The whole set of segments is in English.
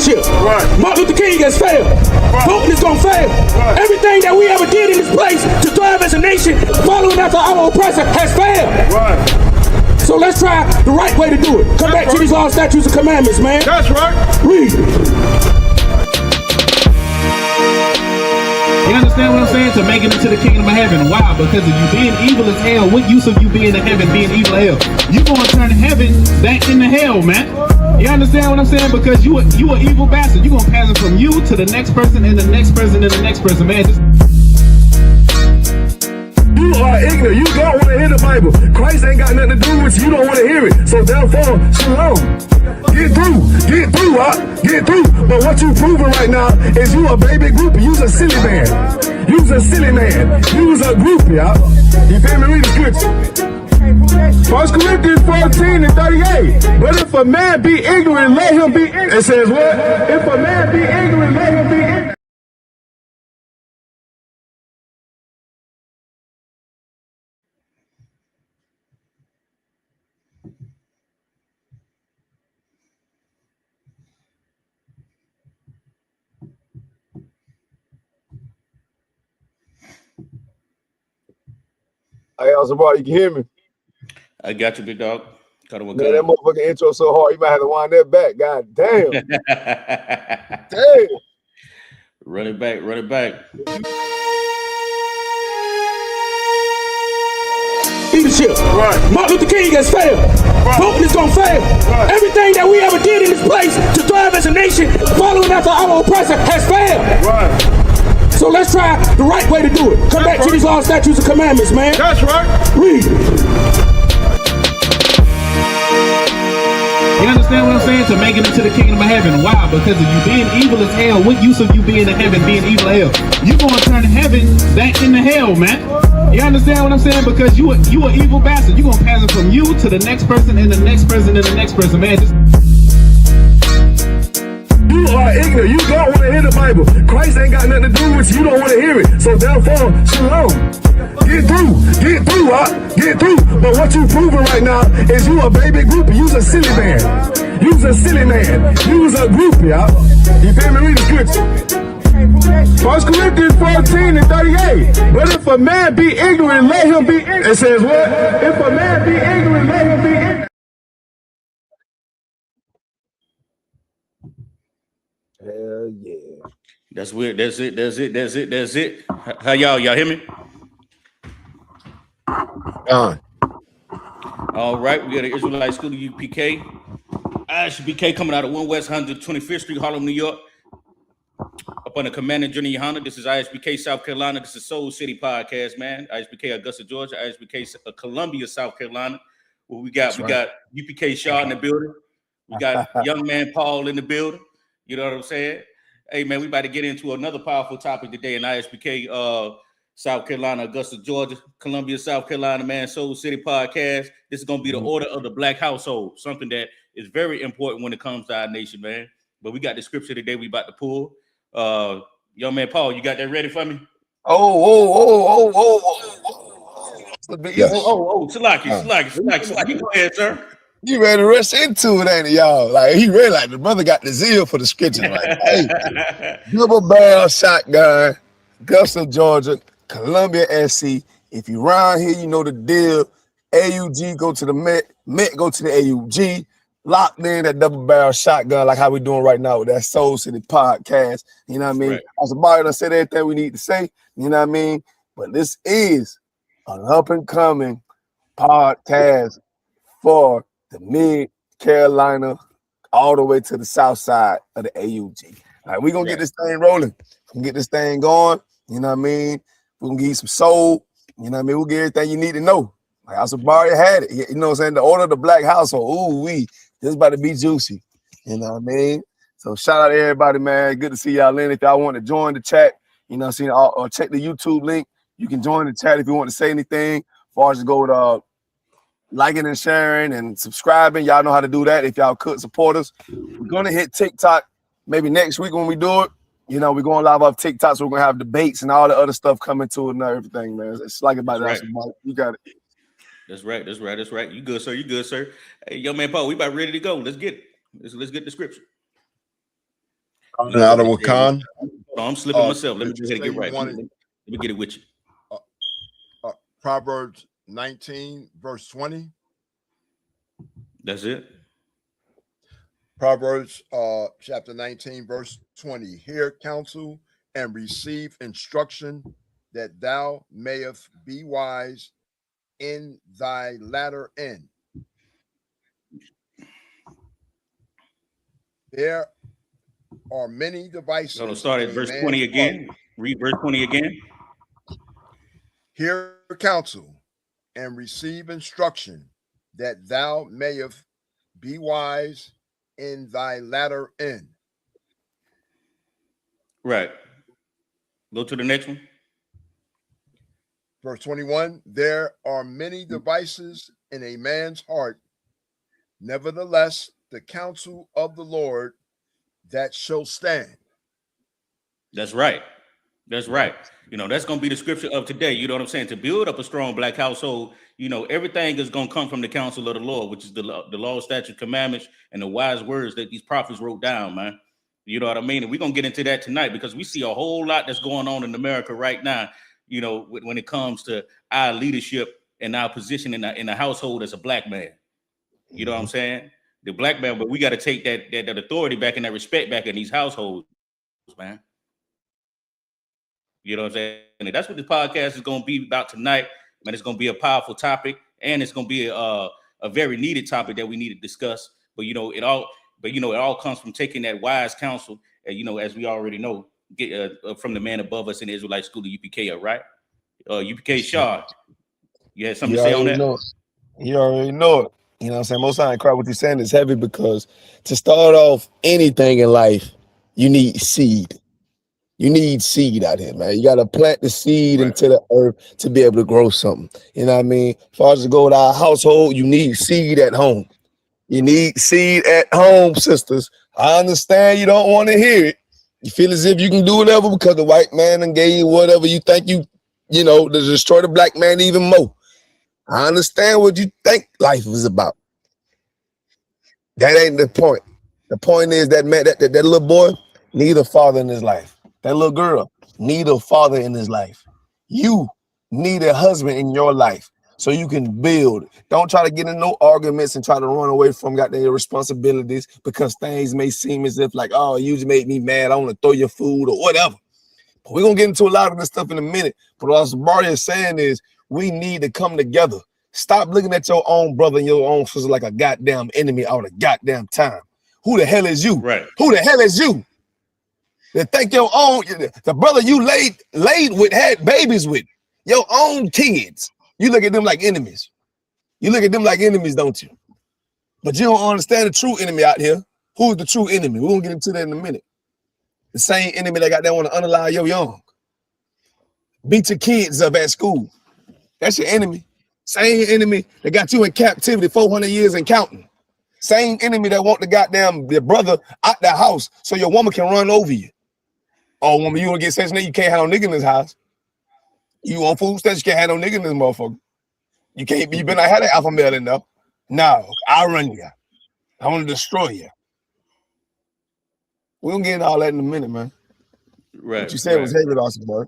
Leadership. Right. Martin Luther King has failed. Right. Voting is gonna fail. Right. Everything that we ever did in this place to thrive as a nation, following after our oppressor, has failed. Right. So let's try the right way to do it. Come back to these laws, statutes, and commandments, man. That's right. Read. You understand what I'm saying? To make it into the kingdom of heaven. Why? Because of you being evil as hell. What use of you being in heaven, being evil as hell? You gonna turn heaven back into hell, man. You understand what I'm saying? Because you an evil bastard. You gonna pass it from you to the next person and the next person and the next person, man. You are ignorant. You don't want to hear the Bible. Christ ain't got nothing to do with you. You don't want to hear it. So therefore, shalom. Get through, get through. But what you proving right now is you a baby groupie. You's a silly man. You's a silly man. You's a groupie, y'all. You feel me? Read the scripture. 1 Corinthians 14 and 38. But if a man be ignorant, let him be ignorant. It says what? If a man be ignorant, let him be ignorant. Hey, Alzabar, you can hear me? I got you, big dog. Man, that motherfucking intro so hard, you might have to wind that back. God damn. Damn. Run it back, run it back. Leadership. Right. Martin Luther King has failed. Right. Voting is gonna fail. Right. Everything that we ever did in this place to thrive as a nation, following after our oppressor, has failed. Right. So let's try the right way to do it. Come back to these laws, statutes, and commandments, man. That's right. Read. You understand what I'm saying? To make it into the kingdom of heaven. Why? Because of you being evil as hell. What use of you being in heaven, being evil as hell? You gonna turn heaven back into hell, man. You understand what I'm saying? Because you an evil bastard. You gonna pass it from you to the next person and the next person and the next person, man. You are ignorant. You don't want to hear the Bible. Christ ain't got nothing to do with you. You don't want to hear it. So therefore, shalom. Get through. But what you proving right now is you a baby groupie. You's a silly man. You's a silly man. You's a groupie, y'all. You feel me? Read the scripture. 1 Corinthians 14 and 38. But if a man be ignorant, let him be ignorant. It says what? If a man be ignorant, let him be ignorant. Hell yeah. That's weird. That's it. How y'all hear me? All right, we got an Israelite School of UPK. ISBK coming out of 1 West 125th Street, Harlem, New York. Up on the Commander Journey Honda. This is ISBK South Carolina. This is Soul City Podcast, man. ISBK Augusta, Georgia. ISBK Columbia, South Carolina. Well, we got UPK Shaw in the building. We got young man Paul in the building. You know what I'm saying? Hey, man, we about to get into another powerful topic today in ISBK South Carolina, Augusta, Georgia, Columbia, South Carolina, man, Soul City Podcast. This is going to be the order of the Black household, something that is very important when it comes to our nation, man. But we got the scripture today we about to pull. Young man Paul, you got that ready for me? Salaki. Go ahead, sir. You ready to rush into it, ain't it, y'all? Like, he really, like, the brother got the zeal for the scripture. Like, hey, double barrel shotgun, Augusta, Georgia, Columbia, SC. If you around here, you know the deal. AUG, go to the Met. Met, go to the AUG. Locked in that double barrel shotgun, like how we doing right now with that Soul City Podcast. You know what I mean? Right. As a body done said everything we need to say. You know what I mean? But this is an up-and-coming podcast for the Mid-Carolina all the way to the south side of the AUG. All right, we're going to get this thing rolling. We're going to get this thing going. You know what I mean? We're going to give you some soul. You know what I mean? We'll get everything you need to know. Like Alzabari had it. You know what I'm saying? The order of the Black household. Ooh, this is about to be juicy. You know what I mean? So shout out to everybody, man. Good to see y'all in. If y'all want to join the chat, you know what I'm saying? Or check the YouTube link. You can join the chat if you want to say anything. As far as go to liking and sharing and subscribing. Y'all know how to do that if y'all could support us. We're going to hit TikTok maybe next week when we do it. You know, we're going live off TikTok, so we're going to have debates and all the other stuff coming to it and everything, man. It's like about that. Right. You got it. That's right. You good, sir. Hey, young man Paul, we about ready to go. Let's get it. Let's get the scripture. Out of Wakan. I'm slipping myself. Let me just get right. Let Let me get it with you. Proverbs 19, verse 20. That's it. Proverbs chapter 19, verse 20. Hear counsel and receive instruction, that thou mayest be wise in thy latter end. There are many devices. So start at verse 20 again. Read verse 20 again. Hear counsel and receive instruction, that thou mayest be wise in thy latter end. Right. Go to the next one. Verse 21, there are many devices in a man's heart. Nevertheless, the counsel of the Lord that shall stand. That's right. That's right. You know, that's going to be the scripture of today. You know what I'm saying? To build up a strong black household, you know, everything is going to come from the counsel of the Lord, which is the law, statute, commandments, and the wise words that these prophets wrote down, man. You know what I mean? And we're going to get into that tonight because we see a whole lot that's going on in America right now, you know, when it comes to our leadership and our position in the household as a black man. You know what I'm saying? The black man, but we got to take that authority back and that respect back in these households, man. You know what I'm saying? And that's what this podcast is going to be about tonight. Man, it's going to be a powerful topic, and it's going to be a very needed topic that we need to discuss. But it all comes from taking that wise counsel, as we already know, get from the man above us in the Israelite School of UPK, right? UPK Shaw, you had something to say on that? You already know it. You know what I'm saying? Most time, what you're saying is heavy because to start off anything in life, you need seed. You need seed out here, man. You got to plant the seed into the earth to be able to grow something. You know what I mean? As far as to go with our household, you need seed at home. You need seed at home, sisters. I understand you don't want to hear it. You feel as if you can do whatever because the white man and gave you whatever you think to destroy the black man even more. I understand what you think life is about. That ain't the point. The point is that man, that little boy need a father in his life. That little girl need a father in his life. You need a husband in your life so you can build. Don't try to get in no arguments and try to run away from your responsibilities because things may seem as if like, oh, you just made me mad. I want to throw your food or whatever. But we're going to get into a lot of this stuff in a minute. But what Barry is saying is we need to come together. Stop looking at your own brother and your own sister like a goddamn enemy all the goddamn time. Who the hell is you? Right. Who the hell is you? To think your own, the brother you laid with, had babies with, your own kids. You look at them like enemies. You look at them like enemies, don't you? But you don't understand the true enemy out here. Who's the true enemy? We're going to get into that in a minute. The same enemy that got that want to unalive your young. Beat your kids up at school. That's your enemy. Same enemy that got you in captivity 400 years and counting. Same enemy that want the goddamn your brother out the house so your woman can run over you. Oh, woman, you want to get sensitive? You can't have no nigga in this house. You want food stamps? You can't have no nigga in this motherfucker. You better not have that alpha male in there. No, I'll run you. I want to destroy you. We're going to get into all that in a minute, man. Right. What you said was heavy, awesome, boy.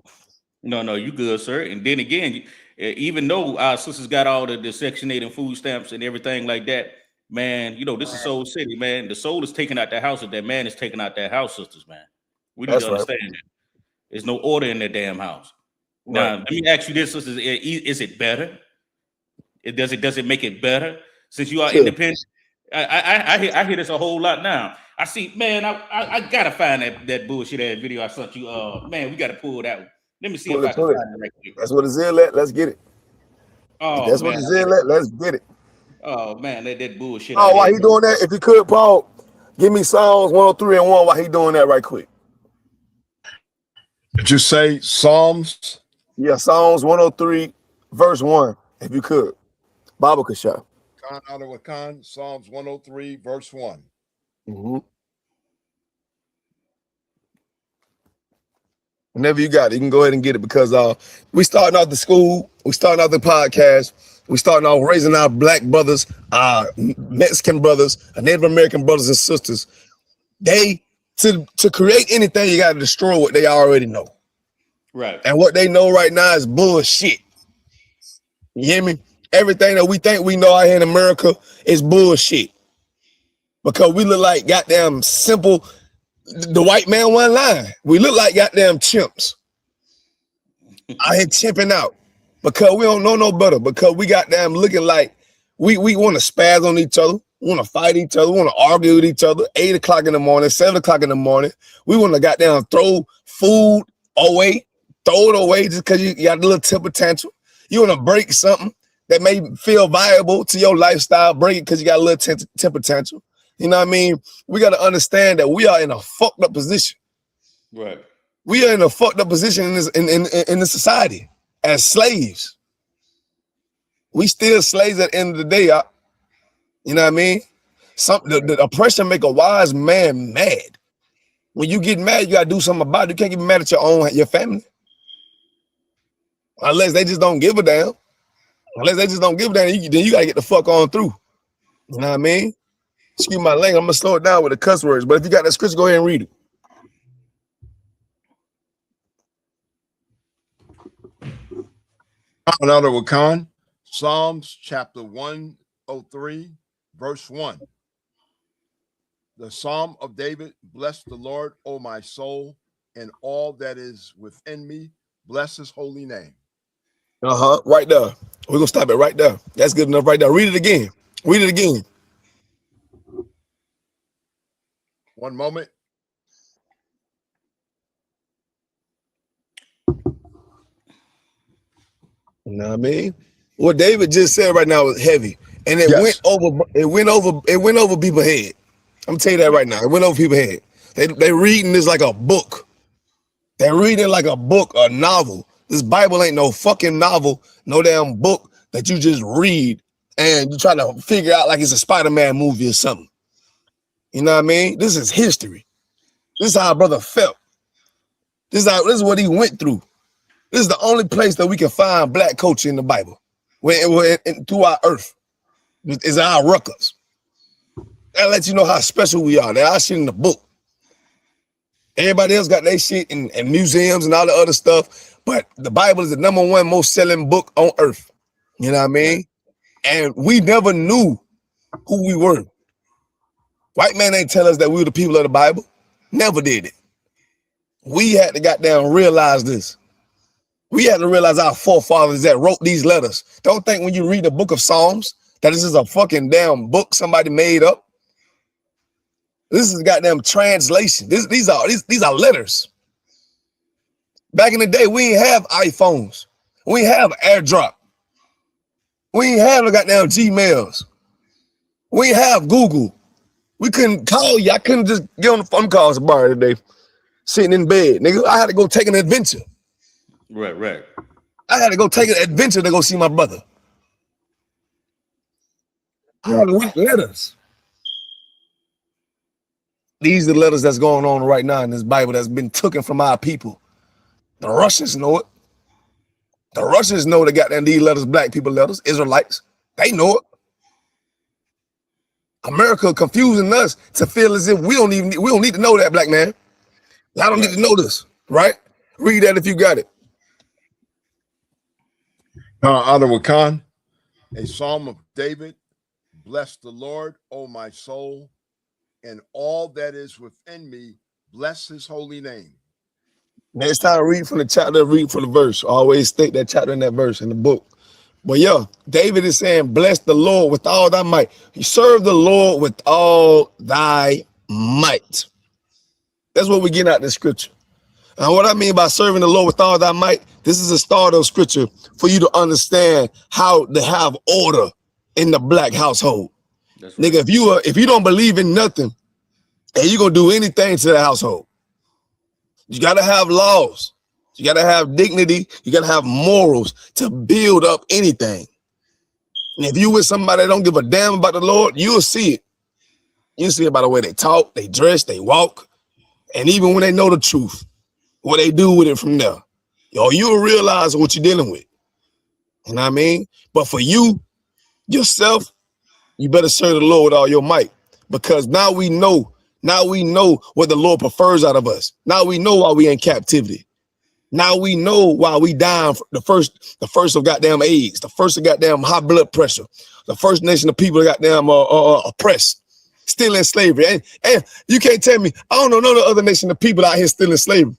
No, you good, sir. And then again, even though our sisters got all the Section 8 and food stamps and everything like that, man, this is Soul City, man. The soul is taking out that house, and that man is taking out that house, sisters, man. We need to understand that. There's no order in that damn house. Now, let me ask you this, sisters. Is it better? Does it make it better since you are independent? I hear this a whole lot now. I see, man, I gotta find that bullshit ass video I sent you. Man, we gotta pull that one. Let me see if I can find it right quick. That's what it's in. Let's get it. Oh, that's what it's in. Let's get it. Oh man, that bullshit. Oh, while he doing that, if you could, Paul, give me Psalms 103 and 1 while he doing that right quick. Did you say Psalms? Yeah, Psalms 103, verse 1, if you could. Bible Kasha. Out of Wakan, Psalms 103, verse 1. Mm-hmm. Whenever you got it, you can go ahead and get it because we starting out the school, we starting out the podcast, we starting out raising our black brothers, our Mexican brothers, our Native American brothers and sisters. They To create anything, you got to destroy what they already know. Right. And what they know right now is bullshit. You hear me? Everything that we think we know out here in America is bullshit. Because we look like goddamn simple, the white man one line. We look like goddamn chimps. Out here chimping out. Because we don't know no better. Because we goddamn looking like we want to spaz on each other. We want to fight each other. We want to argue with each other. 8 o'clock in the morning, 7 o'clock in the morning. We want to goddamn throw food away. Throw it away just because you got a little temper tantrum. You want to break something that may feel viable to your lifestyle. Break it because you got a little temper tantrum. You know what I mean? We got to understand that we are in a fucked up position. Right. We are in a fucked up position in this society as slaves. We still slaves at the end of the day. You know what I mean? The oppression make a wise man mad. When you get mad, you gotta do something about it. You can't get mad at your family. Unless they just don't give a damn. Unless they just don't give a damn, then you gotta get the fuck on through. You know what I mean? Excuse my language, I'm gonna slow it down with the cuss words. But if you got that scripture, go ahead and read it. Another Wakan, Psalms chapter 103, verse 1. The Psalm of David, bless the Lord, O my soul, and all that is within me, bless his holy name. Right there. We're gonna stop it right there. That's good enough right there. Read it again. Read it again. One moment. You know what I mean? What David just said right now was heavy, and it went over people's head. I'm gonna tell you that right now. It went over people's head. They reading this like a book. They're reading like a book, a novel. This Bible ain't no fucking novel, no damn book that you just read and you try to figure out like it's a Spider-Man movie or something. You know what I mean? This is history. This is how our brother felt. This is what he went through. This is the only place that we can find black culture in the Bible. Through our earth. Is our ruckers. That lets you know how special we are. That our shit in the book. Everybody else got their shit in museums and all the other stuff. But the Bible is the #1 most selling book on earth. You know what I mean? And we never knew who we were. White man ain't tell us that we were the people of the Bible. Never did it. We had to goddamn realize this. We had to realize our forefathers that wrote these letters. Don't think when you read the book of Psalms that this is a fucking damn book somebody made up. This is goddamn translation. These are letters. Back in the day, we didn't have iPhones. We didn't have AirDrop. We didn't have the goddamn Gmails. We didn't have Google. We couldn't call you. I couldn't just get on the phone calls a bar today, sitting in bed. Nigga, I had to go take an adventure. Right. I had to go take an adventure to go see my brother. I had to write letters. These are the letters that's going on right now in this Bible that's been taken from our people. The Russians know it. The Russians know they got these letters, black people letters, Israelites. They know it. America confusing us to feel as if we don't need to know that, black man. I don't need to know this, right? Read that if you got it. Another Wakan, a Psalm of David, bless the Lord, O my soul, and all that is within me, bless his holy name. Next time, read from the chapter, read from the verse. Always state that chapter in that verse in the book. But yeah, David is saying, bless the Lord with all thy might. You serve the Lord with all thy might. That's what we get out of the scripture. And what I mean by serving the Lord with all thy might, this is a start of scripture for you to understand how to have order in the black household. Right. Nigga, if you don't believe in nothing and you're gonna do anything to the household, you gotta have laws, you gotta have dignity, you gotta have morals to build up anything. And if you with somebody that don't give a damn about the Lord, you'll see it. You'll see it by the way they talk, they dress, they walk, and even when they know the truth, what they do with it from there. Yo, you'll realize what you're dealing with. You know what I mean? But for you, yourself, you better serve the Lord with all your might. Because now we know Now we know what the Lord prefers out of us. Now we know why we in captivity. Now we know why we dying the first of goddamn AIDS, the first of goddamn high blood pressure, the first nation of people that goddamn oppressed, still in slavery. And you can't tell me, I don't know no other nation of people out here still in slavery.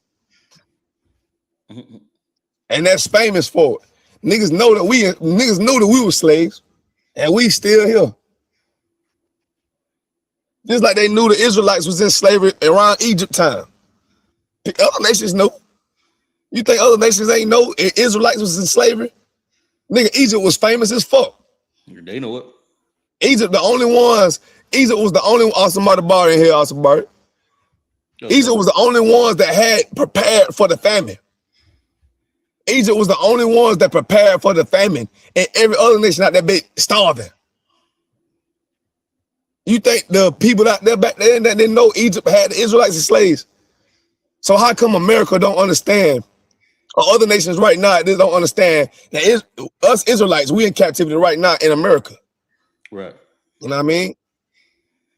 And that's famous for it. Niggas know that we were slaves, and we still here. Just like they knew the Israelites was in slavery around Egypt time. Other nations know. You think other nations ain't know Israelites was in slavery? Nigga, Egypt was famous as fuck. They know it. Egypt was the only Asamari bar in here, Asamari. Okay. Egypt was the only ones that had prepared for the famine. Egypt was the only ones that prepared for the famine, and every other nation out there be starving. You think the people out there back then that didn't know Egypt had the Israelites as slaves? So how come America don't understand, or other nations right now they don't understand that us Israelites, we in captivity right now in America? Right. You know what I mean?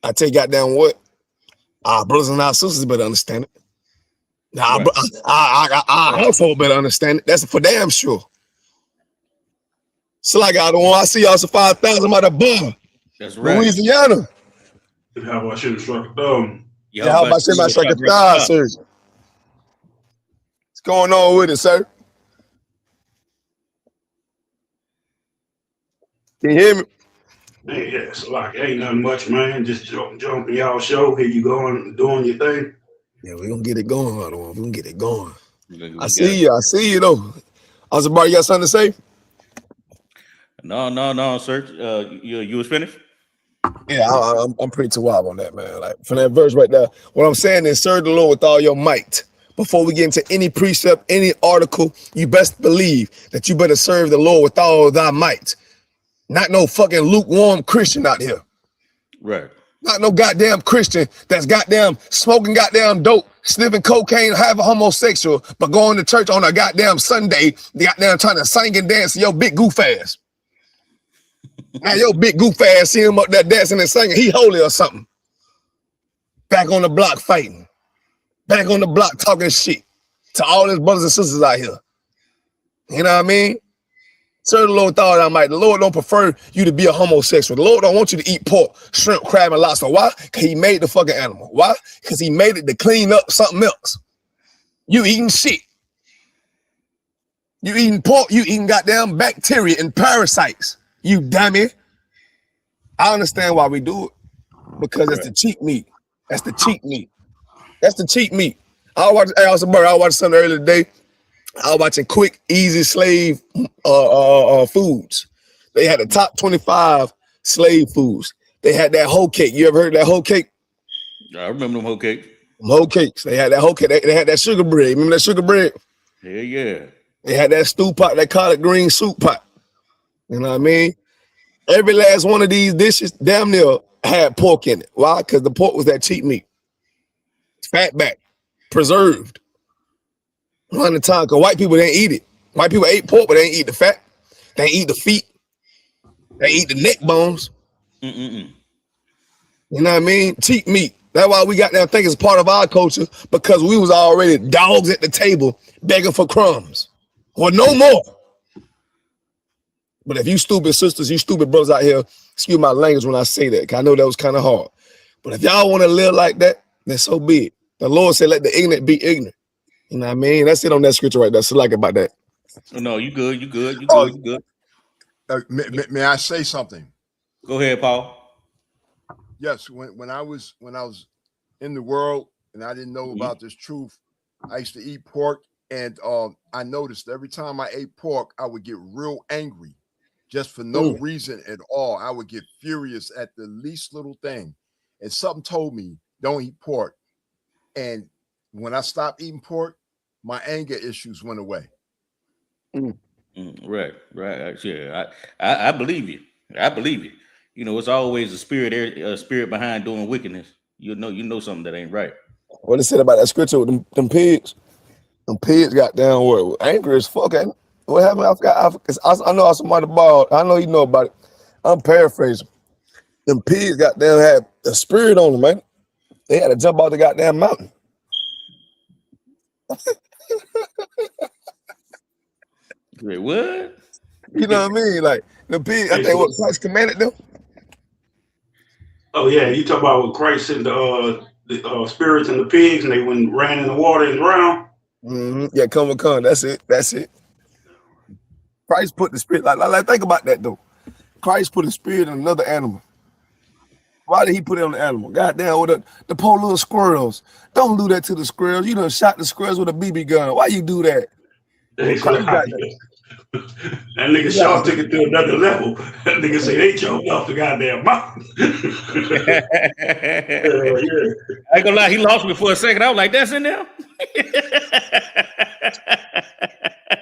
I tell you goddamn what, our brothers and our sisters better understand it. Now, Right. our household better understand it. That's for damn sure. So like I see y'all some 5,000 out of bar, That's right. Louisiana. How about shit struck a thumb? Yeah, how about my second thigh, sir? What's going on with it, sir? Can you hear me? Man, yeah, it's like ain't nothing much, man. Just jumping y'all show. Here you going, doing your thing. Yeah, we're gonna get it going, we're gonna get it going. We I see you though. Asamari, you got something to say? No, sir. You was finished? Yeah, I'm pretty too wild on that, man. Like from that verse right there, what I'm saying is serve the Lord with all your might. Before we get into any precept, any article, you best believe that you better serve the Lord with all thy might. Not no fucking lukewarm Christian out here. Right. Not no goddamn Christian that's goddamn smoking goddamn dope, sniffing cocaine, half a homosexual, but going to church on a goddamn Sunday, goddamn trying to sing and dance to your big goof ass. Now your big goof ass see him up there dancing and singing, he holy or something. Back on the block fighting. Back on the block talking shit to all his brothers and sisters out here. You know what I mean? Serve the Lord with all thy might. The Lord don't prefer you to be a homosexual. The Lord don't want you to eat pork, shrimp, crab, and lobster. Why? Because he made the fucking animal. Why? Because he made it to clean up something else. You eating shit. You eating pork, you eating goddamn bacteria and parasites. You dummy. I understand why we do it. Because it's the cheap meat. That's the cheap meat. That's the cheap meat. I was watching something earlier today. I was watching Quick, Easy Slave foods. They had the top 25 slave foods. They had that whole cake. You ever heard of that whole cake? I remember them whole cake. Whole cakes. They had that whole cake. They had that sugar bread. Remember that sugar bread? Yeah. They had that stew pot, that collard green soup pot. You know what I mean? Every last one of these dishes damn near had pork in it. Why? Because the pork was that cheap meat. Fat back, preserved. One at a time, because white people didn't eat it. White people ate pork, but they didn't eat the fat. They didn't eat the feet. They eat the neck bones. You know what I mean? Cheap meat. That's why we got that thing as part of our culture, because we was already dogs at the table begging for crumbs. Well, no more. But if you stupid sisters, you stupid brothers out here, excuse my language when I say that, because I know that was kind of hard. But if y'all want to live like that, then so be it. The Lord said, let the ignorant be ignorant. You know what I mean? That's it on that scripture right there. So like about that. No, you good. You good. May I say something? Go ahead, Paul. Yes, when I was in the world and I didn't know about this truth, I used to eat pork, and I noticed every time I ate pork, I would get real angry, just for no reason at all. I would get furious at the least little thing, and something told me don't eat pork. And when I stopped eating pork, my anger issues went away. Right. Yeah, I believe you. I believe you. You know, it's always a spirit behind doing wickedness. You know something that ain't right. What they said about that scripture with them pigs? Them pigs got down where angry as fuck. Ain't it? What happened? I forgot. I know somebody bald. I know you know about it. I'm paraphrasing. Them pigs got down had a spirit on them, man. They had to jump off the goddamn mountain. Wait, what? You know what I mean? Like the pig, I think what Christ commanded them. Oh yeah, you talk about what Christ sent the spirits and the pigs, and they ran in the water and drowned. Yeah, come. That's it. Christ put the spirit. Like think about that though. Christ put a spirit in another animal. Why did he put it on the animal? Goddamn, with the poor little squirrels. Don't do that to the squirrels. You done shot the squirrels with a BB gun. Why you do that? That nigga Shaw took it to another level. That nigga say they jumped off the goddamn mountain. I ain't gonna lie, he lost me for a second. I was like, that's in there.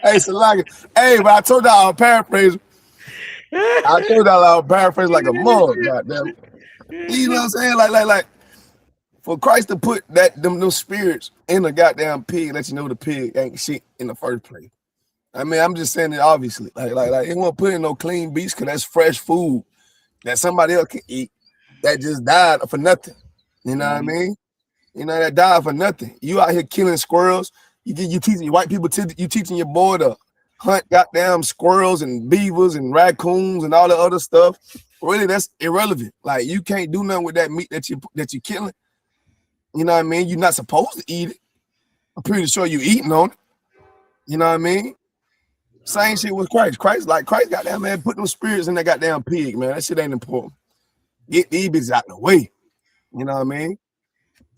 Hey, Salaka. Hey, but I told y'all I'll paraphrase. I told y'all I'll paraphrase like a mug. Goddamn. You know what I'm saying? Like for Christ to put them spirits in the goddamn pig, let you know the pig ain't shit in the first place. I mean, I'm just saying it obviously. Like it won't put in no clean beast because that's fresh food that somebody else can eat that just died for nothing. You know what I mean? You know, that died for nothing. You out here killing squirrels. You teaching white people, you teaching your boy to hunt goddamn squirrels and beavers and raccoons and all the other stuff. Really, that's irrelevant. Like you can't do nothing with that meat that you're killing. You know what I mean? You're not supposed to eat it. I'm pretty sure you eating on it. You know what I mean? Same shit with Christ. Christ goddamn man, put them spirits in that goddamn pig, man. That shit ain't important. Get these bitches out the way. You know what I mean?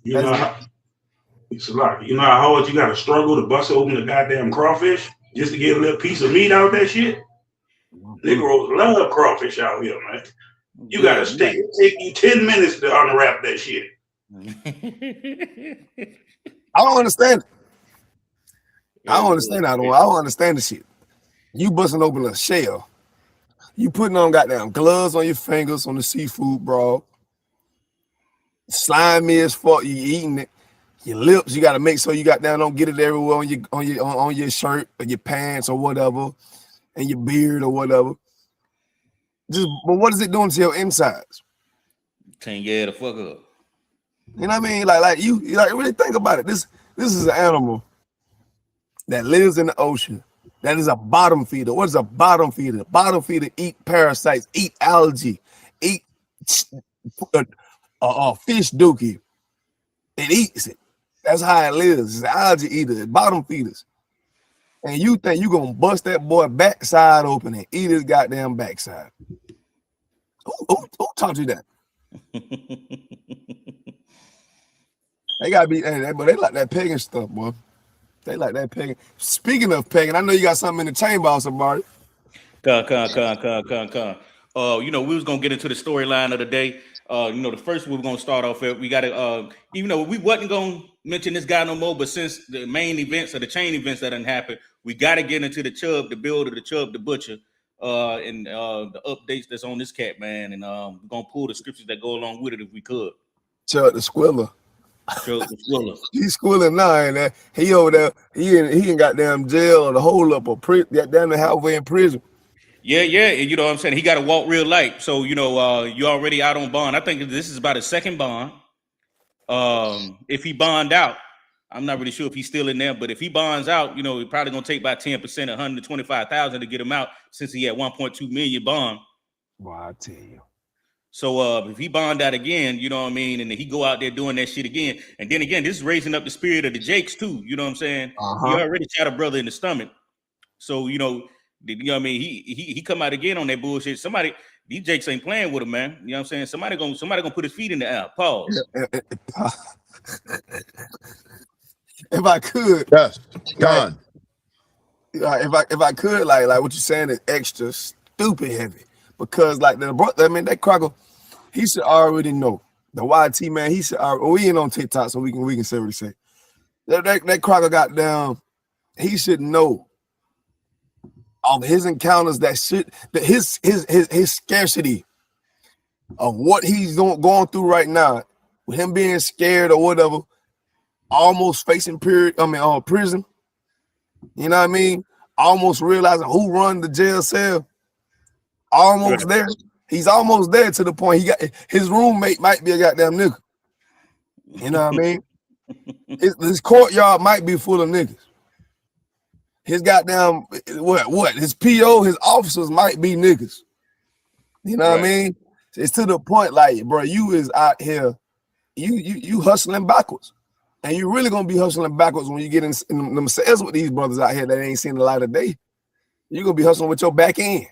It's a lot. You know how hard you gotta struggle to bust open the goddamn crawfish just to get a little piece of meat out of that shit? Niggas love crawfish out here, man. You gotta stay. It take you 10 minutes to unwrap that shit. I don't understand it. I don't understand. I don't understand the shit. You busting open a shell. You putting on goddamn gloves on your fingers on the seafood, bro. Slimy as fuck. You eating it. Your lips, you gotta make sure you got down. Don't get it everywhere on your shirt or your pants or whatever, and your beard or whatever. But what is it doing to your insides? Can't get the fuck up. You know what I mean? Like you really think about it. This is an animal that lives in the ocean. That is a bottom feeder. What is a bottom feeder? Bottom feeder eat parasites, eat algae, eat fish dookie. It eats it. That's how it lives. It's an algae eater, it's bottom feeders. And you think you gonna bust that boy backside open and eat his goddamn backside? Who taught you that? They gotta be, but they like that pagan stuff, boy. They like that pagan. Speaking of pagan, I know you got something in the chamber, somebody. Come. You know, we was gonna get into the storyline of the day. The first we were gonna start off with, we gotta even though we wasn't gonna mention this guy no more, but since the main events or the chain events that didn't happen, we gotta get into the Chubb, the builder, the Chubb, the butcher, and the updates that's on this cat, man. And we're gonna pull the scriptures that go along with it if we could. Chubb the Squiller. Chubb the Squiller. He's squilling now, and he over there, he in goddamn jail or the hole up or down the halfway in prison. Yeah, and you know what I'm saying? He got to walk real light. So, you already out on bond. I think this is about his second bond. If he bond out, I'm not really sure if he's still in there, but if he bonds out, he's probably going to take about 10%, $125,000 to get him out since he had 1.2 million bond. Well, I tell you. So if he bond out again, you know what I mean, and then he go out there doing that shit again, and then again, this is raising up the spirit of the Jakes too. You know what I'm saying? He already shot a brother in the stomach. So, you know what I mean? He come out again on that bullshit. These Jakes ain't playing with him, man. You know what I'm saying? Somebody gonna put his feet in the air. Pause. If I could, yes, Con. If I could, like what you're saying is extra stupid heavy because like that Crocker, he should already know the YT man. He should. We ain't on TikTok, so we can say what he say. That Crocker got down. He should know. Of his encounters, his scarcity of what he's going through right now, with him being scared or whatever, almost facing prison. You know what I mean? Almost realizing who run the jail cell. Almost there. He's almost there to the point he got his roommate might be a goddamn nigga. You know what I mean? His courtyard might be full of niggas. His goddamn what? His PO, his officers might be niggas. You know what I mean? It's to the point like, bro, you is out here, you hustling backwards. And you really gonna be hustling backwards when you get in them sales with these brothers out here that ain't seen the light of day. You're gonna be hustling with your back end.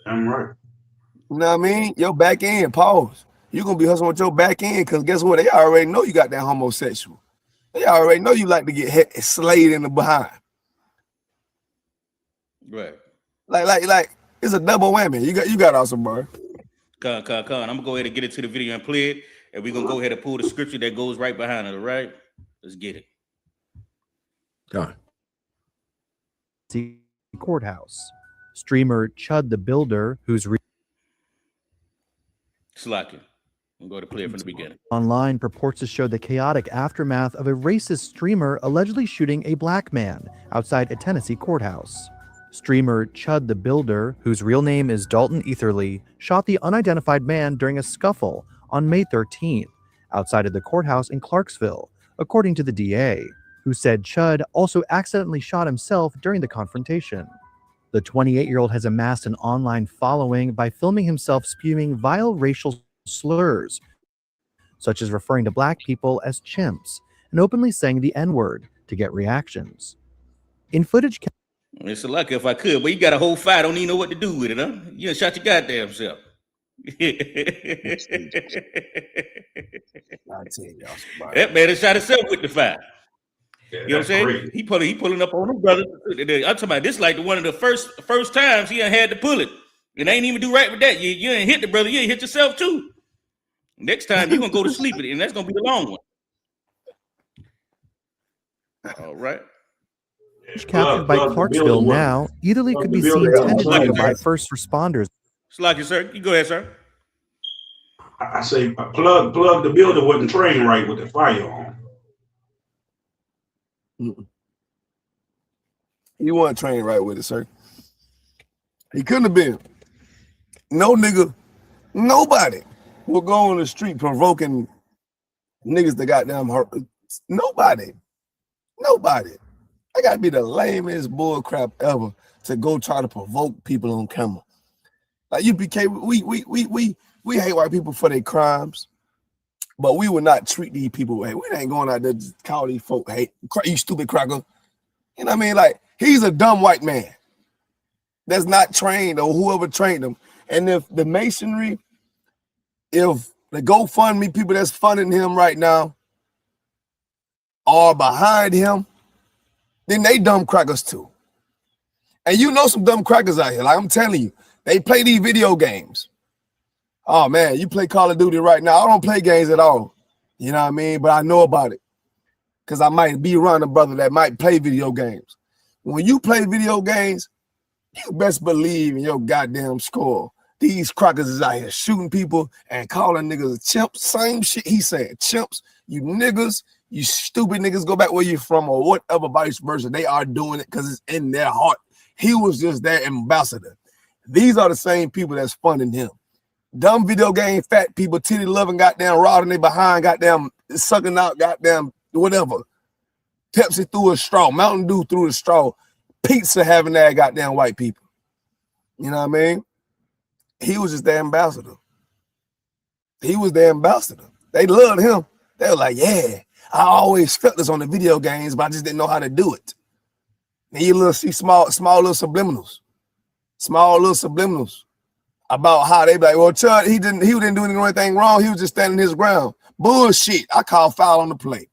I'm right. You know what I mean? Your back end, pause. You're gonna be hustling with your back end because guess what? They already know you got that homosexual. They already know you like to get slayed in the behind. Right. Like it's a double whammy. You got awesome, bro. Come. I'm gonna go ahead and get into the video and play it, and we're gonna go ahead and pull the scripture that goes right behind it. All right, let's get it. Go on. Courthouse. Streamer Chud the Builder, who's Slacking. I'm going to play it from the beginning. Online purports to show the chaotic aftermath of a racist streamer allegedly shooting a black man outside a Tennessee courthouse. Streamer Chud the Builder, whose real name is Dalton Etherly, shot the unidentified man during a scuffle on May 13th outside of the courthouse in Clarksville, according to the DA, who said Chud also accidentally shot himself during the confrontation. The 28-year-old has amassed an online following by filming himself spewing vile racial slurs, such as referring to black people as chimps and openly saying the N-word to get reactions. In footage, it's lucky if I could, but you got a whole fight. I don't even know what to do with it, huh? You done shot your goddamn self. That man has shot himself with the fire. You know what I'm saying? Crazy. He pulling up on them brothers. I'm talking about this like one of the first times he had to pull it. And ain't even do right with that. You ain't hit the brother, you ain't hit yourself too. Next time you're gonna go to sleep with it, and that's gonna be the long one. All right. captured by Clarksville now, Etherly could be seen tended to by first responders. Slacky, sir. You go ahead, sir. I say plug the builder wasn't trained right with the firearm. He wasn't trained right with it, sir. He couldn't have been. No nigga, nobody will go on the street provoking niggas that goddamn hurt. Nobody. I gotta be the lamest bull crap ever to go try to provoke people on camera. Like UPK, we hate white people for their crimes, but we would not treat these people. Hey, we ain't going out there to call these folk, hey, you stupid cracker. You know what I mean? Like, he's a dumb white man that's not trained or whoever trained him. And if the masonry, if the GoFundMe people that's funding him right now are behind him, then they dumb crackers too. And you know some dumb crackers out here. Like I'm telling you, they play these video games. Oh man, you play Call of Duty right now. I don't play games at all. You know what I mean? But I know about it. Because I might be around a brother that might play video games. When you play video games, you best believe in your goddamn score. These crackers is out here shooting people and calling niggas chimps. Same shit he said. Chimps, you niggas, you stupid niggas, go back where you're from or whatever, vice versa. They are doing it because it's in their heart. He was just their ambassador. These are the same people that's funding him. Dumb video game fat people, titty loving, goddamn rotting they behind, goddamn sucking out, goddamn whatever. Pepsi through a straw, Mountain Dew through a straw, pizza having that goddamn white people. You know what I mean? He was just the ambassador. He was the ambassador. They loved him. They were like, yeah, I always felt this on the video games, but I just didn't know how to do it. And you see small little subliminals. Small little subliminals about how they be like, well, Chud, he didn't do anything wrong. He was just standing his ground. Bullshit. I call foul on the play.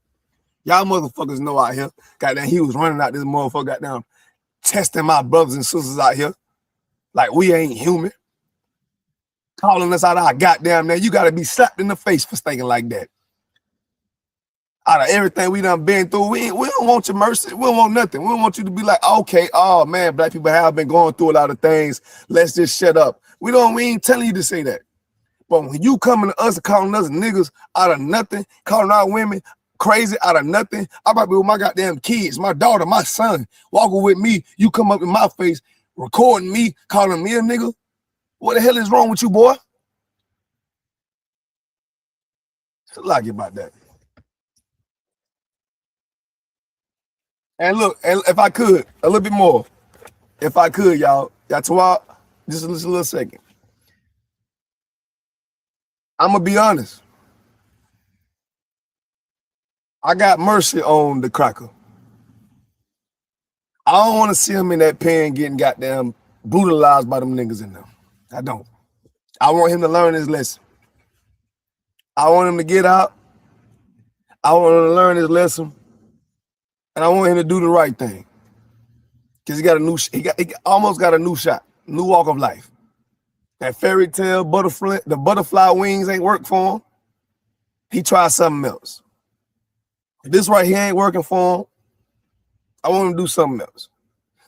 Y'all motherfuckers know out here. Goddamn, he was running out this motherfucker, goddamn, testing my brothers and sisters out here. Like we ain't human. Calling us out of our goddamn name. You gotta be slapped in the face for thinking like that. Out of everything we done been through, we don't want your mercy. We don't want nothing. We don't want you to be like, okay, oh man, black people have been going through a lot of things. Let's just shut up. We ain't telling you to say that. But when you coming to us and calling us niggas out of nothing, calling our women crazy out of nothing, I might be with my goddamn kids, my daughter, my son, walking with me. You come up in my face, recording me, calling me a nigga. What the hell is wrong with you, boy? Like about that. And look, and if I could, a little bit more. If I could, y'all twat, just a little second. I'm gonna be honest. I got mercy on the cracker. I don't want to see him in that pen getting goddamn brutalized by them niggas in there. I don't. I want him to learn his lesson. I want him to get out. I want him to learn his lesson. And I want him to do the right thing. Because he almost got a new shot, new walk of life. That fairy tale the butterfly wings ain't work for him. He tried something else. If this right here ain't working for him, I want him to do something else.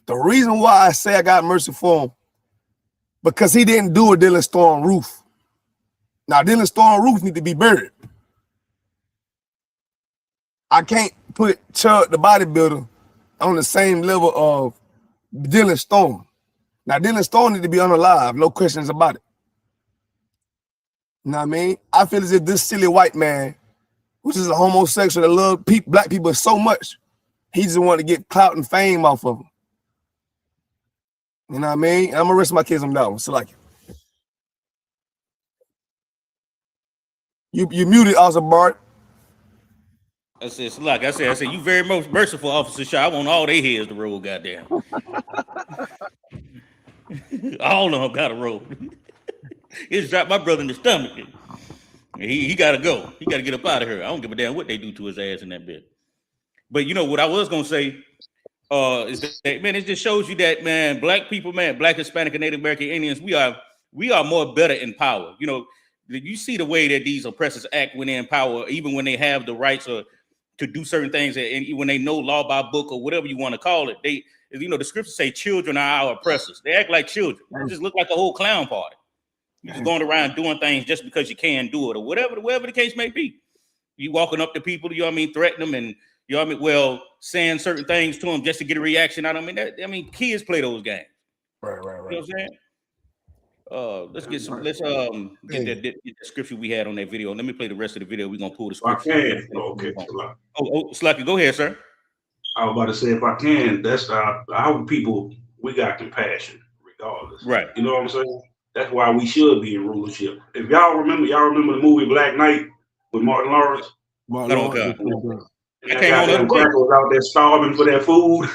The reason why I say I got mercy for him, because he didn't do a Dylan Storm roof. Now, Dylan Storm roof need to be buried. I can't put Chud the bodybuilder on the same level of Dylan Storm. Now, Dylan Storm need to be unalive, no questions about it. You know what I mean? I feel as if this silly white man, which is a homosexual that loves black people so much, he just want to get clout and fame off of them. You know what I mean? And I'm gonna rest my kids on that one. So like, you muted, also Bart. I said, you very most merciful, Officer Shaw. I want all their heads to roll, goddamn. All of them got to roll. It just dropped my brother in the stomach. He got to go. He got to get up out of here. I don't give a damn what they do to his ass in that bit. But you know what I was gonna say is that, man, it just shows you that, man, black people, man, black, Hispanic, and Native American Indians, we are more better in power. You know, you see the way that these oppressors act when they're in power, even when they have the rights to do certain things, and when they know law by book or whatever you want to call it. They, you know, the scriptures say children are our oppressors. They act like children. They just look like a whole clown party. You're just going around doing things just because you can do it, or whatever the case may be. You walking up to people, you know what I mean, threaten them, and you know what I mean, well, saying certain things to them just to get a reaction out of them. I mean, kids play those games. Right. You know what I'm saying? Let's get get that scripture we had on that video. Let me play the rest of the video. We're gonna pull the scripture. Okay. Slacky, go ahead, sir. I was about to say, if I can, that's our people. We got compassion, regardless. Right. You know what I'm saying? That's why we should be in rulership. If y'all remember the movie Black Knight with Martin Lawrence. I came on the cracker was out there starving for that food.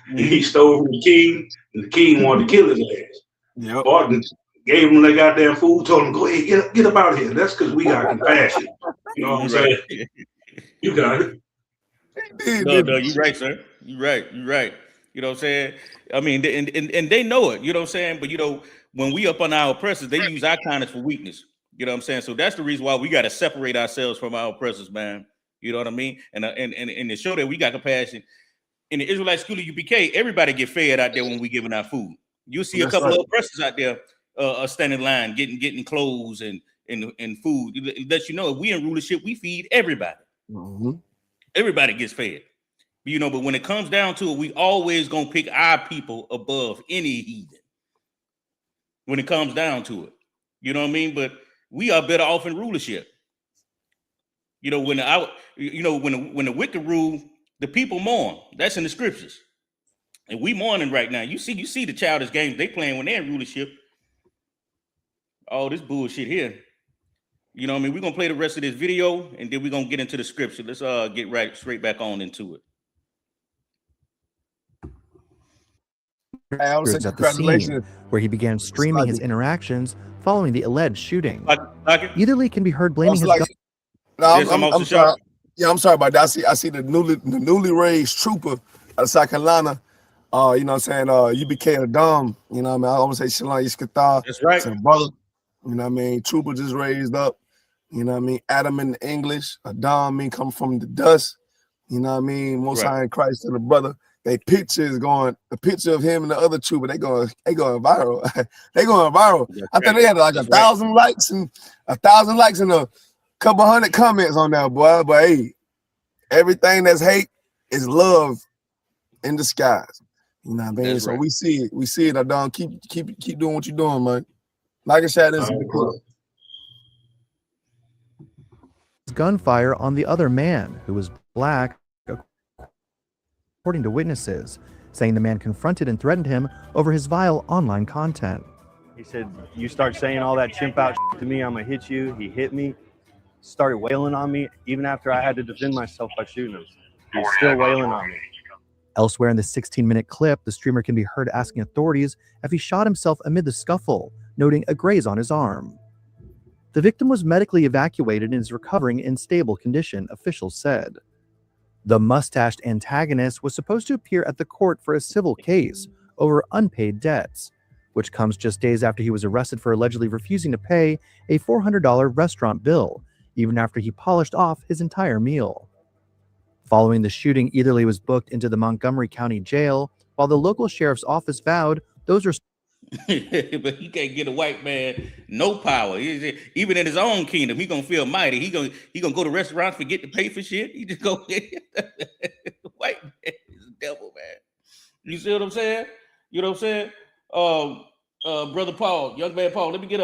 And he stole from the king, and the king wanted to kill his ass. Yep. Martin gave him that goddamn food, told him, go ahead, get up out of here. That's because we got compassion. You know what I'm saying? You got it. No, you're right, sir. You're right. You know what I'm saying? I mean, and they know it, you know what I'm saying? But, you know, when we up on our oppressors, they use our kindness for weakness. You know what I'm saying? So that's the reason why we got to separate ourselves from our oppressors, man. You know what I mean? And to show that we got compassion. In the Israelite school of UPK, everybody get fed out there when we giving out food. You see a couple of oppressors out there standing in line, getting clothes and food. It lets you know if we in rulership, we feed everybody. Mm-hmm. Everybody gets fed. You know, but when it comes down to it, we always gonna pick our people above any heathen. When it comes down to it, you know what I mean? But we are better off in rulership. You know, when the wicked rule, the people mourn. That's in the scriptures, and we mourning right now. You see the childish games they playing when they're in rulership. All this bullshit here. You know what I mean? We're gonna play the rest of this video, and then we're gonna get into the scripture. Let's get straight back on into it. At the scene where he began streaming his interactions following the alleged shooting. Ederle can be heard blaming his gun. I'm sorry. Yeah, I'm sorry about that. I see the newly raised trooper out of South Carolina. You know what I'm saying? UBK Adam. You know what I mean? I almost say Shalom Yishkathar. That's right. Brother. You know what I mean? Trooper just raised up. You know what I mean? Adam in the English. Adam mean come from the dust. You know what I mean? Most High in Christ and the brother. They pictures going, the picture of him and the other trooper, they going viral. They going viral. I think they had like 1,000 likes and 1,000 likes and a couple hundred comments on that, boy. But hey, everything that's hate is love in disguise. You know what I mean? That's so right. we see it. Adam, keep doing what you're doing, man. Like I said, this gunfire on the other man who was black. according to witnesses, saying the man confronted and threatened him over his vile online content. He said, "You start saying all that chimp out shit to me, I'm gonna hit you." He hit me, started wailing on me, even after I had to defend myself by shooting him. He's still wailing on me. Elsewhere in the 16-minute clip, the streamer can be heard asking authorities if he shot himself amid the scuffle, noting a graze on his arm. The victim was medically evacuated and is recovering in stable condition, officials said. The mustached antagonist was supposed to appear at the court for a civil case over unpaid debts, which comes just days after he was arrested for allegedly refusing to pay a $400 restaurant bill, even after he polished off his entire meal. Following the shooting, Etherly was booked into the Montgomery County Jail, while the local sheriff's office vowed those are. But he can't get a white man no power. Even in his own kingdom, he gonna feel mighty. He gonna go to restaurants, forget to pay for shit. He just go. White man is a devil, man. You see what I'm saying? You know what I'm saying? Brother Paul, young man Paul, let me get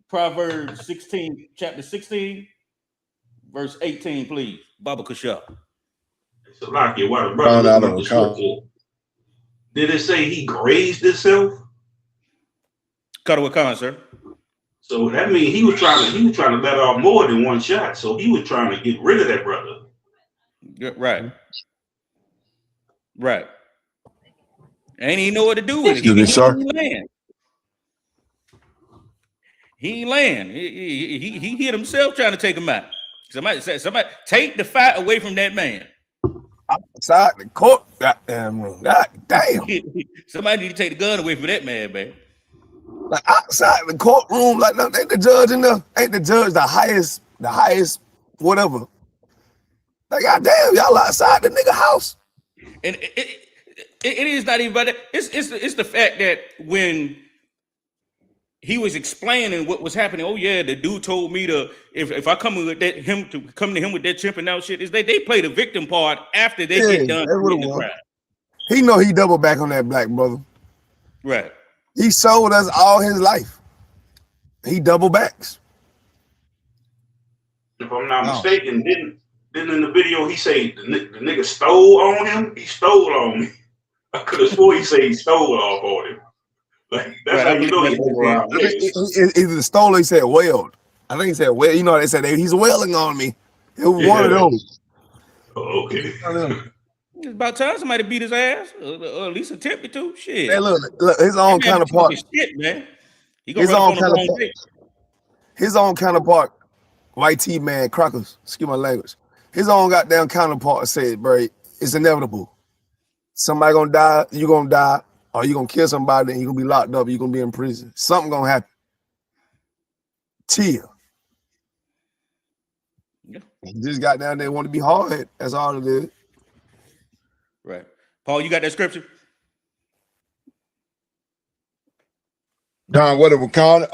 Proverbs 16, chapter 16, verse 18, please. Baba Kasha. So like it, while the brother looking up the scripture, did it say he grazed himself? Cuttawa Khan, sir. So that means he was trying to let off more than one shot. So he was trying to get rid of that brother. Right. Right. And he know what to do with it. He ain't land. He hit himself trying to take him out. Somebody take the fight away from that man. Outside the court, goddamn room. God damn. Somebody need to take the gun away from that man. Like outside the courtroom, like no, ain't the judge in there? Ain't the judge the highest, whatever? Like goddamn, y'all outside the nigga house. And it is not even about that. It's the fact that when he was explaining what was happening. Oh yeah, the dude told me to if I come with that him to come to him with that chimping out shit. Is they play the victim part after they get done with the crime. He know he double back on that black brother. Right. He sold us all his life. He double backs. If I'm not mistaken, didn't in the video he say the nigga stole on him? He stole on me. I could have swore he said he stole off on him. Like that's how you know he's either stole or he said wailed. I think he said wail. You know they said he's wailing on me. It was one of those. Oh, okay. It's about time somebody beat his ass, or at least attempted to. Shit. Hey, look, his own counterpart. Shit, man. His own counterpart, white tea man, crackers. Excuse my language. His own goddamn counterpart said, "Bro, it's inevitable. Somebody gonna die. You gonna die, or you gonna kill somebody, and you gonna be locked up. You gonna be in prison. Something gonna happen." Tia. Yeah. He just got down there. Want to be hard. That's all it is. Right. Paul, you got that scripture? Don, whatever, Con.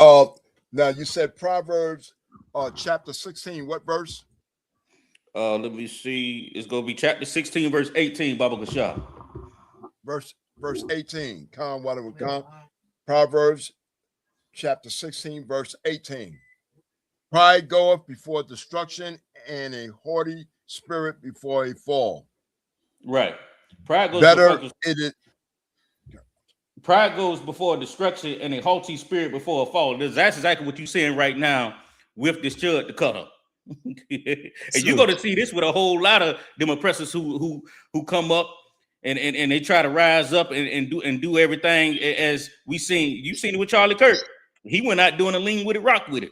Now you said Proverbs chapter 16, what verse? Let me see. It's gonna be chapter 16, verse 18, Baba Kasha. Verse 18. Con, whatever, Con. Proverbs chapter 16, verse 18. Pride goeth before destruction, and a haughty spirit before a fall. Right. Pride goes Pride goes before destruction, and a haughty spirit before a fall. That's exactly what you're saying right now with this judge, the cutter. And you're going to see this with a whole lot of them oppressors who come up and they try to rise up and do everything as we seen. You seen it with Charlie Kirk. He went out doing a lean with it, rock with it.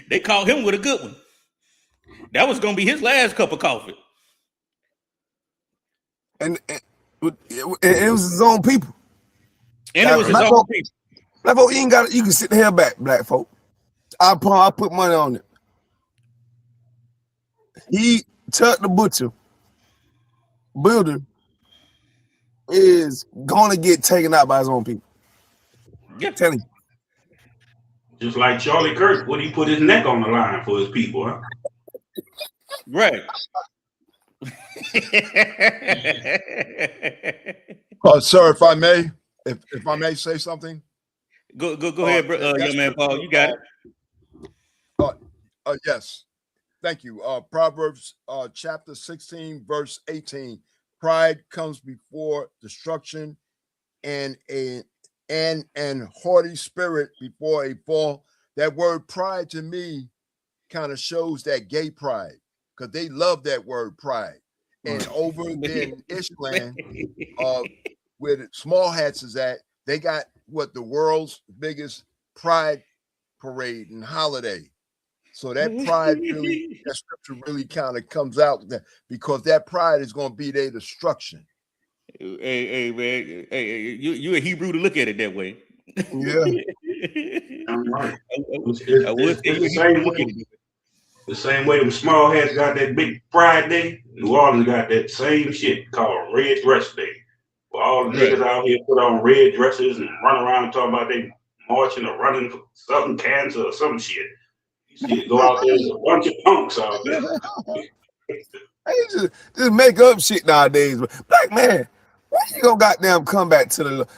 They caught him with a good one. That was gonna be his last cup of coffee. And it was his own people. And it was his own people. Black folk, you can sit the hell back, black folk. I put money on it. He Chuck the Butcher builder is gonna get taken out by his own people. Yeah. Telling you. Just like Charlie Kirk, would he put his neck on the line for his people, huh? Right. Sir, if I may say something. Go ahead, bro. Young man Paul, you got it. Yes. Thank you. Proverbs chapter 16, verse 18. Pride comes before destruction, and an haughty spirit before a fall. That word pride to me kind of shows that gay pride, because they love that word pride. And over there in Ishland, where the Small Hats is at, they got what the world's biggest pride parade and holiday. So that pride really, that scripture really kind of comes out with that, because that pride is going to be their destruction. Hey, man. Hey, you a Hebrew to look at it that way. Yeah. I'm right. The same way them Small Hats got that big Pride Day, New Orleans got that same shit called Red Dress Day. Where all the niggas out here put on red dresses and run around talking about they marching or running for something cancer or some shit. You see it go out there, there's a bunch of punks out there. They just make up shit nowadays. Black man, why you gonna goddamn come back to the Lord?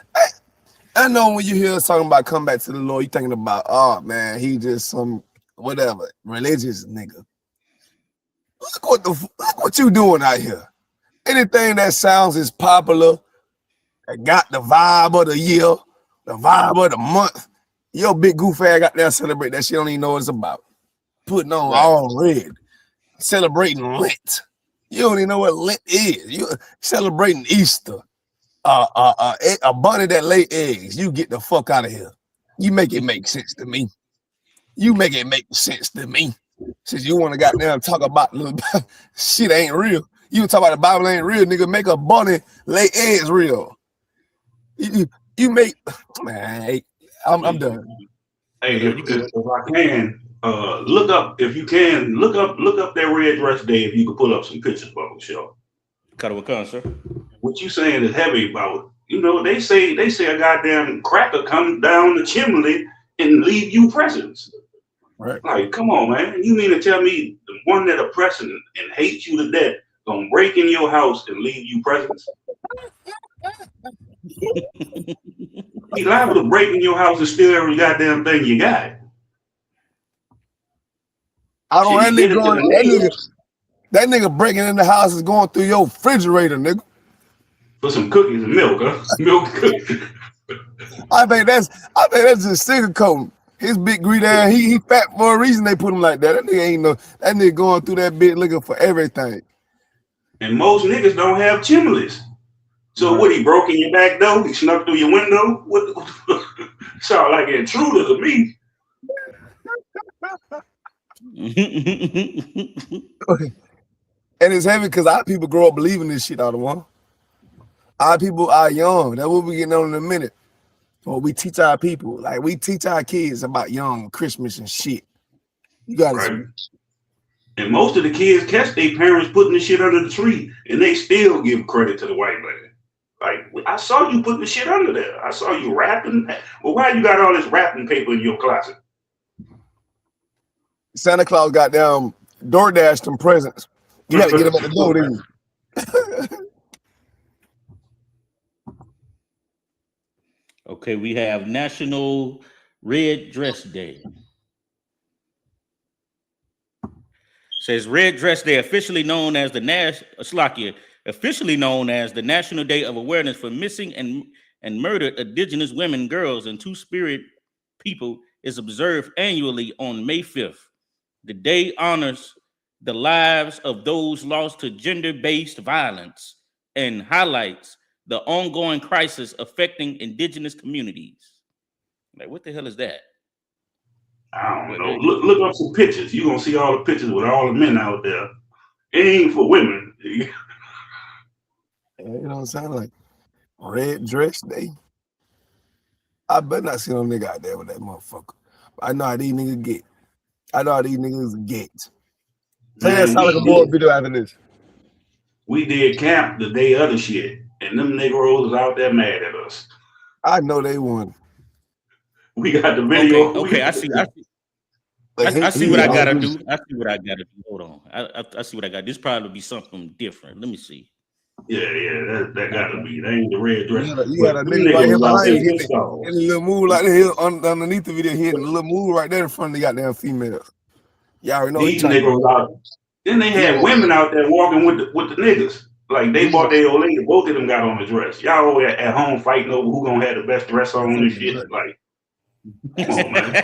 I know when you hear us talking about come back to the Lord, you thinking about, oh man, he just some whatever religious nigga. Look what you doing out here. Anything that sounds as popular, that got the vibe of the year, the vibe of the month, your big goof ass got there celebrate that shit. Don't even know what it's about. Putting on all red, celebrating Lent. You don't even know what Lent is. You celebrating Easter. A bunny that lay eggs. You get the fuck out of here. You make it make sense to me. You make it make sense to me. Since you want to goddamn talk about little shit ain't real. You talk about the Bible ain't real, nigga. Make a bunny lay eggs real. You make, man. Hey, I'm done. Hey, if I can, look up that Red Dress Day. If you could pull up some pictures, Bubba Show. Katawakan, sir. What you saying is heavy about. You know, they say a goddamn cracker come down the chimney and leave you presents. Right. Like, come on, man. You mean to tell me the one that oppresses and hates you to death gonna break in your house and leave you presents? He's liable to break in your house and steal every goddamn thing you got. I don't that nigga breaking in the house is going through your refrigerator, nigga. For some cookies and milk, huh? Milk cookies. I think that's just sugarcoating. His big greedy ass, he fat for a reason they put him like that. That nigga ain't that nigga going through that bit looking for everything. And most niggas don't have chimneys. So what, he broke in your back door? He snuck through your window? What sound like an intruder to me. And it's heavy because our people grow up believing this shit out of one. Our people are young. That's what we getting on in a minute. So we teach our people, like we teach our kids about young Christmas and shit. You gotta right. And most of the kids catch their parents putting the shit under the tree, and they still give credit to the white man. Like, I saw you putting the shit under there. I saw you wrapping. Well, why you got all this wrapping paper in your closet? Santa Claus got down DoorDash them presents. You gotta get them at the door, didn't you? Okay, we have National Red Dress Day. Says Red Dress Day, officially known as the National Day of Awareness for Missing and Murdered Indigenous Women, Girls, and Two-Spirit People, is observed annually on May 5th. The day honors the lives of those lost to gender-based violence and highlights the ongoing crisis affecting indigenous communities. Like, what the hell is that? I don't know. Look up some pictures. You're gonna see all the pictures with all the men out there. It ain't for women. You know what I'm saying? Like Red Dress Day. I better not see no nigga out there with that motherfucker. I know how these niggas get. Play that Solid Board video after this. We did camp the day of the shit, and them Negroes was out there mad at us. I know they won. We got the video. Okay, I see what I gotta do. Hold on. I see what I got. This probably be something different. Let me see. that gotta be. That ain't the red dress. You got a But them nigga right niggas here was out behind there you hitting pissed off. a little move like that underneath the video, hitting a little move right there in front of the goddamn females. Y'all already know he These trying to niggas out. Then they had women out there walking with the niggas. Like they bought their old lady. Both of them got on the dress. Y'all at home fighting over who gonna have the best dress on and shit. Like, come on, man.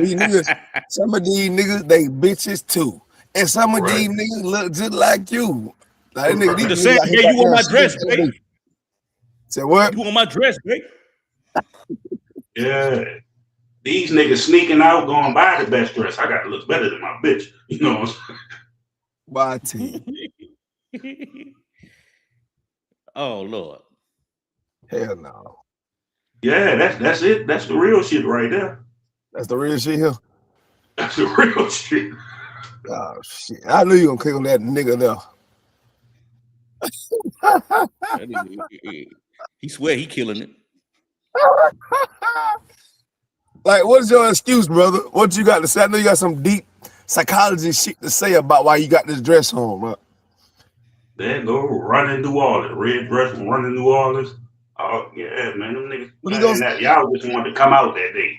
These niggas, some of these niggas, they bitches too. And some of these niggas look just like you. Like, nigga, I'm these just saying, niggas out here yeah, you want my goddamn dress, shit. babe? Say what? You want my dress, babe? Yeah. These niggas sneaking out, going buy the best dress. I gotta look better than my bitch. You know what I'm saying? Why T? Oh Lord. Hell no. Yeah, that's it. That's the real shit right there. That's the real shit here. That's the real shit. Oh shit. I knew you gonna click on that nigga there. He swear he killing it. Like, what's your excuse, brother? What you got to say? I know you got some deep psychology shit to say about why you got this dress on, bro. There go running New Orleans. Red dress from running New Orleans. Oh yeah, man. Them niggas. Man, y'all just wanted to come out that day.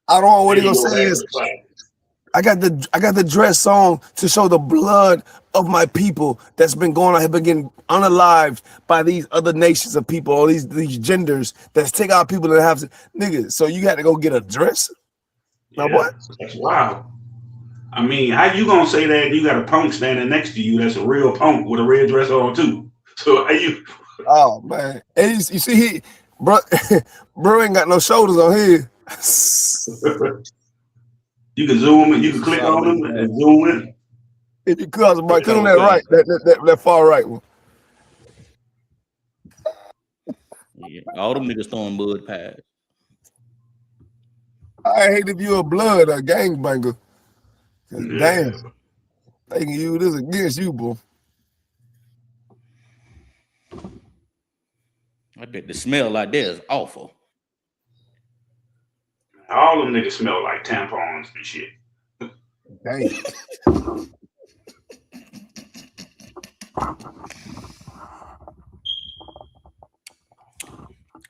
I don't know what he gonna say is I got the dress on to show the blood of my people that's been going on, have been getting unalived by these other nations of people, or these genders that's take out people that have to, nigga. So you had to go get a dress? Now what? That's wild. I mean, how you gonna say that? You got a punk standing next to you that's a real punk with a red dress on too. So how you? Oh man, and you see, bro ain't got no shoulders on here. You can zoom in. You can click on them and zoom in. If you click on that right, that far right one. Yeah, all them niggas throwing mud pies. I hate if you a blood or gangbanger. Damn, they can use this against you, boy. I bet the smell like that is awful. All them niggas smell like tampons and shit. Damn.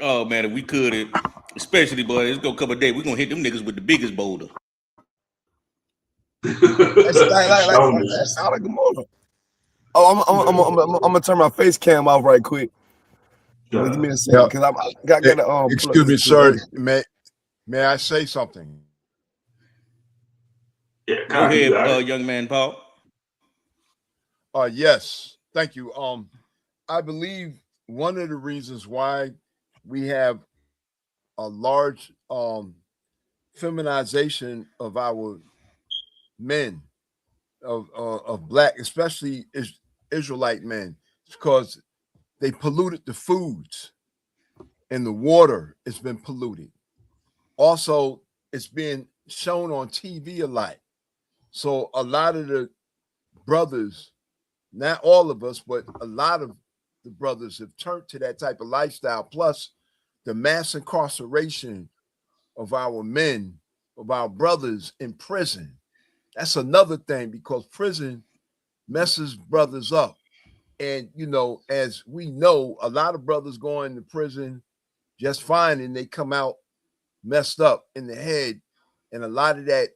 Oh man, if we could, especially boy, it's gonna come a day we're gonna hit them niggas with the biggest boulder. That's like a motor. Oh, I'm gonna turn my face cam off right quick. Give me a second, because I got to excuse me, sir. May I say something? Yeah, go ahead, young man Paul. Yes, thank you. I believe one of the reasons why we have a large feminization of our men, of black, especially Israelite men, because they polluted the foods and the water has been polluted. Also, it's being shown on TV a lot. So a lot of the brothers, not all of us, but a lot of the brothers have turned to that type of lifestyle. Plus the mass incarceration of our men, of our brothers in prison. That's another thing, because prison messes brothers up. And, you know, as we know, a lot of brothers go into prison just fine and they come out messed up in the head. And a lot of that,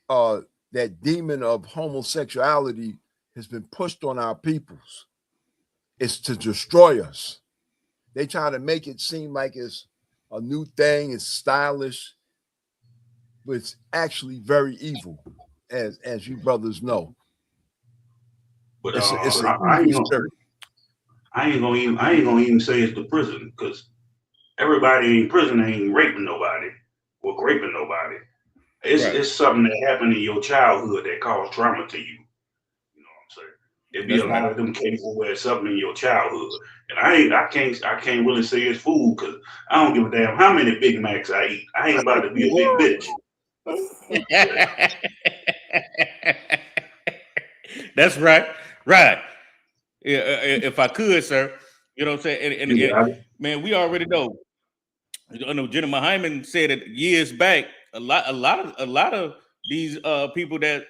that demon of homosexuality has been pushed on our peoples. It's to destroy us. They try to make it seem like it's a new thing, it's stylish, but it's actually very evil, as you brothers know. But I ain't gonna even say it's the prison, because everybody in prison ain't raping nobody or raping nobody. It's something that happened in your childhood that caused trauma to you. You know what I'm saying? There'd be a lot of them cases where it's something in your childhood, and I can't really say it's food, because I don't give a damn how many Big Macs I eat. I ain't about to be a big bitch. That's right. Right. If I could, sir, you know what I'm saying? And man, we already know. I know Jenna Hyman said it years back. A lot of these people that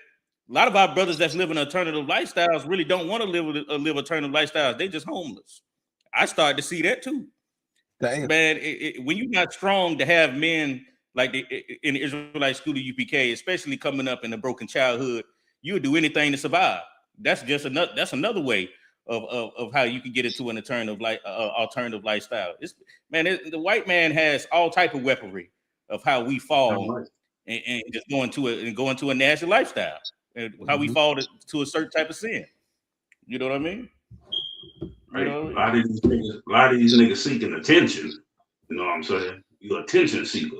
A lot of our brothers that's living alternative lifestyles really don't want to live alternative lifestyles. They just homeless. I started to see that too. Damn. Man, when you're not strong to have men like in the Israelite school of UPK, especially coming up in a broken childhood, you would do anything to survive. That's just another way of how you can get into an alternative lifestyle. The white man has all type of weaponry of how we fall and just go into a nasty lifestyle, and how we fall to a certain type of sin. You know what I mean? Right. A lot of these niggas seeking attention. You know what I'm saying? You're attention seeker.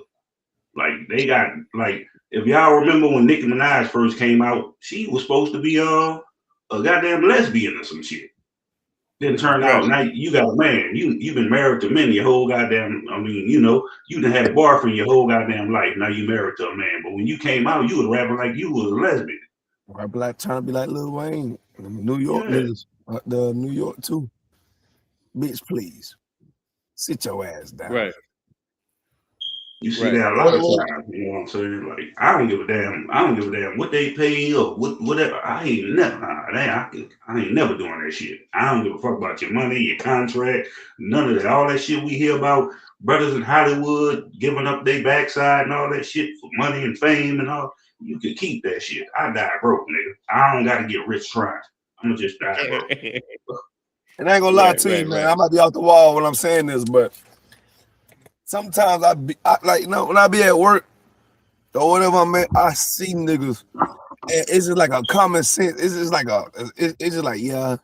Like they got like, if y'all remember when Nicki Minaj first came out, she was supposed to be a goddamn lesbian or some shit. Then turned out now you got a man. You've been married to men your whole goddamn. I mean, you done had a boyfriend your whole goddamn life. Now you married to a man. But when you came out, you was rapping like you was a lesbian. Rapping like trying to be like Lil Wayne, New York niggas, the New York too. Bitch, please sit your ass down. Right. You see that a lot of times, you know what I'm saying? Like, I don't give a damn what they pay or whatever. I ain't never doing that shit. I don't give a fuck about your money, your contract, none of that. All that shit we hear about brothers in Hollywood giving up their backside and all that shit for money and fame and all. You can keep that shit. I die broke, nigga. I don't gotta get rich trying. I'm gonna just die broke. And I ain't gonna lie to you, man. I might be off the wall when I'm saying this, but sometimes when I be at work or whatever I'm at, I see niggas, and it's just like a common sense. It's just like yeah,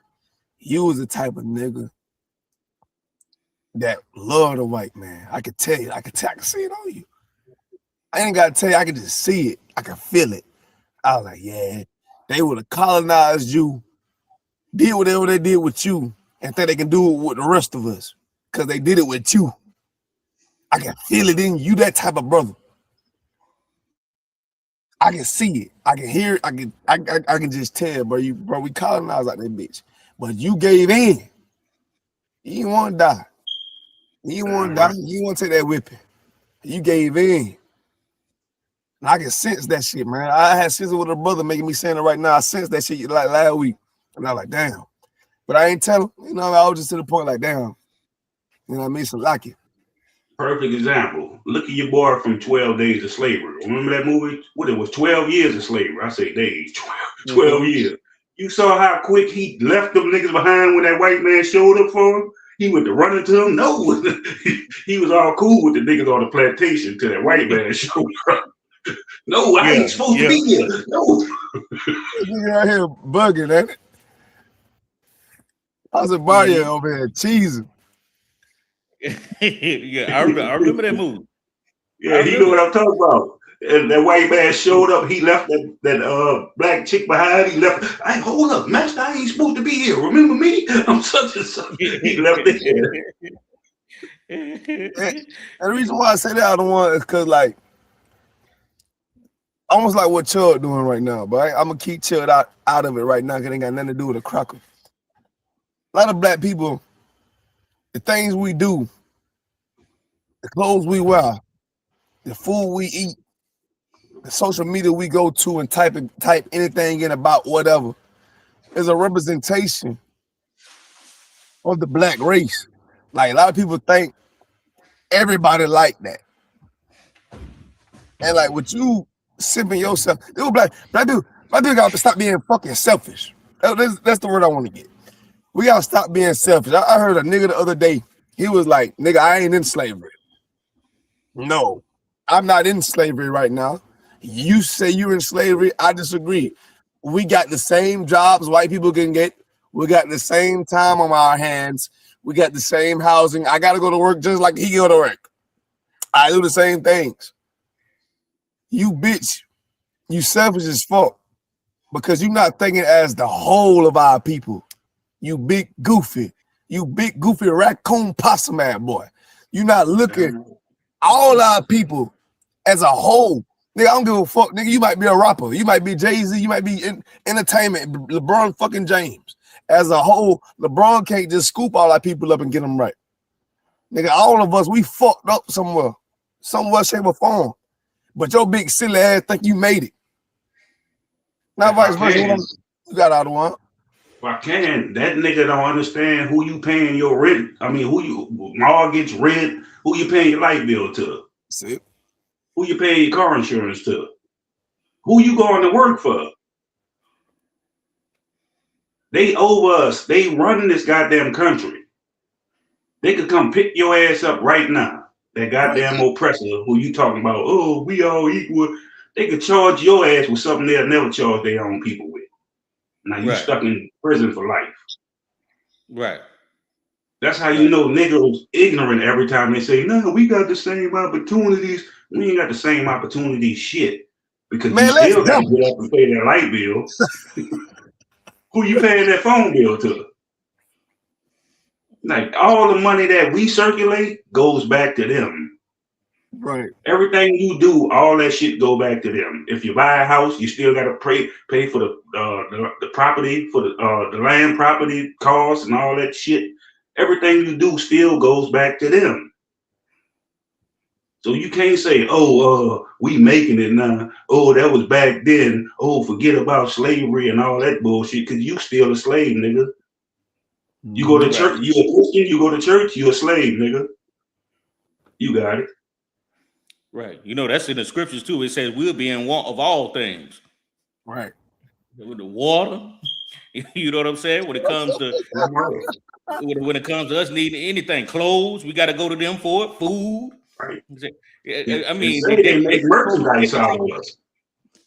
you was the type of nigga that love the white man. I can tell you, I can see it on you. I ain't gotta tell you, I can just see it. I can feel it. I was like, yeah, they would have colonized you, did whatever they did with you, and think they can do it with the rest of us because they did it with you. I can feel it in you, that type of brother. I can see it. I can hear it. I can just tell, bro, we colonized like that bitch. But you gave in. You didn't want to die. You didn't want to die. You didn't want to take that whipping. You gave in. And I can sense that shit, man. I had sense with a brother making me saying it right now. I sense that shit like last week. And I was like, damn. But I ain't telling. You know, I was just to the point like, damn. You know what I mean? So like it. Perfect example. Look at your boy from 12 Days of Slavery. Remember that movie? What, it was 12 years of slavery. I say days, 12 years. You saw how quick he left them niggas behind when that white man showed up for him? He went to run into him? No. He was all cool with the niggas on the plantation till that white man showed up. No, I ain't supposed to be here. No. Nigga out here bugging, ain't it? I was a Mario over here cheesing. Yeah, I remember that movie. Yeah, you know what I'm talking about. And that white man showed up. He left that black chick behind. He left. Hey, hold up, master. I ain't supposed to be here. Remember me? I'm such and such. He left it. And the reason why I say that I don't want is because like almost like what Chud doing right now, but I'm gonna keep Chud out of it right now because it ain't got nothing to do with a cracker. A lot of black people, the things we do, the clothes we wear, the food we eat, the social media we go to and type anything in about whatever is a representation of the black race. Like a lot of people think everybody like that. And like with you simping yourself, black people got to stop being fucking selfish. That's the word I want to get. We gotta stop being selfish. I heard a nigga the other day. He was like, nigga, I ain't in slavery. No, I'm not in slavery right now. You say you're in slavery. I disagree. We got the same jobs white people can get. We got the same time on our hands. We got the same housing. I gotta go to work just like he go to work. I do the same things. You bitch, you selfish as fuck because you're not thinking as the whole of our people. You big goofy raccoon possum ass boy. You're not looking all our people as a whole. Nigga, I don't give a fuck. Nigga, you might be a rapper. You might be Jay-Z. You might be in entertainment. LeBron fucking James. As a whole, LeBron can't just scoop all our people up and get them right. Nigga, all of us, we fucked up somewhere. Somewhere, shape, or form. But your big silly ass think you made it. Not If vice I versa. can, You got out of one. if I can, that nigga don't understand who you paying your rent. I mean, who you mortgage, rent, who you paying your light bill to, See? who you paying your car insurance to, who you going to work for. They over us. They running this goddamn country. They could come pick your ass up right now. That goddamn oppressor who you talking about, oh, we all equal. They could charge your ass with something they'll never charge their own people with. Now you Right. stuck in prison for life. Right. That's how you Right. know niggas ignorant every time they say, no, we got the same opportunities. We ain't got the same opportunities shit. Because Man, you let's still got to go. get up and pay that light bill. Who you paying that phone bill to? Like all the money that we circulate goes back to them. Right. Everything you do, all that shit go back to them. If you buy a house, you still gotta pay for the property, for the land property costs and all that shit. Everything you do still goes back to them. So you can't say, oh, we making it now. Oh, that was back then. Oh, forget about slavery and all that bullshit, because you still a slave, nigga. You go to church, you a Christian, you go to church, you a slave, nigga. You got it. Right. You know, that's in the scriptures too. It says we'll be in want of all things. Right. With the water, you know what I'm saying? When it comes to when it comes to us needing anything, clothes, we got to go to them for it. Food. Right. I mean, they make merchandise out of us.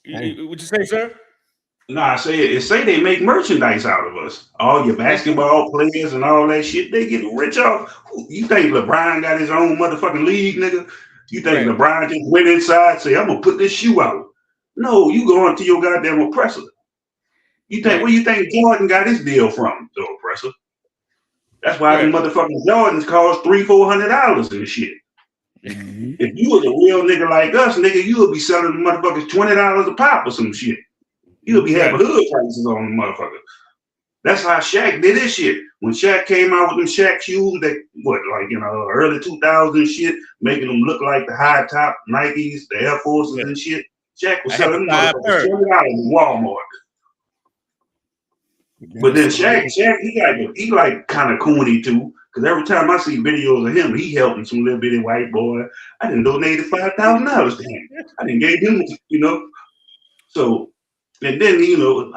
Would you say, sir? No, I say they make merchandise out of us. All your basketball players and all that shit, they get rich off. You think LeBron got his own motherfucking league, nigga? You think LeBron just went inside and say, I'm gonna put this shoe out? No, you going to your goddamn oppressor. You think where you think Jordan got his deal from, the oppressor? That's why the motherfucking Jordans cost $300-400 and shit. If you was a real nigga like us, nigga, you would be selling the motherfuckers $20 a pop or some shit. You'll be having hood prices on the motherfucker. That's how Shaq did his shit. When Shaq came out with them Shaq shoes, early 2000s shit, making them look like the high top Nikes, the Air Forces and shit. Shaq was selling them motherfuckers $20 in Walmart. But then Shaq, he like kind of corny too. Because every time I see videos of him, he helping some little bitty white boy. I done donated $5,000 to him. I done gave him, So, and then, you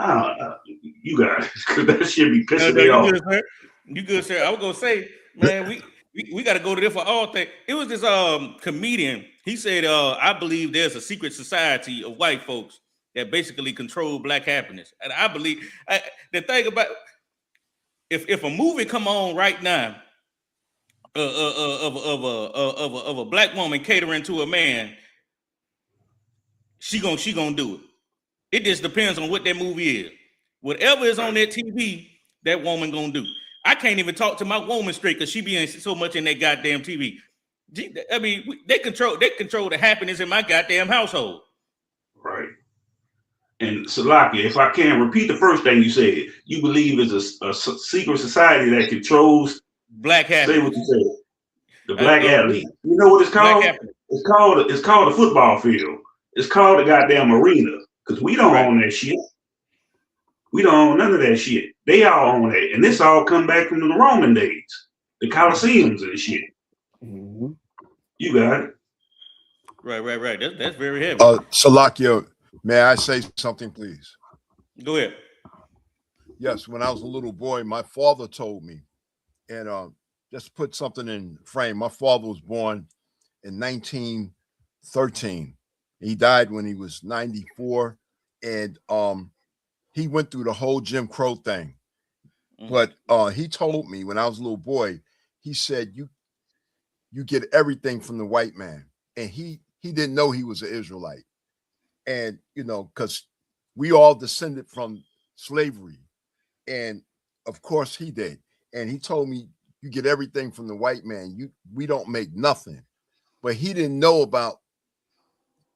guys, because that shit be pissing me off. You good, sir. I was going to say, man, we got to go to this for all things. It was this comedian. He said, I believe there's a secret society of white folks that basically control black happiness. And I believe, the thing about, if a movie come on right now, of a black woman catering to a man, she gonna do it. It just depends on what that movie is. Whatever is on that TV, that woman gonna do. I can't even talk to my woman straight because she be in so much in that goddamn TV. I mean, they control the happiness in my goddamn household. Right. And Salakia, if I can repeat the first thing you said, you believe is a secret society that controls black happiness. Say what you said. The black athlete. You know what it's called? It's called a football field. It's called a goddamn arena. Because we don't own that shit. We don't own none of that shit. They all own it. And this all come back from the Roman days. The Colosseums and shit. Mm-hmm. You got it. Right. That's very heavy. Salakia, may I say something, please? Go ahead. Yes, when I was a little boy, my father told me, and just put something in frame. My father was born in 1913. He died when he was 94, and he went through the whole Jim Crow thing. But he told me when I was a little boy, he said, you get everything from the white man. And he didn't know he was an Israelite. And, because we all descended from slavery. And of course he did. And he told me, you get everything from the white man. We don't make nothing. But he didn't know about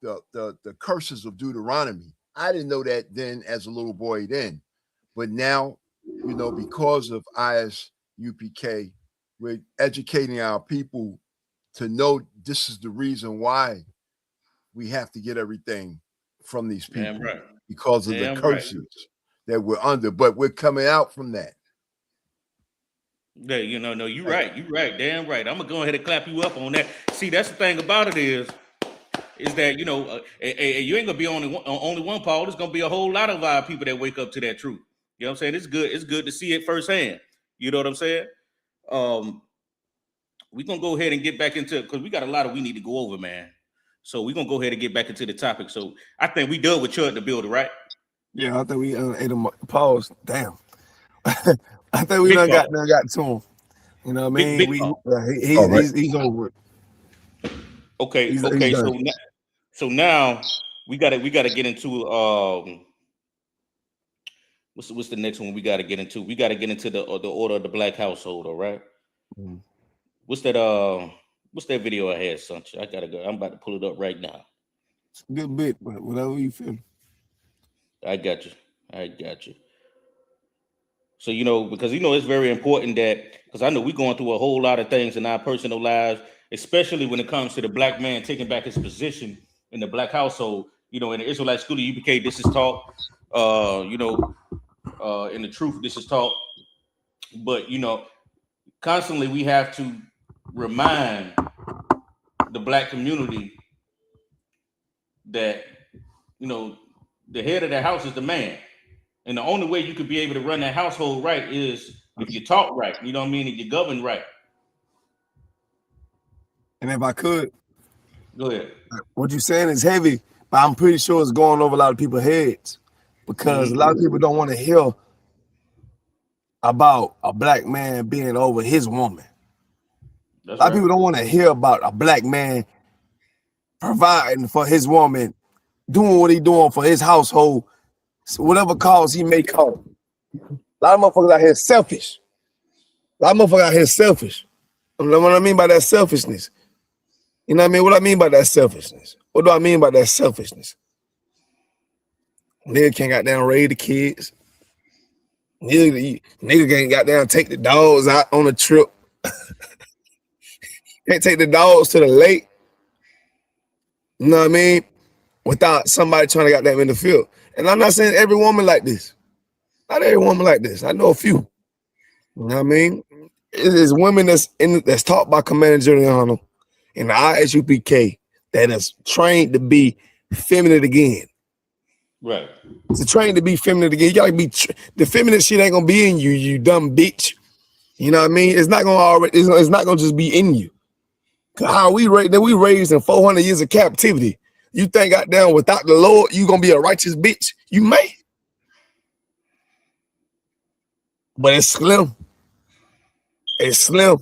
the curses of Deuteronomy. I didn't know that then as a little boy then. But now, because of ISUPK, we're educating our people to know this is the reason why we have to get everything from these people. Right. because of the Damn right. curses that we're under, but we're coming out from that. Yeah, no, you're right. You're right. Damn right. I'm gonna go ahead and clap you up on that. See, that's the thing about it is that you ain't gonna be only one, Paul. There's gonna be a whole lot of our people that wake up to that truth. You know what I'm saying? It's good. It's good to see it firsthand. You know what I'm saying? We're gonna go ahead and get back into it because we got a lot we need to go over, man. So we're gonna go ahead and get back into the topic. So I think we done with Chud the Builder, right? Yeah, I think we ate him. Pause. Damn. I think we done got to him. You know what I mean? He's over it. Okay. He's Okay. done. So now we gotta get into what's the next one we gotta get into? We gotta get into the order of the black household. All right. Mm-hmm. What's that video I had, son? I gotta go. I'm about to pull it up right now. It's a good bit, but whatever you feel. I got you. So, because it's very important because I know we're going through a whole lot of things in our personal lives, especially when it comes to the black man taking back his position in the black household. In the Israelite school of UPK, this is taught. In the truth, this is taught. But, constantly we have to remind the black community that, the head of the house is the man. And the only way you could be able to run that household right is if you talk right, you know what I mean? If you govern right. And if I could, go ahead. What you're saying is heavy, but I'm pretty sure it's going over a lot of people's heads because a lot of people don't want to hear about a black man being over his woman. A lot of people don't want to hear about a black man providing for his woman, doing what he's doing for his household, whatever cause he may call. A lot of motherfuckers out here selfish. You know what I mean by that selfishness? You know what I mean? What I mean by that selfishness? What do I mean by that selfishness? Nigga can't goddamn raise the kids. Nigga can't goddamn take the dogs out on a trip. Can't take the dogs to the lake. You know what I mean? Without somebody trying to goddamn interfere. And I'm not saying every woman like this. Not every woman like this. I know a few. You know what I mean? It is women that's taught by Commander Giuliano in the ISUPK that is trained to be feminine again. Right. It's trained to be feminine again. You gotta be the feminine shit ain't gonna be in you, you dumb bitch. You know what I mean? It's not gonna just be in you. How we raised in 400 years of captivity. You think goddamn without the Lord you gonna be a righteous bitch? You may, but it's slim. It's slim.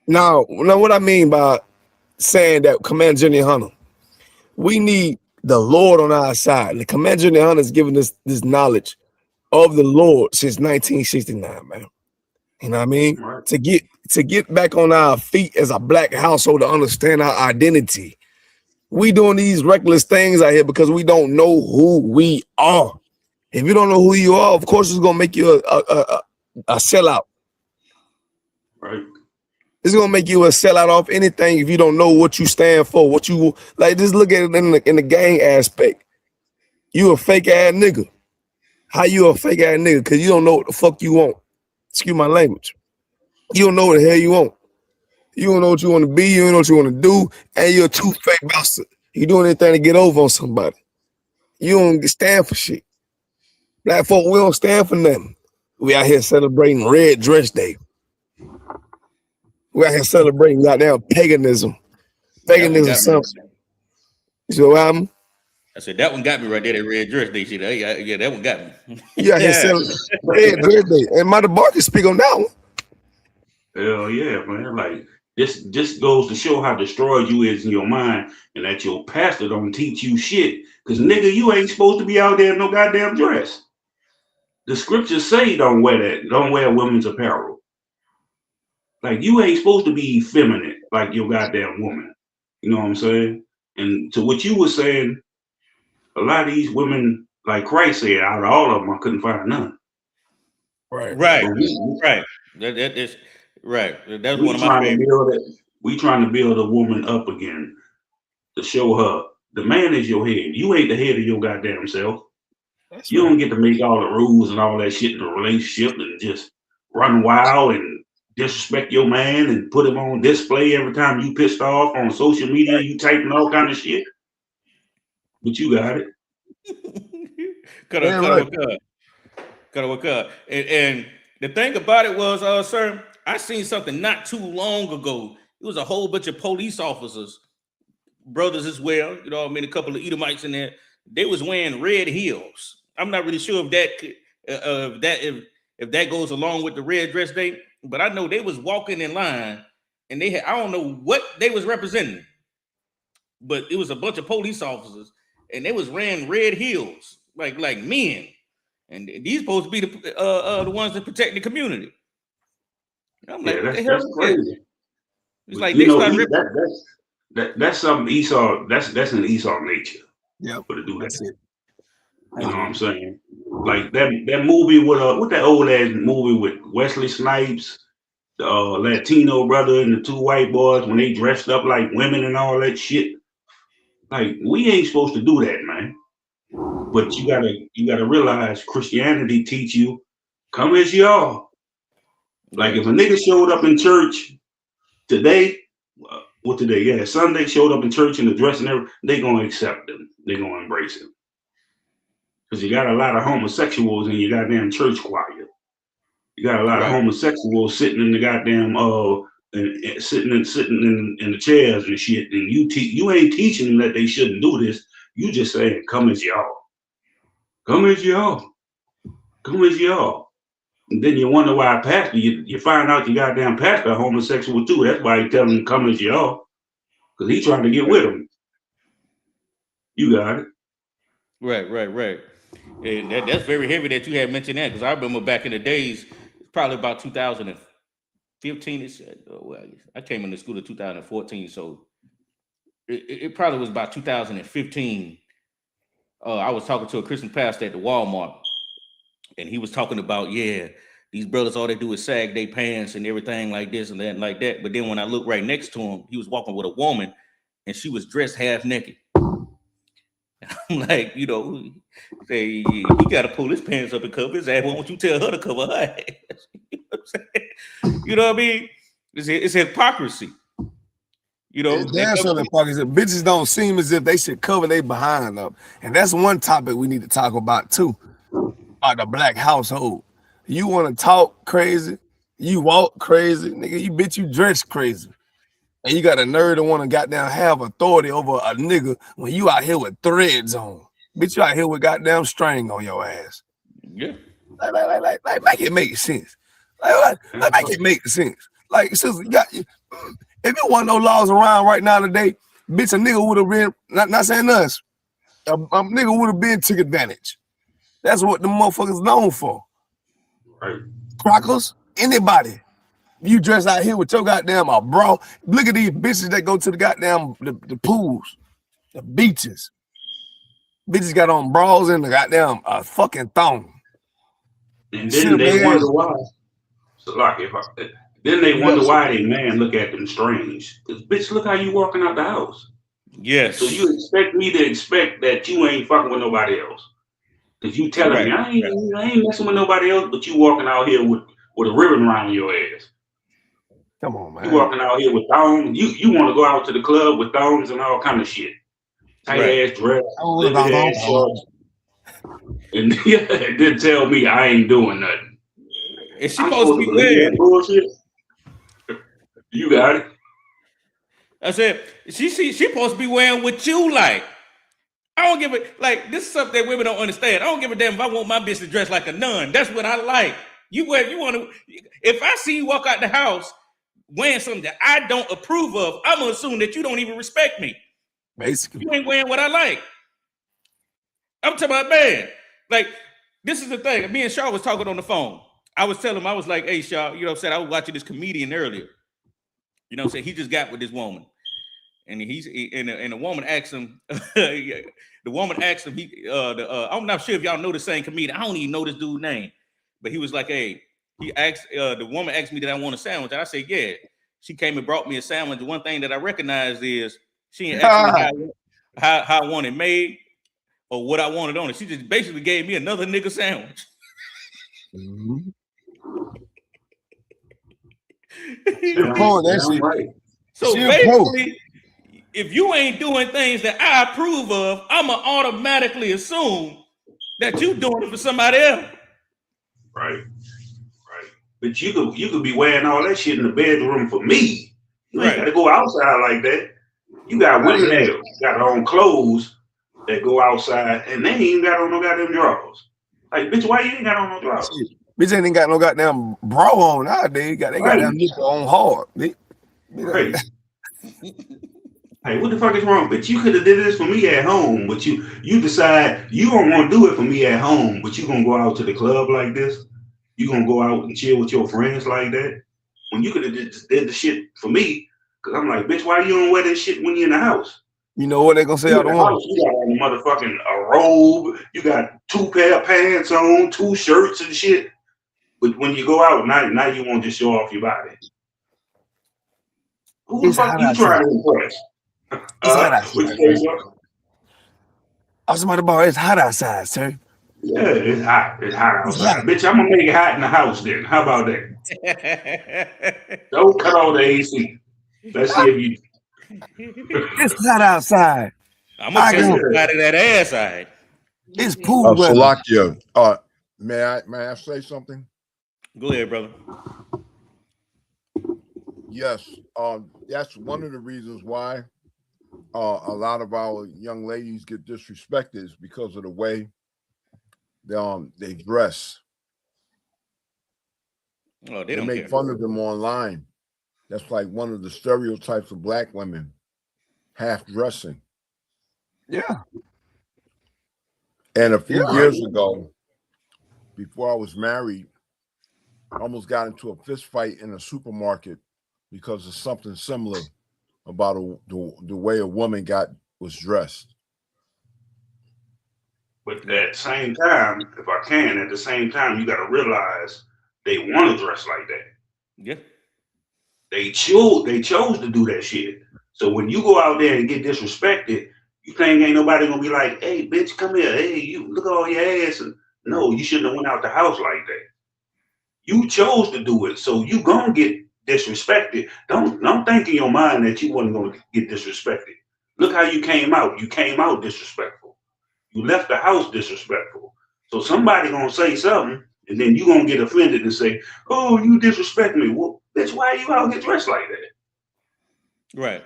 Now what I mean by saying that Commander Jenny Hunter, we need the Lord on our side. And the Commander Jenny Hunter has given us this knowledge of the Lord since 1969, man. You know what I mean? Right. To get back on our feet as a black household, to understand our identity. We doing these reckless things out here because we don't know who we are. If you don't know who you are, of course it's gonna make you a sellout. Right. It's gonna make you a sellout off anything if you don't know what you stand for. What you like, just look at it in the gang aspect. You a fake ass nigga. How you a fake ass nigga? Because you don't know what the fuck you want. Excuse my language. You don't know what the hell you want. You don't know what you want to be. You don't know what you want to do. And you're a two-fake bastard. You doing anything to get over on somebody. You don't stand for shit. Black folk, we don't stand for nothing. We out here celebrating Red Dress Day. We out here celebrating goddamn paganism. Paganism something. You know what happened? I said that one got me right there. That Red Dress Day shit. Yeah, that one got me. Yeah, Red Dress Day. And Mother Bar can speak on that one. Hell yeah, man. Like this just goes to show how destroyed you is in your mind, and that your pastor don't teach you shit. Cause nigga, you ain't supposed to be out there in no goddamn dress. The scriptures say don't wear that. Don't wear women's apparel. Like you ain't supposed to be feminine like your goddamn woman. You know what I'm saying? And to what you were saying, a lot of these women, like Christ said, out of all of them, I couldn't find none. Right. That is right. That's one of my favorites. We trying to build a woman up again to show her The man is your head. You ain't the head of your goddamn self. That's You right. don't get to make all the rules and all that shit in a relationship and just run wild and disrespect your man and put him on display every time you pissed off on social media. You typing all kind of shit. But you got it. And the thing about it was, sir, I seen something not too long ago. It was a whole bunch of police officers, brothers as well. You know what I mean? A couple of Edomites in there. They was wearing red heels. I'm not really sure if that goes along with the red dress day, but I know they was walking in line and they had, I don't know what they was representing, but it was a bunch of police officers and they was wearing red heels like men. And these supposed to be the ones that protect the community. I'm like, what the hell that's is crazy. this? It's like You they know, started that's something Esau. That's in Esau nature. Yeah, For to do that. that's it. You know what I'm saying? Like that movie with what that old ass movie with Wesley Snipes, the Latino brother and the two white boys when they dressed up like women and all that shit. Like we ain't supposed to do that, man. But you gotta realize Christianity teach you come as you are. Like if a nigga showed up in church today, Sunday showed up in church in the dress and everything, they gonna accept him. They gonna embrace him. Because you got a lot of homosexuals in your goddamn church choir. You got a lot of homosexuals sitting in the goddamn and sitting in the chairs and shit. And you ain't teaching them that they shouldn't do this. You just saying, come as y'all. Come as y'all. Come as y'all. And then you wonder why a pastor, you find out your goddamn pastor a homosexual too. That's why he tell them come as y'all. Because he trying to get with them. You got it. Right. And that's very heavy that you had mentioned that, because I remember back in the days, probably about 2015. I came into school in 2014, so it probably was about 2015. I was talking to a Christian pastor at the Walmart, and he was talking about, these brothers, all they do is sag their pants and everything like this and that and like that. But then when I looked right next to him, he was walking with a woman, and she was dressed half naked. I'm like, say he got to pull his pants up and cover his ass. Why don't you tell her to cover her ass? You know what I'm saying? You know what I mean? It's hypocrisy. Damn sure hypocrisy. Bitches don't seem as if they should cover their behind up. And that's one topic we need to talk about too. About the black household. You want to talk crazy, you walk crazy, nigga, you dress crazy. And you got a nerd that want to goddamn have authority over a nigga when you out here with threads on. Bitch, you out here with goddamn string on your ass. Yeah. Like make it make sense. Like make it make sense. Like, sister, if it wasn't no laws around right now today, bitch, a nigga would have been, not saying us, a nigga would have been took advantage. That's what the motherfuckers known for. Right. Crackers, anybody. You dress out here with your goddamn bra. Look at these bitches that go to the goddamn the pools, the beaches. Bitches got on bras and the goddamn fucking thong. And then they wonder why. So like then they wonder why they man look at them strange. Cause bitch, look how you walking out the house. Yes. So you expect me to expect that you ain't fucking with nobody else. Cause you telling me I ain't messing with nobody else, but you walking out here with a ribbon around your ass. Come on, man. You walking out here with thongs. You want to go out to the club with thongs and all kind of shit. Tight ass dress. Ass shorts. And then tell me I ain't doing nothing. Is she supposed to be wearing bullshit? You got it. I said she supposed to be wearing what you like. I don't give it, like, this is something that women don't understand. I don't give a damn if I want my bitch to dress like a nun. That's what I like. You want to, if I see you walk out the house wearing something that I don't approve of, I'm gonna assume that you don't even respect me. Basically. You ain't wearing what I like. I'm talking about, man. Like, this is the thing. Me and Shaw was talking on the phone. I was telling him, I was like, hey, Shaw, you know what I'm saying? I was watching this comedian earlier. You know what I'm saying? He just got with this woman. And the woman asked him, the woman asked him, I'm not sure if y'all know the same comedian. I don't even know this dude's name. But he was like, hey, the woman asked me, did I want a sandwich? And I said, yeah. She came and brought me a sandwich. The one thing that I recognized is she ain't asked me how I want it made or what I wanted on it. She just basically gave me another nigga sandwich. Mhm. Damn right. So She a basically, if you ain't doing things that I approve of, I'ma automatically assume that you doing it for somebody else. Right. But you could be wearing all that shit in the bedroom for me. You ain't got to go outside like that. You got women that got their own clothes that go outside and they ain't even got on no goddamn drawers. Like, bitch, why you ain't got on no drawers? Bitch ain't got no goddamn bra on nowadays. They got that nigga on hard. Right. Hey, what the fuck is wrong? But you could have did this for me at home, but you decide you don't want to do it for me at home, but you gonna go out to the club like this. You gonna go out and chill with your friends like that when you could have did the shit for me? Cause I'm like, bitch, why you don't wear that shit when you're in the house? You know what they gonna say out the house? You got on a motherfucking robe. You got 2 pair of pants on, 2 shirts and shit. But when you go out, now you want to show off your body. Who the fuck you trying to impress? I was about it's hot outside, sir. Yeah, it's hot. It's hot outside. Bitch, I'm gonna make it hot in the house then. How about that? Don't cut off the AC. Let's see if you. It's hot outside. I'm gonna tell you out of that ass side. It's pool weather. Salakia, may I say something? Go ahead, brother. Yes, that's one of the reasons why a lot of our young ladies get disrespected is because of the way they dress. Oh, they make fun of them online. That's like one of the stereotypes of black women, half dressing. Yeah. And a few years ago, before I was married, I almost got into a fist fight in a supermarket because of something similar about the way a woman was dressed. But at the same time, if I can, at the same time, you got to realize they want to dress like that. Yeah. They chose to do that shit. So when you go out there and get disrespected, you think ain't nobody gonna be like, hey, bitch, come here. Hey, you look at all your ass. And no, you shouldn't have went out the house like that. You chose to do it, so you gonna get disrespected. Don't think in your mind that you wasn't gonna get disrespected. Look how you came out. You came out disrespectful. You left the house disrespectful. So somebody gonna say something, and then you gonna get offended and say, "Oh, you disrespect me." Well, bitch, why are you out here dressed like that? Right.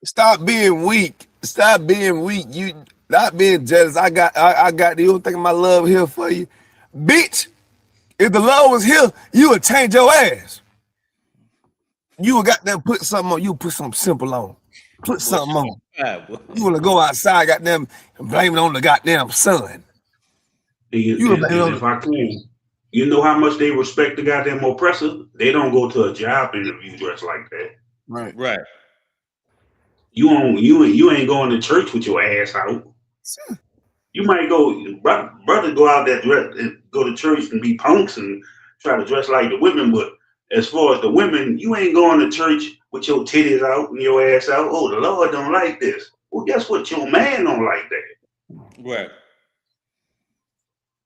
Stop being weak. Stop being weak. You not being jealous. I got you thinking my love here for you, bitch. If the love was here, you would change your ass. You would goddamn put something on. You put something simple on. Put something on. You want to go outside, goddamn, and blame it on the goddamn sun. If I can, you know how much they respect the goddamn oppressor. They don't go to a job interview dressed like that. Right. You ain't going to church with your ass out. You might brother go out there and go to church and be punks and try to dress like the women, but as far as the women, you ain't going to church with your titties out and your ass out. Oh, the Lord don't like this. Well, guess what? Your man don't like that. Right.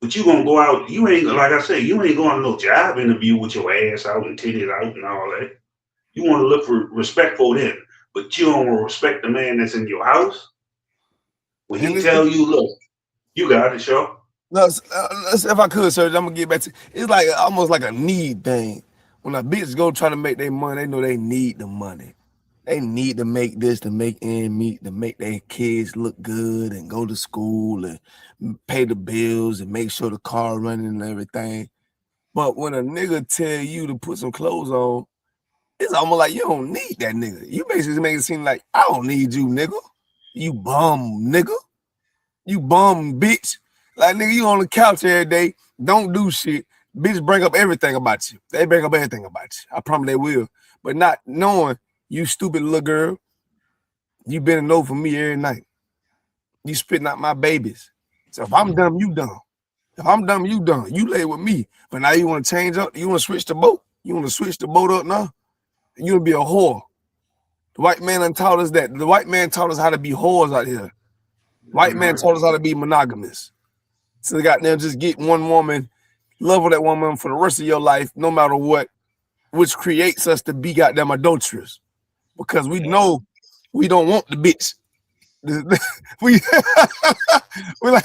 But you gonna go out, you ain't, like I say, you ain't going to no job interview with your ass out and titties out and all that. You want to look for respectful then, but you don't want to respect the man that's in your house. When he tell you, look, you got it, Shaw. No, if I could, sir, I'm gonna get back to it's like almost like a need thing. When a bitch go try to make their money, they know they need the money. They need to make this to make ends meet, to make their kids look good and go to school and pay the bills and make sure the car running and everything. But when a nigga tell you to put some clothes on, it's almost like you don't need that nigga. You basically make it seem like I don't need you, nigga. You bum, nigga. You bum, bitch. Like, nigga, you on the couch every day, don't do shit. Bitch bring up everything about you. They bring up everything about you. I promise they will. But not knowing you stupid little girl, you been know for me every night. You spitting out my babies. So if I'm dumb, you dumb. If I'm dumb, you dumb. You lay with me. But now you want to change up? You want to switch the boat? You want to switch the boat up now? You want to be a whore. The white man done taught us that. The white man taught us how to be whores out here. White man told us how to be monogamous. So they got them just get one woman, love with that woman for the rest of your life, no matter what, which creates us to be goddamn adulterers. Because we know we don't want the bitch. we like,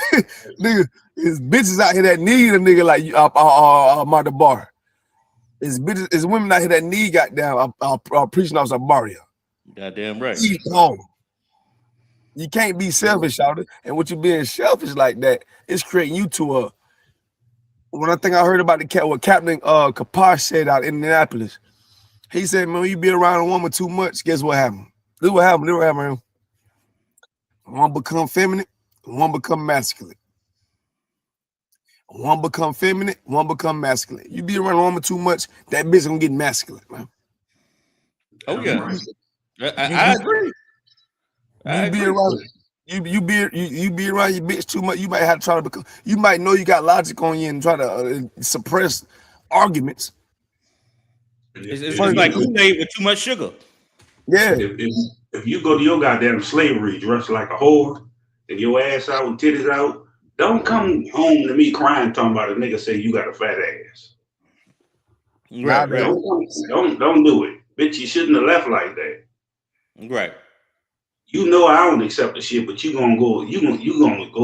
nigga, there's bitches out here that need a nigga like Martha Bar. There's bitches, there's women out here that need goddamn preaching off Mario. Goddamn right. You can't be selfish out it. And what you being selfish like that, it's creating you to a. When I think I heard about what Captain Kaposh said out in Indianapolis, he said, man, when you be around a woman too much, guess what happened? This what happened. This what happened. One become feminine, one become masculine. One become feminine, one become masculine. You be around a woman too much, that bitch gonna get masculine, man. Oh yeah, I agree. You be around your bitch too much. You might have to try to become. You might know you got logic on you and try to suppress arguments. It's like Kool-Aid with too much sugar. Yeah. If you go to your goddamn slavery dressed like a whore and your ass out and titties out, don't come home to me crying talking about a nigga say you got a fat ass. Right. Don't do it, bitch. You shouldn't have left like that. Right. You know I don't accept the shit, but you gonna go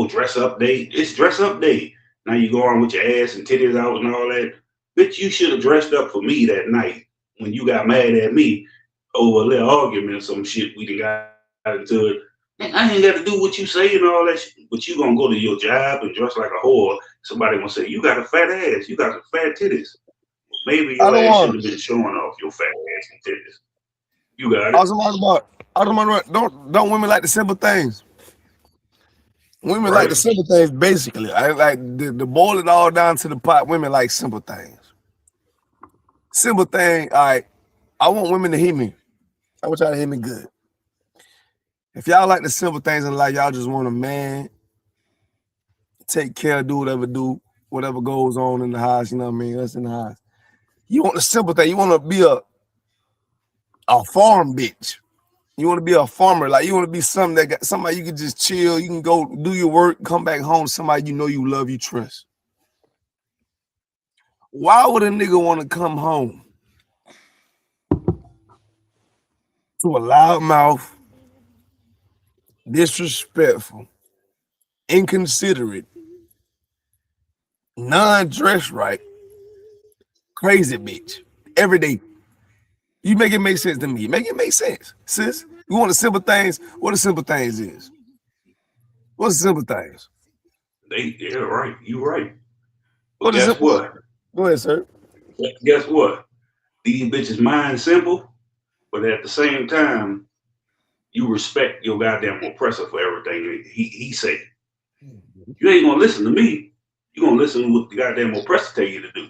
dress up day. It's dress up day. Now you go on with your ass and titties out and all that. Bitch, you should have dressed up for me that night when you got mad at me over a little argument or some shit we done got into it. I ain't got to do what you say and all that shit, but you gonna go to your job and dress like a whore. Somebody gonna say, you got a fat ass, you got some fat titties. Maybe your ass should have been showing off your fat ass and titties. You got it. Don't women like the simple things? Women like the simple things, basically. I like the boil it all down to the pot. Women like simple things. Simple thing, all right. I want women to hear me. I want y'all to hear me good. If y'all like the simple things in life, y'all just want a man, take care, do whatever goes on in the house, you know what I mean? That's in the house. You want the simple thing. You want to be a farm bitch. You want to be a farmer. Like, you want to be something that got somebody you can just chill. You can go do your work, come back home, somebody you know you love, you trust. Why would a nigga want to come home to a loudmouth, disrespectful, inconsiderate, non-dressed right, crazy bitch every day? You make it make sense to me. Make it make sense, sis. You want the simple things? What the simple things is? What's the simple things? Yeah, right. You right. What is it? What? Go ahead, sir. Guess what? These bitches mind simple, but at the same time, you respect your goddamn oppressor for everything he say. You ain't gonna listen to me. You gonna listen to what the goddamn oppressor tell you to do.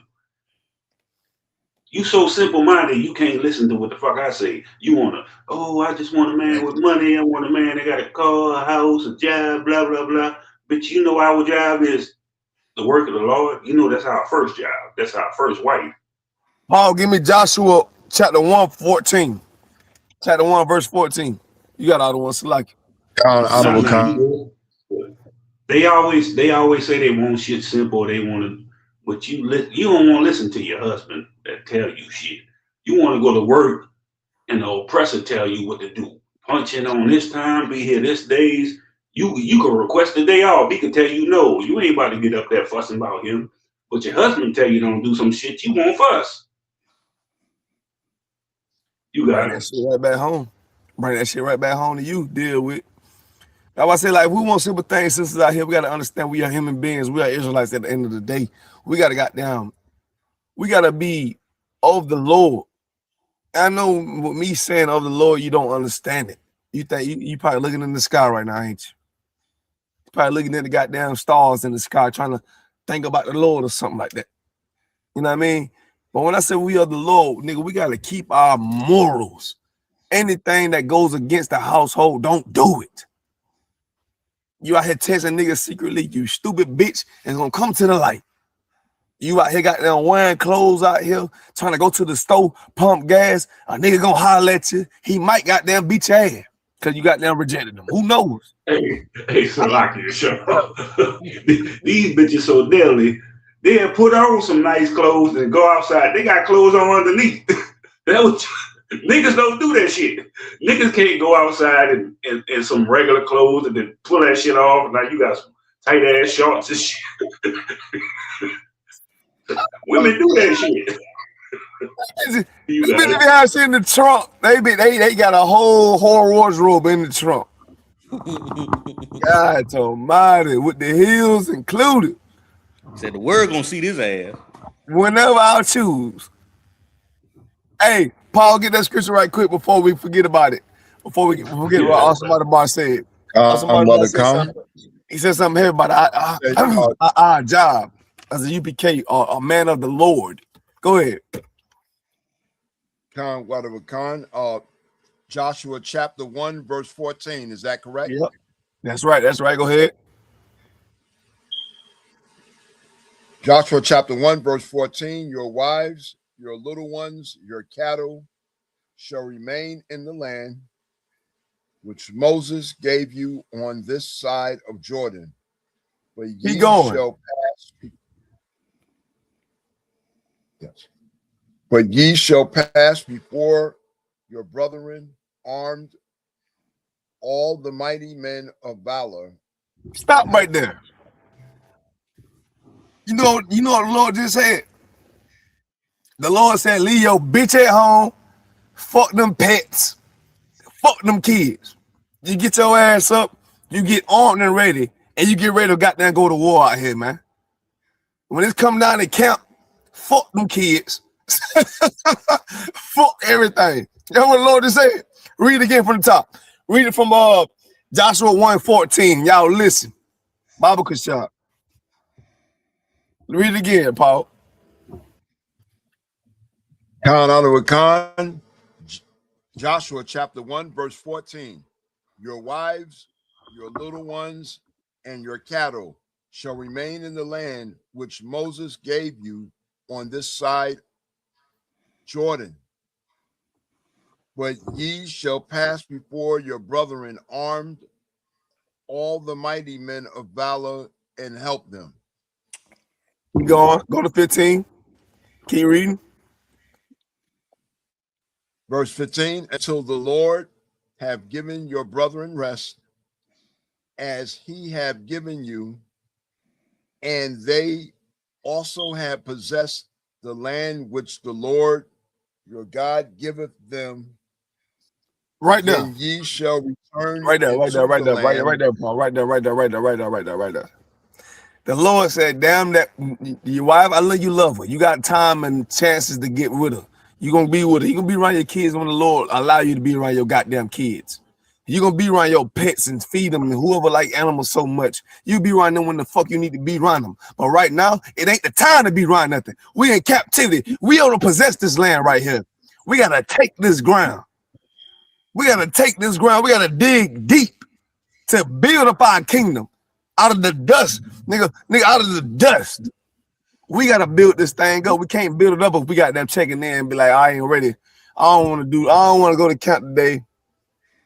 You so simple-minded, you can't listen to what the fuck I say. You wanna, I just want a man with money. I want a man that got a car, a house, a job, blah, blah, blah. But you know our job is the work of the Lord. You know that's our first job. That's our first wife. Paul, give me Joshua chapter 1:14. Chapter 1, verse 14. You got all the ones select. They always say they want shit simple. They want to, but you don't want to listen to your husband that tell you shit. You want to go to work and the oppressor tell you what to do. Punch in on this time, be here this days. You can request a day off. He can tell you no. You ain't about to get up there fussing about him. But your husband tell you don't do some shit, you won't fuss. You got that shit right back home. Bring that shit right back home to you. Deal with. That's why I say, like, we want simple things, sisters out here. We got to understand we are human beings. We are Israelites at the end of the day. We got to be of the Lord. I know with me saying of the Lord, you don't understand it. You think you probably looking in the sky right now, ain't you? Probably looking at the goddamn stars in the sky, trying to think about the Lord or something like that. You know what I mean? But when I say we are the Lord, nigga, we got to keep our morals. Anything that goes against the household, don't do it. You out here texting niggas secretly, you stupid bitch, and it's gonna come to the light. You out here got them wearing clothes out here, trying to go to the store, pump gas. A nigga gonna holler at you. He might goddamn beat your ass. because you got them rejected them. Who knows? Hey, Salakia, shut up. These bitches so deadly. They'll put on some nice clothes and go outside. They got clothes on underneath. That was niggas don't do that shit. Niggas can't go outside in some regular clothes and then pull that shit off. Now you got some tight ass shorts and shit. Women do that shit. You have shit in the trunk. They got a whole wardrobe in the trunk. God almighty, with the heels included. Said the world gonna see this ass. Whenever I choose. Hey, Paul, get that scripture right quick before we forget about it. Before we forget what Awesome said. He said something here about our job as a UPK or a man of the Lord. Go ahead. Khan, Joshua chapter 1, verse 14. Is that correct? Yep. That's right. Go ahead. Joshua chapter 1, verse 14. Your wives, your little ones, your cattle shall remain in the land which Moses gave you on this side of Jordan. But ye shall pass. Yes. But ye shall pass before your brethren armed, all the mighty men of valor. Stop right there. You know what the Lord just said? The Lord said, leave your bitch at home, fuck them pets, fuck them kids. You get your ass up, you get armed and ready, and you get ready to goddamn go to war out here, man. When it's come down to camp, fuck them kids. Fuck everything. You know what the Lord just said? Read it again from the top. Read it from Joshua 1:14. Y'all listen. Bible Kashab. Read it again, Paul. Khan, Joshua chapter 1, verse 14. Your wives, your little ones, and your cattle shall remain in the land which Moses gave you on this side Jordan. But ye shall pass before your brethren armed, all the mighty men of valor, and help them. Go on. Go to 15. Keep reading. Verse 15, until the Lord have given your brethren rest, as he have given you, and they also have possessed the land which the Lord your God giveth them. Right there. Then ye shall return. Right there, Paul. Right there. The Lord said, damn that your wife, I love her. You got time and chances to get with her. You're going to be with her. You're going to be around your kids when the Lord allow you to be around your goddamn kids. You're going to be around your pets and feed them and whoever like animals so much. You be around them when the fuck you need to be around them. But right now, it ain't the time to be around nothing. We in captivity. We ought to possess this land right here. We got to take this ground. We got to take this ground. We got to dig deep to build up our kingdom out of the dust. Nigga, out of the dust. We got to build this thing up. We can't build it up if we got them checking in and be like, I ain't ready. I don't want to go to camp today.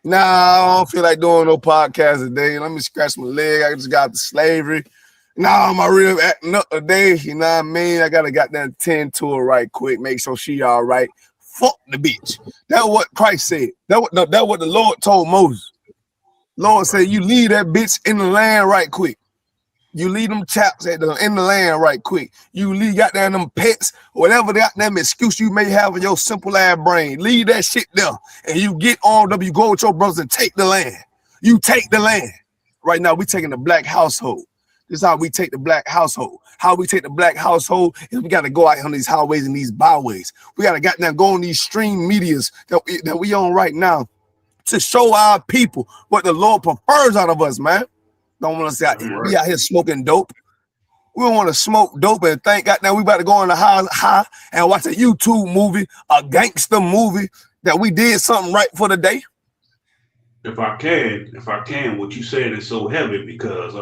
Nah, I don't feel like doing no podcast today. Let me scratch my leg. I just got the slavery. Nah, my rib acting up today. You know what I mean? I got to that 10 to her right quick. Make sure she all right. Fuck the bitch. That's what Christ said. That's what the Lord told Moses. Lord said, you leave that bitch in the land right quick. You leave them chaps in the land right quick. You leave goddamn them pets, whatever goddamn excuse you may have in your simple ass brain. Leave that shit there. And you get armed up, you go with your brothers and take the land. You take the land. Right now, we taking the black household. This is how we take the black household. How we take the black household is we got to go out on these highways and these byways. We got to goddamn go on these stream medias that we on right now to show our people what the Lord prefers out of us, man. Don't want to say we out here smoking dope. We don't want to smoke dope and think goddamn we about to go on the high and watch a YouTube movie, a gangster movie that we did something right for the day. If I can, what you saying is so heavy because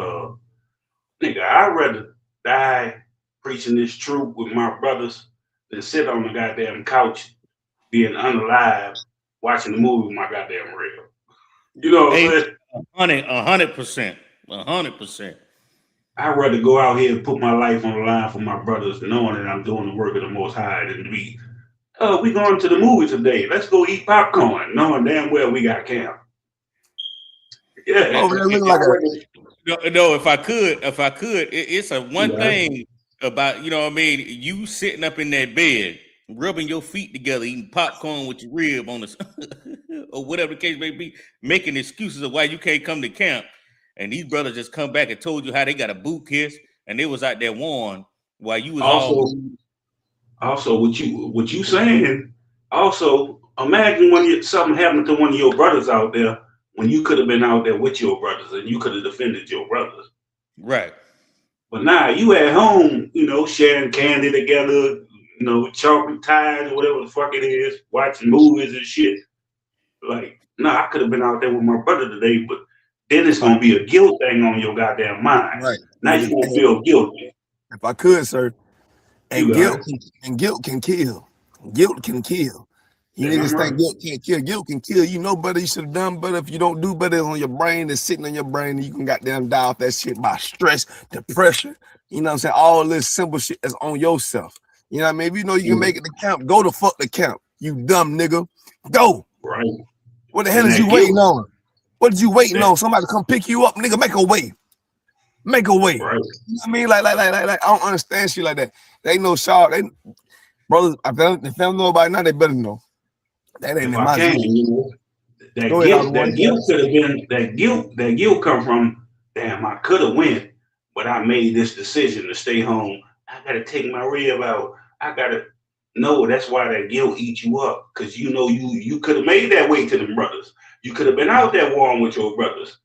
nigga, I'd rather die preaching this truth with my brothers than sit on the goddamn couch being unalive watching the movie with my goddamn rib. You know what I'm saying? 100%. 100%. I'd rather go out here and put my life on the line for my brothers, knowing that I'm doing the work of the Most High, than to be, oh, we going to the movie today. Let's go eat popcorn, knowing damn well we got camp. Yeah. Over there looking like a No, if I could, it's a one thing about, you know what I mean, you sitting up in that bed, rubbing your feet together, eating popcorn with your rib on the or whatever the case may be, making excuses of why you can't come to camp. And these brothers just come back and told you how they got a boot kiss and they was out there warned while you was also what you saying. Also, imagine when something happened to one of your brothers out there, when you could have been out there with your brothers and you could have defended your brothers. Right. But now you at home, you know, sharing candy together, you know, chocolate ties or whatever the fuck it is, watching movies and shit. Like, I could have been out there with my brother today, but then it's gonna be a guilt thing on your goddamn mind. right. Now you gonna feel guilty. If I could, sir, and You got guilt can kill. Guilt can kill. You Yeah, niggas I'm think guilt can't kill. Guilt can kill. You know better. You should have done better. If you don't do better, it's on your brain. It's sitting on your brain. And you can goddamn die off that shit by stress, depression. You know what I'm saying? All this simple shit is on yourself. You know what I mean? If you know you can make it to camp, go to fuck the camp. You dumb nigga. Go. Right. What the hell And is that you waiting guilt. on? What did you waiting Yeah. on? Somebody to come pick you up, nigga. Make a way. Make a way. Right. You know what I mean? Like, I don't understand shit like that. They ain't no shot. They brothers, if they don't know about it now, they better know. That ain't If in I my can, business. you know, that Go ahead, guilt, Osborne. that guilt could have been that guilt come from, damn, I could have went, but I made this decision to stay home. I gotta take my rib out. I gotta no, that's why that guilt eats you up. Cause you know you could have made that way to them brothers. You could have been out there warm with your brothers.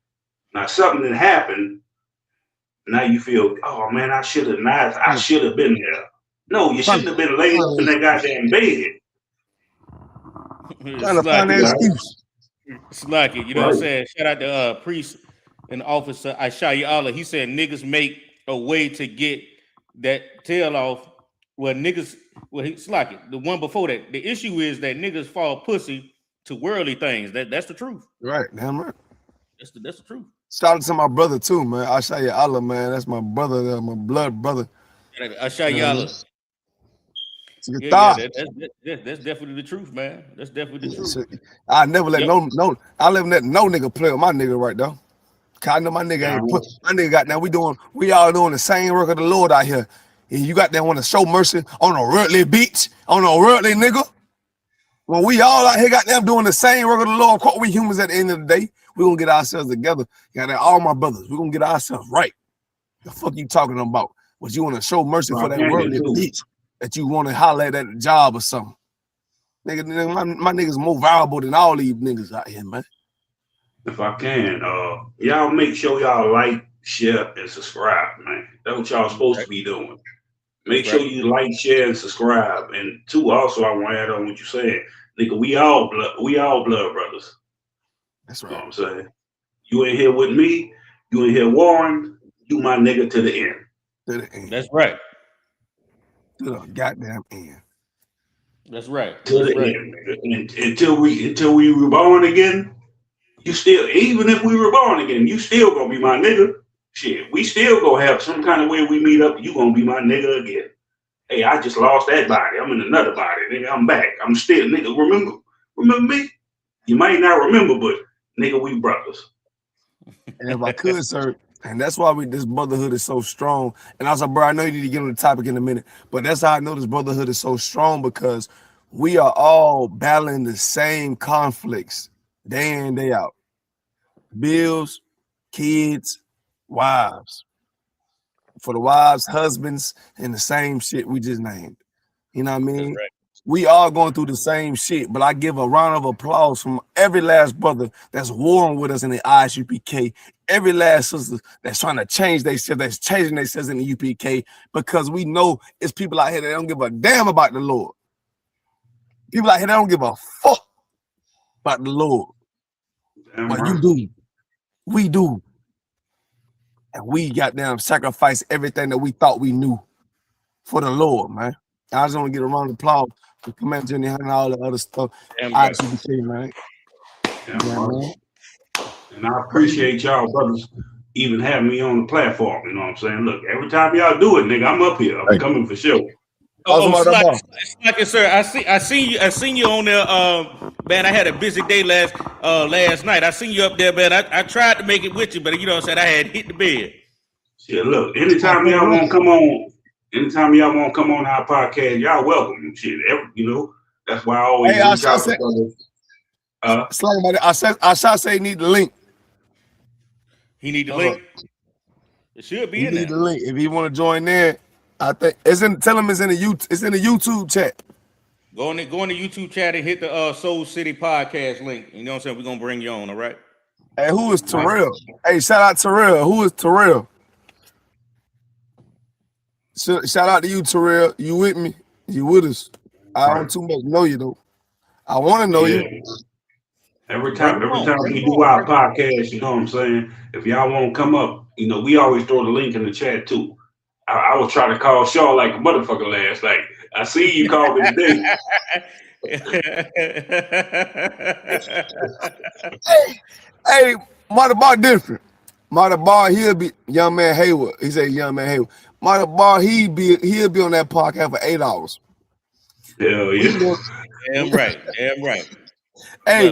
Now something that happened, now you feel, oh man, I should have been there. No, you shouldn't have been laid up in that goddamn bed. Trying to find that excuse. Slacky, you know what I'm saying? Shout out to Priest and Officer Aishaya Allah. He said niggas make a way to get that tail off. Well, Slacky, the one before that. The issue is that niggas fall pussy to worldly things. That's the truth. Right, damn right. That's the truth. Shout out to my brother too, man. Ashaya Allah, man. That's my brother, my blood brother. Aishaya Allah. It's a good Yeah, thought. that's definitely the truth, man. That's definitely the truth. I never let Yep. I never let no nigga play with my nigga right though. Cause I know my nigga ain't put my nigga got now. We all doing the same work of the Lord out here. And you got that want to show mercy on a worldly beach, on a worldly nigga. When we all out here got them doing the same work of the Lord, quote, we humans at the end of the day, we're gonna get ourselves together. Got that all my brothers, we're gonna get ourselves right. The fuck you talking about? What you want to show mercy for that worldly beach that you want to holler at the job or something? Nigga, my niggas more valuable than all these niggas out here, man. If I can, y'all make sure y'all like, share, and subscribe, man. That's what y'all supposed to be doing. Make sure you like, share, and subscribe. And two, also, I want to add on what you said. Nigga, we all blood brothers. That's You know right. what I'm saying? You ain't here with me. You ain't here Warren. You my nigga to the end. To the end. That's right. To the goddamn end. That's right. To the end, nigga. Until we reborn again, you still, even if we reborn again, you still gonna be my nigga. Shit, we still gonna have some kind of way we meet up. You gonna be my nigga again. Hey, I just lost that body. I'm in another body, nigga. I'm back. I'm still, nigga. Remember me? You might not remember, but nigga, we brothers. And if I could, sir, and that's why this brotherhood is so strong. And also, bro, I know you need to get on the topic in a minute, but that's how I know this brotherhood is so strong, because we are all battling the same conflicts day in, day out. Bills, kids, wives. For the wives, husbands, and the same shit we just named. You know what I mean? Right. We all going through the same shit, but I give a round of applause from every last brother that's warring with us in the ISUPK, every last sister that's trying to change themselves, that's changing themselves in the UPK, because we know it's people out here that don't give a damn about the Lord. People out here that don't give a fuck about the Lord. Damn But right. you do. We do. And we goddamn sacrifice everything that we thought we knew for the Lord, man. I just want to get a round of applause for Commander Jenny and all the other stuff. Damn right. ISUPK, man. Damn Yeah, right. man. And I appreciate y'all brothers even having me on the platform. You know what I'm saying? Look, every time y'all do it, nigga, I'm up here. I'm coming for sure. Slacker, sir. I seen you on there. Man, I had a busy day last night. I seen you up there, man. I tried to make it with you, but you know what I'm saying, I had hit the bed. Yeah, look, anytime y'all want to come on our podcast, y'all welcome. Shit, you know, that's why I always reach out to brothers. I say he need the link. He need the link. It should be he in need there. the link if he want to join there. I think it's in. Tell him it's in the YouTube chat. Go in the YouTube chat and hit the Soul City podcast link. You know what I'm saying? We're gonna bring you on. All right. Hey, who is Terrell? Hey, shout out Terrell. Who is Terrell? Shout out to you, Terrell. You with me? You with us? I don't too much know you though. I want to know you. Every time we do our podcast, you know what I'm saying? If y'all want to come up, you know, we always throw the link in the chat too. I was trying to call Shaw like a motherfucker last night. I see you called me today. Hey, Marta Bar different. Marta Bar, he'll be young man Hayward. He said young man Hayward. Marta Bar, he'll be on that podcast for 8 hours. Hell yeah. Damn right. Hey,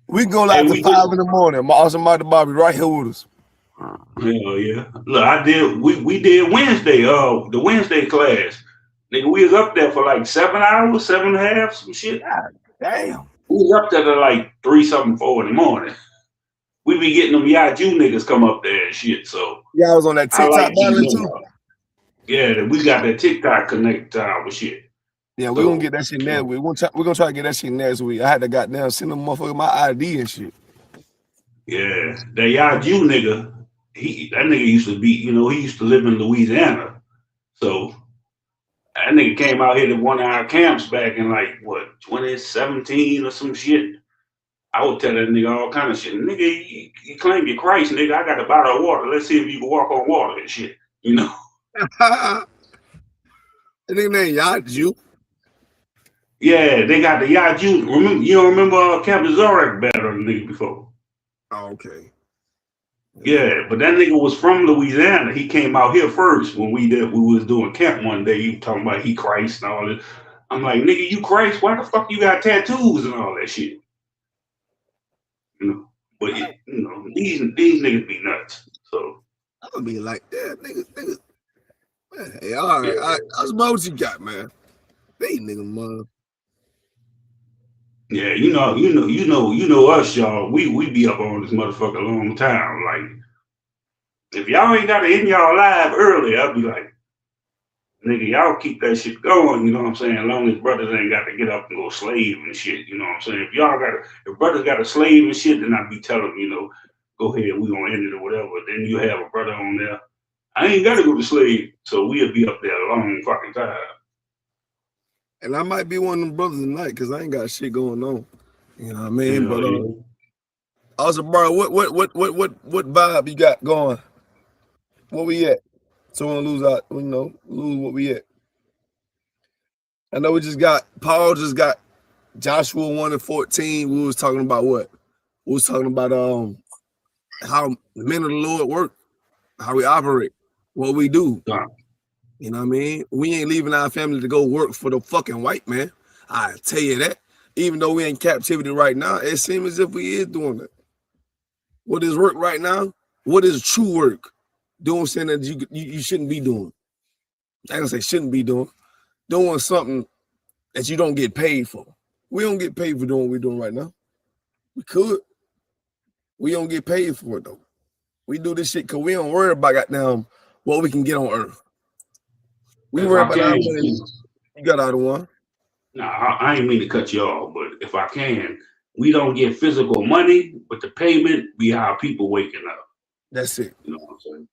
we go out to 5 in the morning. My awesome Marta Bar be right here with us. Hell yeah. Look, we did Wednesday, the Wednesday class. Nigga, we was up there for like 7 hours, 7.5, some shit. God damn. We was up there to like 3-something, 4 in the morning. We be getting them Yaju niggas come up there and shit. So yeah, I was on that TikTok battling too. Yeah, we got that TikTok connect with shit. Yeah, we're gonna get that shit next week. We're gonna try to get that shit next week. I had to goddamn send them motherfucker my ID and shit. Yeah, that Yaju nigga, that nigga used to be, you know, he used to live in Louisiana. So that nigga came out here to one of our camps back in like what 2017 or some shit. I would tell that nigga all kind of shit. Nigga, you claim you're Christ, nigga. I got a bottle of water. Let's see if you can walk on water and shit. You know. That nigga named Yaju. Yeah, they got the Yaju. Remember, you don't remember Captain Zorak battling the nigga before? Oh, okay. Yeah, but that nigga was from Louisiana. He came out here first when we was doing camp one day. He was talking about he Christ and all this. I'm like, nigga, you Christ? Why the fuck you got tattoos and all that shit? You know, but you know, these niggas be nuts. So I would be like, yeah, niggas. Man, hey, all right, that's about what you got, man. They niggas, man. Yeah, you know us, y'all. We be up on this motherfucker a long time. Like, if y'all ain't got to end y'all live early, I'll be like, nigga, y'all keep that shit going. You know what I'm saying? As long as brothers ain't got to get up and go slave and shit. You know what I'm saying? If brothers got to slave and shit, then I'd be telling them, you know, go ahead, we gonna end it or whatever. Then you have a brother on there. I ain't got to go to slave, so we'll be up there a long fucking time. And I might be one of them brothers tonight because I ain't got shit going on. You know what I mean? But also, bro, what vibe you got going? Where we at? So we don't lose what we at. I know Paul just got Joshua 1:14. We was talking about what? We was talking about how the men of the Lord work, how we operate, what we do. You know what I mean? We ain't leaving our family to go work for the fucking white man. I tell you that. Even though we in captivity right now, it seems as if we is doing it. What is work right now? What is true work? Doing something that you shouldn't be doing. I don't say shouldn't be doing. Doing something that you don't get paid for. We don't get paid for doing what we're doing right now. We could. We don't get paid for it though. We do this shit because we don't worry about goddamn what we can get on earth. We worry about our money. You got out of one. Nah, I ain't mean to cut you off, but if I can, we don't get physical money, but the payment be our people waking up. That's it. You know what I'm saying?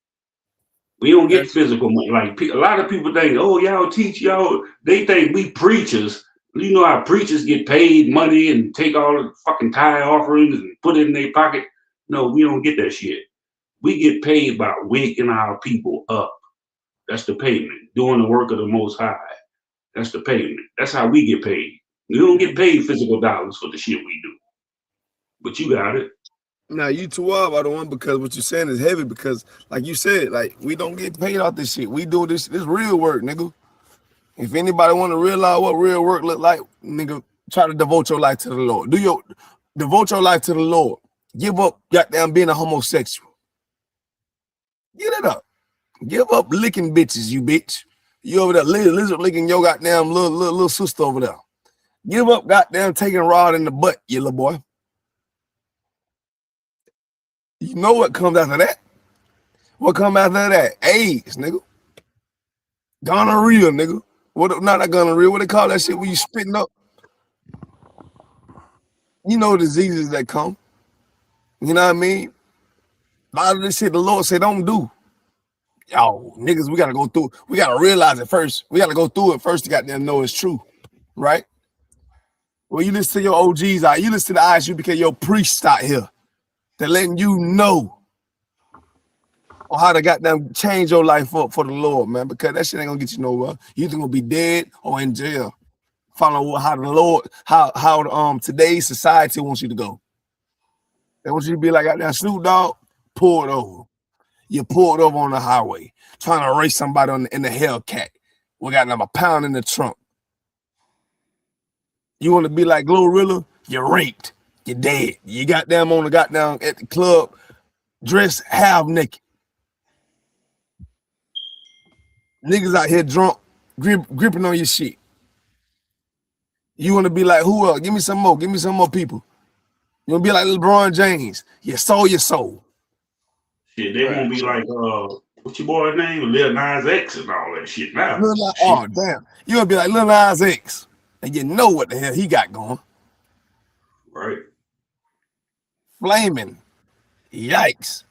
We don't get physical money. Like a lot of people think, oh, y'all teach y'all. They think we preachers. You know how preachers get paid money and take all the fucking tithe offerings and put it in their pocket. No, we don't get that shit. We get paid by waking our people up. That's the payment. Doing the work of the Most High. That's the payment. That's how we get paid. We don't get paid physical dollars for the shit we do. But you got it. Now you too up, I don't want because what you're saying is heavy because like you said, like we don't get paid off this shit. We do this real work, nigga. If anybody want to realize what real work look like, nigga, try to devote your life to the Lord. Devote your life to the Lord. Give up goddamn being a homosexual. Get it up. Give up licking bitches, you bitch. You over there lizard licking your goddamn little sister over there. Give up goddamn taking rod in the butt, you little boy. You know what comes after that? What comes after that? AIDS, nigga. Gonorrhea, nigga. What? Not gonorrhea. What they call that shit when you spitting up? You know diseases that come. You know what I mean? A lot of this shit the Lord said don't do. Yo, niggas, we gotta go through. We gotta realize it first. We gotta go through it first to goddamn know it's true, right? Well, you listen to your OGs out. You listen to the ISUPK, your priests out here. They're letting you know on how to goddamn change your life up for the Lord, man, because that shit ain't gonna get you nowhere. You either gonna be dead or in jail. Follow how the Lord, how today's society wants you to go. They want you to be like goddamn Snoop Dogg, pulled over. You pulled over on the highway, trying to race somebody in the Hellcat. We got a pound in the trunk. You want to be like Glorilla? You're raped. You're dead. You got them on the goddamn at the club, dressed half naked. Niggas out here drunk, gripping on your shit. You want to be like who else? Give me some more. Give me some more people. You want to be like LeBron James. You sold your soul. Shit, they won't be like what's your boy's name? Lil Nas X and all that shit now. Oh damn. You want to be like Lil Nas X, and you know what the hell he got going. Right. Flaming. Yikes.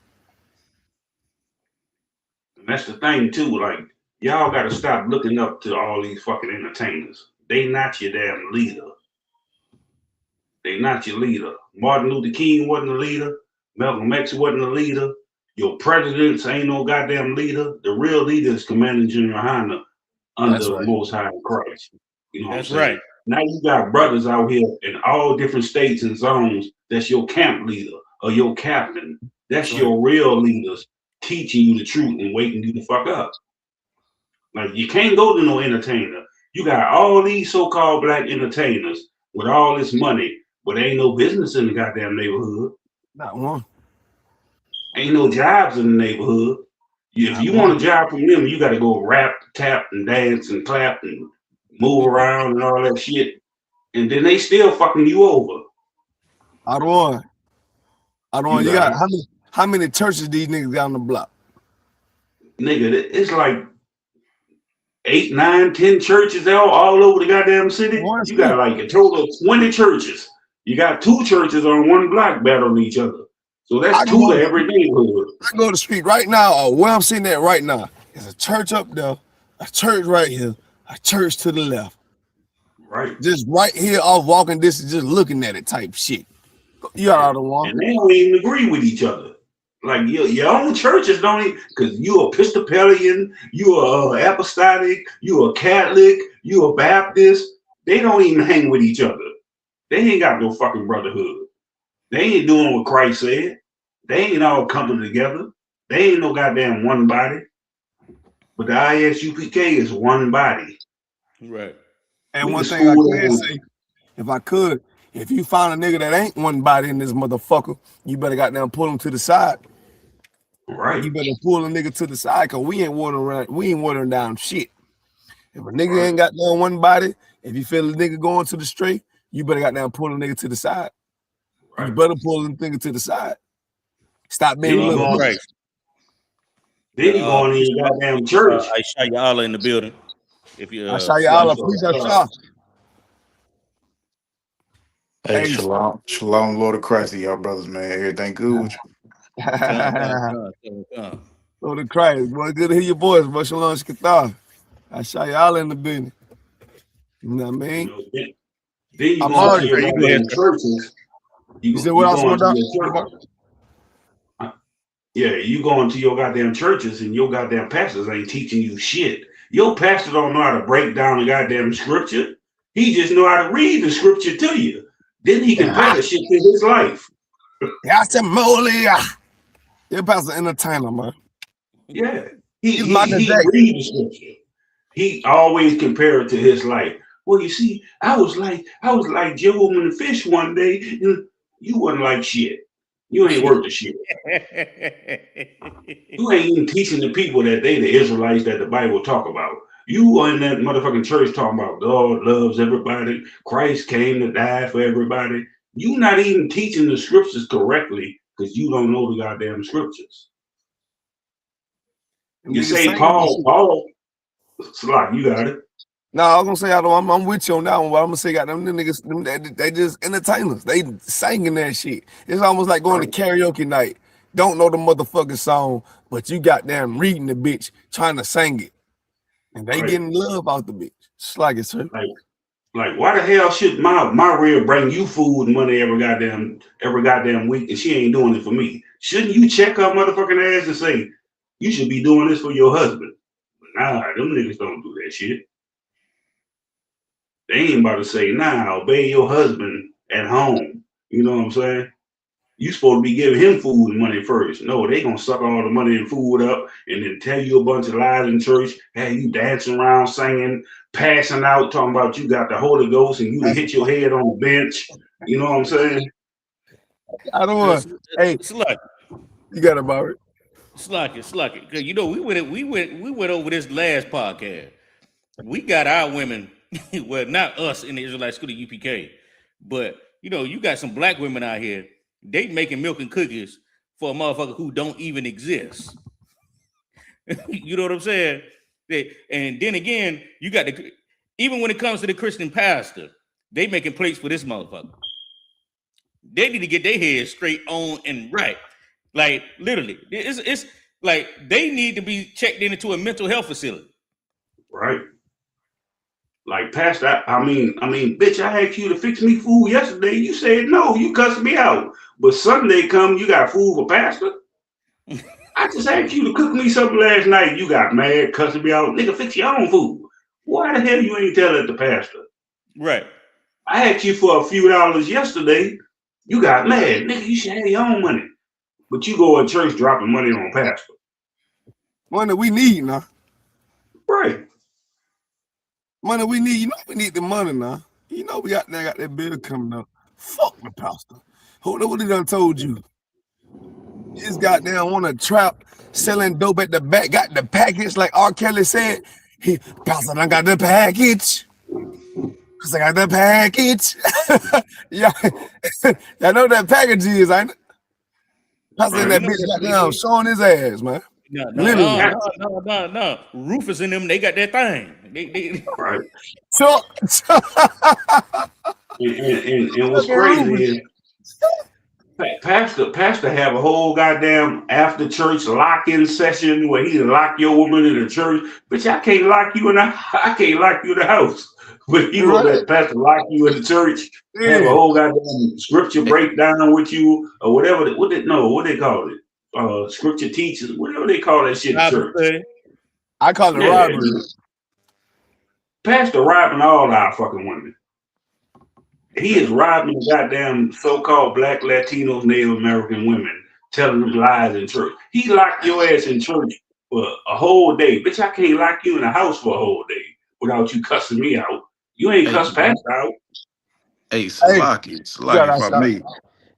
And that's the thing too, like y'all gotta stop looking up to all these fucking entertainers. They not your damn leader. They not your leader. Martin Luther King wasn't a leader. Malcolm X wasn't a leader. Your presidents ain't no goddamn leader. The real leader is Commander General Hunter under the Most High Christ. You know That's what I'm saying? right. Now you got brothers out here in all different states and zones. That's your camp leader or your captain. That's your real leaders teaching you the truth and waking you the fuck up. Like you can't go to no entertainer. You got all these so-called black entertainers with all this money, but ain't no business in the goddamn neighborhood. Not one. Ain't no jobs in the neighborhood. If you want a job from them, you got to go rap, tap, and dance and clap and move around and all that shit. And then they still fucking you over. I don't want. You got how many churches these niggas got on the block? Nigga, it's like 8, 9, 10 churches all over the goddamn city. You got like a total of 20 churches. You got 2 churches on one block battling each other. So that's 2 to every neighborhood. I go to the street right now, or where I'm sitting at right now. There's a church up there, a church right here, a church to the left. Right. Just right here off walking distance, just looking at it type shit. You are the one. And they don't even agree with each other. Like your own churches don't even, because you're Episcopalian, you're apostolic, you're a Catholic, you're a Baptist. They don't even hang with each other. They ain't got no fucking brotherhood. They ain't doing what Christ said. They ain't all coming together. They ain't no goddamn one body. But the ISUPK is one body. Right. And one thing I can say, if you find a nigga that ain't one body in this motherfucker, you better goddamn pull him to the side. Right. You better pull a nigga to the side because we ain't watering down shit. If a nigga ain't got no one body, if you feel a nigga going to the straight, you better goddamn pull a nigga to the side. Right. You better pull the nigga to the side. Stop being a little right. Then you going in your goddamn church. I shot you all in the building. If you I shot you all please shot. Hey, shalom, Lord of Christ, y'all brothers, man. Everything good with you? Lord of Christ, boy, good to hear your voice, bro. Shalom, shkatah. I shot you all in the building. You know what I mean? Then you go to your churches. You said what else? Yeah, you go into your goddamn churches and your goddamn pastors ain't teaching you shit. Your pastor don't know how to break down the goddamn scripture. He just know how to read the scripture to you. Then he can apply the shit to his life. Yeah, Pastor entertainer, man. Yeah, He's Michael he Jackson. read the scripture. He always compared it to his life. Well, you see, I was like Job and the fish one day, and you wasn't like shit. You ain't worth the shit. You ain't even teaching the people that they the Israelites that the Bible talk about. You are in that motherfucking church talking about God loves everybody. Christ came to die for everybody. You not even teaching the scriptures correctly because you don't know the goddamn scriptures. You say Paul, Slot, you got it. No, I was gonna say I'm with you on that one, but I'm gonna say goddamn them niggas, they just entertainers. They singing that shit. It's almost like going to karaoke night. Don't know the motherfucking song, but you goddamn reading the bitch trying to sing it. And they getting love out the bitch. It's like it, sir. Like why the hell should my real bring you food and money every goddamn week and she ain't doing it for me? Shouldn't you check her motherfucking ass and say, you should be doing this for your husband? Nah, them niggas don't do that shit. They ain't about to say, nah, obey your husband at home. You know what I'm saying? You supposed to be giving him food and money first. No, they gonna suck all the money and food up and then tell you a bunch of lies in church, have you dancing around, singing, passing out, talking about you got the Holy Ghost and you hit your head on the bench. You know what I'm saying? I don't want. Hey, Slucky. You got about it. Slucky. Cause you know we went over this last podcast. We got our women, well, not us in the Israelite School of UPK, but you know, you got some black women out here. They making milk and cookies for a motherfucker who don't even exist. You know what I'm saying? And then again, you got even when it comes to the Christian pastor, they making plates for this motherfucker. They need to get their heads straight on and right. Like literally, it's like they need to be checked into a mental health facility. Right. Like, Pastor, I mean, bitch, I asked you to fix me food yesterday. You said no, you cussed me out. But Sunday come, you got food for Pastor? I just asked you to cook me something last night. You got mad, cussing me out. Nigga, fix your own food. Why the hell you ain't tell it to Pastor? Right. I asked you for a few dollars yesterday. You got mad. Nigga, you should have your own money. But you go to church dropping money on Pastor. Money we need now. Right. Money we need. You know we need the money now. You know we got that bill coming up. Fuck the pastor. What he done told you? This goddamn want to trap selling dope at the back. Got the package like R. Kelly said. Pastor done got the package. Cause I got the package. Yeah, I know that package is, ain't it? Pastor in that bitch goddamn showing his ass, man. No. Rufus and them, they got that thing. They right. So and what's crazy is Pastor have a whole goddamn after church lock-in session where he lock your woman in the church. Bitch, I can't lock you in the house. But you gonna let Pastor lock you in the church, have a whole goddamn scripture breakdown with you, or whatever. What they call it? Scripture teachers, whatever they call that shit in church. I call it robbery. Pastor robbing all our fucking women. He is robbing the goddamn so-called black, Latinos, Native American women, telling them lies in church. He locked your ass in church for a whole day. Bitch, I can't lock you in the house for a whole day without you cussing me out. You ain't cuss Pastor out. Hey, Salaki, if I may.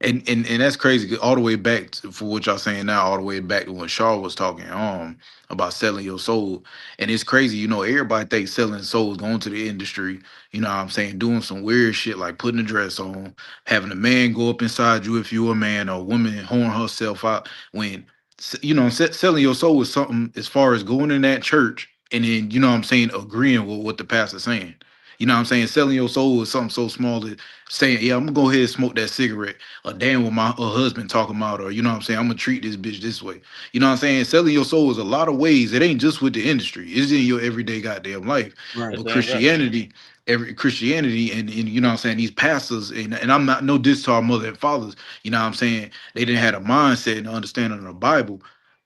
And that's crazy. All the way back for what y'all saying now, all the way back to when Shaw was talking about selling your soul. And it's crazy, you know, everybody thinks selling souls, going to the industry, you know what I'm saying, doing some weird shit like putting a dress on, having a man go up inside you if you're a man, or a woman horn herself out. When, you know, selling your soul is something as far as going in that church and then, you know what I'm saying, agreeing with what the pastor's saying. You know what I'm saying? Selling your soul is something so small that saying, yeah, I'm gonna go ahead and smoke that cigarette, or damn what my husband talking about, or you know what I'm saying, I'm gonna treat this bitch this way. You know what I'm saying? Selling your soul is a lot of ways. It ain't just with the industry, it's in your everyday goddamn life. Right. But Christianity, and you know what I'm saying, these pastors, and I'm not no diss to our mother and fathers, you know what I'm saying, they didn't have a mindset and understanding of the Bible.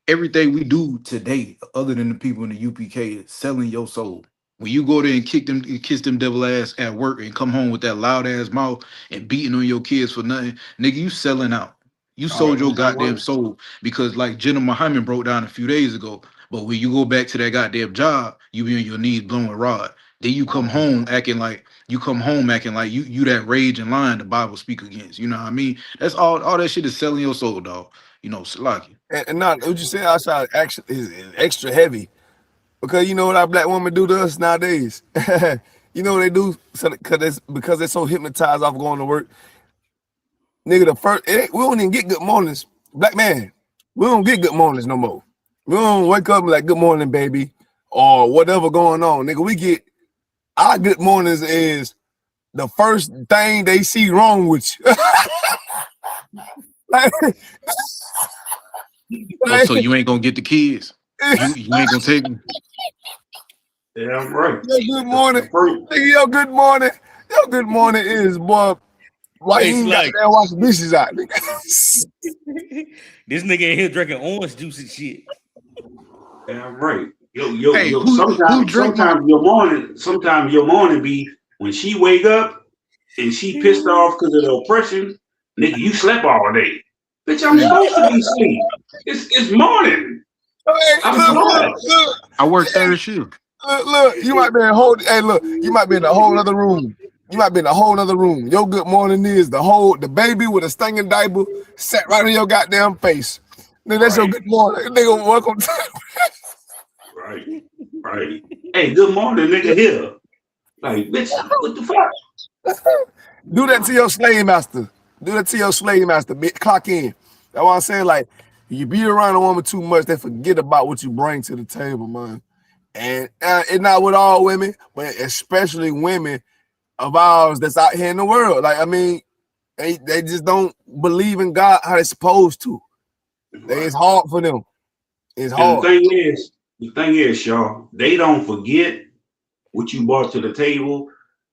Everything we do today, other than the people in the UPK, is selling your soul. When you go there and kiss them devil ass at work and come home with that loud ass mouth and beating on your kids for nothing, nigga, you selling out. You sold your goddamn soul because, like Jenna Muhammad broke down a few days ago. But when you go back to that goddamn job, you be on your knees blowing rod. Then you come home acting like you that rage and lion the Bible speak against. You know what I mean? That's all that shit is selling your soul, dog. You know, Salaki. And not what you say outside action is extra heavy. Because you know what our black women do to us nowadays. You know what they do? Because they're so hypnotized off going to work. Nigga, we don't even get good mornings. Black man, we don't get good mornings no more. We don't wake up like good morning, baby, or whatever going on. Nigga, we get our good mornings is the first thing they see wrong with you. So you ain't gonna get the kids. You ain't gonna take them. Yeah, I'm right. Good morning. Nigga, your good morning. Your good morning is, boy, why you ain't got there wash the dishes out, nigga? This nigga in here drinking orange juice and shit. Yeah, I'm right. Yo, sometimes your morning be when she wake up and she pissed off because of the oppression, nigga, you slept all day. Bitch, I'm supposed to be asleep. It's morning. I work third shift. Look, you might be in you might be in a whole other room. You might be in a whole other room. Your good morning is the baby with a stinging diaper sat right in your goddamn face. Nigga, that's your good morning. Nigga, welcome to Right. Hey, good morning, nigga here. Like, bitch, what the fuck? Do that to your slave master. Bitch, clock in. That's what I'm saying. Like, you be around a woman too much, they forget about what you bring to the table, man. And it's not with all women, but especially women of ours that's out here in the world. Like, I mean, they just don't believe in God how they're supposed to. It's hard for them. It's hard. The thing is, y'all, they don't forget what you brought to the table.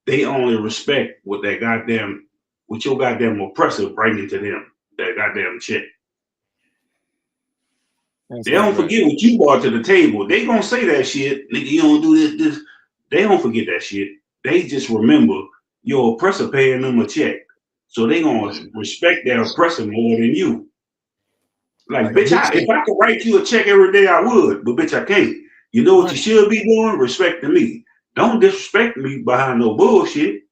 They only respect what your goddamn oppressor bringing to them, that goddamn check. They don't forget what you brought to the table. They gonna say that shit, nigga, you don't do this. They don't forget that shit. They just remember your oppressor paying them a check. So they gonna respect their oppressor more than you. Like, bitch, if I could write you a check every day, I would, but bitch, I can't. You know what you should be doing? Respecting me. Don't disrespect me behind no bullshit,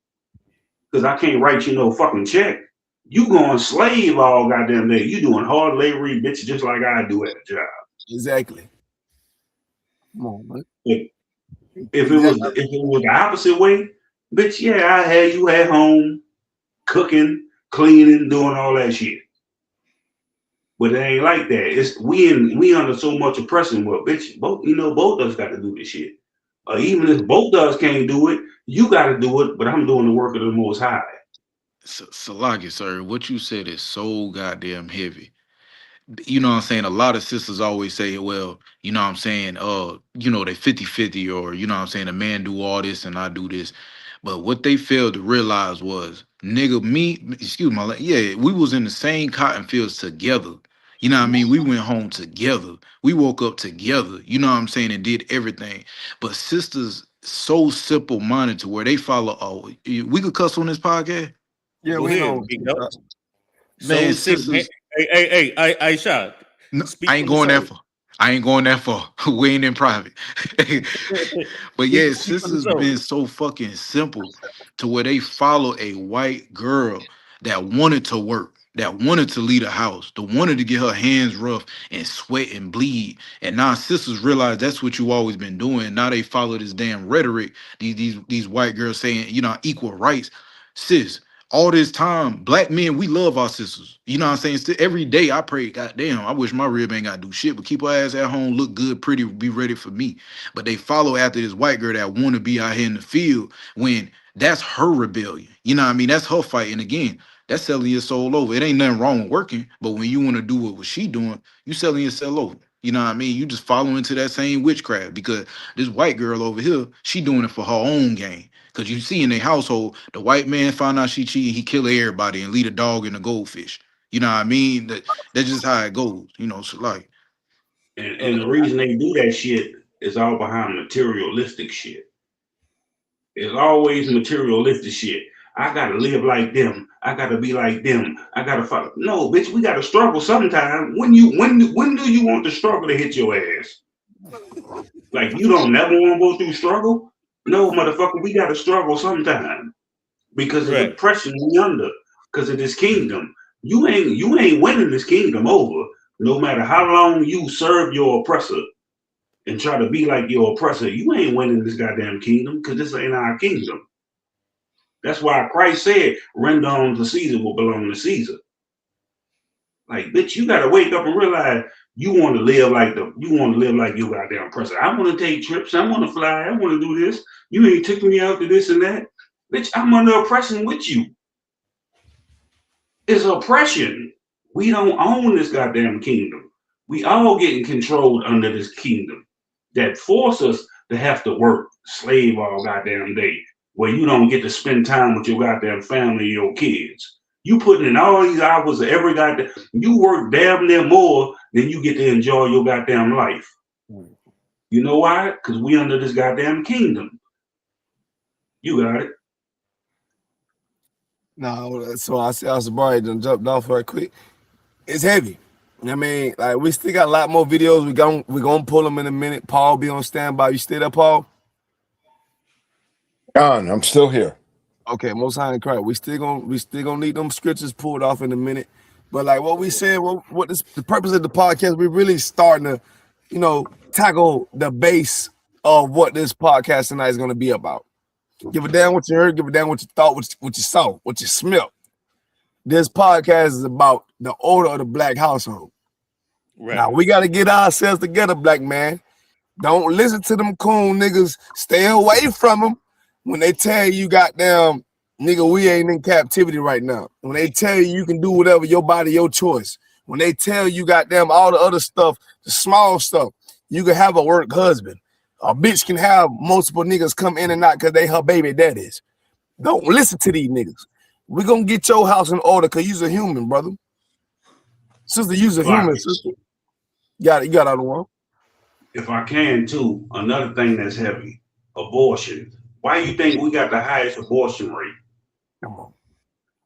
because I can't write you no fucking check. You going slave all goddamn day. You doing hard labor, bitch, just like I do at the job. Exactly. Come on, man. If it was the opposite way, bitch, yeah, I had you at home cooking, cleaning, doing all that shit. But it ain't like that. It's we under so much oppression. Well, bitch, both of us got to do this shit. Even if both of us can't do it, you got to do it. But I'm doing the work of the Most High. Salaki, sir, what you said is so goddamn heavy. You know what I'm saying? A lot of sisters always say, well, you know what I'm saying, they 50-50, or you know what I'm saying, a man do all this and I do this. But what they failed to realize was, nigga, we was in the same cotton fields together. You know what I mean? We went home together. We woke up together, you know what I'm saying, and did everything. But sisters so simple-minded to where they follow, we could cuss on this podcast? Yeah, we know. Man, sisters. Hey, Aisha. No, I ain't going that far. We ain't in private. But yeah, sisters been so fucking simple to where they follow a white girl that wanted to work, that wanted to lead a house, that wanted to get her hands rough and sweat and bleed. And now sisters realize that's what you always been doing. Now they follow this damn rhetoric. These white girls saying, equal rights. Sis, all this time, black men, we love our sisters. You know what I'm saying? Still, every day I pray, goddamn, I wish my rib ain't got to do shit, but keep her ass at home, look good, pretty, be ready for me. But they follow after this white girl that want to be out here in the field when that's her rebellion. You know what I mean? That's her fight. And again, that's selling your soul over. It ain't nothing wrong with working, but when you want to do what she doing, you selling yourself over. You know what I mean? You just follow into that same witchcraft because this white girl over here, she doing it for her own gain. Because you see in their household, the white man found out she cheating, he kill everybody and leave a dog and a goldfish. You know what I mean? That's just how it goes. So like. And the reason they do that shit is all behind materialistic shit. It's always materialistic shit. I gotta live like them. I gotta be like them. I gotta follow. No, bitch, we gotta struggle sometime. When do you want the struggle to hit your ass? Like you don't never want to go through struggle? No, motherfucker, we gotta struggle sometime because of the oppression we under, because of this kingdom. You ain't winning this kingdom over, no matter how long you serve your oppressor and try to be like your oppressor. You ain't winning this goddamn kingdom because this ain't our kingdom. That's why Christ said, render unto Caesar what belong to Caesar. Like, bitch, you gotta wake up and realize you want to live like your goddamn oppressor. I want to take trips, I want to fly, I want to do this. You ain't taking me out to this and that. Bitch, I'm under oppression with you. It's oppression. We don't own this goddamn kingdom. We all getting controlled under this kingdom that force us to have to work, slave all goddamn day, where you don't get to spend time with your goddamn family, your kids. You putting in all these hours of every goddamn, you work damn near more than you get to enjoy your goddamn life. You know why? Because we under this goddamn kingdom. You got it. No, so I see Alcibiades done jumped off right quick. It's heavy. I mean, like we still got a lot more videos. We gonna pull them in a minute. Paul be on standby. You still there, Paul? John, I'm still here. Okay, Most High in Christ. We still gonna need them scriptures pulled off in a minute. But like what we said, the purpose of the podcast, we're really starting to, tackle the base of what this podcast tonight is gonna be about. Give a damn what you heard, give a damn what you thought, what you saw, what you smelled. This podcast is about the order of the black household. Right. Now we gotta get ourselves together, black man. Don't listen to them coon niggas. Stay away from them. When they tell you, goddamn, nigga, we ain't in captivity right now. When they tell you can do whatever, your body, your choice. When they tell you, goddamn, all the other stuff, the small stuff, you can have a work husband. A bitch can have multiple niggas come in and out because they her baby daddies. Don't listen to these niggas. We're gonna get your house in order because you're a human, brother. Sister, you're a human, sister. You got out of one. If I can too, another thing that's heavy, abortion. Why do you think we got the highest abortion rate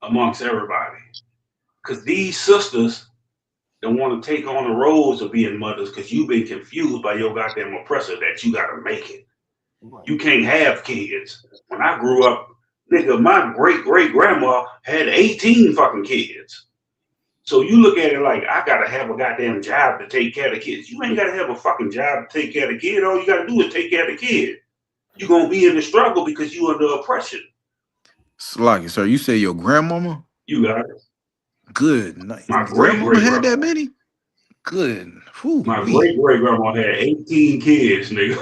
amongst everybody? Because these sisters don't want to take on the roles of being mothers because you've been confused by your goddamn oppressor that you got to make it. You can't have kids. When I grew up, nigga, my great-great-grandma had 18 fucking kids. So you look at it like, I got to have a goddamn job to take care of the kids. You ain't got to have a fucking job to take care of the kid. All you got to do is take care of the kid. You're going to be in the struggle because you under oppression. Sluggy, sir, you say your grandmama? You got it. Good. My grandmama had that many? Good. Whew, my great-great-grandma had 18 kids, nigga.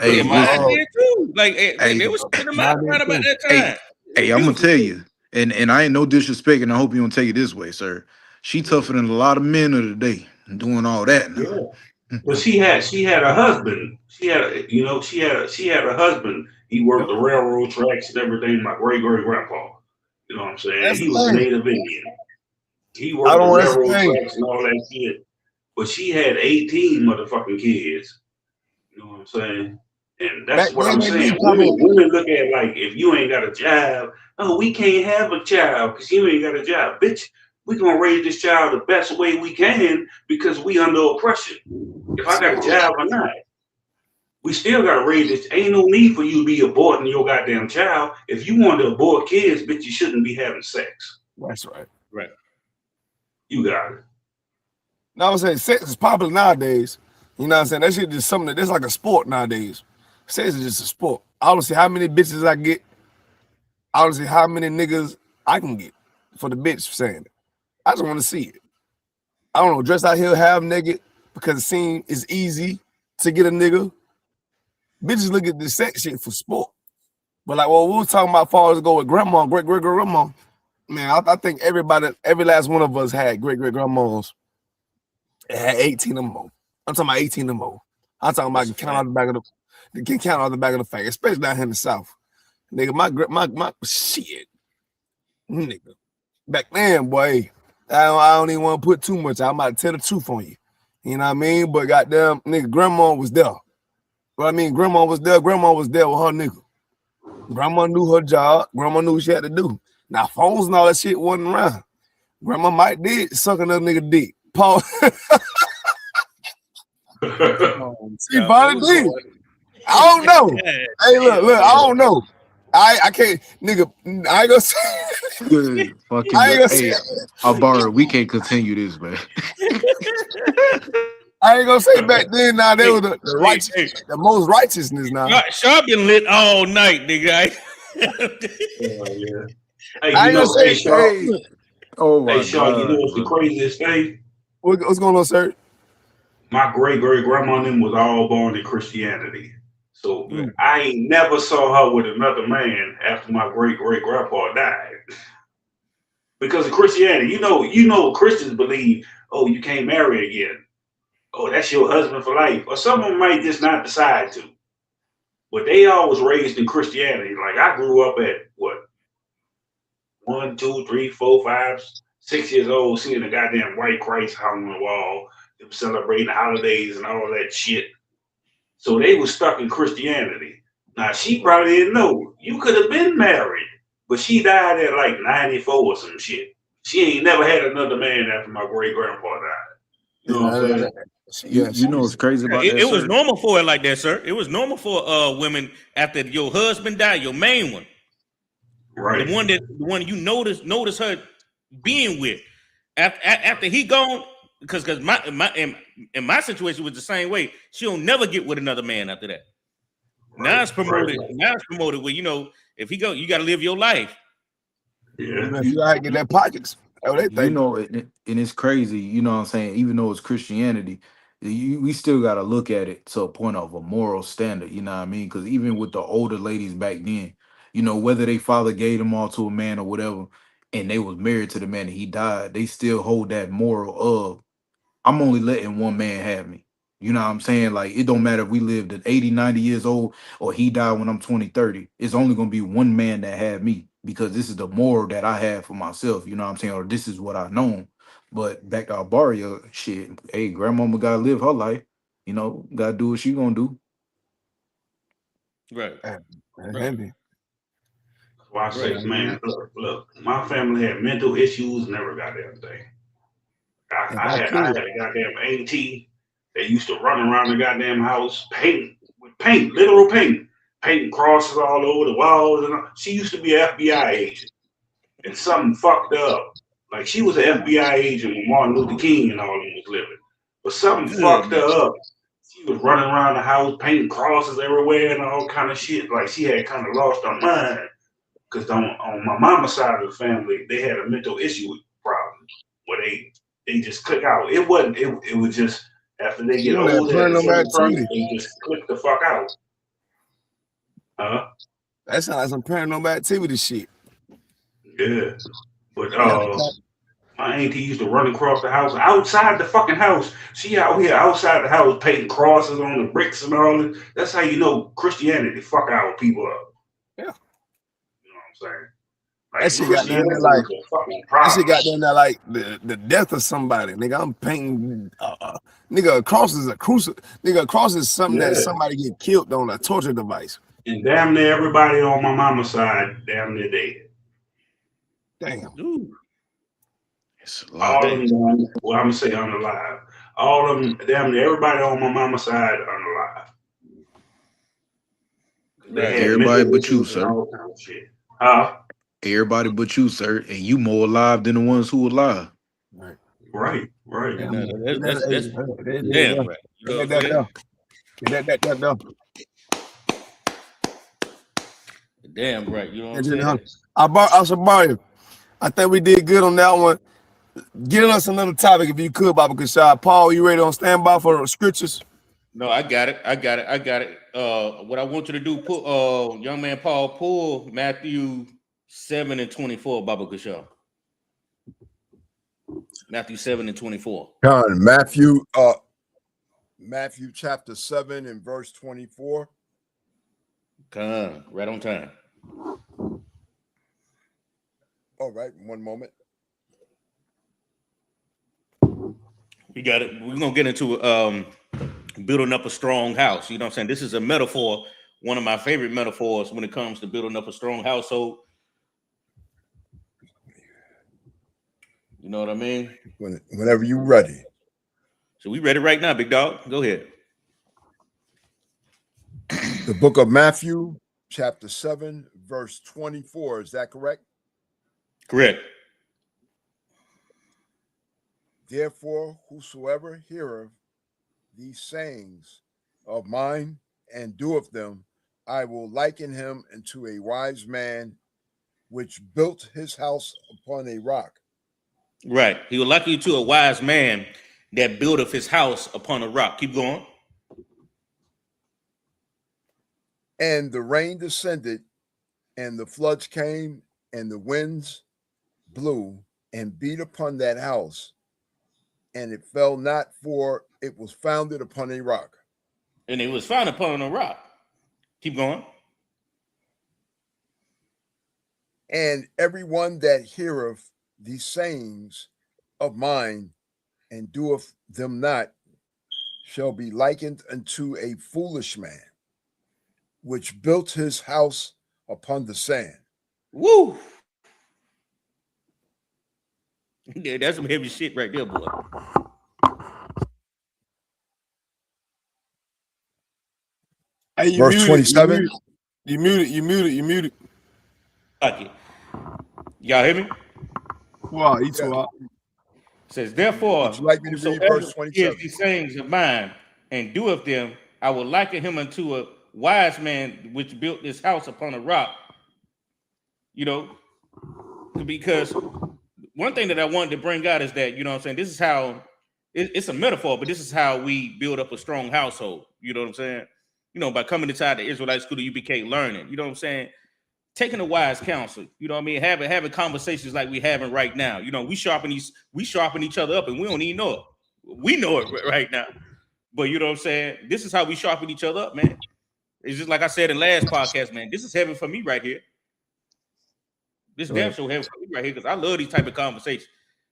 Hey, mine did too. Like, they was spending my right about that time. Hey, I'm going to tell you, and I ain't no disrespect, and I hope you don't take it this way, sir. She tougher than a lot of men of the day doing all that now. Yeah. But she had a husband. She had a husband. He worked the railroad tracks and everything. My great-great-grandpa. You know what I'm saying? He was a native Indian. He worked the railroad tracks and all that shit. But she had 18 motherfucking kids. You know what I'm saying? And that's what I'm saying. Women look at it like, if you ain't got a job, oh, we can't have a child because you ain't got a job. Bitch, we're going to raise this child the best way we can because we under oppression. If I got a job or not, we still got to raise this. Ain't no need for you to be aborting your goddamn child. If you want to abort kids, bitch, you shouldn't be having sex. That's right. Right. You got it. Now I'm saying sex is popular nowadays. You know what I'm saying? That shit is something that's like a sport nowadays. Sex is just a sport. I don't see how many bitches I get. I don't see how many niggas I can get for the bitch saying it. I just want to see it. I don't know, dress out here half naked because it seems it's easy to get a nigga. Bitches look at this sex shit for sport. But like what we were talking about far as ago with grandma, great-great-grandma, man, I think everybody, every last one of us had great-great-grandmas. It had 18 or more. I'm talking about 18 or more. I'm talking about count out the back of the face, especially down here in the South. Nigga, my shit. Nigga. Back then, boy, I don't even want to put too much. I'm about to tell the truth on you. You know what I mean? But goddamn, nigga, grandma was there. But I mean, grandma was there with her nigga. Grandma knew her job. Grandma knew what she had to do. Now phones and all that shit wasn't around. Grandma might did suck another nigga dick. Paul. She probably did. I don't know. Hey, look, I don't know. I can't, nigga. I ain't gonna say. Good fucking. I ain't gonna Hey, say. Alvaro, we can't continue this, man. I ain't gonna say back then. Now they were the righteous, the most righteousness. Now Sharp been lit all night, nigga. Hey, I ain't gonna say. Sharp, Oh my Sharp, you know God, what's the bro. craziest thing? What's going on, sir? My great grandma and them was all born in Christianity. So I ain't never saw her with another man after my great grandpa died. Because of Christianity, you know Christians believe, oh, you can't marry again. Oh, that's your husband for life. Or some of them might just not decide to. But they all was raised in Christianity. Like I grew up at what? 1, 2, 3, 4, 5, 6 years old, seeing a goddamn white Christ hung on the wall, them celebrating the holidays and all that shit. So they was stuck in Christianity. Now she probably didn't know. You could have been married, but she died at like 94 or some shit. She ain't never had another man after my great grandpa died. You know what I'm saying? You know what's crazy about that? It was sir? normal for it like that, sir. It was normal for women after your husband died, your main one, right? The one you notice her being with after he gone, because in my situation was the same way. She'll never get with another man after that. Right. Now it's promoted. Right. Now it's promoted where if he go, you got to live your life. Yeah, you gotta get that pockets. You know, and it's crazy. You know what I'm saying? Even though it's Christianity, we still got to look at it to a point of a moral standard. You know what I mean? Because even with the older ladies back then, you know, whether they father gave them all to a man or whatever, and they was married to the man and he died, they still hold that moral of, I'm only letting one man have me. You know what I'm saying? Like, it don't matter if we lived at 80, 90 years old or he died when I'm 20, 30. It's only going to be one man that had me because this is the moral that I have for myself. You know what I'm saying? Or this is what I've known. But back to Albaria, shit, hey, grandmama got to live her life. You know, got to do what she going to do. Right. Handy. So I say, man, look, my family had mental issues and every goddamn thing. I had a goddamn auntie that used to run around the goddamn house with paint, literal paint, painting crosses all over the walls. And she used to be an FBI agent, and something fucked up. Like she was an FBI agent when Martin Luther King and all of them was living, but something fucked her up. She was running around the house painting crosses everywhere and all kind of shit. Like she had kind of lost her mind. Because on my mama's side of the family, they had a mental issue problem where they just click out. It wasn't. It was just after they get older, they just click the fuck out. That sounds like some paranormal activity shit. Yeah, but my auntie used to run across the house, outside the fucking house. She out here outside the house painting crosses on the bricks and all that. That's how you know Christianity fuck our people up. Yeah, you know what I'm saying. Like, that shit got down there like that shit got down there like the death of somebody. Nigga, I'm painting. Nigga, a cross is a crucifix. Nigga, a cross is something that somebody get killed on, a torture device. And damn near everybody on my mama's side, damn near dead. Damn. Ooh. It's a lot. All of them, well, I'm gonna say unalive. All of them, damn near everybody on my mama's side, unalive. Everybody but you, sir. Kind of shit. Huh? Everybody but you, sir, and you more alive than the ones who alive. Right. That's damn right. Damn right. You know what I'm saying? I think we did good on that one. Get us another topic if you could, Baba Kashad. Paul, you ready on standby for scriptures? No, I got it. What I want you to do, pull, young man Paul, pull Matthew 7:24, Baba Kashad. Matthew 7:24. Matthew chapter 7 and verse 24. Right on time. All right, one moment. We got it. We're gonna get into building up a strong house. You know what I'm saying? This is a metaphor one of my favorite metaphors when it comes to building up a strong household. You know what I mean? Whenever you're ready. So we ready right now, big dog. Go ahead. The book of Matthew, chapter 7, verse 24. Is that correct? Correct. Therefore, whosoever heareth these sayings of mine and doeth them, I will liken him unto a wise man which built his house upon a rock. Right. He will liken you to a wise man that buildeth his house upon a rock. Keep going. And the rain descended, and the floods came, and the winds blew and beat upon that house, and it fell not, for it was founded upon a rock. And it was founded upon a rock. Keep going. And everyone that heareth these sayings of mine and doeth them not shall be likened unto a foolish man which built his house upon the sand. Woo! Yeah, that's some heavy shit right there, boy. Hey, Verse 27. You muted. Fuck it. Y'all hear me? Wow, he too out. Says, therefore, Would you like me to read verse 27? these sayings of mine and doeth them, I will liken him unto a wise man which built this house upon a rock. You know, because one thing that I wanted to bring out is that, you know what I'm saying, this is how it's a metaphor, but this is how we build up a strong household. You know what I'm saying? You know, by coming inside the Israelite School of UPK learning, you know what I'm saying? Taking a wise counsel, you know what I mean? Having conversations like we having right now. You know, we sharpen each other up, and we don't even know it. We know it right now. But you know what I'm saying? This is how we sharpen each other up, man. It's just like I said in last podcast, man. This is heaven for me right here. This damn show heaven for me right here, because I love these type of conversations.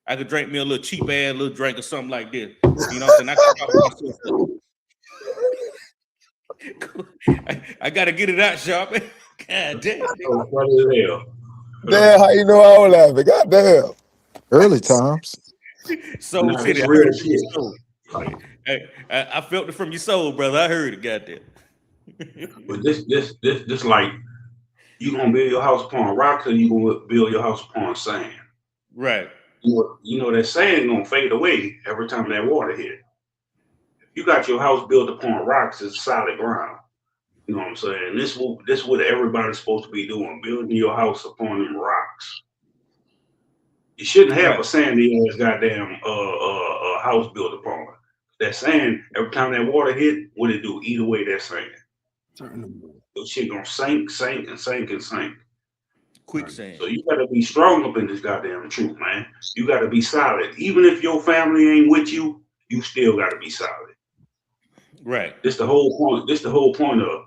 I could drink me a little cheap ass little drink or something like this. You know what I'm saying? I gotta get it out, Sharp. God damn. Damn, how you know I was laughing? God damn. Early times. Soul City. I heard it from your soul. I felt it from your soul, brother. I heard it, goddamn. But this like, you gonna build your house upon rocks, or you gonna build your house upon sand? Right. You know that sand gonna fade away every time that water hit. If you got your house built upon rocks, it's solid ground. You know what I'm saying? This what everybody's supposed to be doing, building your house upon them rocks. You shouldn't have a sandy ass goddamn house built upon it. That sand, every time that water hit, what it do? Eat away that sand. So shit gonna sink. Quicksand. So you gotta be strong up in this goddamn truth, man. You gotta be solid. Even if your family ain't with you, you still gotta be solid. Right. This the whole point. This the whole point of,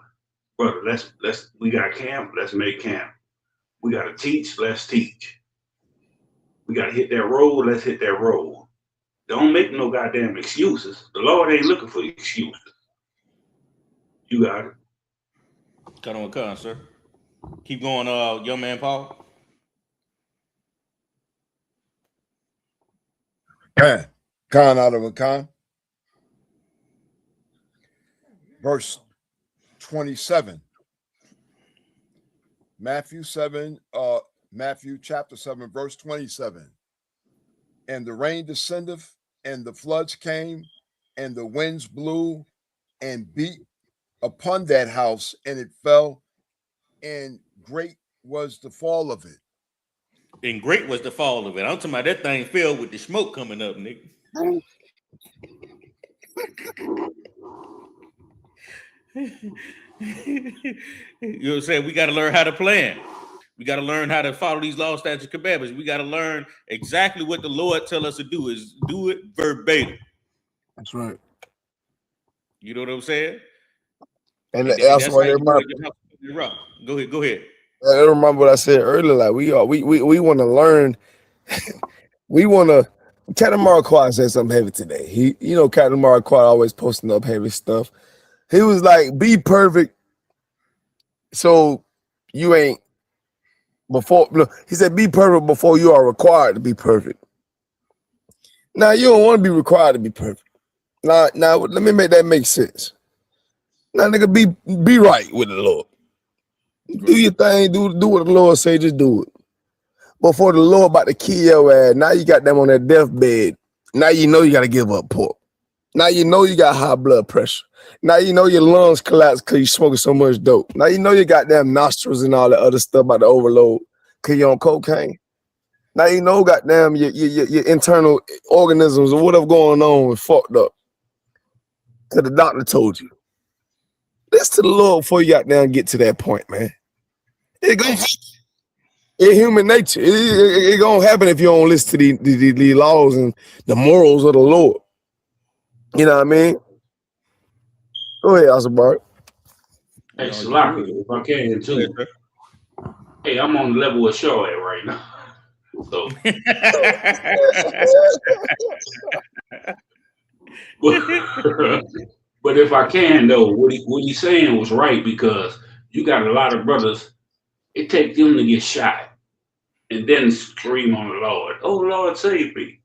brother. We got camp. Let's make camp. We gotta teach. Let's teach. We gotta hit that road. Let's hit that road. Don't make no goddamn excuses. The Lord ain't looking for excuses. You got it. Cut on con, sir. Keep going, young man Paul. Khan out of a Khan. Verse 27. Matthew chapter 7, verse 27. And the rain descendeth, and the floods came, and the winds blew and beat upon that house, and it fell, and great was the fall of it. And great was the fall of it. I'm talking about that thing fell with the smoke coming up, nigga. You know what I'm saying? We got to learn how to plan. We got to learn how to follow these laws, statutes, and commandments. We got to learn exactly what the Lord tell us to do, is do it verbatim. That's right. You know what I'm saying? And that's why Go ahead. I remember what I said earlier. Like we want to learn. We want to. Captain Marquardt said something heavy today. Captain Marquardt always posting up heavy stuff. He was like, "Be perfect So you ain't before. Look, he said, "Be perfect before you are required to be perfect." Now you don't want to be required to be perfect. Now let me make that make sense. Now, nigga, be right with the Lord. Do your thing. Do what the Lord say. Just do it. Before the Lord about to kill your ass, now you got them on that deathbed. Now you know you got to give up pork. Now you know you got high blood pressure. Now you know your lungs collapse because you smoking so much dope. Now you know you got damn nostrils and all that other stuff about to overload because you're on cocaine. Now you know goddamn your internal organisms or whatever going on is fucked up. Because the doctor told you. Listen to the Lord before you goddamn get to that point, man. It gonna happen. It's human nature. It gonna happen if you don't listen to the laws and the morals of the Lord. You know what I mean? Go ahead, Asabar. Hey, Salaki, if I can too. Hey, I'm on the level of Shaw at right now. So, but if I can though, what he's saying was right, because you got a lot of brothers. It takes them to get shot and then scream on the Lord. Oh, Lord, save me!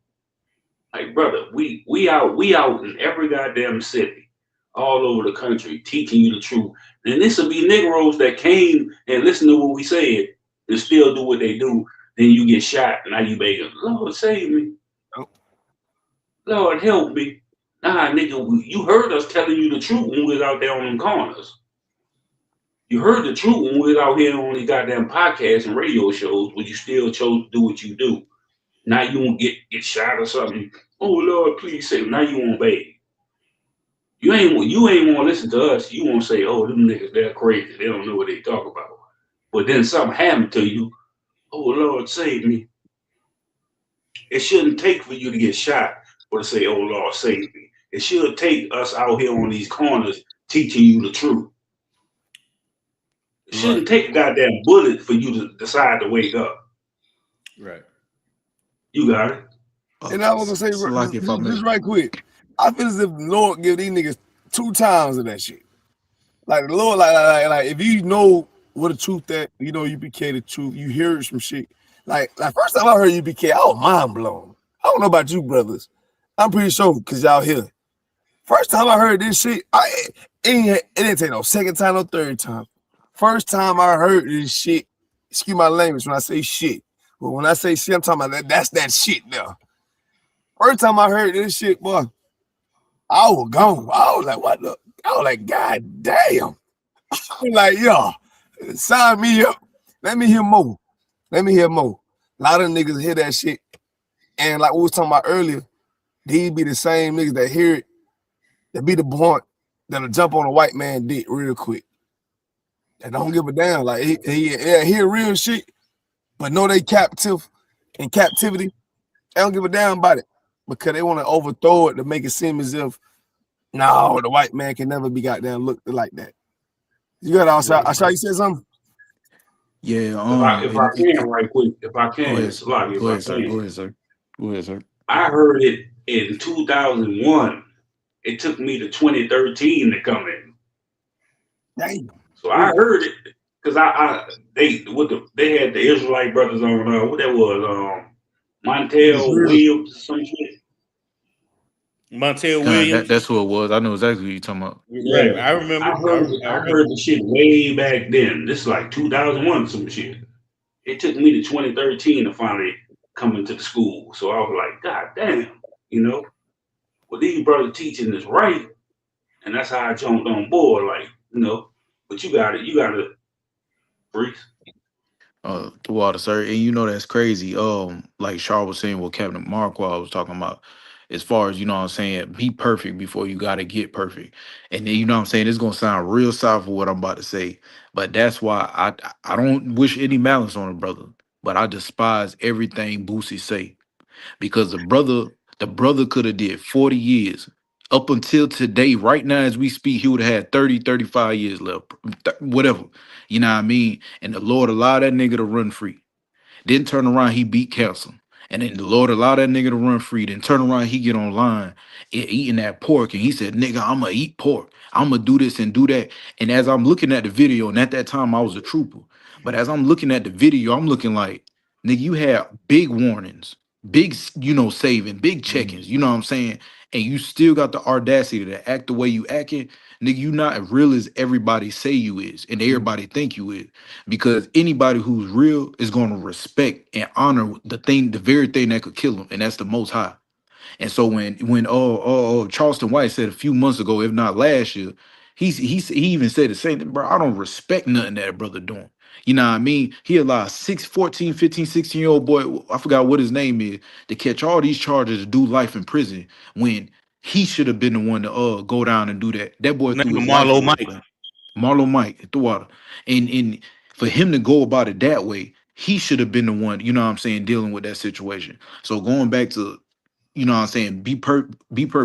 Like, brother, we out in every goddamn city, all over the country, teaching you the truth. And this will be Negroes that came and listened to what we said and still do what they do. Then you get shot, and now you begging, Lord, save me. Lord, help me. Nah, nigga, you heard us telling you the truth when we was out there on them corners. You heard the truth when we was out here on these goddamn podcasts and radio shows, but you still chose to do what you do. Now you won't get shot or something. Oh, Lord, please save me. Now you won't beg. You ain't want to listen to us. You won't say, oh, them niggas, they're crazy. They don't know what they talk about. But then something happened to you. Oh, Lord, save me. It shouldn't take for you to get shot or to say, oh, Lord, save me. It should take us out here on these corners teaching you the truth. It shouldn't take a goddamn bullet for you to decide to wake up. Right. You got it. And I was gonna say, just right quick, I feel as if the Lord give these niggas 2 times of that shit. Like the Lord, like if you know what the truth that, you know, UPK the truth, you hear some shit. Like first time I heard UPK, I was mind blown. I don't know about you brothers. I'm pretty sure because y'all here. First time I heard this shit, it didn't take no second time, no third time. First time I heard this shit, excuse my language when I say shit. But when I say shit, I'm talking about that's that shit there. First time I heard this shit, boy, I was gone. I was like, what the? I was like, God damn. I was like, yo, sign me up. Let me hear more. Let me hear more. A lot of niggas hear that shit. And like we was talking about earlier, these be the same niggas that hear it, that be the blunt, that'll jump on a white man dick real quick. And don't give a damn. Like he hear real shit, but know they captive in captivity. They don't give a damn about it because they want to overthrow it to make it seem as if no, the white man can never be goddamn looked like that. You got outside. I saw you said something. Yeah. If I can, right quick. If I can, Go ahead, sir. Go ahead, sir. I heard it in 2001. It took me to 2013 to come in. Damn. So I heard it because they had the Israelite brothers on what that was Montel Williams, some shit. Montel Williams. That's who it was. I know exactly what you're talking about. Right. I remember. I heard the shit way back then. This is like 2001, some shit. It took me to 2013 to finally come into the school. So I was like, God damn, you know. Well, these brothers teaching is right, and that's how I jumped on board. Like, you know, but you got it, Breeze. The water, sir. And you know that's crazy. Like Charles was saying, what Captain Marquardt was talking about, as far as, you know what I'm saying, be perfect before you gotta get perfect. And then, you know what I'm saying, it's gonna sound real soft for what I'm about to say, but that's why I don't wish any malice on a brother, but I despise everything Boosie say. Because the brother could have did 40 years. Up until today, right now as we speak, he would have had 30, 35 years left. Whatever. You know what I mean? And the Lord allowed that nigga to run free. Then turn around, he beat cancer. And then the Lord allowed that nigga to run free. Then turn around, he get online eating that pork. And he said, nigga, I'ma eat pork. I'ma do this and do that. And as I'm looking at the video, and at that time I was a trooper. But as I'm looking at the video, I'm looking like, nigga, you had big warnings, big, saving, big check-ins, you know what I'm saying? And you still got the audacity to act the way you acting. Nigga, you not as real as everybody say you is, and everybody think you is. Because anybody who's real is going to respect and honor the very thing that could kill them, and that's the Most High. And so when Charleston White said a few months ago, if not last year, he even said the same thing, bro. I don't respect nothing that brother doing. You know what I mean? He allowed 14, 15, 16-year-old boy, I forgot what his name is, to catch all these charges to do life in prison when he should have been the one to go down and do that. That boy threw his Marlo life Mike. away. Marlo Mike threw water. And for him to go about it that way, he should have been the one, you know what I'm saying, dealing with that situation. So going back to, you know what I'm saying, be perfect,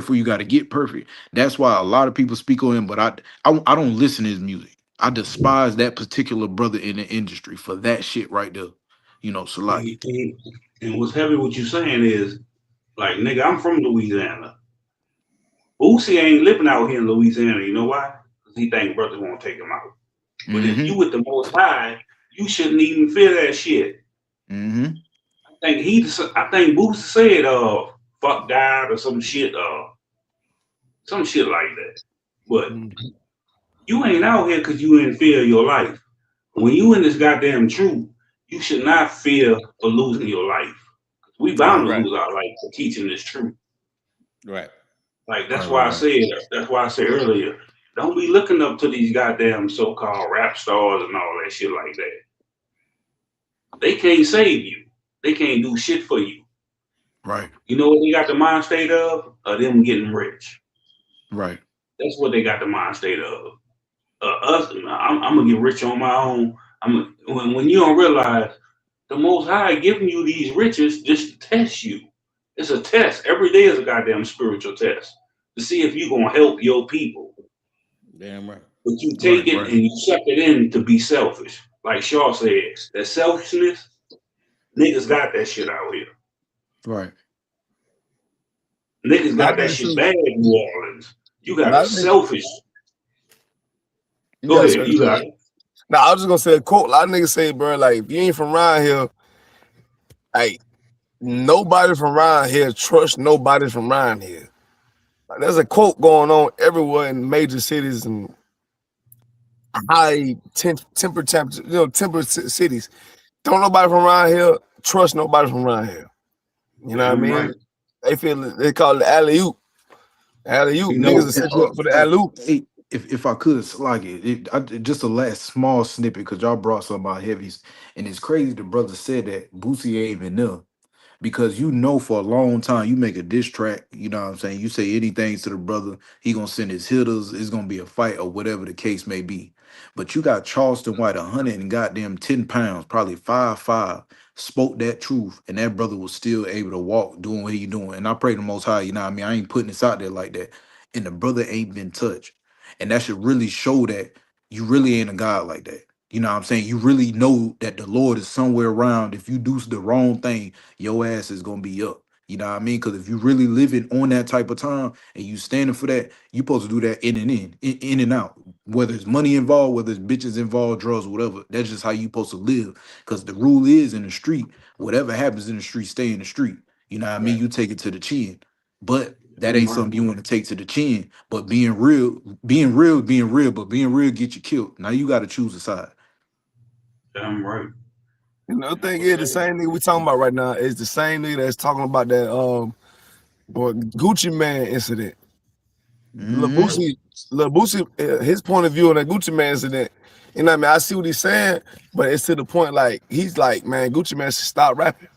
you got to get perfect. That's why a lot of people speak on him, but I don't listen to his music. I despise that particular brother in the industry for that shit right there. You know, Salaki. And what's heavy what you saying is, like, nigga, I'm from Louisiana. Boosie ain't living out here in Louisiana. You know why? Because he think brothers won't take him out. But if you with the Most High, you shouldn't even fear that shit. I think Boosie said, fuck God or some shit like that. But you ain't out here because you in fear of your life. When you in this goddamn truth, you should not fear for losing your life. We bound to lose our life for teaching this truth. Right. Like that's why I said earlier, don't be looking up to these goddamn so-called rap stars and all that shit like that. They can't save you. They can't do shit for you. Right. You know what they got the mind state of? Them getting rich. Right. That's what they got the mind state of. I'm gonna get rich on my own. When you don't realize the Most High giving you these riches just to test you. It's a test. Every day is a goddamn spiritual test to see if you're gonna help your people. Damn right. But you take it and you suck it in to be selfish. Like Shaw said, that selfishness, niggas got that shit out here. Right. Niggas got that shit bad in New Orleans. You got selfish. Go ahead, you got it. Now, I was just gonna say a quote. A lot of niggas say, bro, like, if you ain't from around here, like, nobody from around here trusts nobody from around here. Like, there's a quote going on everywhere in major cities and high temperate cities. Don't nobody from around here trust nobody from around here. You know what I mean? Right. They call it the alley-oop. Alley-oop. Niggas are set you up for the alley-oop. If I could, Salaki, just a last small snippet, because y'all brought something about heavies, and it's crazy the brother said that Boosie ain't even there. Because you know for a long time, you make a diss track, you know what I'm saying? You say anything to the brother, he gonna send his hitters, it's gonna be a fight or whatever the case may be. But you got Charleston White, 110 pounds, probably 5'5", spoke that truth, and that brother was still able to walk doing what he doing. And I pray the Most High, you know what I mean? I ain't putting this out there like that. And the brother ain't been touched. And that should really show that you really ain't a God like that. You know what I'm saying? You really know that the Lord is somewhere around. If you do the wrong thing, your ass is going to be up. You know what I mean? Because if you really living on that type of time and you standing for that, you supposed to do that in and out. Whether it's money involved, whether it's bitches involved, drugs, whatever. That's just how you supposed to live. Because the rule is in the street, whatever happens in the street, stay in the street. You know what I mean? You take it to the chin. But that ain't something you want to take to the chin. But being real, but being real get you killed. Now you got to choose a side. Damn right. You know, the thing is, the same nigga we talking about right now is the same nigga that's talking about that Gucci Mane incident. Lil Boosie, his point of view on that Gucci Mane incident, you know what I mean? I see what he's saying, but it's to the point like he's like, man, Gucci Mane should stop rapping.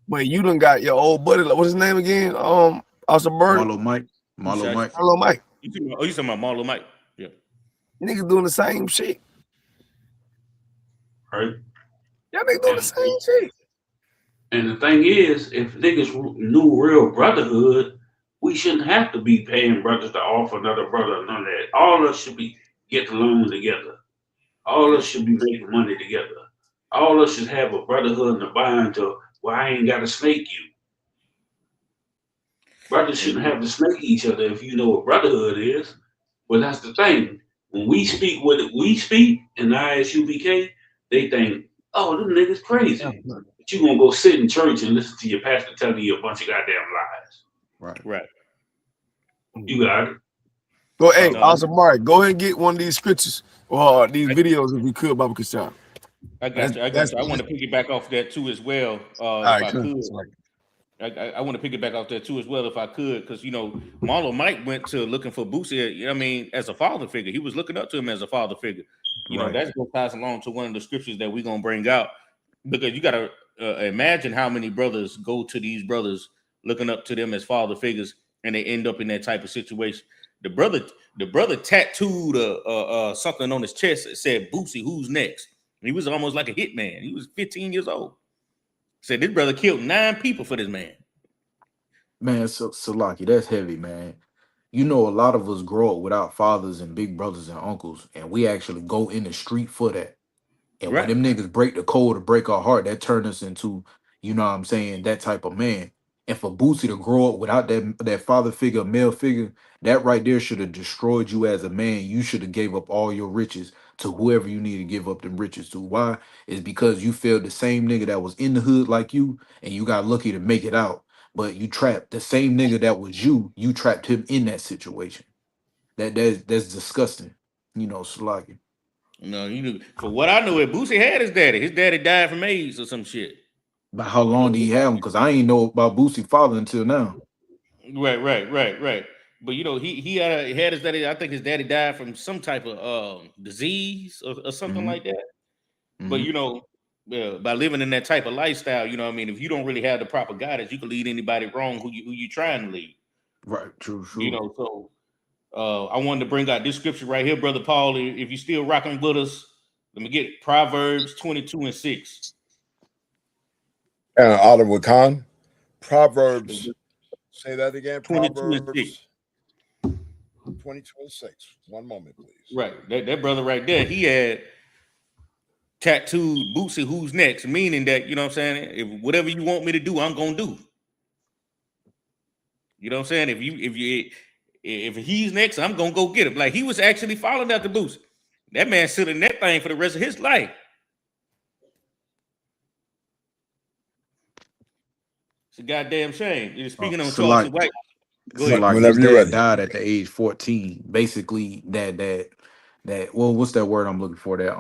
But you done got your old buddy, what's his name again? Also Bird. Marlo Mike. You talking about Marlo Mike? Yeah. Niggas doing the same shit. Right. Y'all niggas doing the same shit. And the thing is, if niggas knew real brotherhood, we shouldn't have to be paying brothers to offer another brother none of that. All of us should be getting along together. All of us should be making money together. All of us should have a brotherhood and a bind to well, I ain't got to snake you. Brothers shouldn't have to snake each other if you know what brotherhood is. But that's the thing. When we speak what we speak in the ISUPK, they think, oh, them niggas crazy. But you gonna go sit in church and listen to your pastor telling you a bunch of goddamn lies. Right. You got it. Go, hey, awesome, Mark. Go ahead and get one of these scriptures or these videos if you could, Baba Kashan. I got you. I want to piggyback off that too as well. If I could. I want to piggyback off that too as well if I could, because you know Marlo Mike went to looking for Boosie. You know, I mean, as a father figure, he was looking up to him as a father figure. You know, that's going to pass along to one of the scriptures that we're going to bring out, because you got to imagine how many brothers go to these brothers looking up to them as father figures, and they end up in that type of situation. The brother tattooed something on his chest that said Boosie, who's next? And he was almost like a hitman. He was 15 years old. Said this brother killed 9 people for this man. Man, Salaki, that's heavy, man. You know, a lot of us grow up without fathers and big brothers and uncles, and we actually go in the street for that. And when them niggas break the code to break our heart, that turn us into, you know what I'm saying, that type of man. And for Boosie to grow up without that father figure, male figure, that right there should have destroyed you as a man. You should have gave up all your riches to whoever you need to give up them riches to. Why? It's because you failed the same nigga that was in the hood like you, and you got lucky to make it out. But you trapped the same nigga that was you trapped him in that situation. That's disgusting. You know, Salaki. No, you know, for what I know, Boosie had his daddy died from AIDS or some shit. But how long did he have him? Because I ain't know about Boosie's father until now. Right. But you know, he had his daddy. I think his daddy died from some type of disease or something like that. But you know, by living in that type of lifestyle, you know what I mean, if you don't really have the proper guidance, you can lead anybody wrong who you trying to lead. Right, true. You know, so I wanted to bring out this scripture right here, Brother Paul. If you're still rocking with us, let me get Proverbs 22:6. Oliver Khan, Proverbs. Say that again. 22:6. 22:6. One moment, please. Right, that brother right there, he had tattooed Boosie, who's next, meaning that, you know what I'm saying, if whatever you want me to do, I'm gonna do. You know what I'm saying? If he's next, I'm gonna go get him. Like, he was actually following after Boosie. That man sit in that thing for the rest of his life. It's a goddamn shame. Speaking on Charles White. Go ahead. Like his dad died at the age 14. Basically, that well, what's that word I'm looking for? That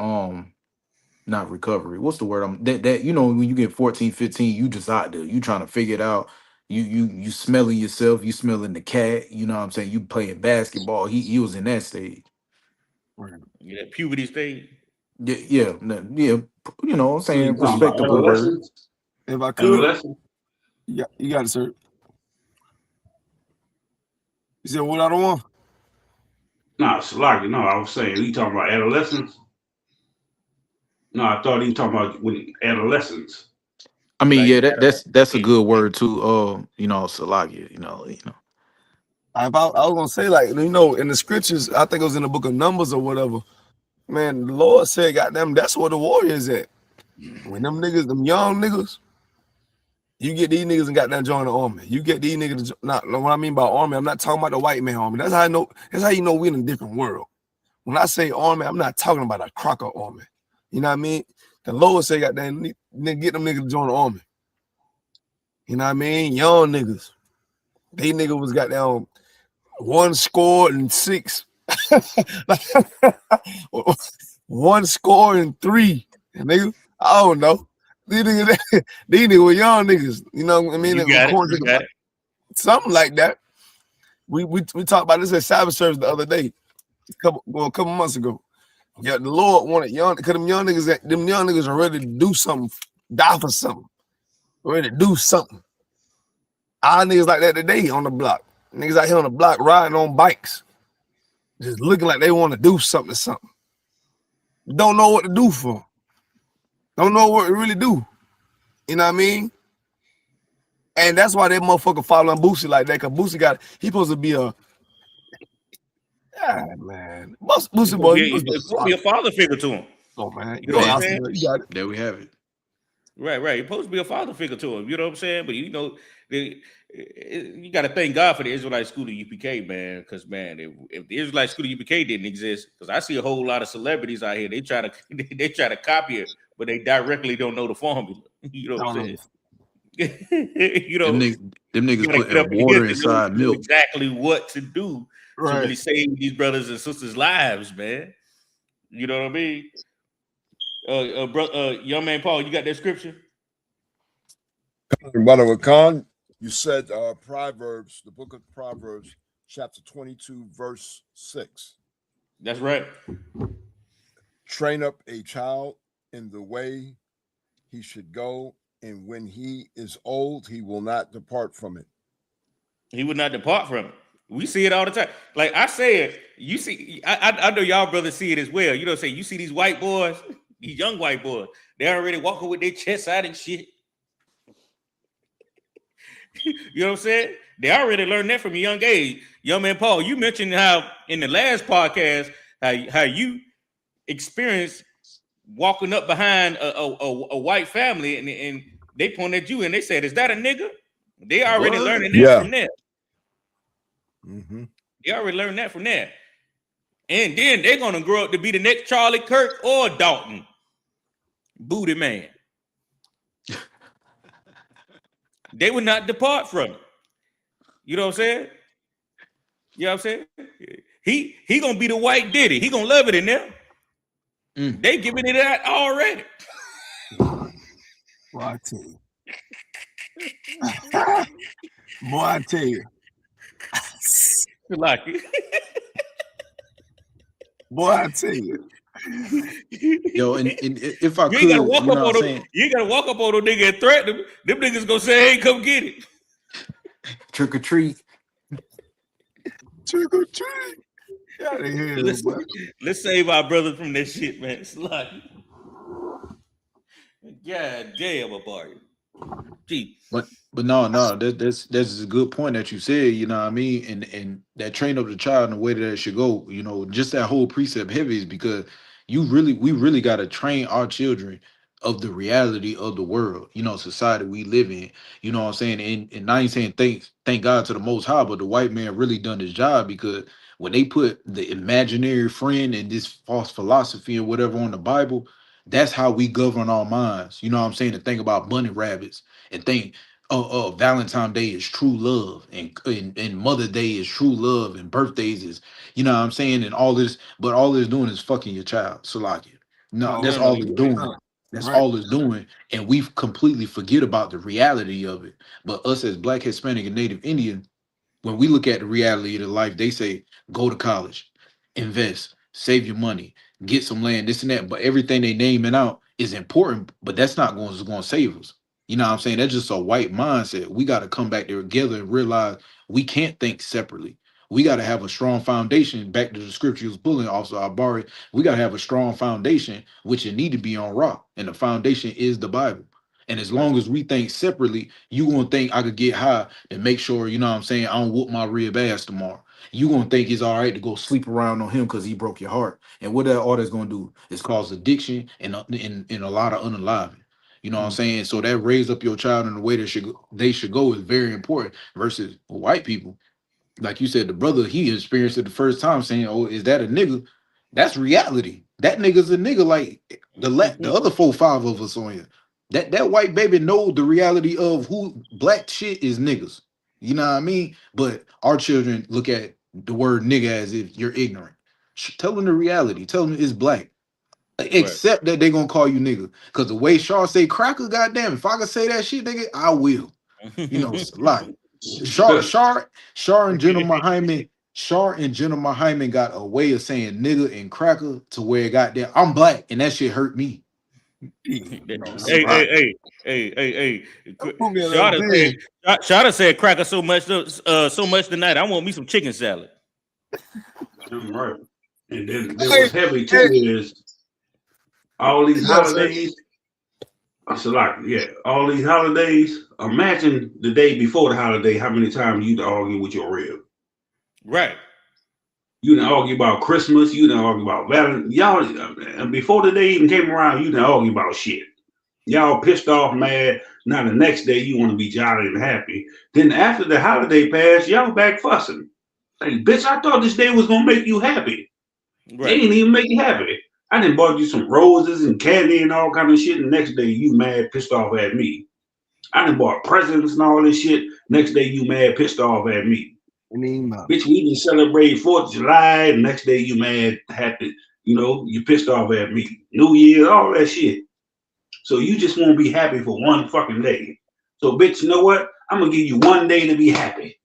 not recovery. What's the word? That you know, when you get 14, 15, you just out there. You trying to figure it out. You smelling yourself. You smelling the cat. You know what I'm saying? You playing basketball. He was in that stage. Yeah, puberty stage. Yeah. You know what I'm saying? Respectable word. If I could. You got it, sir. You said what I don't want? Nah, Salaki, no, I was saying, he talking about adolescence. No, I thought he was talking about when adolescence. I mean, like, that's a good word too. You know, Salaki, you know. I was gonna say, like, you know, in the scriptures, I think it was in the book of Numbers or whatever. Man, the Lord said, goddamn, that's where the warriors at. When them niggas, them young niggas, you get these niggas and got that join the army. You get these niggas. Not what I mean by army. I'm not talking about the white man army. That's how I know. That's how you know we're in a different world. When I say army, I'm not talking about a Crocker army. You know what I mean? The Lord say, "Goddamn, get them niggas to join the army." You know what I mean? Young niggas. These niggas was goddamn 1-6. 1-3. Nigga, I don't know. These niggas were young niggas, you know what I mean? You got it. Something like that. We talked about this at Sabbath service the other day, a couple months ago. Yeah, the Lord wanted young, because them young niggas are ready to do something, die for something, ready to do something. Our niggas like that today on the block. Niggas out here on the block riding on bikes, just looking like they want to do something. Don't know what to do for. Don't know what to really do. You know what I mean? And that's why that motherfucker following Boosie like that, because Boosie he supposed to be a man. Boosie boy, It's supposed to be a father figure to him. Oh man, you know what I'm saying? You got it. There we have it. Right. You're supposed to be a father figure to him. You know what I'm saying? But you got to thank God for the Israelite School of UPK, man. Because man, if the Israelite School of UPK didn't exist, because I see a whole lot of celebrities out here, they try to copy it, but they directly don't know the formula. You know what I'm saying? You know, them niggas gotta get up putting in water here to know inside milk. exactly what to do to really save these brothers and sisters' lives, man. You know what I mean? Young man Paul, you got that scripture? Brother Khan, you said Proverbs, the book of Proverbs, chapter 22, verse 6. That's right. Train up a child in the way he should go, and when he is old, he will not depart from it. He would not depart from it. We see it all the time. Like I said, you see, I know y'all brothers see it as well. You know what I'm saying? You see these white boys, these young white boys, they're already walking with their chest out and shit. You know what I'm saying? They already learned that from a young age. Young man Paul, you mentioned how in the last podcast, how you experienced walking up behind a white family and they pointed at you and they said, "Is that a nigga?" They already learning that from there. Mm-hmm. They already learned that from there. And then they're gonna grow up to be the next Charlie Kirk or Dalton. Booty man. They would not depart from it. You know what I'm saying? You know what I'm saying? He gonna be the white Diddy. He gonna love it in there. They giving it that already. Boy, I tell you. Boy, I tell you. Like it. Boy, I tell you. Yo, and if I you could, ain't gotta walk you know up what on I'm them. saying? You ain't gotta walk up on them nigga and threaten them. Them niggas gonna say, "Hey, come get it." Trick or treat. Trick or treat. Get out of here, Let's save our brothers from that shit, man. It's like, God damn, Abari. Gee. But no, that's a good point that you said, you know what I mean? And that train up the child in the way that it should go, you know, just that whole precept heavy is because we really gotta train our children of the reality of the world, you know, society we live in. You know what I'm saying? And I ain't saying thank God to the Most High, but the white man really done his job, because when they put the imaginary friend and this false philosophy and whatever on the Bible, that's how we govern our minds. You know what I'm saying? To think about bunny rabbits and think Valentine's Day is true love, and Mother's Day is true love, and birthdays is, you know what I'm saying, and all this, but all it's doing is fucking your child. So like, no, that's all it's doing. That's all it's doing, and we completely forget about the reality of it. But us as Black, Hispanic, and Native Indian, when we look at the reality of the life, they say go to college, invest, save your money, get some land, this and that. But everything they naming out is important, but that's not going to save us. You know what I'm saying? That's just a white mindset. We got to come back there together and realize we can't think separately. We got to have a strong foundation. Back to the scripture you was pulling, also Abari. We got to have a strong foundation, which it need to be on rock. And the foundation is the Bible. And as long as we think separately, you gonna think I could get high and make sure, you know what I'm saying, I don't whoop my rib ass tomorrow. You gonna think it's all right to go sleep around on him because he broke your heart. And what that all that's gonna do is cause addiction and a lot of unaliving. You know what I'm saying? So that raise up your child in the way that they should go is very important versus white people. Like you said, the brother, he experienced it the first time saying, "Oh, is that a nigga?" That's reality. That nigga's a nigga like the other 4-5 of us on here. That white baby knows the reality of who black shit is niggas. You know what I mean? But our children look at the word nigga as if you're ignorant. Tell them the reality. Tell them it's black. Except that they gonna call you nigga. Because the way Shaw say cracker, goddamn, if I could say that shit, nigga, I will. You know, it's a lot. Shar and General Hyman got a way of saying nigga and cracker to where it got there. I'm black, and that shit hurt me. Hey. Shada said cracker so much tonight. I want me some chicken salad. Right. And then what's heavy too is all these holidays. I said, like, yeah, all these holidays. Imagine the day before the holiday, how many times you argue with your rib. Right. You didn't argue about Christmas. You didn't argue about Valentine's. Y'all, and before the day even came around, you didn't argue about shit. Y'all pissed off, mad. Now the next day you want to be jolly and happy. Then after the holiday passed, y'all back fussing. Like, bitch, I thought this day was gonna make you happy. Right. It didn't even make you happy. I done bought you some roses and candy and all kind of shit. And the next day you mad, pissed off at me. I done bought presents and all this shit. Next day you mad, pissed off at me. Bitch, we even celebrate 4th of July. The next day you mad, happy. You know, you pissed off at me. New Year, all that shit. So you just won't be happy for one fucking day. So bitch, you know what? I'm gonna give you one day to be happy.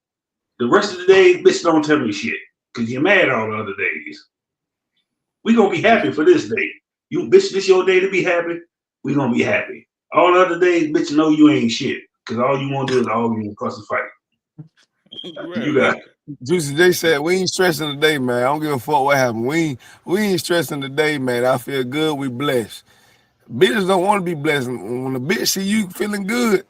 The rest of the days, bitch, don't tell me shit. Cause you're mad all the other days. We gonna be happy for this day. You bitch, this your day to be happy. We gonna be happy. All the other days, bitch, know you ain't shit. Cause all you wanna do is argue and fuss and fight. Right, You got it. Juicy J said, we ain't stressing today, man. I don't give a fuck what happened. We ain't stressing today, man. I feel good. We blessed. Bitches don't want to be blessed. When the bitch see you feeling good,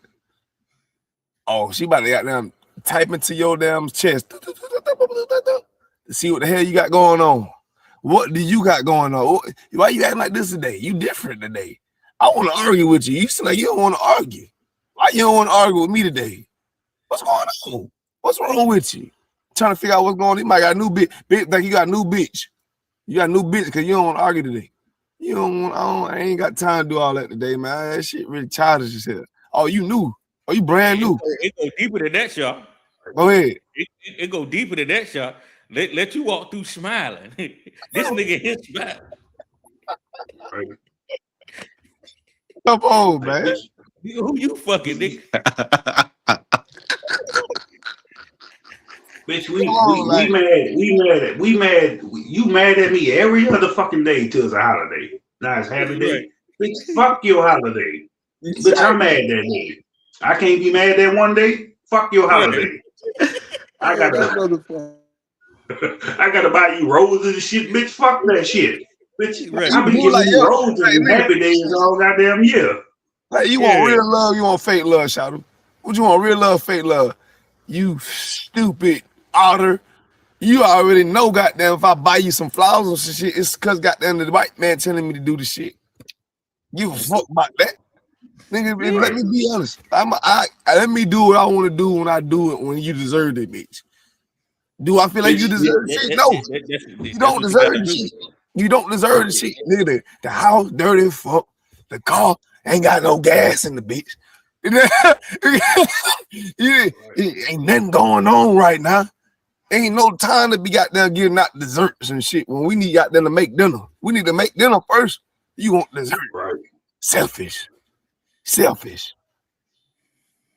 oh, she about to got down type into your damn chest to see what the hell you got going on. What do you got going on? Why you acting like this today? You different today. I want to argue with you. You seem like you don't want to argue. Why you don't want to argue with me today? What's going on? What's wrong with you? Trying to figure out what's going on. You might got a new bitch. Like you got a new bitch. You got a new bitch because you don't want to argue today. You don't want. I ain't got time to do all that today, man. That shit really childish as hell. Oh, you new? Oh, you brand new? It go deeper than that, y'all. Go ahead. It go deeper than that, y'all. Let you walk through smiling. This nigga hit smile. Come on, man. Who you fucking nigga? Bitch, we mad. You mad at me every other fucking day till it's a holiday. Now it's happy day. Bitch, fuck your holiday. Bitch, I'm mad that day. I can't be mad that one day. Fuck your holiday. I gotta buy you roses and shit, bitch. Fuck that shit. Bitch, I've been giving you roses and happy days all goddamn year. Like you want real love, you want fake love, Shadow. What you want, real love, fake love? You stupid otter. You already know, goddamn, if I buy you some flowers or some shit, it's because goddamn the white man telling me to do the shit. You fuck about that. Nigga, let me be honest. Let me do what I want to do when I do it when you deserve it, bitch. Do I feel like you deserve the shit? No. You don't deserve the shit. You don't deserve the shit. Nigga, the house dirty as fuck. The car ain't got no gas in the bitch. Ain't nothing going on right now. Ain't no time to be goddamn giving out desserts and shit when we need goddamn to make dinner. We need to make dinner first. You want dessert, right? Selfish.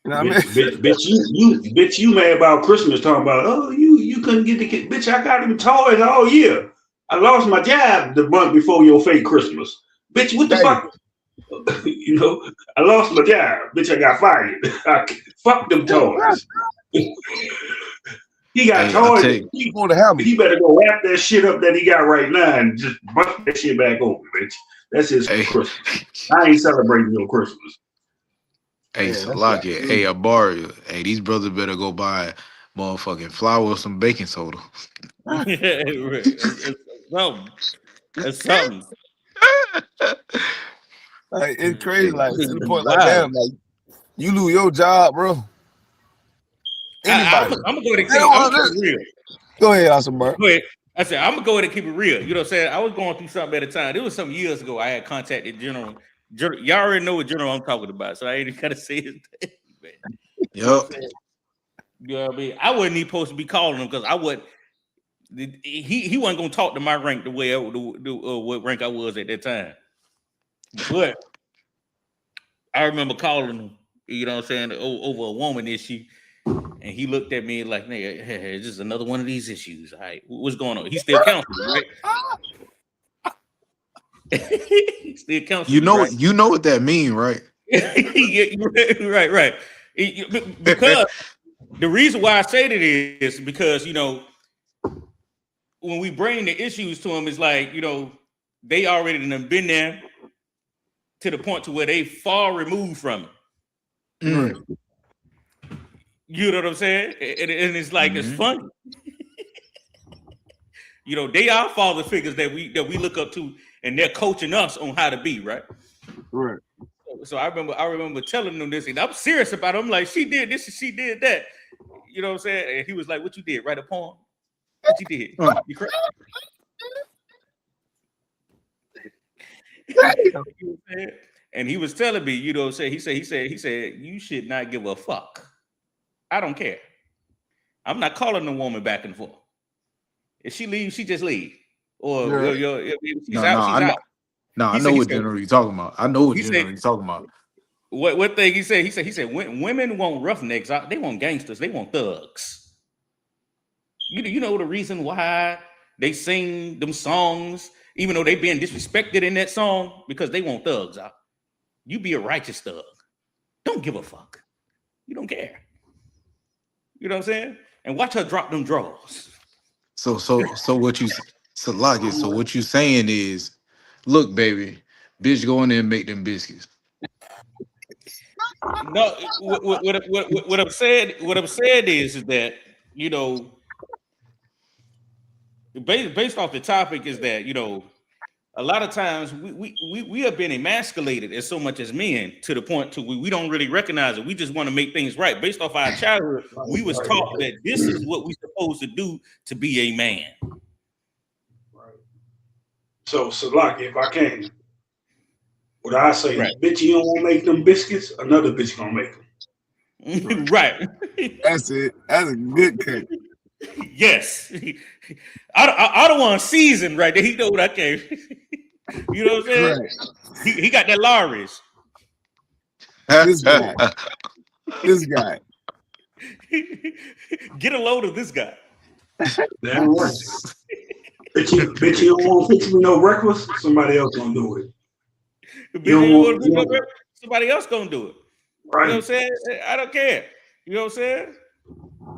You know what I mean? Bitch, you mad about Christmas talking about, oh, you couldn't get the kid. Bitch, I got them toys all year. I lost my job the month before your fake Christmas. Bitch, what the fuck? You know, I lost my job. Bitch, I got fired. Fuck them toys. He got toys. He better go wrap that shit up that he got right now and just bust that shit back over, bitch. That's his Christmas. I ain't celebrating no Christmas. Hey, Salakia. Hey, Abari. Hey, these brothers better go buy motherfucking flour or some baking soda. It's something. Like, it's crazy. Like, to the point, like, damn, like, you lose your job, bro. I'm gonna go ahead and keep it real. Go ahead, Awesome Bro. Go ahead. I said, I'm gonna go ahead and keep it real. You know what I'm saying? I was going through something at a time. It was some years ago. I had contacted General. Y'all already know what General I'm talking about, so I ain't even gotta say his name. Yup. You know what I mean? I wasn't even supposed to be calling him because I wasn't. He wasn't gonna talk to my rank the way what rank I was at that time. But I remember calling him. You know what I'm saying, over a woman issue. And he looked at me like, nigga, hey, this is another one of these issues. All right, what's going on? He's still counseling, right? He's still counseling. You know what that mean, right? Right. Because the reason why I say that is because, you know, when we bring the issues to him, it's like, you know, they already done been there to the point to where they far removed from it. Mm. You know what I'm saying? And it's like, it's funny. You know, they are father figures that we look up to, and they're coaching us on how to be, right? Right. So I remember telling him this, and I'm serious about it. I'm like, she did this and she did that. You know what I'm saying? And he was like, "What you did? Write a poem? What you did? You crazy?" And he was telling me, you know what I'm saying? He said, you should not give a fuck. I don't care. I'm not calling the woman back and forth. If she leaves, she just leave. Or if she's out, she's out. No, I know what general you're talking about. I know what general you're talking about. What thing he said? He said women want roughnecks. They want gangsters. They want thugs. You know the reason why they sing them songs, even though they being disrespected in that song, because they want thugs out. You be a righteous thug. Don't give a fuck. You don't care. You know what I'm saying? And watch her drop them drawers. So what you saying is, look, baby, bitch, go in there and make them biscuits. No, what I'm saying is that, you know, based off the topic is that, you know, a lot of times we have been emasculated as so much as men to the point to we don't really recognize it. We just want to make things right. Based off our childhood, we was taught that this is what we're supposed to do to be a man. So like, if I can, what I say, bitch, you don't want to make them biscuits, another bitch gonna make them. Right. That's it. That's a good cut. Yes. I don't want season right there. He know what I came. You know what I'm saying? Right. He got that Lawry's. This guy. Get a load of this guy. Damn right. Bitch, you don't want to fix me no breakfast, somebody else gonna do it. Somebody else gonna do it. Right. You know what I'm saying? I don't care. You know what I'm saying?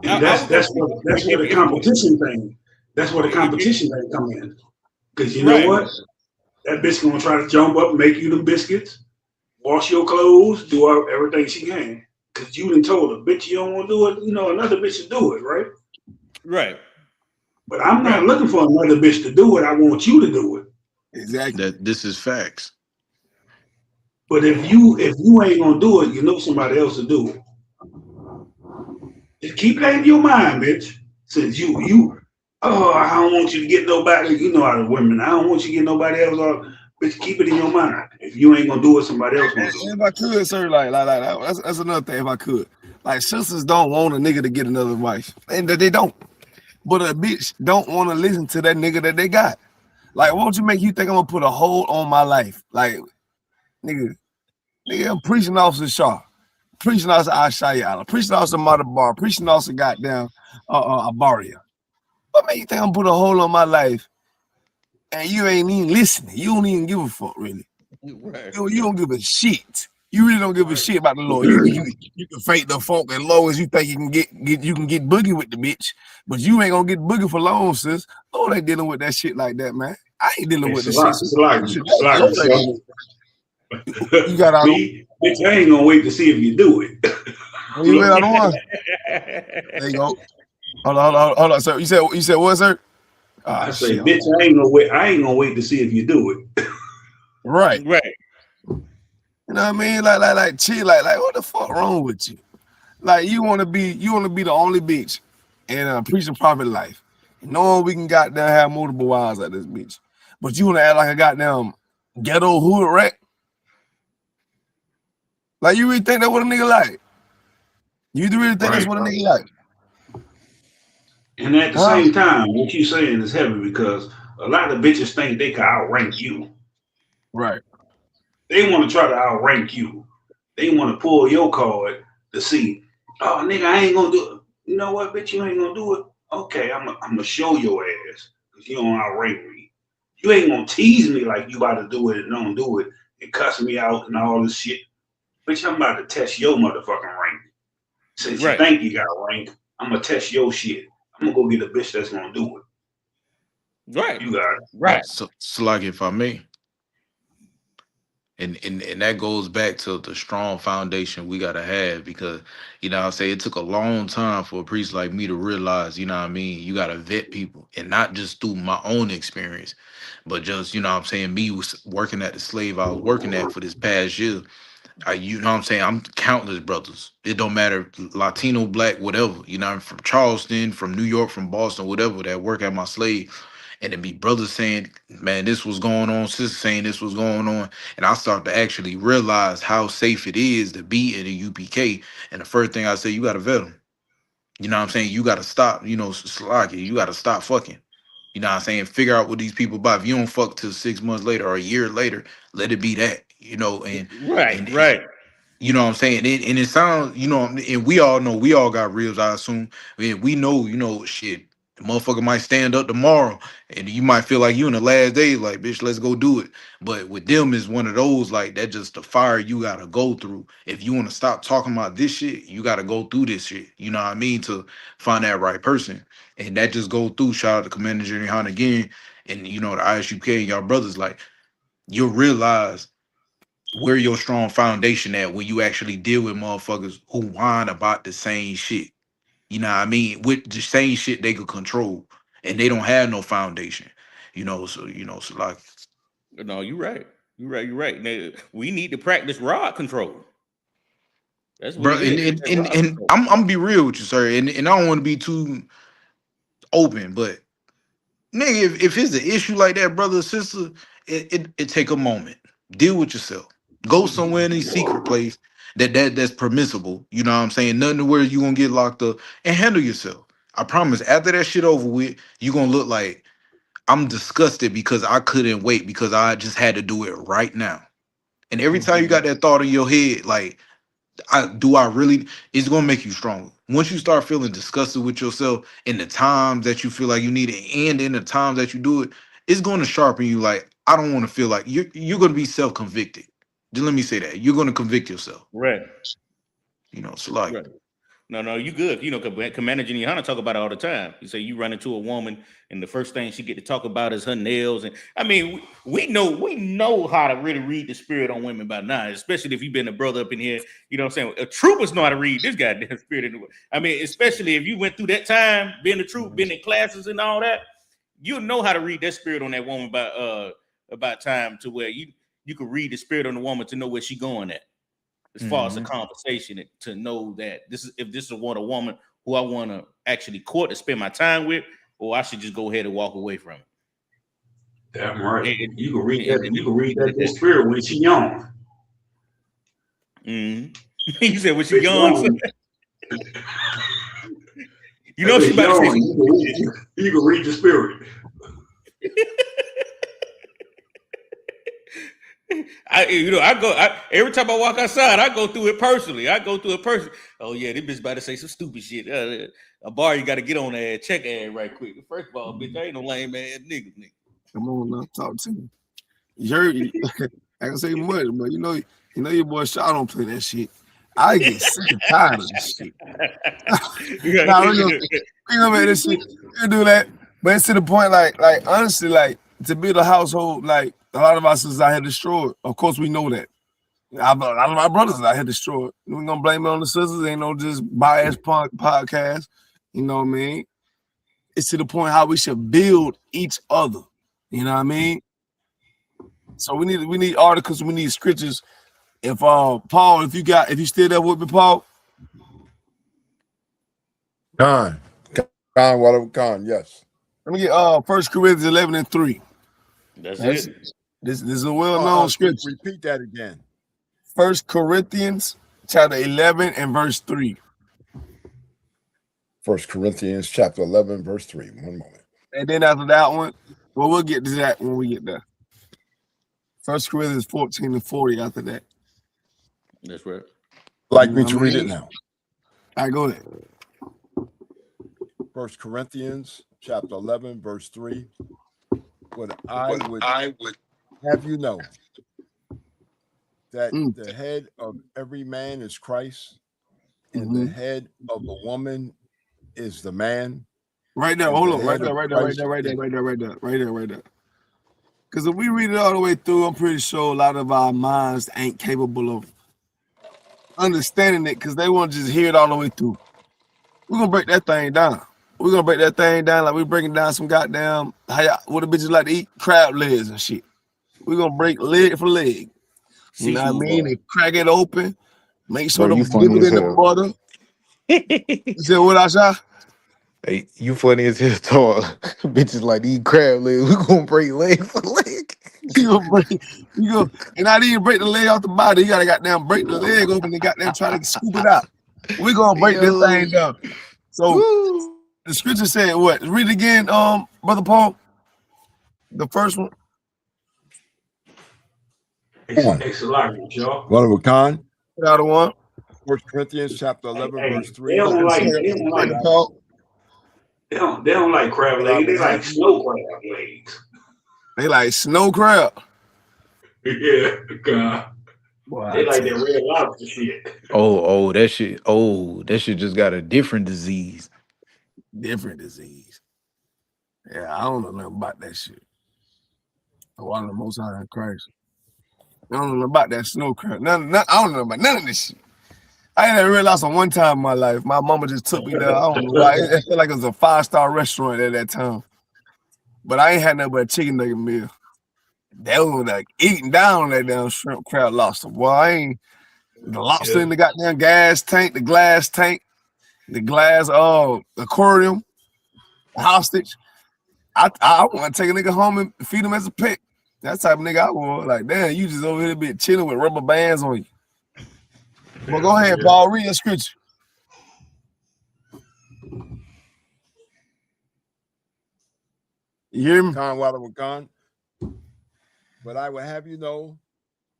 That's where the competition thing. That's where the competition thing come in. Because you know what? That bitch gonna try to jump up, make you the biscuits, wash your clothes, do everything she can. Because you done told her, bitch, you don't want to do it. You know, another bitch should do it, right? Right. But I'm not looking for another bitch to do it. I want you to do it. Exactly. This is facts. But if you ain't gonna do it, you know somebody else will do it. Just keep that in your mind, bitch. Since I don't want you to get nobody. You know how the women. I don't want you to get nobody else. Bitch, keep it in your mind. If you ain't gonna do it, somebody else gonna do it. If I could, sir, like that's another thing. If I could, like, sisters don't want a nigga to get another wife, and they don't. But a bitch don't want to listen to that nigga that they got. Like, won't you make you think I'm gonna put a hold on my life? Like, nigga, I'm preaching Officer Shaw, preaching Officer Ashayala, preaching Officer Matabar, preaching Officer goddamn Abaria. What make you think I'm gonna put a hold on my life? And you ain't even listening. You don't even give a fuck, really. Right. You don't give a shit. You really don't give a shit about the Lord. You can fake the funk as long as you think you can get boogie with the bitch, but you ain't gonna get boogie for long, sis. Lord ain't dealing with that shit like that, man. I ain't dealing with the shit. You got me, bitch, I ain't gonna wait to see if you do it. You read out one? There you go. Hold on, sir. You said what, sir? I say, bitch, I ain't gonna wait to see if you do it. Right. You know what I mean? Like chill, like what the fuck wrong with you? Like, you wanna be the only bitch and preaching private life. Knowing we can goddamn have multiple wives at this bitch. But you wanna act like a goddamn ghetto hood rat? Like, you really think that's what a nigga like? You really think that's what a nigga like? And at the same time, what you saying is heavy because a lot of bitches think they can outrank you. Right. They want to try to outrank you. They want to pull your card to see, oh, nigga, I ain't gonna do it. You know what, bitch, you ain't gonna do it? Okay, I'm gonna show your ass because you don't outrank me. You ain't gonna tease me like you about to do it and don't do it and cuss me out and all this shit. Bitch, I'm about to test your motherfucking rank. Since you think you got rank, I'm gonna test your shit. I'm gonna go get a bitch that's gonna do it. Right. You got it. Right. So like, if I may. And that goes back to the strong foundation we gotta have, because, you know, I say it took a long time for a priest like me to realize, you know what I mean, you gotta vet people, and not just through my own experience, but just, you know what I'm saying, me was working at the slave I was working at for this past year. You know what I'm saying? I'm countless brothers. It don't matter, Latino, black, whatever. You know, I'm from Charleston, from New York, from Boston, whatever, that work at my slave. And it be brothers saying, man, this was going on, sisters saying this was going on. And I start to actually realize how safe it is to be in a UPK. And the first thing I say, you got to vet them. You know what I'm saying? You got to stop, you know, Slocky, you got to stop fucking. You know what I'm saying? Figure out what these people buy. If you don't fuck till 6 months later or a year later, let it be that, you know, and Right. you know what I'm saying? And it sounds, you know, and we all know, we all got ribs, I assume. And we know, you know, shit, the motherfucker might stand up tomorrow and you might feel like you in the last days, like, bitch, let's go do it. But with them is one of those, like, that just the fire you gotta go through. If you want to stop talking about this shit, you gotta go through this shit. You know what I mean? To find that right person. And that just go through. Shout out to Commander Journey Hunt again. And you know, the ISUK and y'all brothers, like, you'll realize where your strong foundation at when you actually deal with motherfuckers who whine about the same shit. You know what I mean? With the same shit they could control and they don't have no foundation. You know, so like, No, you're right. You're right. Now, we need to practice rod control. That's what bro, it is. and I'm gonna be real with you, sir. And I don't want to be too open, but nigga, if it's an issue like that, brother or sister, it take a moment. Deal with yourself. Go somewhere in a secret place that's permissible. You know what I'm saying? Nothing to where you gonna get locked up and handle yourself. I promise. After that shit over with, you gonna look like I'm disgusted because I couldn't wait because I just had to do it right now. And every time you got that thought in your head, like, I really, it's gonna make you stronger. Once you start feeling disgusted with yourself in the times that you feel like you need it and in the times that you do it, it's gonna sharpen you. Like, I don't want to feel like you're gonna be self-convicted. Just let me say that. You're gonna convict yourself. Right. You know, so like, Right. No, you good. You know, Commander Jenny Hunter talk about it all the time. You say you run into a woman, and the first thing she get to talk about is her nails. And I mean, we know how to really read the spirit on women by now, especially if you've been a brother up in here. You know what I'm saying? A troopers know how to read this goddamn spirit. I mean, especially if you went through that time, being a troop, been in classes and all that, you'll know how to read that spirit on that woman by about time to where you can read the spirit on the woman to know where she going at. As far as a conversation, to know that this is a woman who I want to actually court to spend my time with, or I should just go ahead and walk away from it. Damn right. You can read that. You can read that spirit when she young. You said when she young. You know she about to say. You can read the spirit. Every time I walk outside, I go through it personally. Oh yeah, this bitch about to say some stupid shit. A bar, you got to get on that check ad right quick. First of all, bitch, I ain't no lame ass nigga. Come on now, talk to me. You heard me. I can say much, but you know your boy Shaw don't play that shit. I get sick and tired of this shit. Nah, we gonna make this shit. We do that, but it's to the point, like honestly, like to build a household, like. A lot of us is out here destroyed. Of course, we know that. A lot of my brothers out here destroyed. We're gonna blame it on the sisters. Ain't no just biased podcast. You know what I mean? It's to the point how we should build each other. You know what I mean? So we need articles. We need scriptures. If Paul, if you still there with me, Paul. Con, yes. Let me get 1 Corinthians 11:3. That's it. This is a well-known scripture. Repeat that again. 1 Corinthians chapter 11 and verse 3. 1 Corinthians chapter 11, verse 3. One moment. And then after that one, well, we'll get to that when we get there. 1 Corinthians 14 and 40 after that. That's right. Like me to read it now. All right, go ahead. 1 Corinthians chapter 11, verse 3. What I would have you know that the head of every man is Christ, and the head of a woman is the man. Right there, hold on, right there. Because if we read it all the way through, I'm pretty sure a lot of our minds ain't capable of understanding it because they want to just hear it all the way through. We're gonna break that thing down. Like we're breaking down some goddamn what the bitches like to eat crab legs and shit. We're gonna break leg for leg. You know what I Seafood mean? bar. And crack it open. Make sure Bro, them you dip funny it as in the hell. butter. You said what I shot? Hey, you funny as hell. Talk. Bitches like these crab legs. We gonna break leg for leg. You gonna break, you go, and not even break the leg off the body. You gotta goddamn break the leg open and goddamn try to scoop it out. We gonna break this Yo. thing down. So Woo. the scripture said what? Read it again, Brother Paul. The first one. It's a lot, y'all. One of a kind. Out of one. 1 Corinthians chapter 11, Hey, verse they 3. don't like, Paul. they don't like crab But I legs. They would like have you- snow crab legs. They like snow crab. Yeah, God. Boy, They like that red lobster shit. Oh, that shit. Oh, that shit just got a different disease. different disease. Yeah, I don't know nothing about that shit. I want the Most High in Christ. I don't know about that snow crab. I don't know about none of this shit. I ain't never realized on one time in my life. My mama just took me there. I don't know why. It felt like it was a 5-star restaurant at that time. But I ain't had nothing but a chicken nugget meal. They was like eating down that damn shrimp crab lobster. Boy, I ain't the lobster in the goddamn gas tank, the glass tank, the glass aquarium, the hostage. I want to take a nigga home and feed him as a pet. That type of nigga I was. Like, damn, you just over here be chilling with rubber bands on you. Well, go ahead, Paul. Read the scripture. You hear me? Con while it was gone. But I will have you know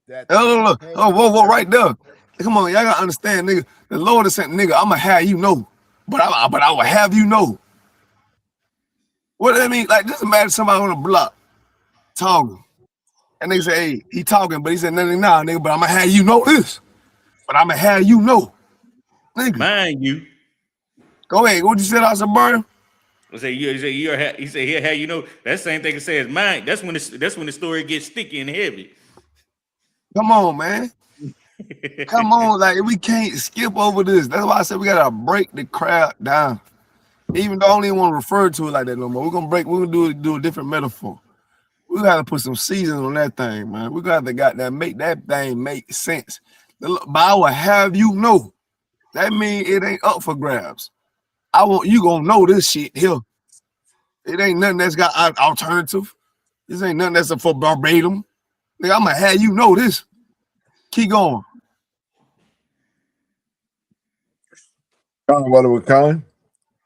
that. Oh, whoa, right there. Come on, y'all gotta understand, nigga. The Lord is saying, nigga, I'ma have you know. But I will have you know. What do that mean? Like, just imagine somebody on the block talking. And they say, hey, he talking, but he said, nothing now, nigga, but I'ma have you know this. But I'ma have you know. Nigga. Mind you. Go ahead. What you said, I said, Brian? He said, he'll have you know, that same thing it says mine. That's when the story gets sticky and heavy. Come on, man. Come on, like we can't skip over this. That's why I said we gotta break the crowd down. Even though I don't even want to refer to it like that no more. We're gonna do a different metaphor. We gotta put some seasoning on that thing, man. We gotta make that thing make sense. But I will have you know. That means it ain't up for grabs. I want you gonna know this shit here. It ain't nothing that's got alternative. This ain't nothing that's for verbatim. Nigga, I'm gonna have you know this. Keep going. Con while it was gone.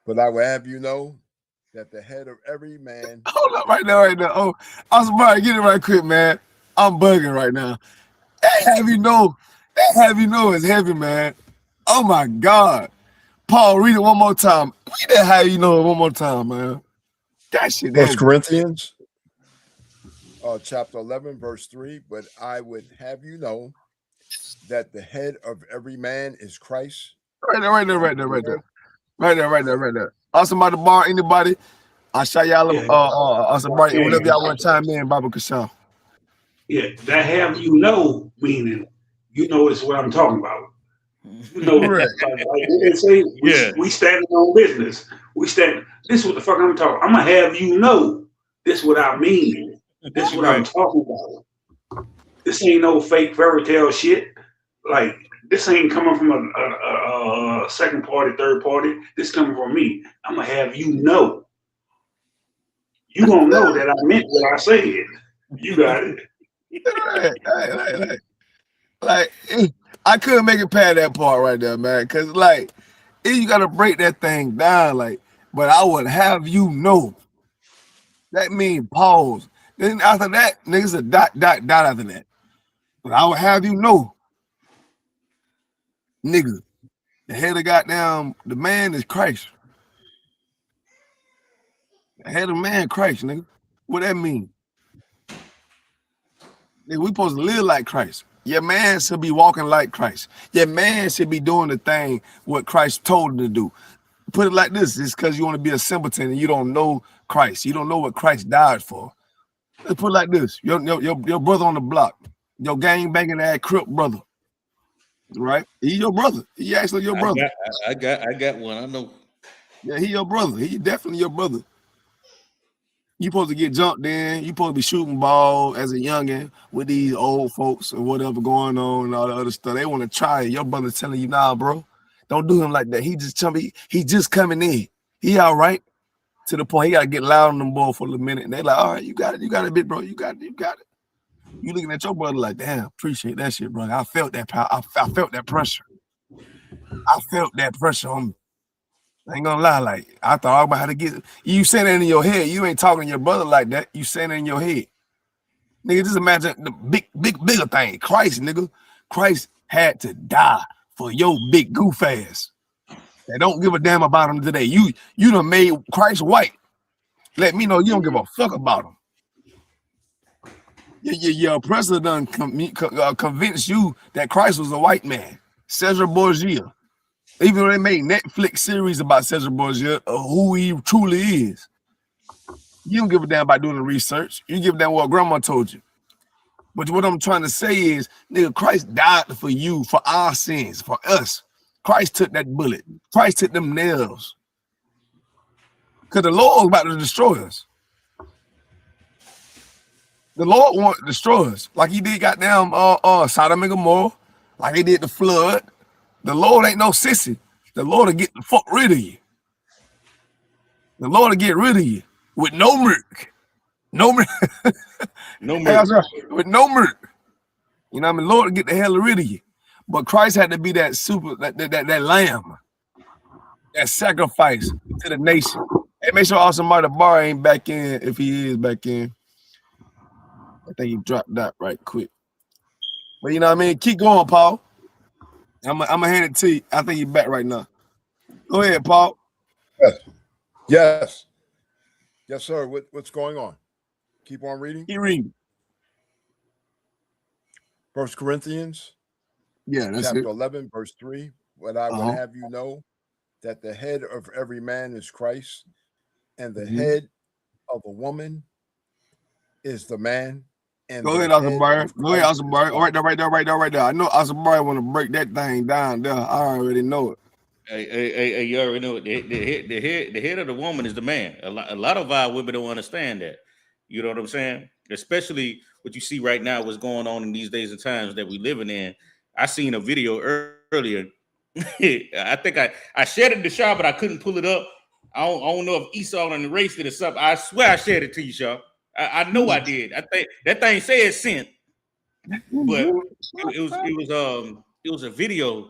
But I will have you know that the head of every man. Hold up right now. Oh, I'm surprised. Get it right quick, man. I'm bugging right now. That have you know is heavy, man. Oh my God. Paul, read it one more time. Read that how you know it one more time, man. That shit. 1 Corinthians chapter 11, verse 3. But I would have you know that the head of every man is Christ. Right there. Somebody bar anybody. I'll show y'all somebody whenever y'all want to chime in, Baba Kashaw. Yeah, that have you know meaning you know it's what I'm talking about. You know, Right. like they say, we standing on business. This is what the fuck I'm talking. I'm gonna have you know this what I mean. This what I'm talking about. This ain't no fake fairy tale shit. Like this ain't coming from a second party, third party. This coming from me. I'm gonna have you know. You gonna know that I meant what I said. You got it. Like, I couldn't make it past that part right there, man. Cause like, you gotta break that thing down. Like, but I would have you know. That means pause. Then after that, niggas a dot after that. But I would have you know, nigga, the head of goddamn the man is Christ. The head of man, Christ, nigga. What that mean? Nigga, we supposed to live like Christ. Your man should be walking like Christ. Your man should be doing the thing what Christ told him to do. Put it like this: it's because you want to be a simpleton and you don't know Christ. You don't know what Christ died for. Let's put it like this: your brother on the block, your gang banging that crip brother, right? He your brother. He actually your brother. I got one. I know. Yeah, he your brother. He definitely your brother. You supposed to get jumped in. You supposed to be shooting ball as a youngin with these old folks or whatever going on and all the other stuff. They want to try it. Your brother's telling you, nah, bro, don't do him like that. He just chummy. He just coming in. He all right. To the point he gotta get loud on them boy for a minute. And they like, all right, you got it, big bro. You got it. You looking at your brother like, damn, appreciate that shit, bro. I felt that power. I felt that pressure. I felt that pressure on me. I ain't gonna lie, like I thought about how to get it. You saying that in your head. You ain't talking to your brother like that. You saying it in your head. Nigga, just imagine the bigger thing. Christ, nigga. Christ had to die for your big goof ass. They don't give a damn about him today. You done made Christ white. Let me know you don't give a fuck about him. Your oppressor done convinced you that Christ was a white man. Cesar Borgia. Even though they made Netflix series about Cesar Borgia, who he truly is. You don't give a damn about doing the research. You give a damn what grandma told you. But what I'm trying to say is, nigga, Christ died for you, for our sins, for us. Christ took that bullet. Christ took them nails. Because the Lord was about to destroy us. The Lord wanted to destroy us. Like he did goddamn Sodom and Gomorrah. Like he did the flood. The Lord ain't no sissy. The Lord will get the fuck rid of you. The Lord will get rid of you with no murk. No murk. No murk. With no murk. You know what I mean? Lord will get the hell rid of you. But Christ had to be that that lamb. That sacrifice to the nation. Hey, make sure Awesome Marty Bar ain't back in if he is back in. I think he dropped that right quick. But you know what I mean? Keep going, Paul. I'm gonna hand it to you. I think you're back right now. Go ahead, Paul. Yes, sir. What's going on? Keep on reading. Keep reading. 1 Corinthians, that's chapter it. 11, verse 3. What I would have you know, that the head of every man is Christ, and the head of a woman is the man. And go ahead, Awesome Bar. Go ahead, Awesome Bar. Right there. I know Awesome Bar want to break that thing down there. I already know it. Hey, you already know it. The head of the woman is the man. A lot of our women don't understand that. You know what I'm saying? Especially what you see right now, what's going on in these days and times that we living in. I seen a video earlier. I think I shared it to Shaw, but I couldn't pull it up. I don't know if Esau and erased it or something. I swear I shared it to you, Shaw. I know I did. I think that thing said sent, but it was a video.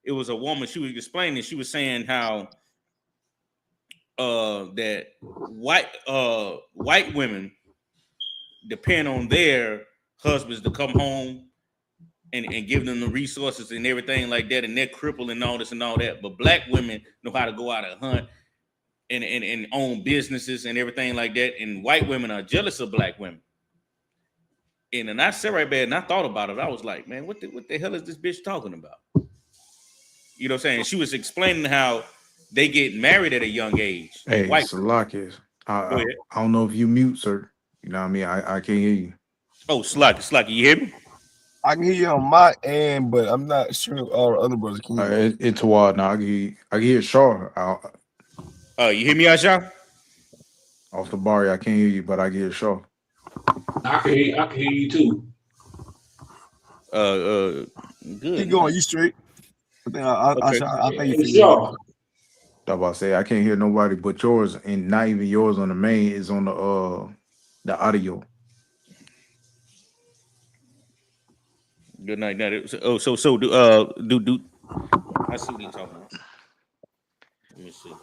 It was a woman. She was explaining. She was saying how that white women depend on their husbands to come home and give them the resources and everything like that, and they're crippled and all this and all that. But black women know how to go out and hunt and own businesses and everything like that. And white women are jealous of black women. And I sat right there and I thought about it. I was like, man, what the hell is this bitch talking about? You know what I'm saying? She was explaining how they get married at a young age. Hey, White Salakis. I don't know if you mute, sir. You know what I mean? I can't hear you. Oh, Slacky, you hear me? I can hear you on my end, but I'm not sure all the other brothers can hear. It's Tawad now. I can hear Shaw. You hear me, Asha? Off the bar, I can't hear you, but I can hear Shaw. I can hear you too. Good. Keep going, you straight. I think you Shaw. I'm about to say I can't hear nobody but yours, and not even yours on the main. Is on the audio. Good night. Do I see what he's talking about? Let me see.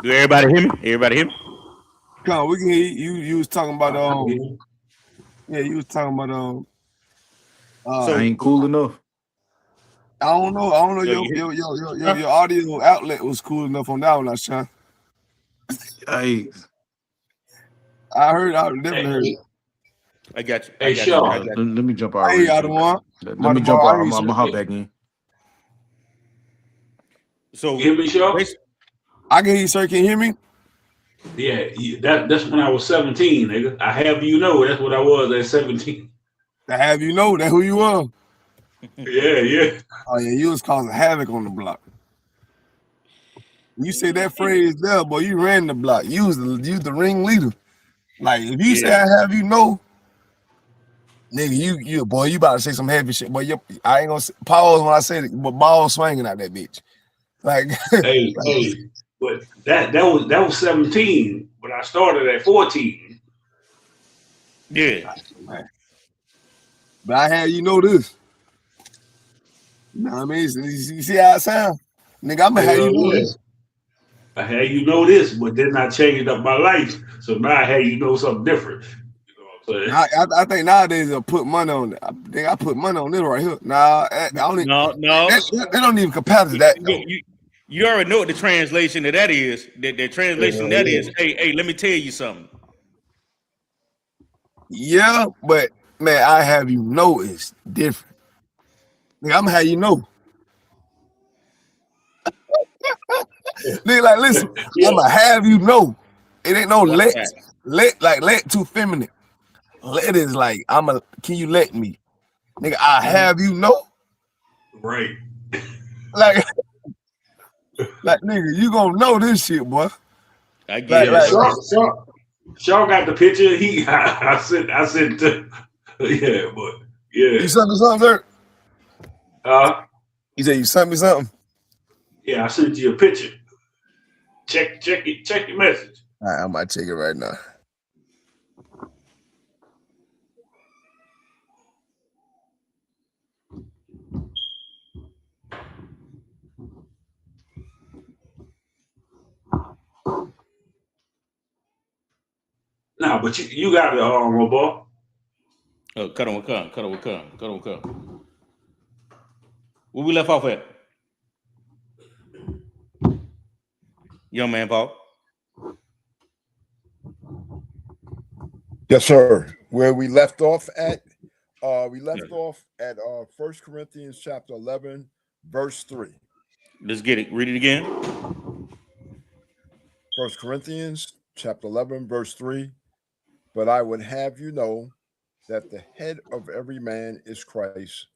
Do everybody hear me? Everybody hear me? Come on, we can hear you. You was talking about you was talking about I ain't cool enough. I don't know. Your audio outlet was cool enough on that one, Sean. Hey, I definitely heard it. I got you. Hey, Shaw. Let me jump out. Hey, y'all the one. Let me jump out. I'm gonna hop back in. So You hear me, Shaw? I can hear you, sir. Can you hear me? Yeah, that's when I was 17, nigga. I have you know that's what I was at 17. To have you know that who you are. Yeah. Oh yeah, you was causing havoc on the block. You say that phrase there, boy. You ran the block. You was the ringleader. Like if you say I have you know, nigga, you boy, you about to say some heavy shit. But I ain't gonna pause when I say it, but ball swinging out that bitch. Like hey, but that was 17, but I started at 14. Yeah. But I had you know this. You know what I mean? You see how it sound? Nigga, I'm gonna have you know this. I had you know this, but then I changed up my life. So now I had you know something different. You know what I'm saying? I think nowadays they'll put money on it. I think I put money on this right here. Nah, I don't even, No. They don't even compare to that. You already know what the translation of that is. The translation that is, hey, let me tell you something. Yeah, but man, I have you know it's different. Nigga, I'm gonna have you know. Nigga, like listen, I'm gonna have you know. It ain't no let too feminine. Let is like can you let me? Nigga, I have you know. Right. Like nigga, you gonna know this shit, boy. I get it. Shaw got the picture. I said yeah, but yeah. You sent me something, sir? You said you sent me something? Yeah, I sent you a picture. Check your message. All right, I might check it right now. Nah, but you got it, Robo. Oh, cut on. Where we left off at? Young man, Paul. Yes, sir. Where we left off at? We left off at 1 Corinthians chapter 11, verse 3. Let's get it. Read it again. 1 Corinthians chapter 11, verse 3. But I would have you know that the head of every man is Christ,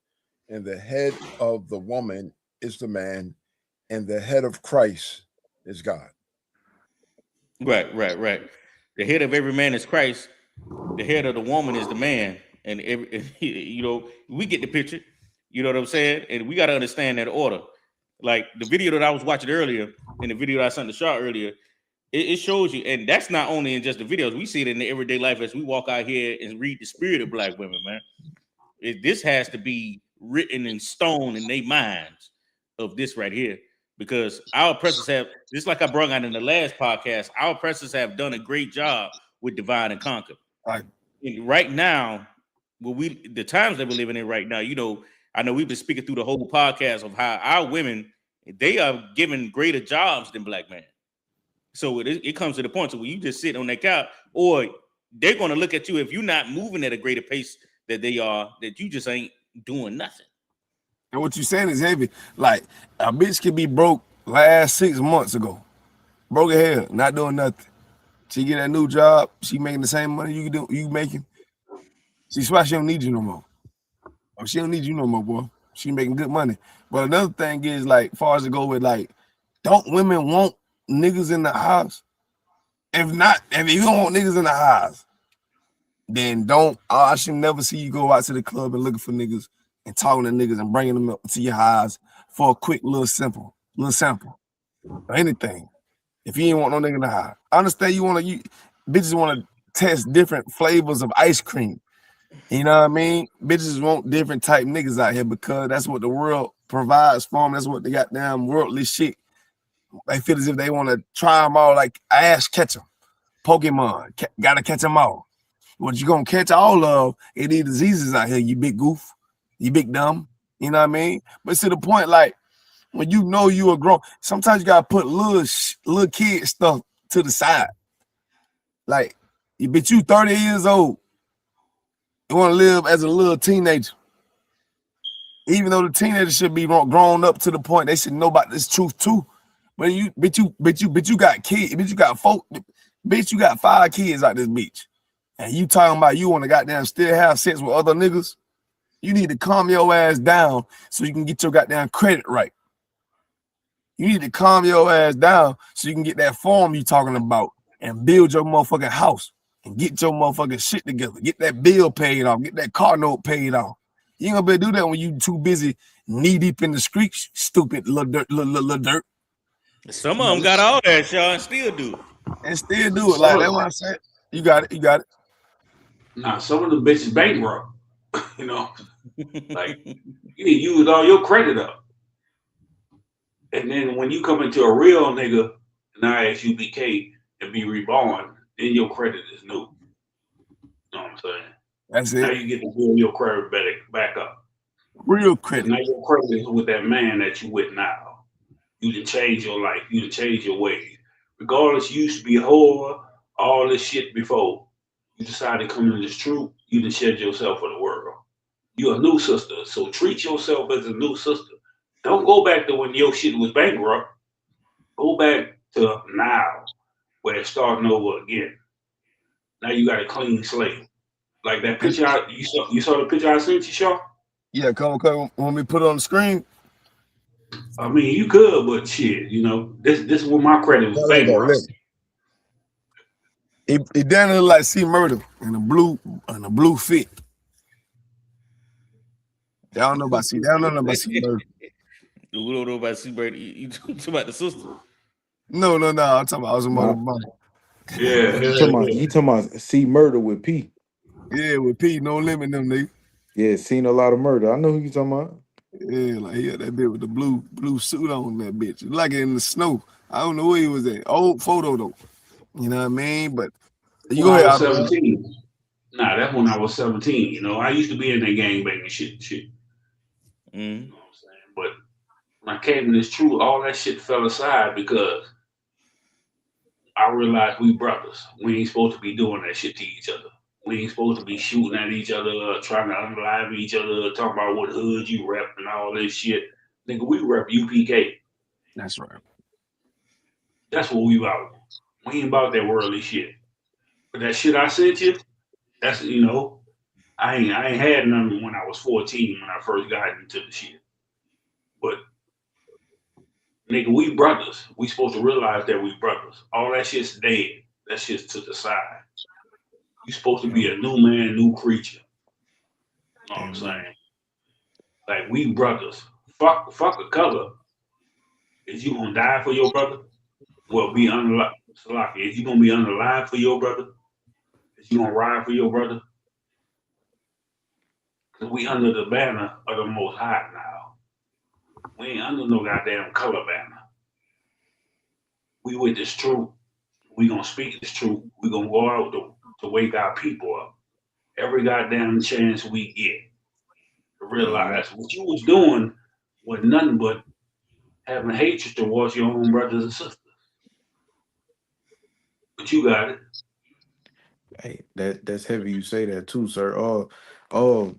and the head of the woman is the man, and the head of Christ is God. Right. The head of every man is Christ. The head of the woman is the man. And we get the picture. You know what I'm saying? And we got to understand that order. Like the video that I was watching earlier, and the video that I sent to Shaw earlier, it shows you. And that's not only in just the videos. We see it in the everyday life as we walk out here and read the spirit of black women, man. This has to be written in stone in their minds of this right here. Because our oppressors have, just like I brought out in the last podcast, our oppressors have done a great job with divide and conquer. Right. And right now, the times that we're living in right now, I know we've been speaking through the whole podcast of how our women, they are given greater jobs than black men. So it comes to the point where you just sit on that couch, or they're going to look at you if you're not moving at a greater pace that they are, that you just ain't doing nothing. And what you saying is heavy. Like a bitch could be broke last 6 months ago, broke her hell, not doing nothing. She get a new job, she making the same money you making. She swear she don't need you no more. Or she don't need you no more, boy. She making good money. But another thing is like, far as to go with like, don't women want niggas in the house? If you don't want niggas in the house, then I should never see you go out to the club and looking for niggas and talking to niggas and bringing them up to your house for a quick little sample or anything. If you ain't want no nigga in the house, I understand bitches want to test different flavors of ice cream. You know what I mean? Bitches want different type niggas out here because that's what the world provides for them. That's what they got damn worldly shit. They feel as if they want to try them all like Ash Ketchum, Pokemon. Gotta catch them all. What you gonna catch all of? It these diseases out here, you big goof, you big dumb. You know what I mean? But to the point, like when you know you are grown, sometimes you gotta put little kid stuff to the side. Like, you 30 years old, you want to live as a little teenager. Even though the teenager should be grown up to the point they should know about this truth too. But you got kids, you got 5 kids out this bitch. And you talking about you want to goddamn still have sex with other niggas? You need to calm your ass down so you can get your goddamn credit right. You need to calm your ass down so you can get that form you talking about and build your motherfucking house. and get your motherfucking shit together. Get that bill paid off. Get that car note paid off. You ain't gonna be able to do that when you too busy knee deep in the streets, stupid little dirt. Some of them got all that, Sean, and still do. And still do it. Like that's what I said. You got it. You got it. Nah, some of the bitches bankrupt. You know, like you need to use all your credit up. And then when you come into a real nigga, and I ask you BK and be reborn, then your credit is new. You know what I'm saying? That's it. Now you get to build your credit back up. Real credit. And now your credit is with that man that you with now. You done change your life. You done change your ways. Regardless, you used to be a whore, all this shit before. You decided to come into this truth, you done shed yourself for the world. You're a new sister, so treat yourself as a new sister. Don't go back to when your shit was bankrupt. Go back to now, where it's starting over again. Now you got a clean slate. Like that picture, you saw the picture I sent you, Shaw? Yeah, come want me to put it on the screen? I mean, you could, but shit, you know, this is where my credit was bankrupt. It down look like C Murder in a blue fit. Y'all don't know about C. Y'all don't know about C Murder. We don't know about C Murder. You talking about the sister? No. I'm talking about Osmo Mama. Yeah. You talking about C Murder with P? Yeah, with P, No Limit, them nigga. Yeah, seen a lot of murder. I know who you talking about. Yeah, like he had that bitch with the blue suit on, that bitch. Like it in the snow. I don't know where he was at. Old photo though. You know what I mean? But you go ahead. 17. Nah, that's when I was 17. You know, I used to be in that gangbanging shit. Mm-hmm. You know what I'm saying? But when I came to this truth, all that shit fell aside because I realized we brothers. We ain't supposed to be doing that shit to each other. We ain't supposed to be shooting at each other, trying to unalive each other, talking about what hood you rep and all this shit. Nigga, we rep UPK. That's right. That's what we about. We ain't about that worldly shit. But that shit I sent you, that's, you know, I ain't had none when I was 14 when I first got into the shit. But nigga, we brothers. We supposed to realize that we brothers. All that shit's dead. That shit's to the side. You supposed to be a new man, new creature. You know what I'm saying? Like we brothers. Fuck a color. Is you gonna die for your brother? Well, be unalive. Is you gonna be unalive for your brother? Is you gonna ride for your brother? Cause we under the banner of the Most High now. We ain't under no goddamn color banner. We with this truth. We gonna speak this truth. We gonna go out to wake our people up. Every goddamn chance we get to realize what you was doing was nothing but having hatred towards your own brothers and sisters. But you got it. Hey, that's heavy. You say that too, sir.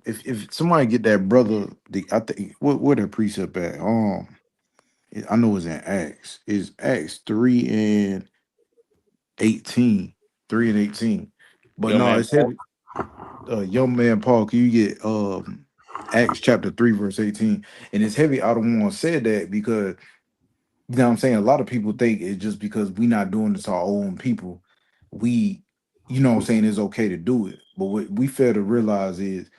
If somebody get that brother, I think where the precept at? I know it's in Acts. It's Acts 3:18. 3:18. But no, it's heavy. Young man Paul, can you get Acts chapter 3 verse 18? And it's heavy. I don't want to say that because you know what I'm saying. A lot of people think it's just because we not doing this to our own people, we, you know what I'm saying, it's okay to do it. But what we fail to realize is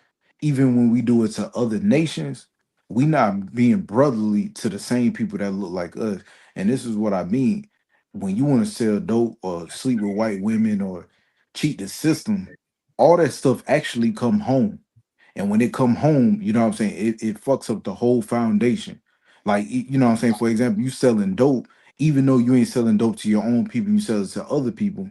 even when we do it to other nations, we not being brotherly to the same people that look like us. And this is what I mean. When you want to sell dope or sleep with white women or cheat the system, all that stuff actually come home. And when it come home, you know what I'm saying, it fucks up the whole foundation. Like, you know what I'm saying? For example, you selling dope, even though you ain't selling dope to your own people, you sell it to other people,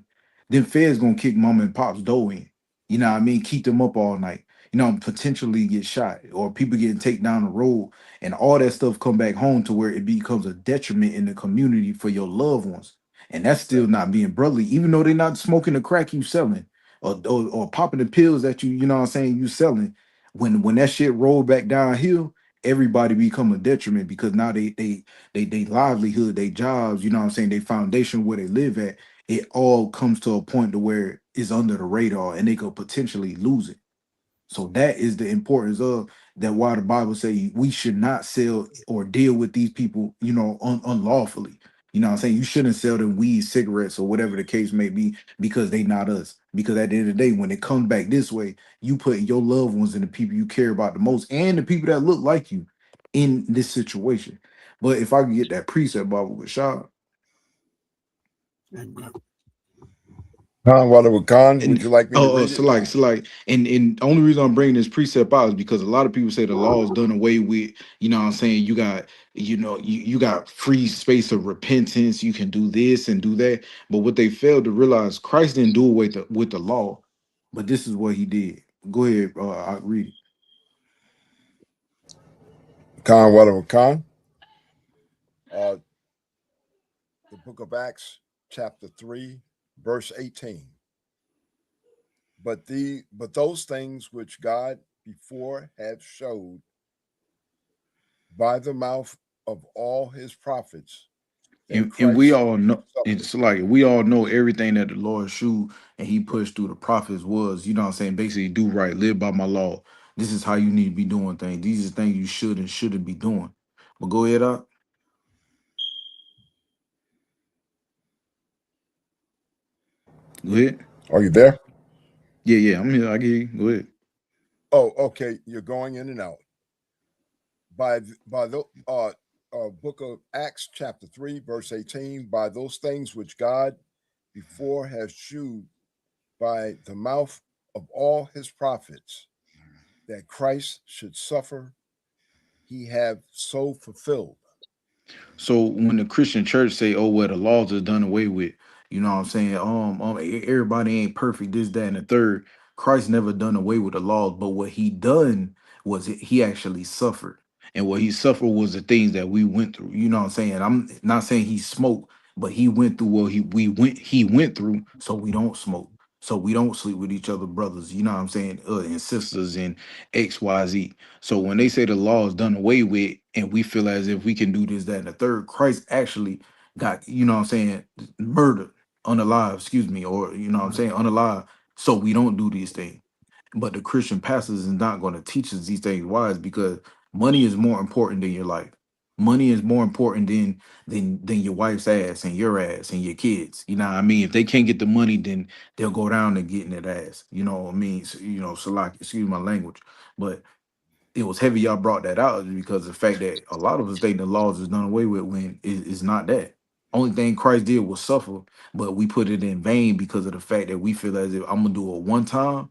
then feds gonna kick mom and pop's dough in. You know what I mean? Keep them up all night. You know, potentially get shot or people getting taken down the road and all that stuff come back home to where it becomes a detriment in the community for your loved ones. And that's still not being brotherly, even though they're not smoking the crack you selling or popping the pills that you know what I'm saying, you selling. When that shit rolled back downhill, everybody become a detriment because now they livelihood, they jobs, you know what I'm saying, they foundation where they live at, it all comes to a point to where it's under the radar and they could potentially lose it. So that is the importance of that, why the Bible say we should not sell or deal with these people, you know, unlawfully. You know what I'm saying? You shouldn't sell them weed, cigarettes, or whatever the case may be, because they not us. Because at the end of the day, when it comes back this way, you put your loved ones and the people you care about the most, and the people that look like you, in this situation. But if I could get that precept Bible with Shaw. Would you like me to read So it? like, and the only reason I'm bringing this precept out is because a lot of people say the law is done away with. You know what I'm saying? You got, you got free space of repentance. You can do this and do that. But what they failed to realize, Christ didn't do away with the law, but this is what he did. Go ahead, I'll read it. The book of Acts, chapter 3, verse 18. But those things which God before had showed by the mouth of all his prophets. And we all know, it's like we all know everything that the Lord shewed and he pushed through the prophets was, you know what I'm saying, basically do right, live by my law. This is how you need to be doing things. These are things you should and shouldn't be doing. But go ahead, up. Go ahead. Are you there? Yeah, I'm here. I get you. Go ahead. Oh, okay. You're going in and out. By the book of Acts, chapter 3, verse 18, by those things which God before has shewed by the mouth of all his prophets, that Christ should suffer, he have so fulfilled. So when the Christian church say, "Oh, well, the laws are done away with," you know what I'm saying? Everybody ain't perfect. This, that, and the third. Christ never done away with the laws, but what he done was he actually suffered, and what he suffered was the things that we went through. You know what I'm saying? I'm not saying he smoked, but he went through what he went through, so we don't smoke, so we don't sleep with each other, brothers. You know what I'm saying? And sisters and XYZ. So when they say the law is done away with, and we feel as if we can do this, that, and the third, Christ actually got, you know what I'm saying, murdered, unalive, excuse me, or you know what I'm saying, unalive, so we don't do these things. But the Christian pastors is not going to teach us these things. Why? Is because money is more important than your life. Money is more important than your wife's ass and your ass and your kids. You know what I mean? If they can't get the money, then they'll go down and get in that ass. You know what I mean? So, so like, excuse my language, but it was heavy y'all brought that out because the fact that a lot of us think the laws is done away with when it's not that. Only thing Christ did was suffer, but we put it in vain because of the fact that we feel as if I'm gonna do it one time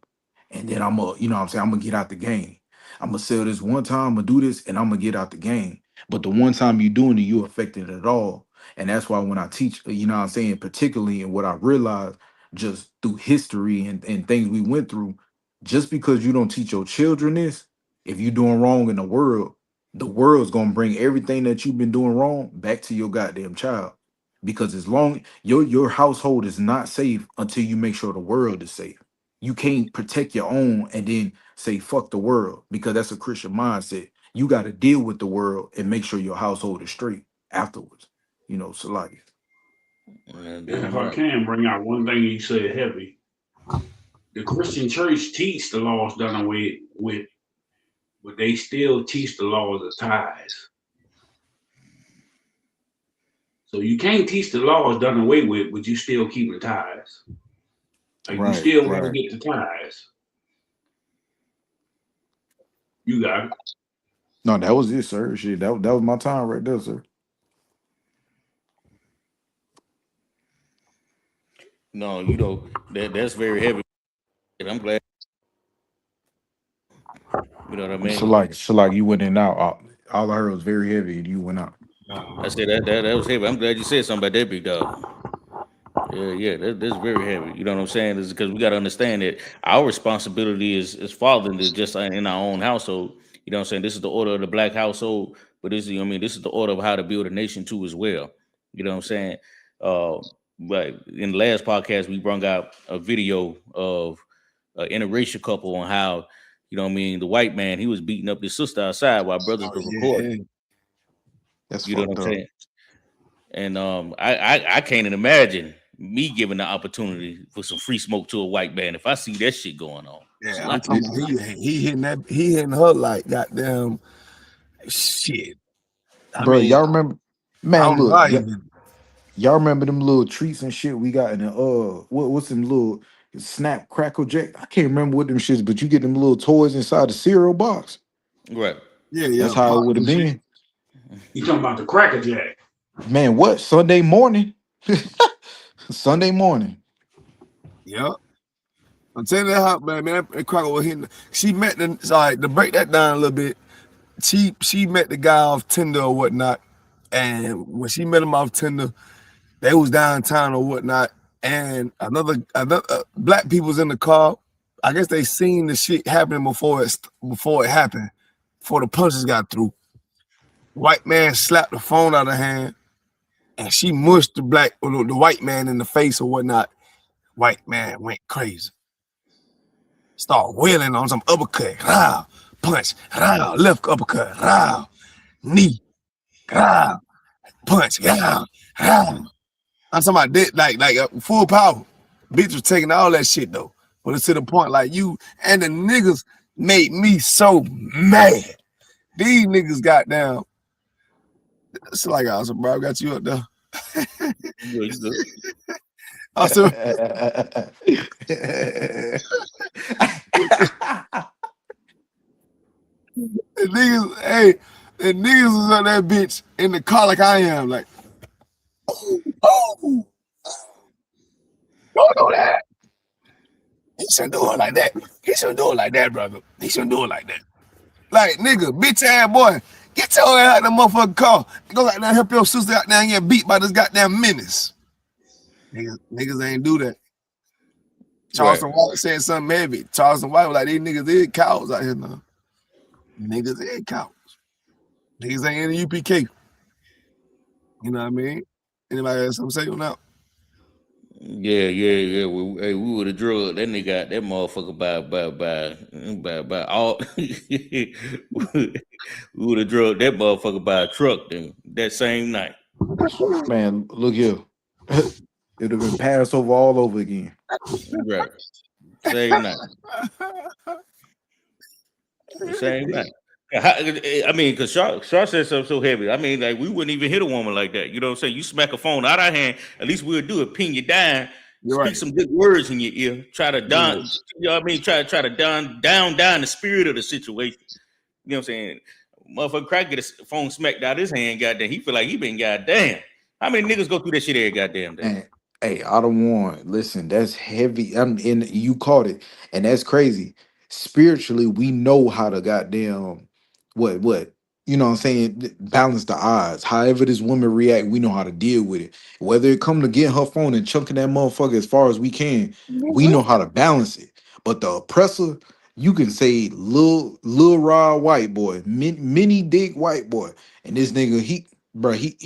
and then I'm gonna, you know what I'm saying, I'm gonna get out the game. I'm gonna sell this one time, I'm gonna do this, and I'm gonna get out the game. But the one time you doing it, you affected it all. And that's why when I teach, you know what I'm saying, particularly in what I realized just through history and things we went through, just because you don't teach your children this, if you're doing wrong in the world's gonna bring everything that you've been doing wrong back to your goddamn child. Because as long your household is not safe until you make sure the world is safe. You can't protect your own and then say fuck the world, because that's a Christian mindset. You got to deal with the world and make sure your household is straight afterwards. You know, so like. If I can bring out one thing you said heavy, the Christian church teach the laws done away with, but they still teach the laws of tithes. So you can't teach the laws done away with, but you still keep the tithes. Like you still gotta get the tithes. You got it. No, that was it, sir. Shit, that was my time right there, sir. No, you know that's very heavy. And I'm glad. You know what I mean? So like you went in and out. All I heard was very heavy, and you went out. I said that was heavy. I'm glad you said something about that, big dog. Yeah, that's very heavy. You know what I'm saying? Is because we got to understand that our responsibility is fathering this just in our own household. You know what I'm saying? This is the order of the black household, but this is the order of how to build a nation too as well. You know what I'm saying? But in the last podcast, we brought out a video of an interracial couple on how, you know what I mean, the white man, he was beating up his sister outside while brothers were recording. That's you know what I'm saying? And I can't even imagine me giving the opportunity for some free smoke to a white man if I see that shit going on. Yeah, I'm talking about he hitting her like goddamn shit. Bro, y'all remember? Man, look, Y'all remember them little treats and shit we got in the what's them little Snap Crackle Jack? I can't remember what them shits, but you get them little toys inside the cereal box. Right. That's how it would have been. You talking about the Cracker Jack? Man, what Sunday morning? Sunday morning. Yep. I'm telling you how, man, that Cracker was hitting. She met the sorry to break that down a little bit. She met the guy off Tinder or whatnot, and when she met him off Tinder, they was downtown or whatnot, and another black people's in the car. I guess they seen the shit happening before it happened, before the punches got through. White man slapped the phone out of her hand, and she mushed the white man in the face or whatnot. White man went crazy. Start wailing on some uppercut, rah, punch, rah, left uppercut, rah, knee, rah, punch, rah, rah. I'm talking about that, like full power. Bitch was taking all that shit though. But it's to the point like you and the niggas made me so mad. These niggas got down. It's like awesome, bro. I got you up there. Awesome. The niggas was on that bitch in the car like I am, like, oh, don't do that. He shouldn't do it like that. He shouldn't do it like that, brother. He shouldn't do it like that. Like, nigga, bitch ass boy, get your ass out of the motherfucking car. Go out there and help your sister out there and get beat by this goddamn menace. Niggas ain't do that. Charleston White said something heavy. Charleston White was like, these niggas is cowards out here now. Niggas ain't cowards. Niggas ain't in the UPK. You know what I mean? Anybody got something to say on that? Yeah. We would have drugged that nigga out that motherfucker by all. We would have drugged that motherfucker by a truck then that same night. Man, look here. It'd have been Passover all over again. Right. Same night. Same night. I mean, because Shaw said something so heavy. I mean, like, we wouldn't even hit a woman like that. You know what I'm saying? You smack a phone out of our hand, at least we'll do it, pin you down, speak some good words in your ear, try to down, you know what I mean? Try to down the spirit of the situation. You know what I'm saying? Motherfucker Crack get a phone smacked out of his hand, goddamn. He feel like he been goddamn. How many niggas go through that shit every goddamn day? Man, hey, I don't want. Listen, that's heavy. And you caught it, and that's crazy. Spiritually, we know how to goddamn what you know what I'm saying, balance the odds. However this woman react, we know how to deal with it. Whether it come to getting her phone and chunking that motherfucker as far as we can, we know how to balance it. But the oppressor, you can say Lil raw white boy, mini dick white boy, and this nigga he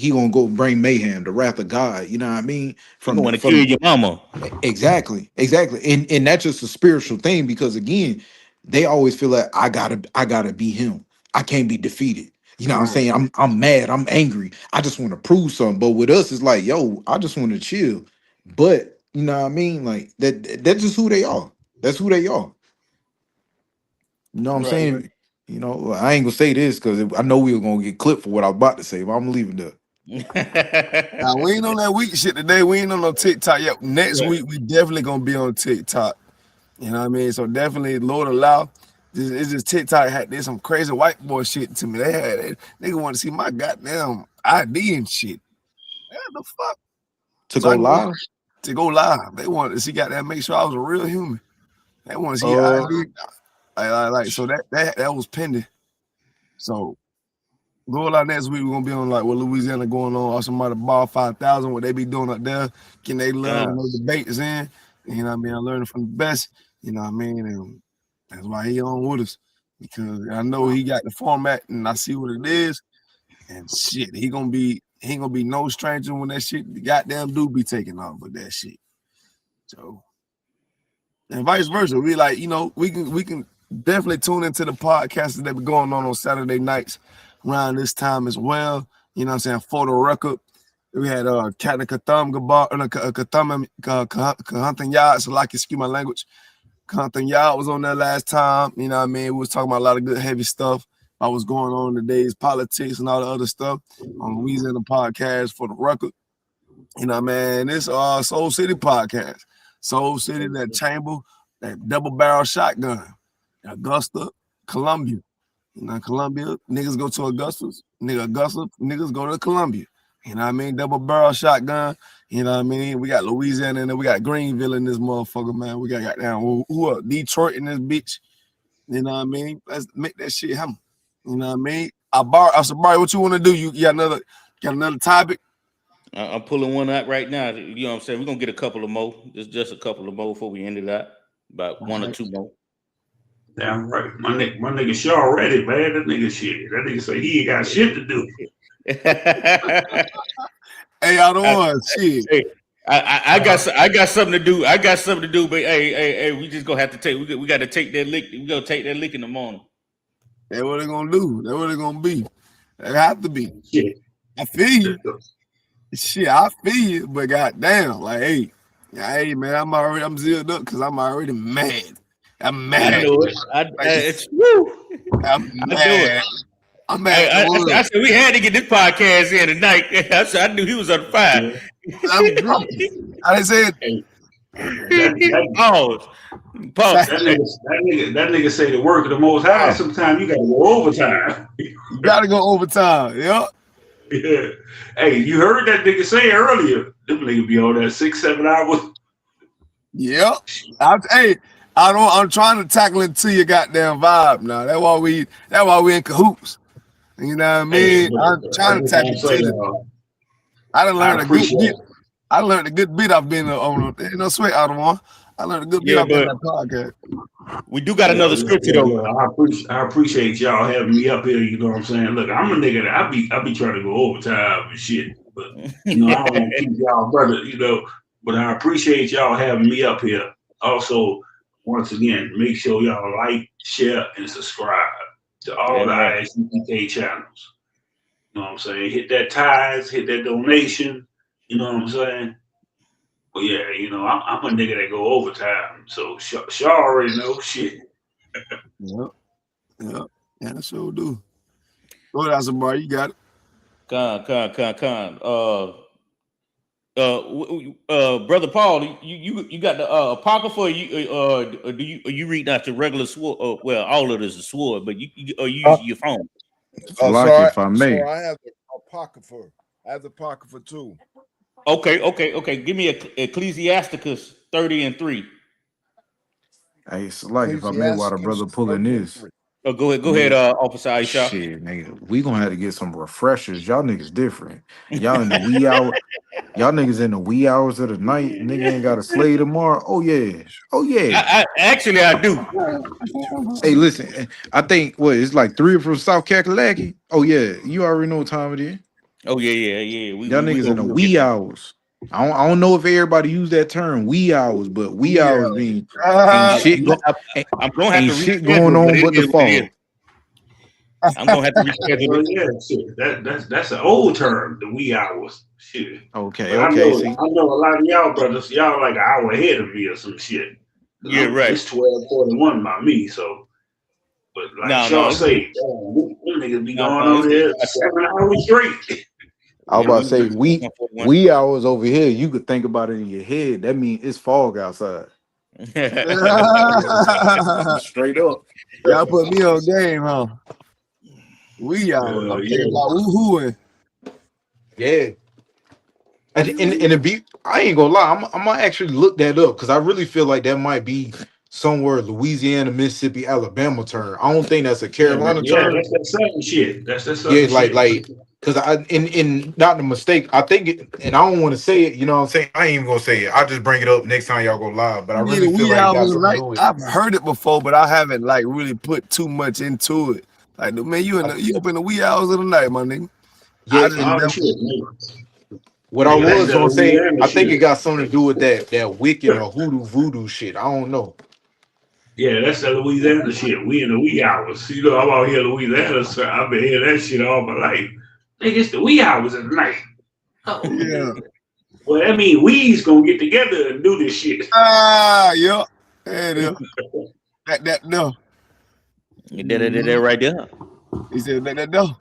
gonna go bring mayhem, the wrath of God. You know what I mean? From want to kill your mama. Exactly. And that's just a spiritual thing, because again, they always feel like I gotta be him. I can't be defeated. You know what I'm saying? I'm mad. I'm angry. I just want to prove something. But with us, it's like, yo, I just want to chill. But you know what I mean? Like that's just who they are. That's who they are. You know what I'm saying? Right. You know, I ain't gonna say this because I know we were gonna get clipped for what I was about to say, but I'm leaving there. Now, we ain't on that weak shit today. We ain't on no TikTok yet. Next week, we definitely gonna be on TikTok. You know what I mean? So definitely, Lord allow. It's just TikTok had some crazy white boy shit to me. They want to see my goddamn ID and shit. What the fuck? To go live? To go live. They wanted to see goddamn make sure I was a real human. They want to see ID. Like so that was pending. So go out next week. We're gonna be on like what Louisiana going on. Or somebody ball 5,000. What they be doing up there? Can they learn those debates in? You know what I mean? I'm learning from the best. You know what I mean? And that's why he on with us, because I know he got the format and I see what it is. And shit, he ain't gonna be no stranger when that shit the goddamn do be taking off with that shit. So and vice versa. We like, you know, we can definitely tune into the podcasts that be going on Saturday nights around this time as well. You know what I'm saying? For the record, we had Captain Katham Gabar and Kahantan Yard, so like excuse my language. Kahantan Yard was on there last time. You know what I mean? We was talking about a lot of good heavy stuff about what's going on in today's politics and all the other stuff on Louisiana podcast For the Record. You know, man, this Soul City podcast. Soul City, that chamber, that double barrel shotgun. Augusta, Columbia. You know, Columbia, niggas go to Augusta, niggas go to Columbia. You know what I mean? Double barrel shotgun. You know what I mean? We got Louisiana and then we got Greenville in this motherfucker, man. We got goddamn who Detroit in this bitch. You know what I mean? Let's make that shit happen. You know what I mean? I said, Barry, what you want to do? You got another topic? I'm pulling one out right now. You know what I'm saying? We're gonna get a couple of more. Just a couple of more before we end it out. About one or two more. Damn right. My nigga Shaw ready, man. That nigga shit. That nigga say he ain't got shit to do. Hey, I don't want shit. Hey, I got something to do. I got something to do, but hey, we just gonna have to take. We got to take that lick. We gonna take that lick in the morning. That's what they gonna do. That's what they gonna be. They have to be. Shit. I feel you. Shit, I feel you. But goddamn, like, hey, man, I'm zilled up because I'm already mad. I'm mad. I know it. I'm mad. I'm mad. I said we had to get this podcast in tonight. I knew he was on fire. I'm drunk. I didn't say it. Pause. That nigga say the work of the Most High. Sometimes you gotta go overtime. You gotta go overtime. Yep. Yeah. Hey, you heard that nigga say earlier. Them nigga be on that 6-7 hours. Yep. I'm trying to tackle it to your goddamn vibe now. That's why we in cahoots. You know what I mean? Hey, I'm trying to tackle it to you. I done learned a good bit. I learned a good bit. I've been on. No sweat out of one. I learned a good bit. I've been on that podcast. We do got another scripture though. I appreciate y'all having me up here. You know what I'm saying? Look, I'm a nigga that I be trying to go overtime and shit, but you know I don't want to keep y'all brother. You know, but I appreciate y'all having me up here. Also, once again, make sure y'all like, share, and subscribe to all the ISBK channels. You know what I'm saying? Hit that tithes, hit that donation. You know what I'm saying? But yeah, you know, I'm a nigga that go overtime. So Shaw already know shit. Yep. Yeah, I sure do. Go ahead, Azamar, you got it. Con. Brother Paul, you got the apocrypha. Or you read out the regular sword? Well, all of this is sword, but you use your phone. If I may. So I have the apocrypha. I have the apocrypha too. Okay. Give me Ecclesiasticus 30:3. Hey, it's like if I may, while the brother pulling this. Oh, go ahead, Officer Aisha. Shit, nigga, we gonna have to get some refreshers. Y'all niggas different. Y'all in the wee hour. Y'all niggas in the wee hours of the night. Nigga ain't got to slay tomorrow. Oh yeah. Actually, I do. Hey, listen. I think it's like 3 from South Kakalaki. Oh yeah, you already know what time it is. Oh yeah. Y'all niggas in the wee hours. I don't know if everybody use that term wee hours, but wee hours mean ain't shit going on but the fall. I'm gonna have to reschedule it. Yeah, shit. That's an old term, the wee hours. Shit. Okay. I know a lot of y'all brothers, y'all like an hour ahead of me or some shit. Yeah, right. It's 12:41 by me, so. But like y'all say, them niggas be going on there 7 hours straight. I was about to say wee hours over here. You could think about it in your head. That means it's fog outside. Straight up. Y'all put me on game, huh? We I'm thinking about woohooing. Yeah. And it be, I ain't gonna lie, I'm gonna actually look that up because I really feel like that might be somewhere Louisiana, Mississippi, Alabama term. I don't think that's a Carolina term. That's that same shit. That's that same shit. like because in not the mistake, I think it, and I don't want to say it, you know what I'm saying? I ain't even gonna say it. I'll just bring it up next time y'all go live. But I really feel like I've heard it before, but I haven't like really put too much into it. Like, man, you up in the wee hours of the night, my nigga. Yeah, what I was gonna say, I think it got something to do with that wicked or voodoo shit. I don't know. Yeah, that's that Louisiana shit. We in the wee hours. You know, I'm out here in Louisiana, so I've been hearing that shit all my life. Nigga, it's the wee hours of the night. Oh, yeah. Well, that means we's gonna get together and do this shit. Yeah. That no. That right there. He said that no.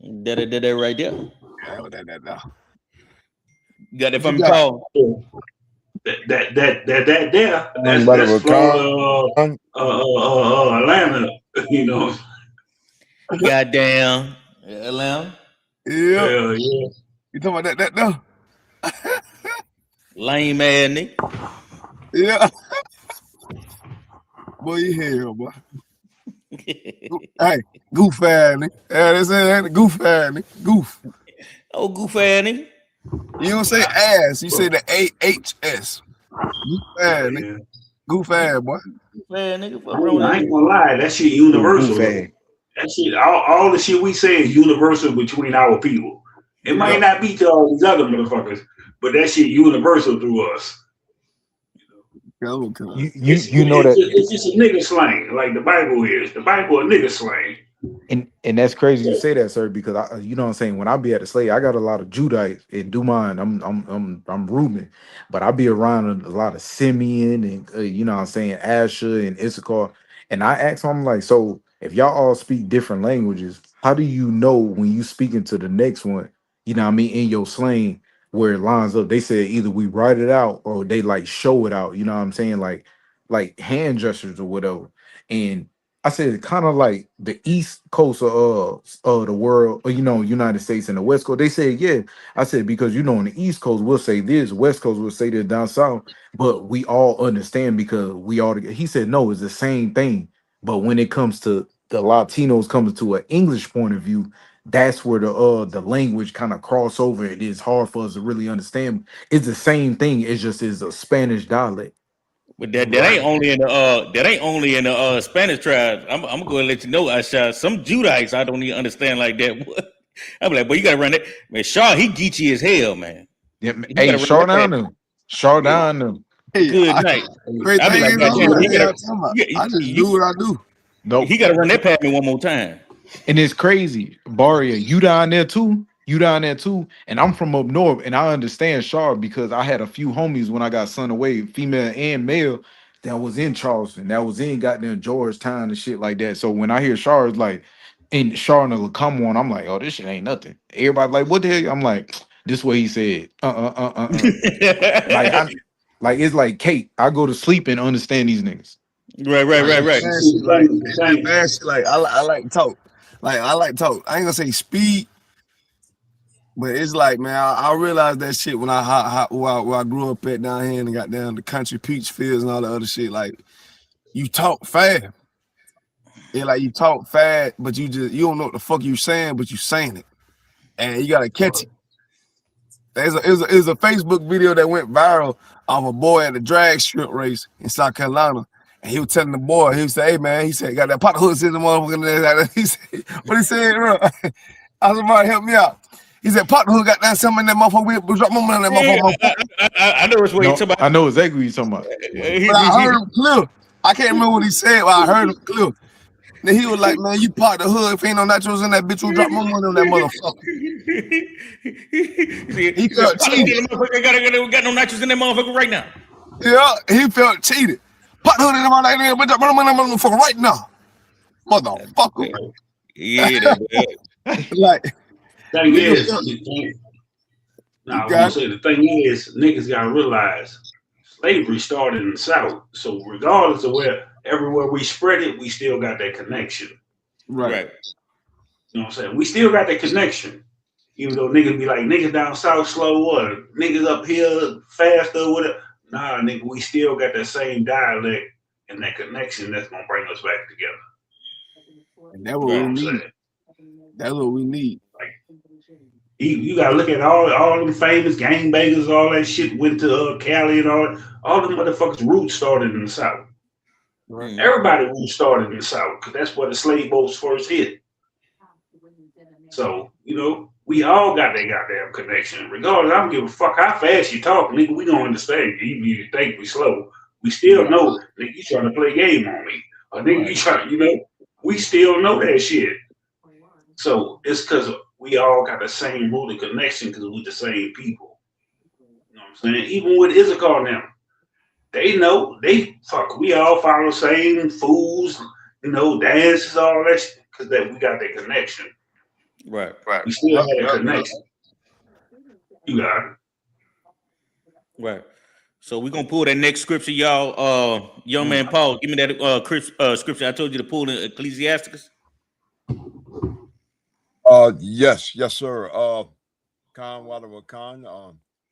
That right there. Yeah, that no. You got it from me, Paul. That's Florida, Atlanta, you know. Goddamn, Atlanta. Yeah. Hell yeah. You talking about that no? Lame ass nigga. Yeah. Boy, you hell, boy. Hey, goof ass nigga. Yeah, they say goof ass nigga. Goof. Oh, goof ass nigga. You don't say ass, you say the AHS. Goof ass nigga. Goof ass, boy. Goof ass nigga. I ain't gonna lie, that shit universal. That shit, all the shit we say is universal between our people. It might not be to all these other motherfuckers, but that shit universal through us. You know that it's just a nigga slang, like the Bible is. The Bible a nigga slang. And that's crazy you say that, sir, because you know what I'm saying. When I be at the slave, I got a lot of Judites and do mine. I'm Reuben, but I be around a lot of Simeon and you know what I'm saying, Asher and Issachar. And I ask them, I'm like, so if y'all all speak different languages, how do you know when you speaking to the next one? You know what I mean, in your slang where it lines up? They said either we write it out or they like show it out. You know what I'm saying, like hand gestures or whatever. And I said kind of like the East Coast of the world, or, you know, United States and the West Coast. They said, yeah. I said, because, you know, on the East Coast, we'll say this, West Coast will say this down south, but we all understand because we all together. He said, no, it's the same thing. But when it comes to the Latinos coming to an English point of view, that's where the language kind of cross over. It is hard for us to really understand. It's the same thing. It's just is a Spanish dialect. But that ain't only in the Spanish tribes. I'm gonna go and let you know, Asha. Some Judites I don't even understand like that. I'm like, but you gotta run it, man. Shaw, he geeky as hell, man. Yeah, hey, Shaw down them. Shaw down them. Good night. I just do what I do. Nope. He gotta run that past me one more time. And it's crazy, Baria. You down there too? You down there too? And I'm from up north, and I understand Shaw because I had a few homies when I got sent away, female and male, that was in Charleston, that was in goddamn Georgetown and shit like that. So when I hear Shaw is like, in Shaw and the come on, I'm like, oh, this shit ain't nothing. Everybody like, what the hell? I'm like, this what he said. Like it's like Kate. I go to sleep and understand these niggas. Right. Like I like talk. Like I like talk. I ain't gonna say speed. But it's like, man, I realized that shit when I grew up at down here and got down the country peach fields and all the other shit. Like, you talk fast. Yeah, like you talk fast, but you don't know what the fuck you saying, but you saying it, and you gotta catch it. There's a Facebook video that went viral of a boy at a drag strip race in South Carolina, and he was telling the boy, he said, "Hey man," he said, "Got that pot hoods in the motherfucker." He said, "What he said, bro?" I was about to help me out. He said, "Pot who got that something in that motherfucker. We drop my money on that motherfucker." I know what you're talking about. I know exactly what you're talking about. But I heard him clear. I can't remember what he said, but I heard him clear. Then he was like, "Man, you part the hood. If ain't no nachos in that bitch, we'll drop my money on that motherfucker." He felt cheated. Got no nachos in that motherfucker right now. Yeah, he felt cheated. Pot hood in the motherfucker, drop my money on that motherfucker right now, motherfucker. Yeah, like. The thing is, niggas gotta realize slavery started in the South. So regardless of everywhere we spread it, we still got that connection. Right. You know what I'm saying? We still got that connection. Even though niggas be like, niggas down south slow or niggas up here faster or whatever. Nah, nigga, we still got that same dialect and that connection that's gonna bring us back together. And that's what we need. That's what we need. You gotta look at all them famous gangbangers, all that shit went to Cali and all them motherfuckers' roots started in the South. Right. Everybody roots started in the South because that's where the slave boats first hit. So, you know, we all got that goddamn connection. Regardless, I don't give a fuck how fast you talk, nigga, we gonna understand you. Even if you think we slow, we still know, nigga, you trying to play a game on me. Or nigga, you trying, you know, we still know that shit. So it's because we all got the same root of connection because we're the same people. You know what I'm saying? Even with Issachar now, they know, we all follow the same fools, you know, dances, all that shit, because we got that connection. Right. We still have that connection. You got it. Right. So we're gonna pull that next scripture, y'all. Young man Paul, give me that scripture I told you to pull in Ecclesiasticus. Yes, sir. Khan Wadawa Khan,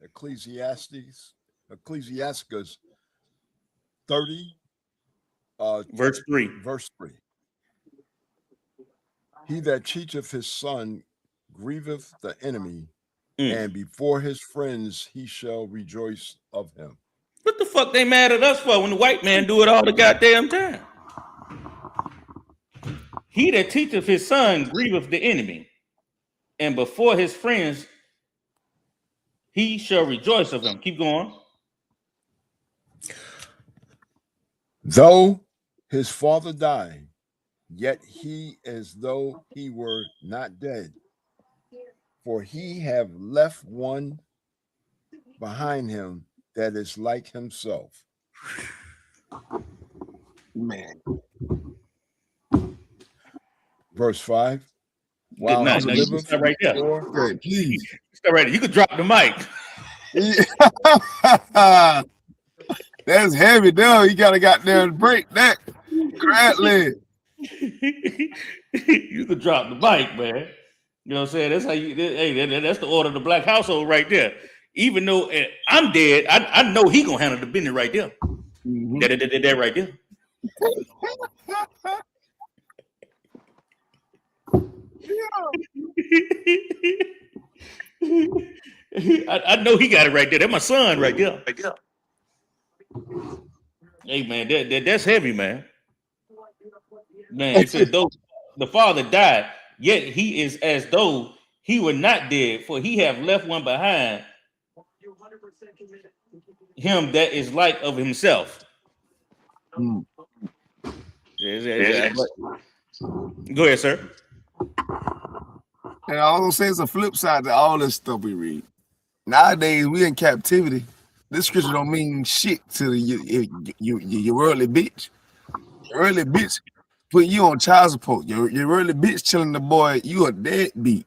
Ecclesiasticus 30, verse 3. Verse 3. He that teacheth his son grieveth the enemy, and before his friends he shall rejoice of him. What the fuck they mad at us for when the white man do it all the goddamn time? He that teacheth his son grieveth the enemy, and before his friends he shall rejoice of him. Keep going. Though his father die, yet he as though he were not dead, for he have left one behind him that is like himself. Man. Verse 5. Wow, no, you can start right there. Okay, please. Start right there. You could drop the mic. That's heavy, though. You gotta goddamn break that. Cradley. You could drop the mic, man. You know what I'm saying? That's how you. Hey, that's the order of the black household right there. Even though I'm dead, I know he gonna handle the business right there. That right there. I know he got it right there. That's my son right there. Hey man, that's heavy, man. Man, it said though the father died, yet he is as though he were not dead, for he have left one behind him that is like of himself. Go ahead, sir. And I was gonna say it's a flip side to all this stuff we read. Nowadays, we in captivity. This scripture don't mean shit to your worldly bitch. Your worldly bitch put you on child support. Your worldly bitch telling the boy you a deadbeat.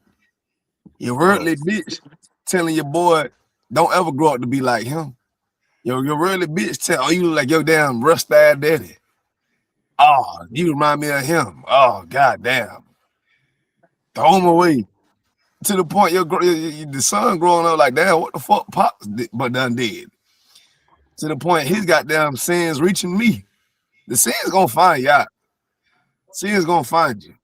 Your worldly bitch telling your boy don't ever grow up to be like him. Your worldly bitch tell you look like your damn rust-eyed daddy. Oh, you remind me of him. Oh, goddamn. Throw him away. To the point the son growing up like, damn, what the fuck Pops but done did. To the point his goddamn sins reaching me. The sin's gonna find you out. Sin's gonna find you.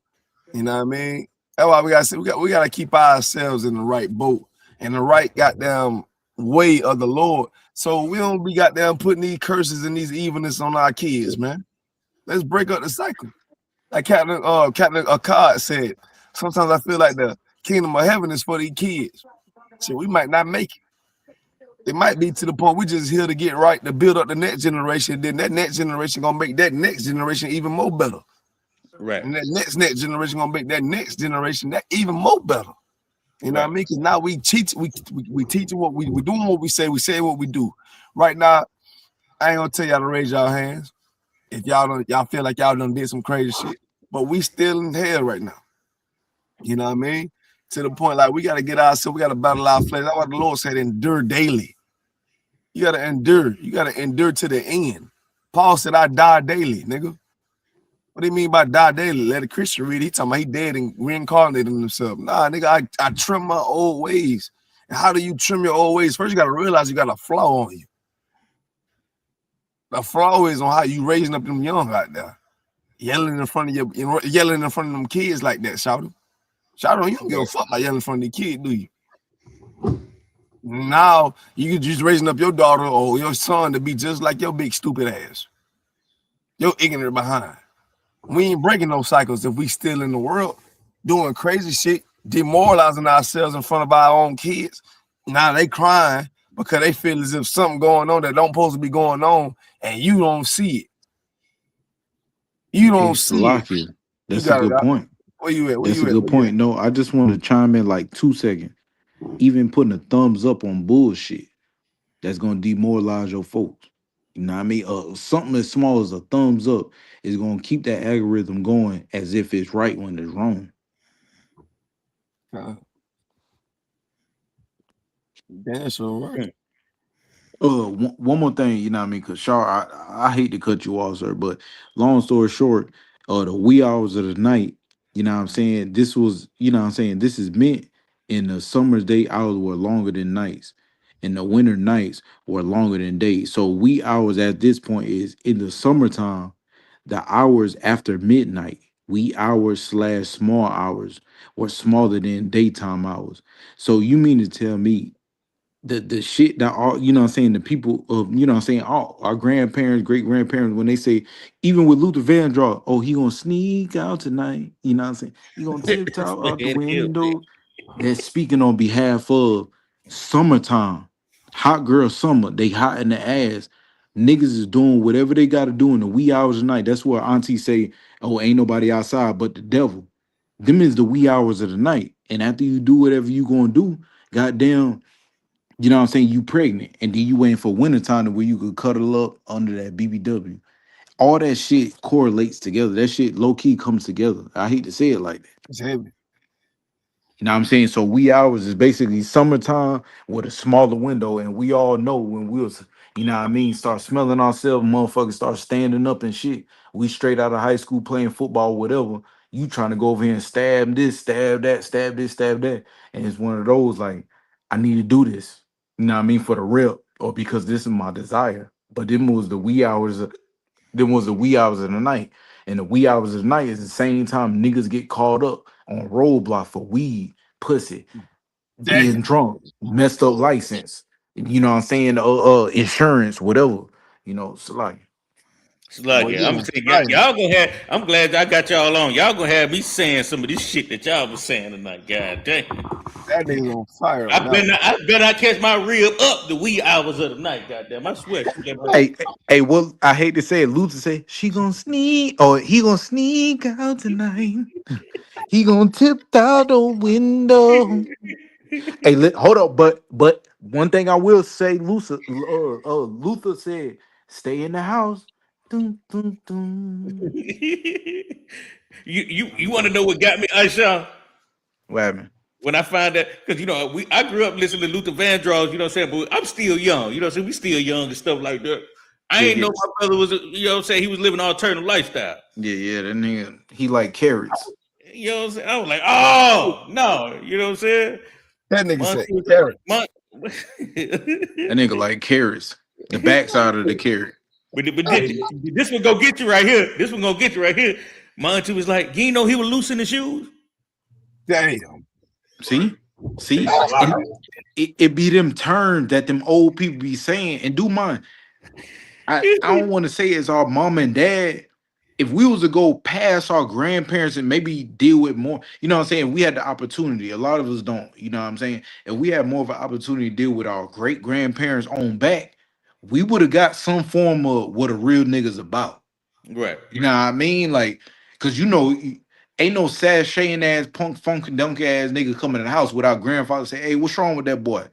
You know what I mean? That's why we gotta say we gotta keep ourselves in the right boat and the right goddamn way of the Lord. So we don't be goddamn putting these curses and these evilness on our kids, man. Let's break up the cycle. Like Captain Akkad said, sometimes I feel like the kingdom of heaven is for these kids. So we might not make it. It might be to the point we just here to get right, to build up the next generation. Then that next generation gonna make that next generation even more better. Right. And that next generation gonna make that next generation that even more better. You know what I mean? Because now we teach what we doing what we say what we do. Right now, I ain't gonna tell y'all to raise y'all hands if y'all feel like y'all done did some crazy shit. But we still in hell right now. You know what I mean? To the point like we gotta get ourselves, we gotta battle our flesh. That's what the Lord said, endure daily. You gotta endure. You gotta endure to the end. Paul said, I die daily, nigga. What do you mean by die daily? Let a Christian read. He talking about he dead and reincarnated himself. Nah, nigga, I trim my old ways. And how do you trim your old ways? First, you gotta realize you got a flaw on you. The flaw is on how you raising up them young out there. Yelling in front of them kids like that, shout them. Shout them, you don't give a fuck about yelling in front of the kid, do you? Now you just raising up your daughter or your son to be just like your big stupid ass. Your ignorant behind. We ain't breaking those cycles if we still in the world doing crazy shit, demoralizing ourselves in front of our own kids. Now they crying because they feel as if something going on that don't supposed to be going on, and you don't see it. You don't see it. That's a good point. Where you at? That's a good point. No, I just want to chime in like 2 seconds. Even putting a thumbs up on bullshit that's gonna demoralize your folks. You know what I mean? Something as small as a thumbs up is gonna keep that algorithm going as if it's right when it's wrong. That's all right. one more thing, you know what I mean? Because Shaw, I hate to cut you off, sir, but long story short, the wee hours of the night, you know what I'm saying? This was, you know what I'm saying? This is meant in the summer's day hours were longer than nights, and the winter nights were longer than days. So wee hours at this point is in the summertime, the hours after midnight, wee hours / small hours were smaller than daytime hours. So you mean to tell me the shit that all, you know what I'm saying, the people of, you know what I'm saying, all our grandparents, great grandparents, when they say, even with Luther Vandross, oh, he gonna sneak out tonight, you know what I'm saying, he gonna tiptoe out the window. That's speaking on behalf of summertime, hot girl summer. They hot in the ass. Niggas is doing whatever they gotta do in the wee hours of the night. That's what auntie say, oh, ain't nobody outside but the devil. Them is the wee hours of the night. And after you do whatever you gonna do, goddamn, you know what I'm saying, you pregnant, and then you waiting for wintertime to where you could cuddle up under that BBW. All that shit correlates together. That shit low key comes together. I hate to say it like that. It's heavy. You know what I'm saying? So wee hours is basically summertime with a smaller window, and we all know when we was, you know what I mean, start smelling ourselves, motherfuckers start standing up and shit. We straight out of high school playing football, whatever. You trying to go over here and stab this, stab that, stab this, stab that. And it's one of those like, I need to do this. You know what I mean? For the rep, or because this is my desire. But them was the wee hours of the night. And the wee hours of the night is the same time niggas get called up on roadblock for weed, pussy, being drunk, messed up license. You know what I'm saying? Insurance, whatever. You know, so like. Slug, Well, yeah, yeah, I'm saying right. y'all gonna have. I'm glad I got y'all on. Y'all gonna have me saying some of this shit that y'all was saying tonight. God damn. That nigga's on fire. I bet I catch my rib up the wee hours of the night. Goddamn, I swear. Hey, well, I hate to say it. Luther say she gonna sneak, or he gonna sneak out tonight. He gonna tip out the window. Hey, hold up, but one thing I will say, Luther said, "Stay in the house." Dun, dun, dun. You want to know what got me, Aisha? What happened? When I find that, because I grew up listening to Luther Vandross, you know what I'm saying, but I'm still young, you know what I'm saying, we still young and stuff like that. I ain't know my brother was, you know what I'm saying, he was living an alternative lifestyle. Yeah, that nigga, he like carrots. You know what I'm saying? I was like, oh no, you know what I'm saying? That nigga said carrot. That nigga like carrots. The backside of the carrot. But this one gonna get you right here. This one gonna get you right here. My auntie was like, you ain't know he was loose in the shoes? Damn. See? It be them terms that them old people be saying. And do mine. I don't want to say it's our mom and dad. If we was to go past our grandparents and maybe deal with more, you know what I'm saying? We had the opportunity. A lot of us don't, you know what I'm saying? If we had more of an opportunity to deal with our great grandparents on back, we would have got some form of what a real nigga's about. Right. You know what I mean? Like, cause ain't no sashaying ass punk funk dunk ass nigga coming in the house without grandfather say, hey, what's wrong with that boy?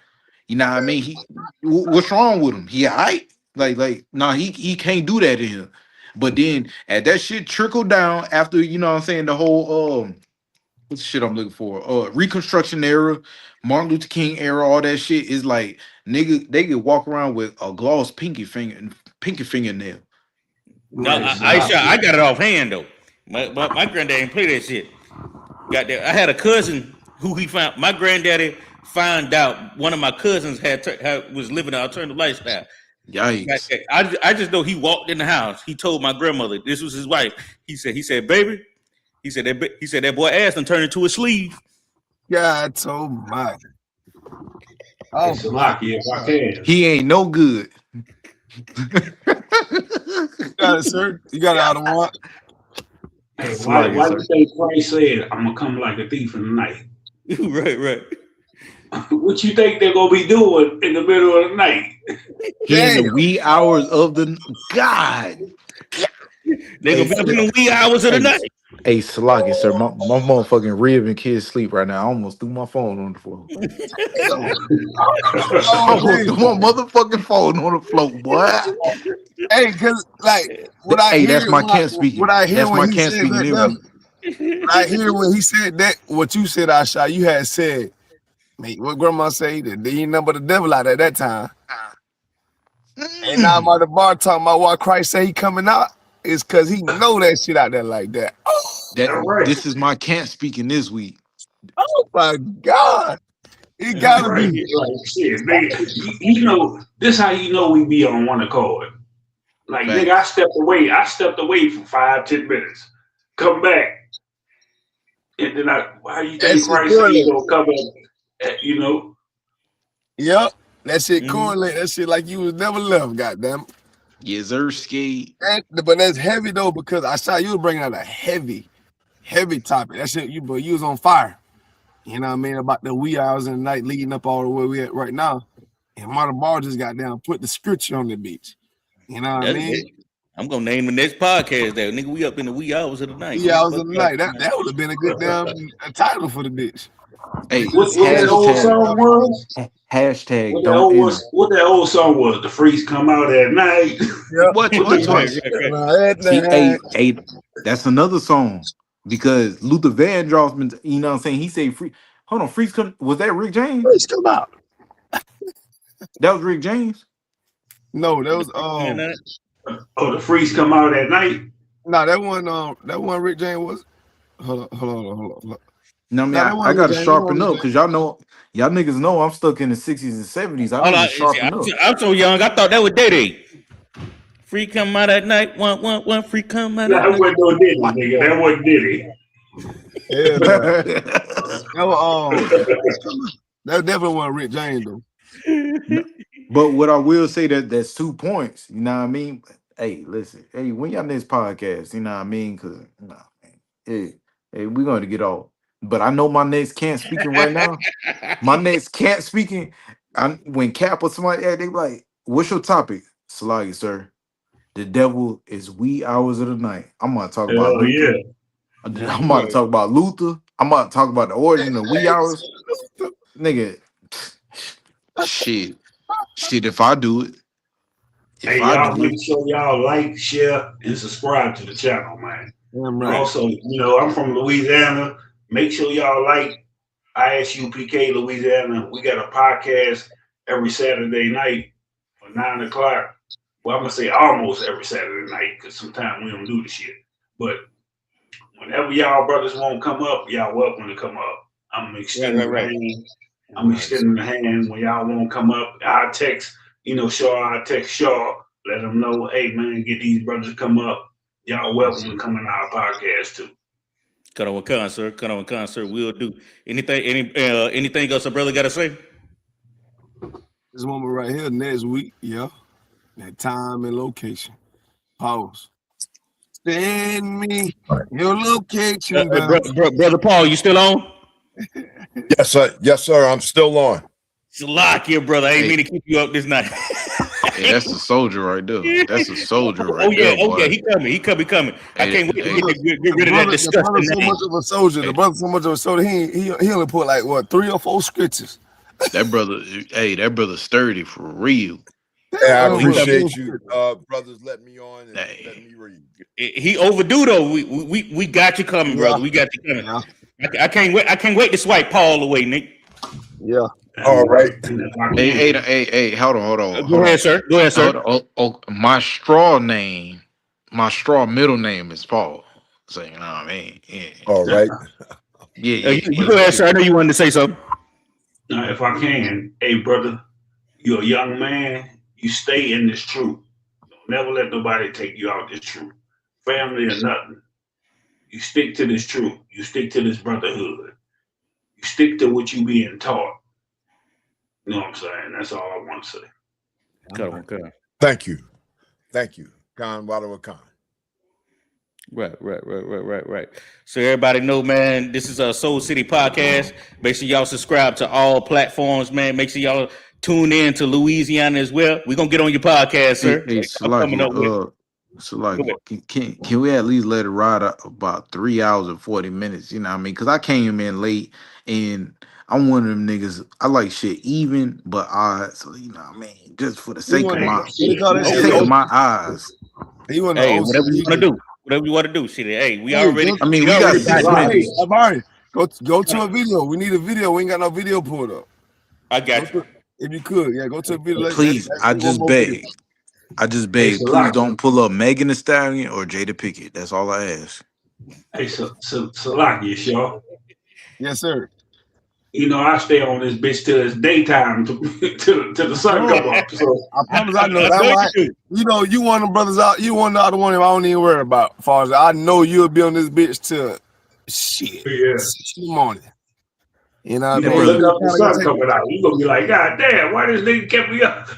You know what I mean? What's wrong with him? He all right? Like, nah, he can't do that in here. But then as that shit trickled down after, you know what I'm saying, the whole what's the shit I'm looking for? Reconstruction era, Martin Luther King era, all that shit is like nigga, they could walk around with a gloss pinky fingernail. No, I got it offhand though. My granddad didn't play that shit. Got that. I had a cousin who he found. My granddaddy found out one of my cousins was living an alternative lifestyle. Yikes! I just know he walked in the house. He told my grandmother this was his wife. He said, baby. He said that boy ass and turned into a sleeve. God told my. Oh, if I can. He ain't no good. You got it, sir. You got it out of what? Hey, why you say Christ said, I'm gonna come like a thief in the night? Right. What you think they're gonna be doing in the middle of the night? In the wee hours of the God. They're gonna be up in the wee hours of the night. Hey, Salaki, sir, my motherfucking rib and kids sleep right now. I almost threw my phone on the floor. I almost threw my motherfucking phone on the floor, boy. Hey, cause like what I hear, that's my Kent speaking. What I hear that's when my he Kent said speaking. that, I hear when he said that. What you said, Asha, you had said, mate. What grandma say that they ain't nothing but the devil out at that time. And now I'm at the bar talking about why Christ say he coming out. It's because he know that shit out there like that. This is my can't speaking this week. Oh my God. It gotta Right. be. Like shit, nigga. You know, this how you know we be on one accord. Like Facts. nigga, I stepped away for 5-10 minutes. Come back. And then how you think That's Christ said he gonna come up, you know? Yep. That shit correlate. That shit like you was never left, goddamn. Yes, sir, skate. But that's heavy though, because I saw you was bringing out a heavy topic. That shit, you was on fire. You know what I mean? About the wee hours in the night leading up all the way we at right now. And Marta Bar just got down, put the scripture on the beach. You know what I mean? I'm gonna name the next podcast that nigga. We up in the wee hours of the night. Wee hours of the night. That would have been a good damn title for the bitch. Hey, What that old song was? Hashtag What don't that old song was? The freaks come out at night. Yep. What? Hey, that's another song because Luther Vandross been, you know what I'm saying? He said free. Hold on, freaks come. Was that Rick James? Freaks come out. That was Rick James. No, that was Oh, the freaks come out at night. No, that one Rick James was. Hold on. No, I mean, I gotta sharpen up because y'all niggas know I'm stuck in the 60s and 70s. I need to sharpen up. I'm so young. I thought that was Diddy. Free come out at night. One free come out at night. That wasn't no Diddy, nigga. That wasn't Diddy. Yeah, that definitely wasn't Rick James though. But what I will say that's 2 points. You know what I mean? Hey, listen. Hey, when y'all next podcast, you know what I mean? Because hey, we're going to get off. But I know my next can't speaking right now. My next can't speaking. When Cap or somebody, they be like, "What's your topic?" Salagi, sir. The devil is wee hours of the night. I'm gonna talk about Luther. Yeah. I'm about to talk about Luther. I'm about to talk about the origin of wee hours. Nigga. Shit. If I do it. Hey, y'all make sure y'all like, share, and subscribe to the channel, man. Right. Also, you know, I'm from Louisiana. Make sure y'all like ISUPK Louisiana. We got a podcast every Saturday night for 9 o'clock. Well, I'm gonna say almost every Saturday night because sometimes we don't do the shit. But whenever y'all brothers won't come up, y'all welcome to come up. I'm extending the hand. I'm extending the hand when y'all won't come up. I text, Shaw. Let them know, hey man, get these brothers to come up. Y'all welcome to come in our podcast too. Cut on concert. We'll do anything else a brother got to say? This moment right here next week, yeah. That time and location. Pause. Send me your location. Brother Paul, you still on? Yes, sir. I'm still on. It's a lock here, brother. I ain't mean to keep you up this night. Hey, that's a soldier right there. That's a soldier right there. Oh yeah, he coming. I can't wait to get rid of that disgusting The brother's so much of a soldier. The brother's so much of a soldier. He only put like 3 or 4 scriptures. That brother sturdy for real. Hey, I appreciate you, brothers. Let me on and let me read. He overdue though. We got you coming, brother. We got you coming. Yeah. I can't wait to swipe Paul away, Nick. Yeah. All right. Hey, hold on. Go ahead, sir. My straw middle name is Paul. So you know what I mean? Yeah. All right. Yeah. You go ahead, sir. I know you wanted to say something. If I can, hey brother, you're a young man. You stay in this truth. Don't never let nobody take you out this truth. Family or nothing. You stick to this truth. You stick to this brotherhood. You stick to what you being taught. You know what I'm saying? That's all I want to say. Okay. Thank you. Khan Wadawa Khan. Right. So everybody know, man, this is a Soul City podcast. Make sure y'all subscribe to all platforms, man. Make sure y'all tune in to Louisiana as well. We're gonna get on your podcast, sir. Can we at least let it ride about 3 hours and 40 minutes? You know what I mean? Because I came in late and I'm one of them niggas. I like shit even, but odd. So you know what I mean? Just for the sake of my eyes. Hey, whatever you want to do. Shit. Hey, we already. We got go to a video. We need a video. We ain't got no video pulled up. I got you. If you could, go to a video. Please, I just beg. I just Hey, beg, please Salaki. don't pull up Megan Thee Stallion or Jada Pickett. That's all I ask. Hey, Salaki, sure. Yes, sir. You know, I stay on this bitch till it's daytime to the sun come up. So I promise I know that. Right. You know, you one of the brothers out. You one of the one I don't even worry about. As far as I know, you'll be on this bitch till shit 6 in the morning. You know what I you mean? look up the sun coming out. You gonna be like, God damn, why this nigga kept me up?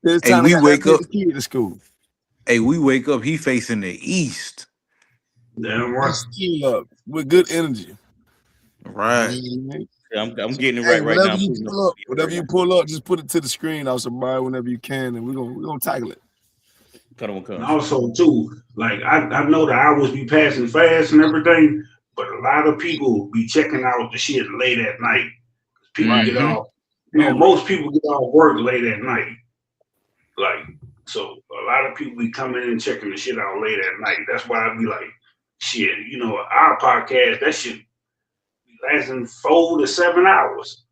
It's Hey, time we to wake up. the kid to school. Hey, we wake up. He facing the east. Damn right. Still up with good energy. Right. I'm getting it right now. Whatever you pull up, just put it to the screen out somebody whenever you can, and we're gonna tackle it. And also too, like I know the hours be passing fast and everything, but a lot of people be checking out the shit late at night. People get off, most people get off work late at night. Like, so a lot of people be coming in and checking the shit out late at night. That's why I be like, shit, you know, our podcast, that shit be lasting 4 to 7 hours.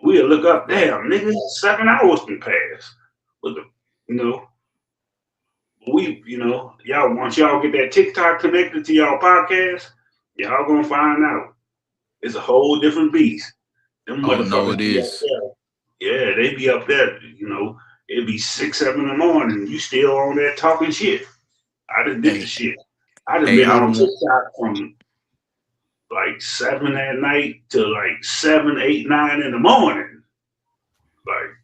We'll look up, damn, nigga, 7 hours can pass. With the, you know, y'all, once y'all get that TikTok connected to y'all podcast, y'all gonna find out it's a whole different beast. Them motherfuckers no, it be is. up there. Yeah, they be up there, you know, it'd be 6, 7 in the morning, you still on there talking shit. I done did the shit. I done been on TikTok from like 7 at night to like 7, 8, 9 in the morning. Like,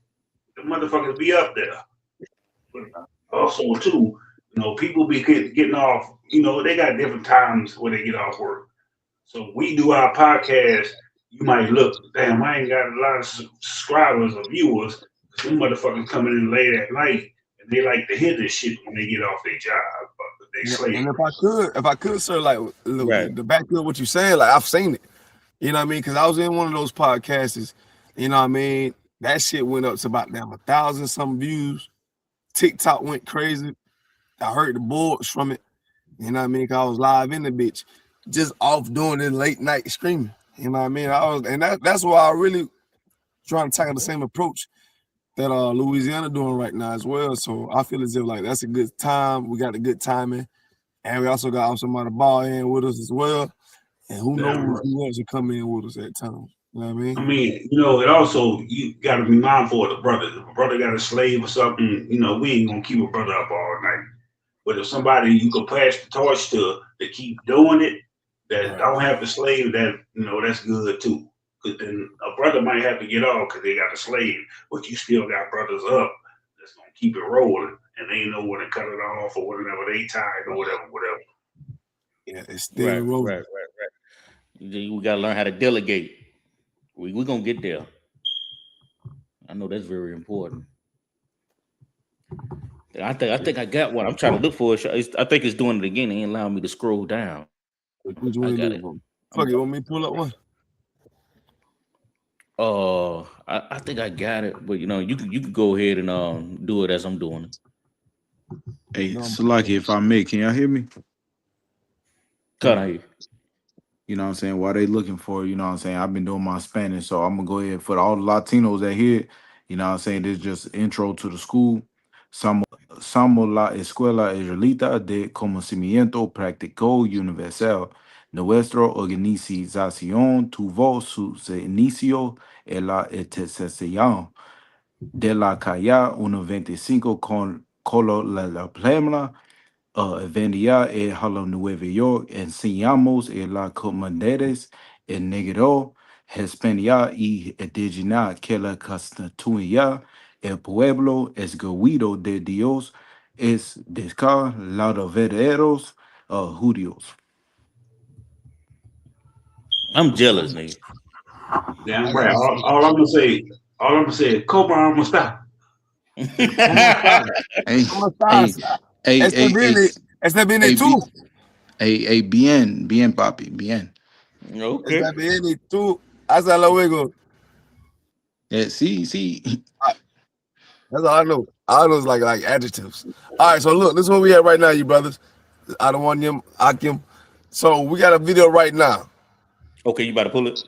the motherfuckers be up there. But also, too, you know, people be getting off, you know, they got different times where they get off work. So we do our podcast, you might look, damn, I ain't got a lot of subscribers or viewers. Them motherfuckers coming in late at night and they like to hear this shit when they get off their job. They slave. And if I could, sir, like the back of what you saying, like I've seen it. You know what I mean? Because I was in one of those podcasts. You know what I mean? That shit went up to about 1,000 some views. TikTok went crazy. I heard the boards from it. You know what I mean? Cause I was live in the bitch, just off doing it late night streaming. You know what I mean? That's why I really trying to tackle the same approach that Louisiana doing right now as well. So I feel as if like that's a good time. We got a good timing, and we also got somebody to ball in with us as well. And who knows who else will come in with us at times. You know what I mean? I mean, you know, it also, you got to be mindful of the brother. If a brother got a slave or something, you know, we ain't going to keep a brother up all night. But if somebody you can pass the torch to keep doing it, that don't have the slave, that, you know, that's good too. Because then a brother might have to get off because they got a slave, but you still got brothers up that's going to keep it rolling, and they know when to cut it off or whenever they tired or whatever. Yeah, it's still rolling. Right. We got to learn how to delegate. We're going to get there. I know that's very important. I think I got one. I'm trying to look for it. I think it's doing it again. It ain't allowing me to scroll down. Which one you do? Fuck, you want me to pull up one? I think I got it, but you know, you can go ahead and do it as I'm doing it. Hey, Salaki, if I may, can y'all hear me? Cut out here. You know what I'm saying? While they looking for, you know what I'm saying? I've been doing my Spanish, so I'm gonna go ahead for all the Latinos that here. You know what I'm saying? This is just intro to the school. Somos la escuela israelita de conocimiento práctico universal. Nuestra organización tuvo su inicio en la estación de la calle 125 con la plena vendía a la Nueva York. Enseñamos en las comunidades en negro, Hispania y indígena que la constituía el pueblo escogido de Dios es descar los verdaderos judíos. I'm jealous, nigga. Damn right. All I'm gonna say is Cobra, I'm gonna stop. Está bien tú. Hey, bien, papi, bien. Okay. Está bien y tú. Hasta luego. Yeah, sí. That's all I know. All I know is like adjectives. All right, so look, this is where we at right now, you brothers. I don't want them, Akim. So we got a video right now. Okay, you about to pull it?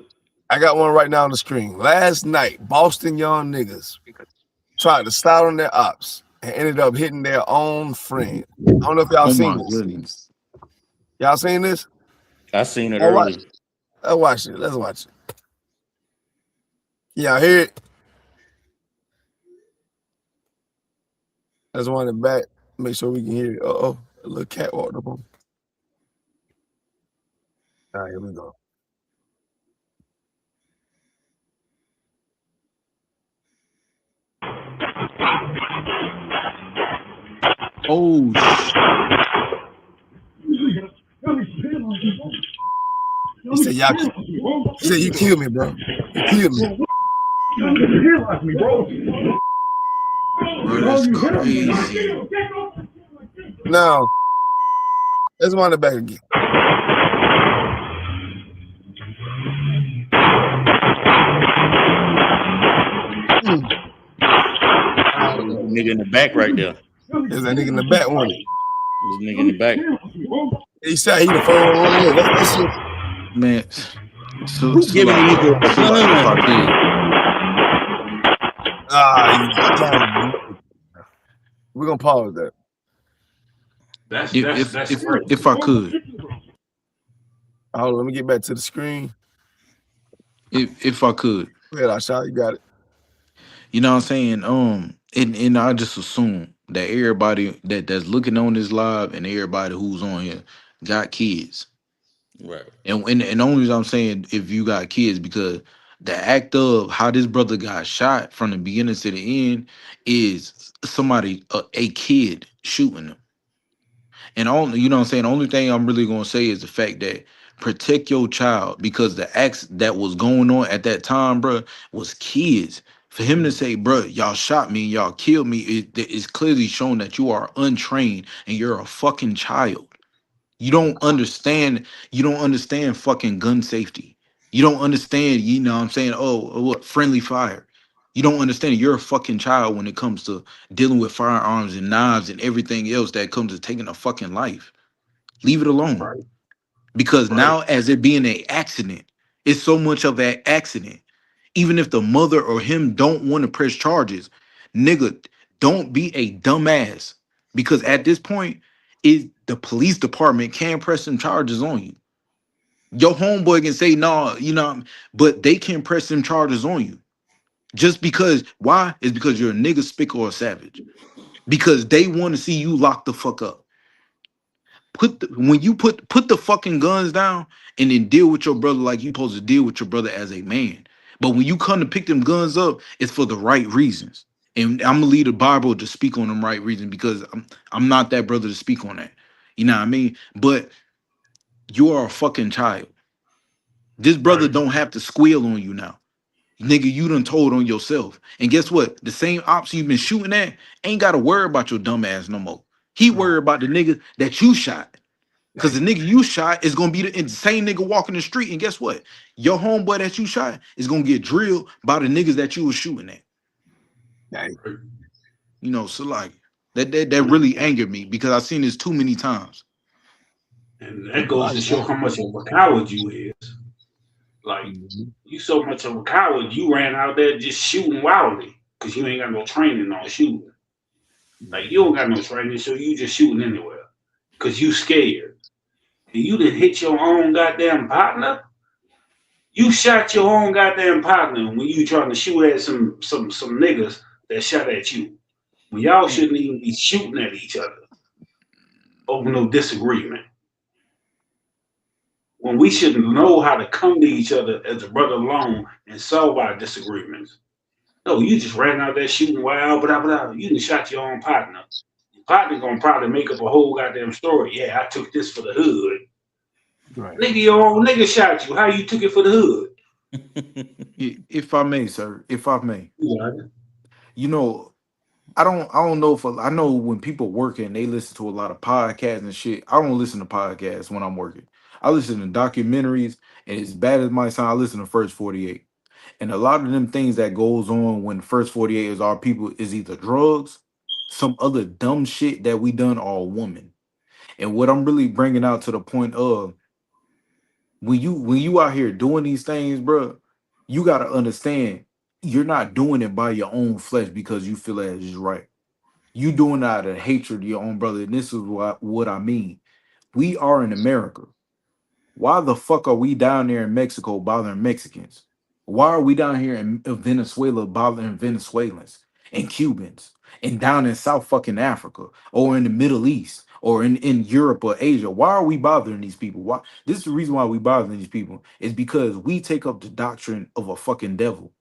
I got one right now on the screen. Last night, Boston young niggas tried to start on their ops. and ended up hitting their own friend. I don't know if y'all Oh seen my this. goodness. Y'all seen this? I seen it Let's watch, early. let's watch it. Let's watch it. Y'all hear it? Let's wind it back. Make sure we can hear it. Uh-oh. A little cat walked up on me. All right, here we go. Oh He said, y'all, he said, you killed me, bro. You killed me. bro, that's crazy. Now, let's wind it back again. Nigga in the back right there. There's that nigga in the back one. This nigga in the back. He said he the phone on in. That's shit. Man, so Giving the nigga a Ah, we're gonna pause that. That's if I could. Hold on, let me get back to the screen. If I could. Go ahead, Asha, you got it. You know what I'm saying? And I just assume that everybody that's looking on this live and everybody who's on here got kids. Right. And the only reason I'm saying if you got kids, because the act of how this brother got shot from the beginning to the end is somebody, a kid shooting him. And only, you know what I'm saying, the only thing I'm really gonna say is the fact that protect your child, because the acts that was going on at that time, bro, was kids. For him to say, bro, y'all shot me, y'all killed me, it's clearly shown that you are untrained and you're a fucking child. You don't understand fucking gun safety. You don't understand, you know what I'm saying, what friendly fire. You don't understand, you're a fucking child when it comes to dealing with firearms and knives and everything else that comes to taking a fucking life. Leave it alone. Right. Because now, as it being an accident, it's so much of an accident. Even if the mother or him don't want to press charges, nigga, don't be a dumbass. Because at this point, the police department can press some charges on you. Your homeboy can say no, you know, but they can press some charges on you. Just because, why? Is because you're a nigga, spick, or a savage. Because they want to see you lock the fuck up. When you put the fucking guns down and then deal with your brother like you supposed to deal with your brother as a man. But when you come to pick them guns up, it's for the right reasons. And I'm gonna leave the Bible to speak on them right reasons, because I'm not that brother to speak on that. You know what I mean? But you are a fucking child. This brother don't have to squeal on you now. Nigga, you done told on yourself. And guess what? The same ops you've been shooting at ain't got to worry about your dumb ass no more. He worried about the nigga that you shot. Because the nigga you shot is going to be the same nigga walking the street. And guess what? Your homeboy that you shot is going to get drilled by the niggas that you was shooting at. Dang. You know, so like, that really angered me, because I've seen this too many times. And that goes to show how much of a coward you is. Like, you so much of a coward, you ran out there just shooting wildly because you ain't got no training on shooting. Like, you don't got no training, so you just shooting anywhere because you scared. And you done hit your own goddamn partner. You shot your own goddamn partner when you trying to shoot at some niggas that shot at you. When y'all shouldn't even be shooting at each other over no disagreement. When we should know how to come to each other as a brother alone and solve our disagreements. No, you just ran out there shooting wild, blah, blah. You done shot your own partner. Your partner gonna probably make up a whole goddamn story. Yeah, I took this for the hood. Right. Nigga, your own nigga shot you. How you took it for the hood? If I may, sir, if I may. Yeah. You know, I don't know if I know when people working, they listen to a lot of podcasts and shit. I don't listen to podcasts when I'm working. I listen to documentaries, and as bad as it might sound, I listen to First 48. And a lot of them things that goes on when First 48 is our people is either drugs, some other dumb shit that we done, or a woman. And what I'm really bringing out to the point of, when you out here doing these things, bro, you got to understand you're not doing it by your own flesh because you feel that it's right. You doing it out of hatred of your own brother. And this is what I mean. We are in America. Why the fuck are we down there in Mexico bothering Mexicans? Why are we down here in Venezuela bothering Venezuelans and Cubans and down in South fucking Africa or in the Middle East or in Europe or Asia? Why are we bothering these people? Why? This is the reason why we bothering these people is because we take up the doctrine of a fucking devil.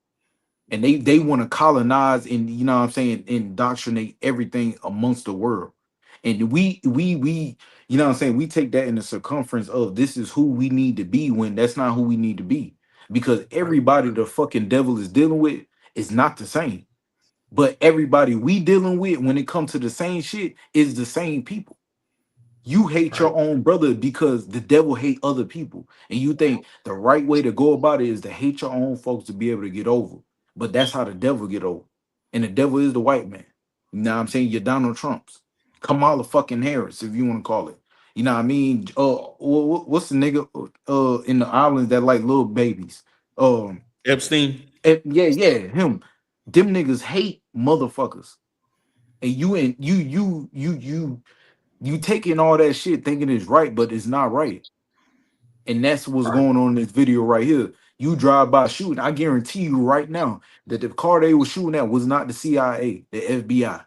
And they want to colonize and, you know what I'm saying, indoctrinate everything amongst the world. And we you know what I'm saying, we take that in the circumference of this is who we need to be when that's not who we need to be. Because everybody the fucking devil is dealing with is not the same. But everybody we dealing with when it comes to the same shit is the same people. You hate your own brother because the devil hate other people. And you think the right way to go about it is to hate your own folks to be able to get over. But that's how the devil get over. And the devil is the white man. You know what I'm saying? You're Donald Trump's. Kamala fucking Harris, if you want to call it. You know what I mean? What's the nigga in the islands that like little babies? Epstein. Yeah, him. Them niggas hate motherfuckers. And you taking all that shit thinking it's right, but it's not right. And that's what's going on in this video right here. You drive by shooting. I guarantee you right now that the car they were shooting at was not the CIA, the FBI,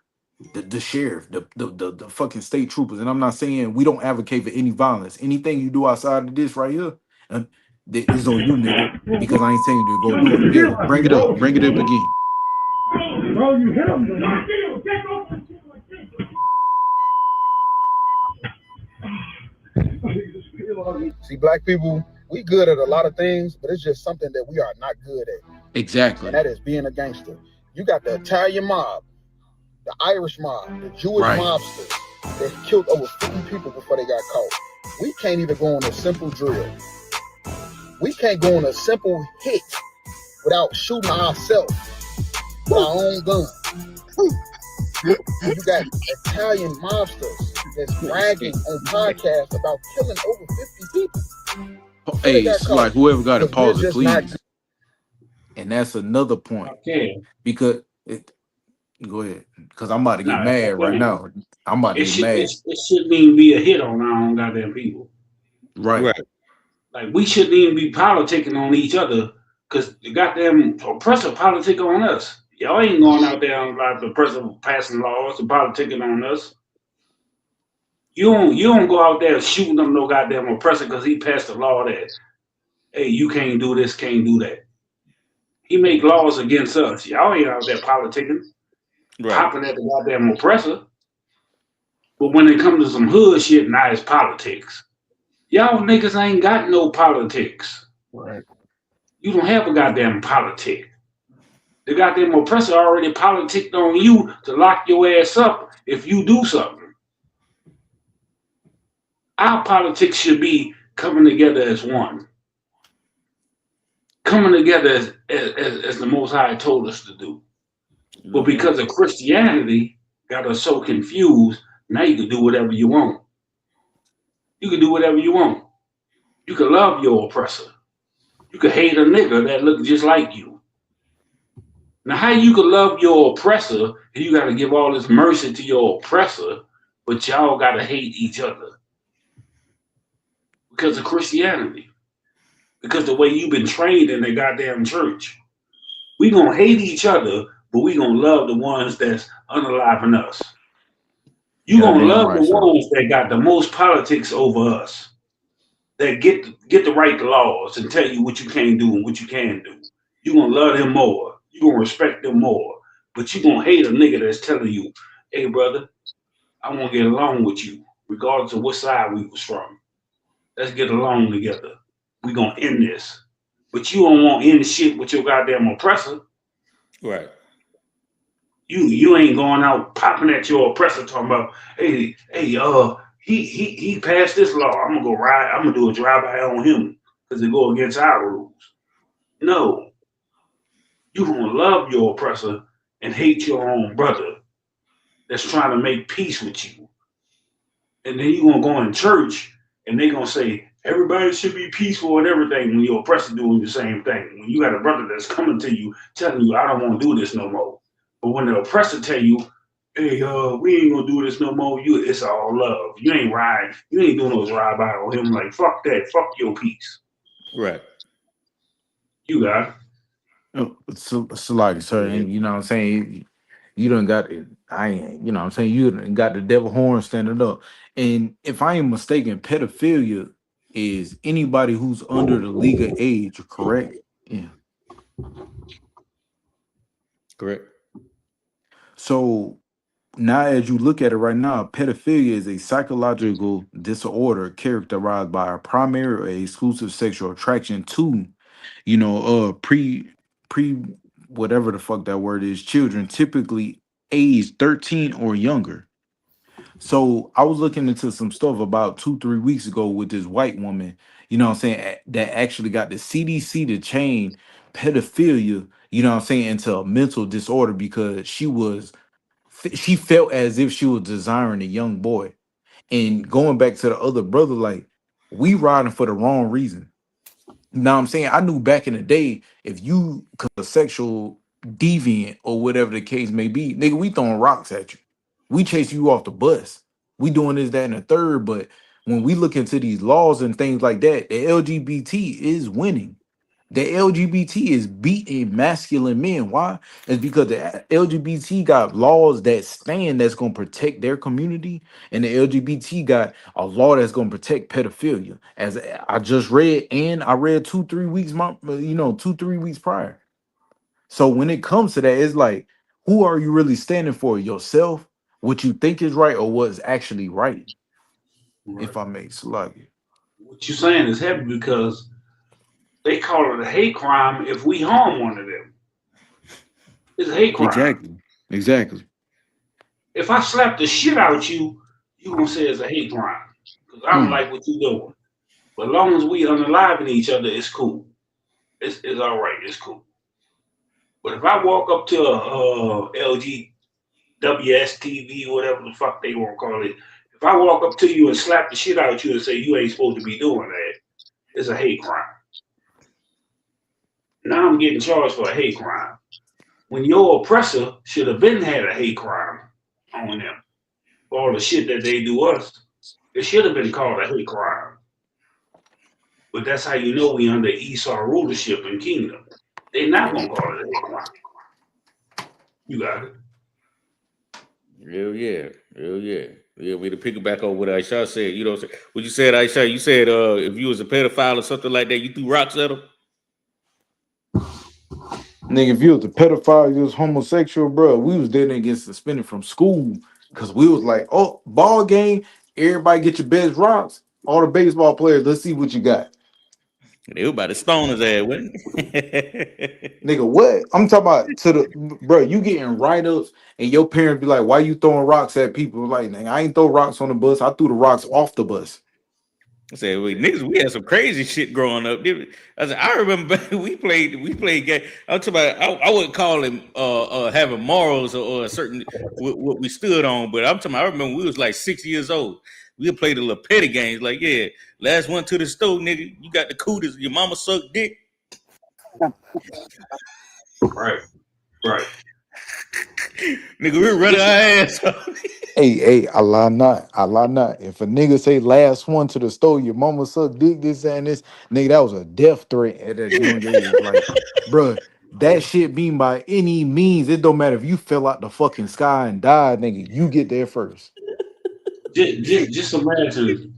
the sheriff, the fucking state troopers. And I'm not saying we don't advocate for any violence. Anything you do outside of this right here, is on you, nigga. Because I ain't saying you to go do it. Yeah, bring it up. Bring it up again. Bro, you hit him. See, black people, we good at a lot of things, but it's just something that we are not good at. Exactly. And that is being a gangster. You got the Italian mob, the Irish mob, the Jewish mobsters that killed over 50 people before they got caught. We can't even go on a simple drill. We can't go on a simple hit without shooting ourselves with our own gun. You got Italian mobsters that's bragging on podcasts about killing over 50 people. Hey, it's like whoever got it, pause it, please. And that's another point. Because go ahead. Because I'm about to get mad right now. I'm about to get mad. It shouldn't even be a hit on our own goddamn people. Right. Like we shouldn't even be politicking on each other because the goddamn oppressor politic on us. Y'all ain't going out there and like the oppressor passing laws and politicking on us. You don't go out there shooting them no goddamn oppressor because he passed a law that, hey, you can't do this, can't do that. He make laws against us. Y'all ain't out there politicking, hopping at the goddamn oppressor. But when it comes to some hood shit, now it's politics. Y'all niggas ain't got no politics. Right. You don't have a goddamn politic. The goddamn oppressor already politicked on you to lock your ass up if you do something. Our politics should be coming together as one. Coming together as the Most High told us to do. But because of Christianity got us so confused, now you can do whatever you want. You can do whatever you want. You can love your oppressor. You can hate a nigga that look just like you. Now, how you can love your oppressor and you got to give all this mercy to your oppressor, but y'all got to hate each other? Because of Christianity. Because the way you've been trained in the goddamn church. We gonna hate each other, but we gonna love the ones that's unaliving us. You gonna love the ones that got the most politics over us. That get the right laws and tell you what you can't do and what you can do. You gonna love them more. You gonna respect them more. But you gonna hate a nigga that's telling you, hey brother, I wanna get along with you, regardless of what side we was from. Let's get along together. We gonna end this. But you don't want to end shit with your goddamn oppressor. Right. You ain't going out popping at your oppressor talking about, hey, he passed this law. I'm gonna do a drive-by on him because it go against our rules. No. You gonna love your oppressor and hate your own brother that's trying to make peace with you. And then you gonna go in church and they gonna say, everybody should be peaceful and everything when your oppressor doing the same thing. When you got a brother that's coming to you, telling you, I don't want to do this no more. But when the oppressor tell you, hey, we ain't gonna do this no more. It's all love. You ain't riding. You ain't doing no drive by on him. Like, fuck that. Fuck your peace. Right. You got it. So like, sir, and you know what I'm saying? You done got it. I ain't, you know what I'm saying? You done got the devil horn standing up. And if I ain't mistaken, pedophilia is anybody who's under the legal age, correct? Yeah. Correct. So now, as you look at it right now, pedophilia is a psychological disorder characterized by a primary or exclusive sexual attraction to, pre whatever the fuck that word is, children, typically age 13 or younger. So I was looking into some stuff about 2-3 weeks ago with this white woman, you know what I'm saying, that actually got the CDC to chain pedophilia, you know what I'm saying, into a mental disorder because she felt as if she was desiring a young boy. And going back to the other brother, like, we riding for the wrong reason. You know what I'm saying? I knew back in the day, if you a sexual deviant or whatever the case may be, nigga, we throwing rocks at you. We chase you off the bus. We doing this, that, and the third. But when we look into these laws and things like that, the LGBT is winning. The LGBT is beating masculine men. Why? It's because the LGBT got laws that stand that's going to protect their community, and the LGBT got a law that's going to protect pedophilia. As I just read, and I read 2-3 weeks, 2-3 weeks prior. So when it comes to that, it's like, who are you really standing for? Yourself, what you think is right, or what's actually right? Right. If I may slug it. What you're saying is heavy because they call it a hate crime if we harm one of them. It's a hate crime. Exactly. If I slap the shit out you, you gonna say it's a hate crime because I don't like what you're doing. But as long as we unaliving each other, it's cool. It's all right. It's cool. But if I walk up to a LGWSTV, whatever the fuck they want to call it, if I walk up to you and slap the shit out of you and say you ain't supposed to be doing that, it's a hate crime. Now I'm getting charged for a hate crime. When your oppressor should have been had a hate crime on them for all the shit that they do us, it should have been called a hate crime. But that's how you know we under Esau rulership and kingdom. They're not gonna call it a hate crime. You got it. Hell yeah. Hell yeah. Yeah, we to piggyback on what Aisha said. You know what you said, Aisha? You said if you was a pedophile or something like that, you threw rocks at them? Nigga, if you was a pedophile, you was homosexual, bro, we was then against suspended from school because we was like, oh, ball game, everybody get your best rocks. All the baseball players, let's see what you got. They were about to stone his ass, wasn't Nigga, what? I'm talking about bro, you getting write-ups and your parents be like, why you throwing rocks at people? Like, nigga, I ain't throw rocks on the bus. I threw the rocks off the bus. I said, wait, niggas, we had some crazy shit growing up. I said, I remember we played game. I'm talking about, I wouldn't call him having morals or a certain what we stood on, but I'm talking about, I remember we was like 6 years old. We played the little petty games, like, yeah, last one to the stove, nigga. You got the cooties, your mama sucked dick. Right. Nigga, we running our ass. Hey, I lie not. If a nigga say last one to the store, your mama suck dick, this and this, nigga, that was a death threat at that young age. Like, bro, that shit mean by any means. It don't matter if you fell out the fucking sky and died, nigga. You get there first. Just imagine,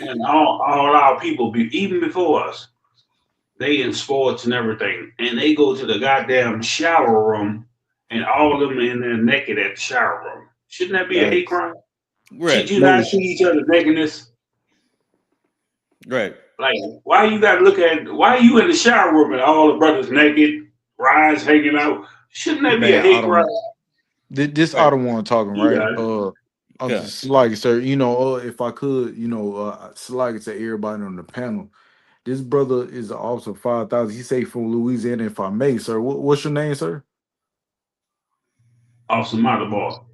and all our people, even before us, they in sports and everything, and they go to the goddamn shower room, and all of them in there naked at the shower room. Shouldn't that be a hate crime? Right. Should you not see each other nakedness? Right. Like, why you are you in the shower room and all the brothers naked, rise hanging out? Shouldn't that be a hate crime? This Right. Otto talking, right? Like, sir, if I could, like to everybody on the panel. This brother is an officer 5,000. He say from Louisiana, if I may, sir. What's your name, sir? Officer Motherball.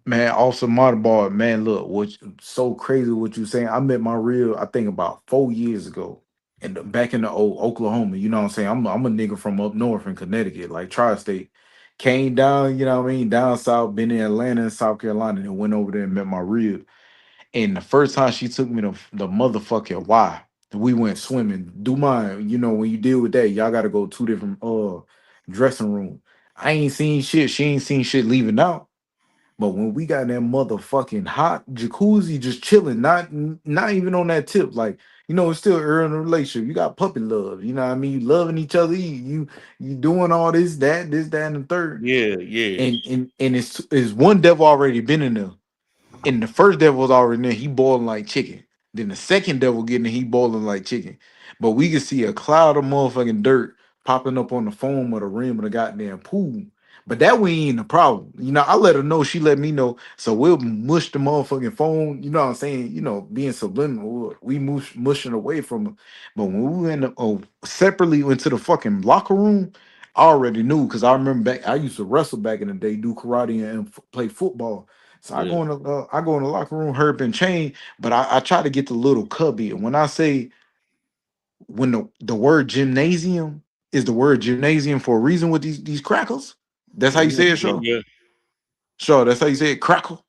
Man, Officer Motherball, man, look, what's so crazy what you saying. I met my real, I think about 4 years ago. And back in the old Oklahoma, you know what I'm saying? I'm a nigga from up north in Connecticut, like tri-state. came down, you know what I mean, down south, been in Atlanta and South Carolina, and went over there and met my rib. And the first time she took me to the motherfucking Y, we went swimming. Do mine, you know, when you deal with that, y'all gotta go 2 different dressing room. I ain't seen shit. She ain't seen shit leaving out. But when we got in that motherfucking hot jacuzzi, just chilling, not even on that tip, like, you know, it's still early in a relationship. You got puppy love, you know what I mean? You loving each other, you doing all this, that, and the third. Yeah. And it's one devil already been in there. And the first devil was already there, he boiling like chicken. Then the second devil getting it, he boiling like chicken. But we can see a cloud of motherfucking dirt popping up on the foam of the rim of the goddamn pool. But that we ain't the problem. You know, I let her know, she let me know. So we'll mush the motherfucking phone, you know what I'm saying? You know, being subliminal, we mushing away from her. But when we went separately went to the fucking locker room, I already knew because I remember back, I used to wrestle back in the day, do karate and play football. So I go in the locker room, herp and chain, but I try to get the little cubby. And when I say when the word gymnasium is the word gymnasium for a reason with these crackles, that's how you say it, Shaw? Yeah. Shaw, that's how you say it, crackle.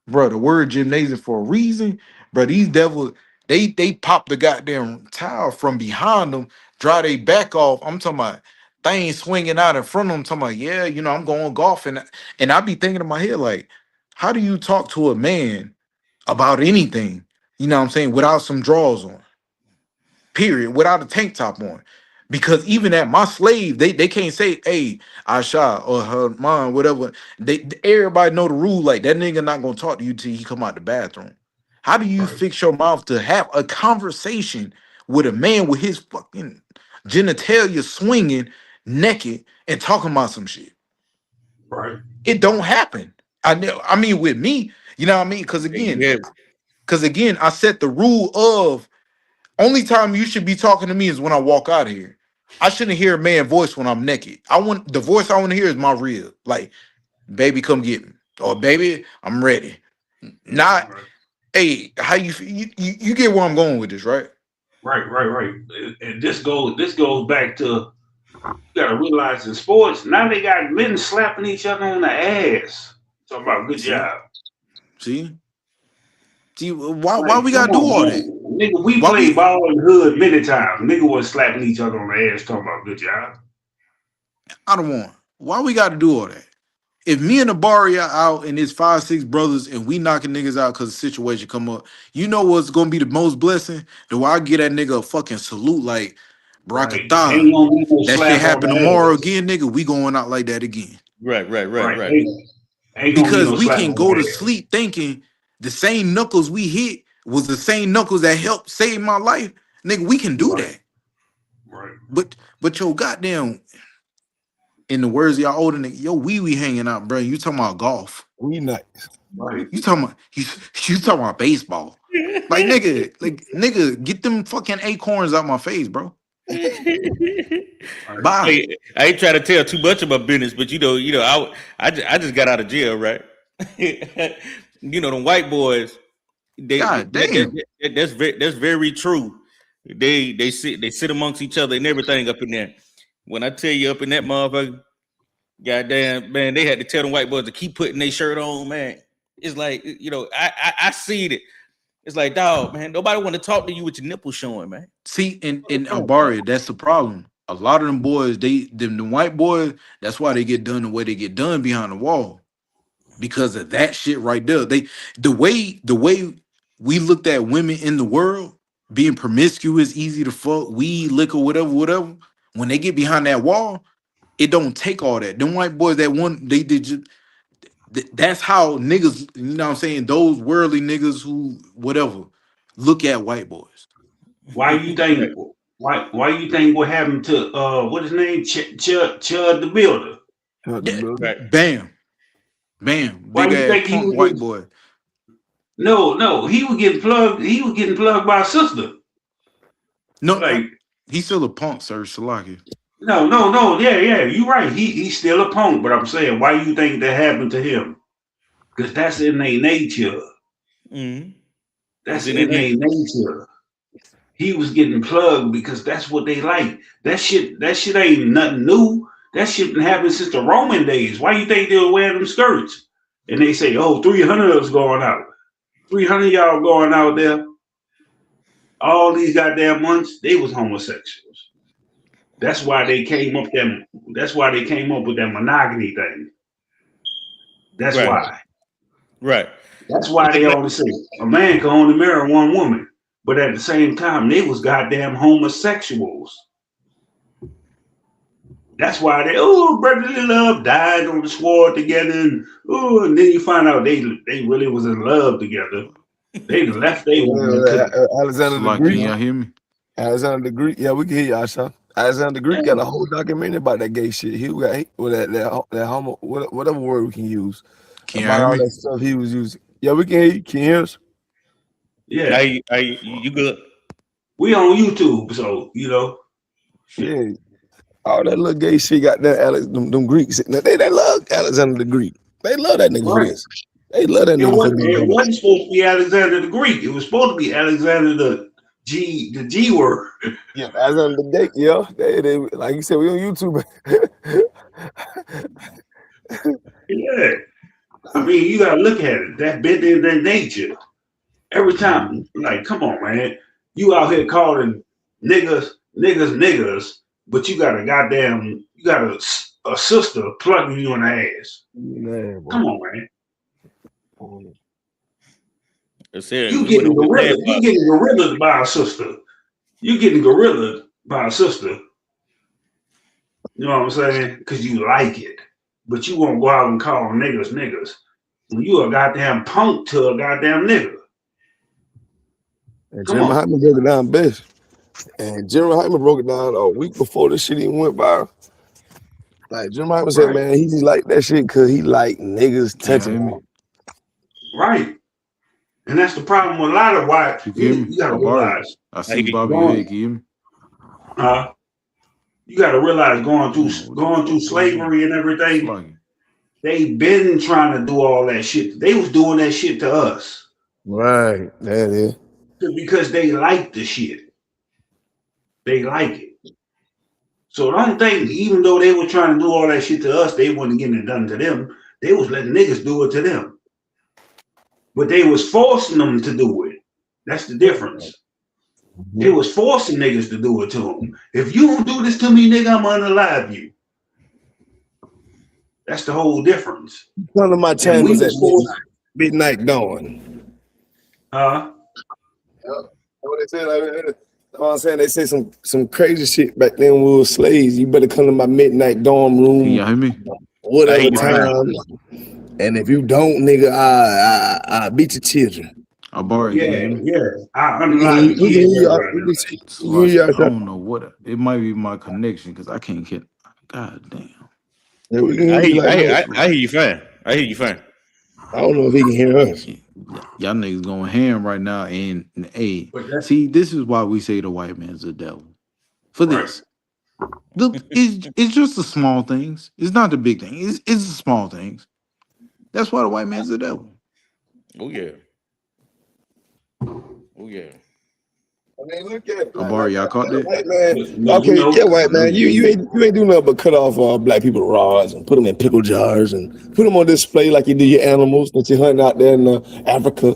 Bro, the word gymnasium for a reason. Bro, these devils, they pop the goddamn towel from behind them, dry their back off. I'm talking about things swinging out in front of them. Talking about, yeah, you know, I'm going golfing. And I be thinking in my head, like, how do you talk to a man about anything, you know what I'm saying, without some drawers on? Period. Without a tank top on. Because even at my slave, they can't say, hey, Aisha or her mom, whatever. Everybody know the rule. Like, that nigga not gonna talk to you till he come out the bathroom. How do you fix your mouth to have a conversation with a man with his fucking genitalia swinging naked and talking about some shit? Right. It don't happen. I mean, with me, you know what I mean? Because again, I set the rule of only time you should be talking to me is when I walk out of here. I shouldn't hear a man's voice when I'm naked. The voice I want to hear is my real. Like, baby, come get me. Or baby, I'm ready. Not, hey, how you get where I'm going with this, right? Right. And this goes back to, you gotta realize in sports, now they got men slapping each other on the ass. Talking about good job. See, why we gotta do all that? Nigga, we played ball in the hood many times. Nigga was slapping each other on the ass talking about good job. I don't want. Why we gotta do all that? If me and Abari are out and it's 5-6 brothers and we knocking niggas out because the situation come up, you know what's gonna be the most blessing? Do I get that nigga a fucking salute like Barakatah? That shit happen tomorrow again, nigga. We going out like that again. Right. Because we can go to sleep thinking the same knuckles we hit was the same knuckles that helped save my life. Nigga, we can do that. Right. But yo, goddamn, in the words of y'all older nigga, yo, we hanging out, bro. You talking about golf. We nice. Right. You talking about baseball. Like nigga, get them fucking acorns out my face, bro. Bye. I ain't trying to tell too much of my business, but you know, I just got out of jail, right? You know, them white boys. That's very true. They sit amongst each other and everything up in there. When I tell you up in that motherfucker, goddamn man, they had to tell them white boys to keep putting their shirt on, man. It's like, you know, I see it. It's like, dog, man, nobody want to talk to you with your nipples showing, man. See, in Albaria, that's the problem. A lot of them boys, the white boys, that's why they get done the way they get done behind the wall. Because of that shit right there. The way we looked at women in the world, being promiscuous, easy to fuck, weed, liquor, whatever. When they get behind that wall, it don't take all that. Them white boys they did just, that's how niggas, you know what I'm saying, those worldly niggas who whatever look at white boys. Why you think what happened to what his name? Chud the Builder. Bam. Why you think he was white boy? No, he was getting plugged by a sister. No, like he's still a punk, sir. Salaki. No. Yeah. You're right. He's still a punk, but I'm saying, why you think that happened to him? Because that's in their nature. Mm-hmm. That's in their nature. He was getting plugged because that's what they like. That shit ain't nothing new. That shit been happening since the Roman days. Why you think they were wearing them skirts? And they say, oh, 300 of us going out. 300 y'all going out there. All these goddamn months, they was homosexuals. That's why they came up with that monogamy thing. That's why. Right. That's why they always say a man can only marry one woman. But at the same time, they was goddamn homosexuals. That's why they brotherly love died on the sword together, and then you find out they really was in love together. They left they Alexander the Like, Greek. can y'all hear me? Alexander the Greek. Yeah, we can hear y'all, son. Alexander the Greek got a whole documentary about that gay shit. He got that homo, whatever word we can use. Can you about hear all me? that stuff he was using. Yeah, we can hear you. Can you hear us? Yeah, you good? We on YouTube, so you know. Shit. All that little gay shit got that them Greeks. They love Alexander the Greek. They love that nigga for this. They love that nigga for being It gay. wasn't supposed to be Alexander the Greek. It was supposed to be Alexander the G word. Yeah, Alexander the Gay. Yeah, they like you said, we on YouTube. Yeah. I mean, you gotta look at it. That bit in their nature. Every time, like, come on, man. You out here calling niggas, but you got a sister plugging you in the ass. Man, come on, man. You getting gorillas by a sister. You getting gorillas by a sister. You know what I'm saying? Because you like it. But you won't go out and call niggas. When you a goddamn punk to a goddamn nigga. And Jeremy Hyman broke it down best. And Jeremy Hyman broke it down a week before this shit even went viral. Like Jeremy Hyman said, man, he just like that shit because he like niggas touching him. Right. And that's the problem with a lot of white. You gotta realize. I see Bobby Vick. You gotta realize going through slavery and everything. They been trying to do all that shit. They was doing that shit to us. Right. That is. Because they like the shit. They like it. So don't think even though they were trying to do all that shit to us, they wasn't getting it done to them. They was letting niggas do it to them. But they was forcing them to do it. That's the difference. They was forcing niggas to do it to them. If you don't do this to me, nigga, I'm gonna unalive you. That's the whole difference. None of my time was at midnight dawn. What they said, you know what I'm saying? They say some crazy shit back then when we were slaves. You better come to my midnight dorm room. Can you hear me? Whatever time. And if you don't, nigga, I beat your children. I borrowed you. Yeah. I don't know what it might be my connection because I can't get. God damn. Yeah, I hear you fine. I hear you fine. I don't know if he can hear us. Y'all niggas going ham right now. And hey, see, this is why we say the white man's the devil. For this. It's just the small things. It's not the big thing. It's the small things. That's why the white man's the devil. Oh yeah. Oh yeah. I mean, look at it. Y'all caught that? White man. Okay, yeah, white man. You ain't doing nothing but cut off black people rods and put them in pickle jars and put them on display like you do your animals that you hunt out there in Africa,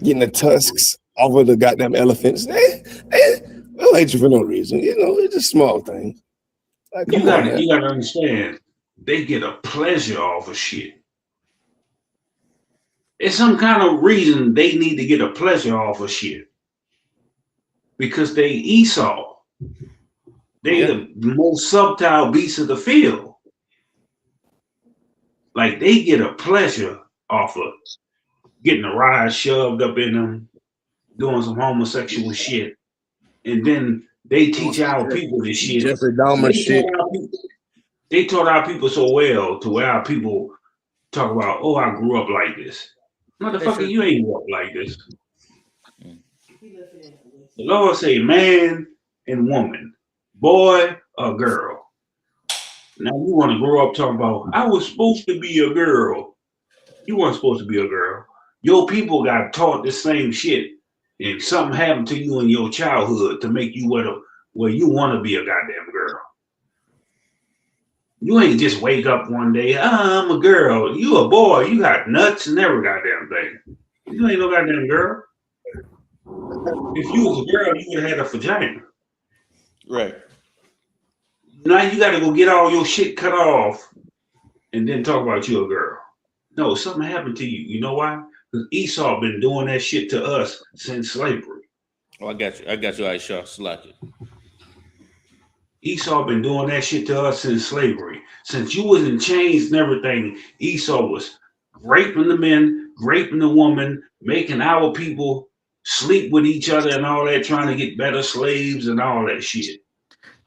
getting the tusks off of the goddamn elephants. They'll hate you for no reason. You know, it's just small things. Like, you gotta understand, they get a pleasure off of shit. It's some kind of reason they need to get a pleasure off of shit. Because they Esau. They the most subtle beasts of the field. Like they get a pleasure off of getting a rod shoved up in them, doing some homosexual shit. And then they teach our people this shit. Jeffrey Dahmer shit. They taught our people so well to where our people talk about, oh, I grew up like this. Motherfucker, you ain't grew up like this. The Lord say man and woman, boy or girl. Now you want to grow up talking about, I was supposed to be a girl. You weren't supposed to be a girl. Your people got taught the same shit. And something happened to you in your childhood to make you where you want to be a goddamn girl. You ain't just wake up one day, I'm a girl. You a boy. You got nuts and every goddamn thing. You ain't no goddamn girl. If you was a girl, you would have had a vagina. Right. Now you got to go get all your shit cut off and then talk about you a girl. No, something happened to you. You know why? Because Esau been doing that shit to us since slavery. Oh, I got you, Aisha. Slack it. Esau been doing that shit to us since slavery. Since you was in chains and everything, Esau was raping the men, raping the woman, making our people sleep with each other and all that, trying to get better slaves and all that shit.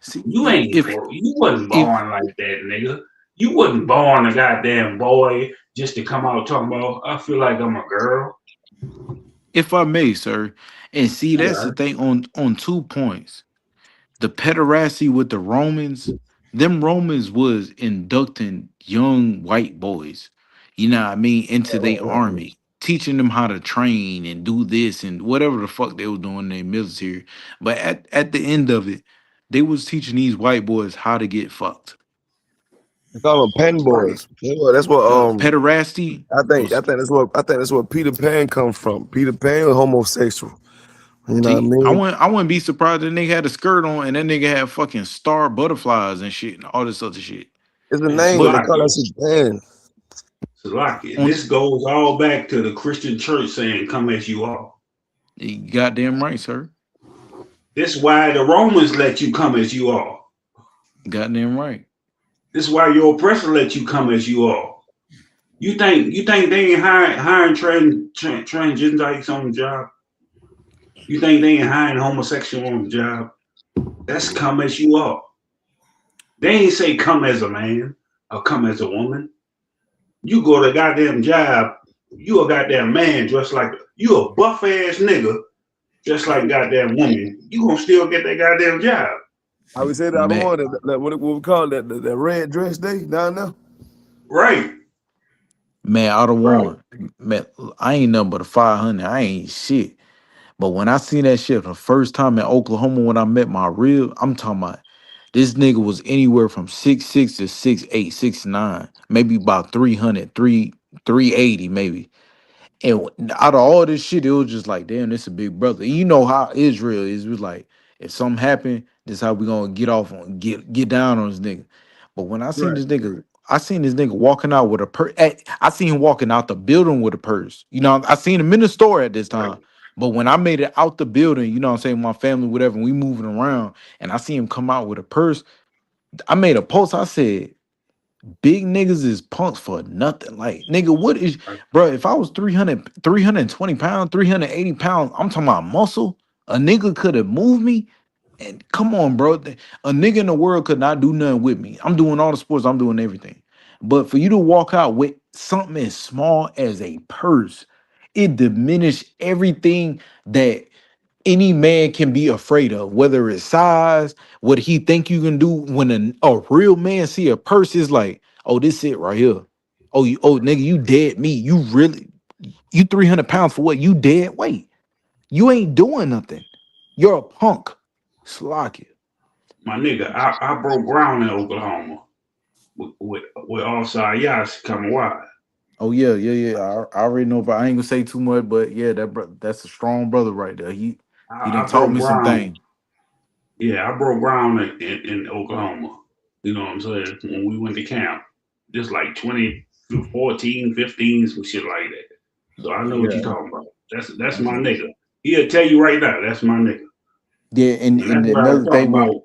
See, You wasn't born like that, nigga. You wasn't born a goddamn boy just to come out talking about, I feel like I'm a girl. If I may, sir, and see, that's the thing on 2 points. The pederasty with the Romans, them Romans was inducting young white boys, you know what I mean, into their army, teaching them how to train and do this and whatever the fuck they was doing in their military. But at the end of it, they was teaching these white boys how to get fucked. They call them pen boys. That's what pederasty. I think that's what Peter Pan comes from. Peter Pan was homosexual. You know what I mean? I wouldn't be surprised that nigga had a skirt on and that nigga had fucking star butterflies and shit and all this other shit. It's the name, but they call that shit Pan. Salaki, this goes all back to the Christian church saying, come as you are. You goddamn right, sir. This is why the Romans let you come as you are. Goddamn right. This is why your oppressor let you come as you are. You think they ain't hiring transgenders on the job? You think they ain't hiring homosexual on the job? That's come as you are. They ain't say come as a man or come as a woman. You go to a goddamn job, you a goddamn man dressed like you a buff ass nigga dressed like goddamn woman. You gonna still get that goddamn job. I would say that more than what we call that the red dress day down there. Right. Man, I don't want, man, I ain't nothing but a 500. I ain't shit. But when I seen that shit for the first time in Oklahoma when I met my real, I'm talking about this nigga was anywhere from 6'6" to 6'8", 6'9", maybe about 300, 380 maybe. And out of all this shit, it was just like, damn, this a big brother. You know how Israel is. It was like, if something happened, this how we gonna get off on, get down on this nigga. But when I seen this nigga, I seen this nigga walking out with a purse. I seen him walking out the building with a purse. You know, I seen him in the store at this time. But when I made it out the building, you know what I'm saying, my family, whatever, and we moving around, and I see him come out with a purse, I made a post. I said, big niggas is punks for nothing. Like, nigga, what is, bro, if I was 320 pounds, 380 pounds, I'm talking about muscle, a nigga could have moved me. And come on, bro, a nigga in the world could not do nothing with me. I'm doing all the sports, I'm doing everything. But for you to walk out with something as small as a purse, it diminished everything that any man can be afraid of, whether it's size, what he think you can do. When a real man see a purse, is like, oh, this it right here. Oh, nigga, you dead meat. You 300 pounds for what? You dead weight. You ain't doing nothing. You're a punk. Slock it. My nigga, I broke ground in Oklahoma with All-Star Yas coming wide. Oh yeah. I already know, but I ain't gonna say too much. But yeah, that's a strong brother right there. He done taught me some things. Yeah, I broke ground in Oklahoma. You know what I'm saying? When we went to camp, just like 2014, 15, some shit like that. So I know what you're talking about. That's my nigga. He'll tell you right now, that's my nigga. Yeah, and another thing about.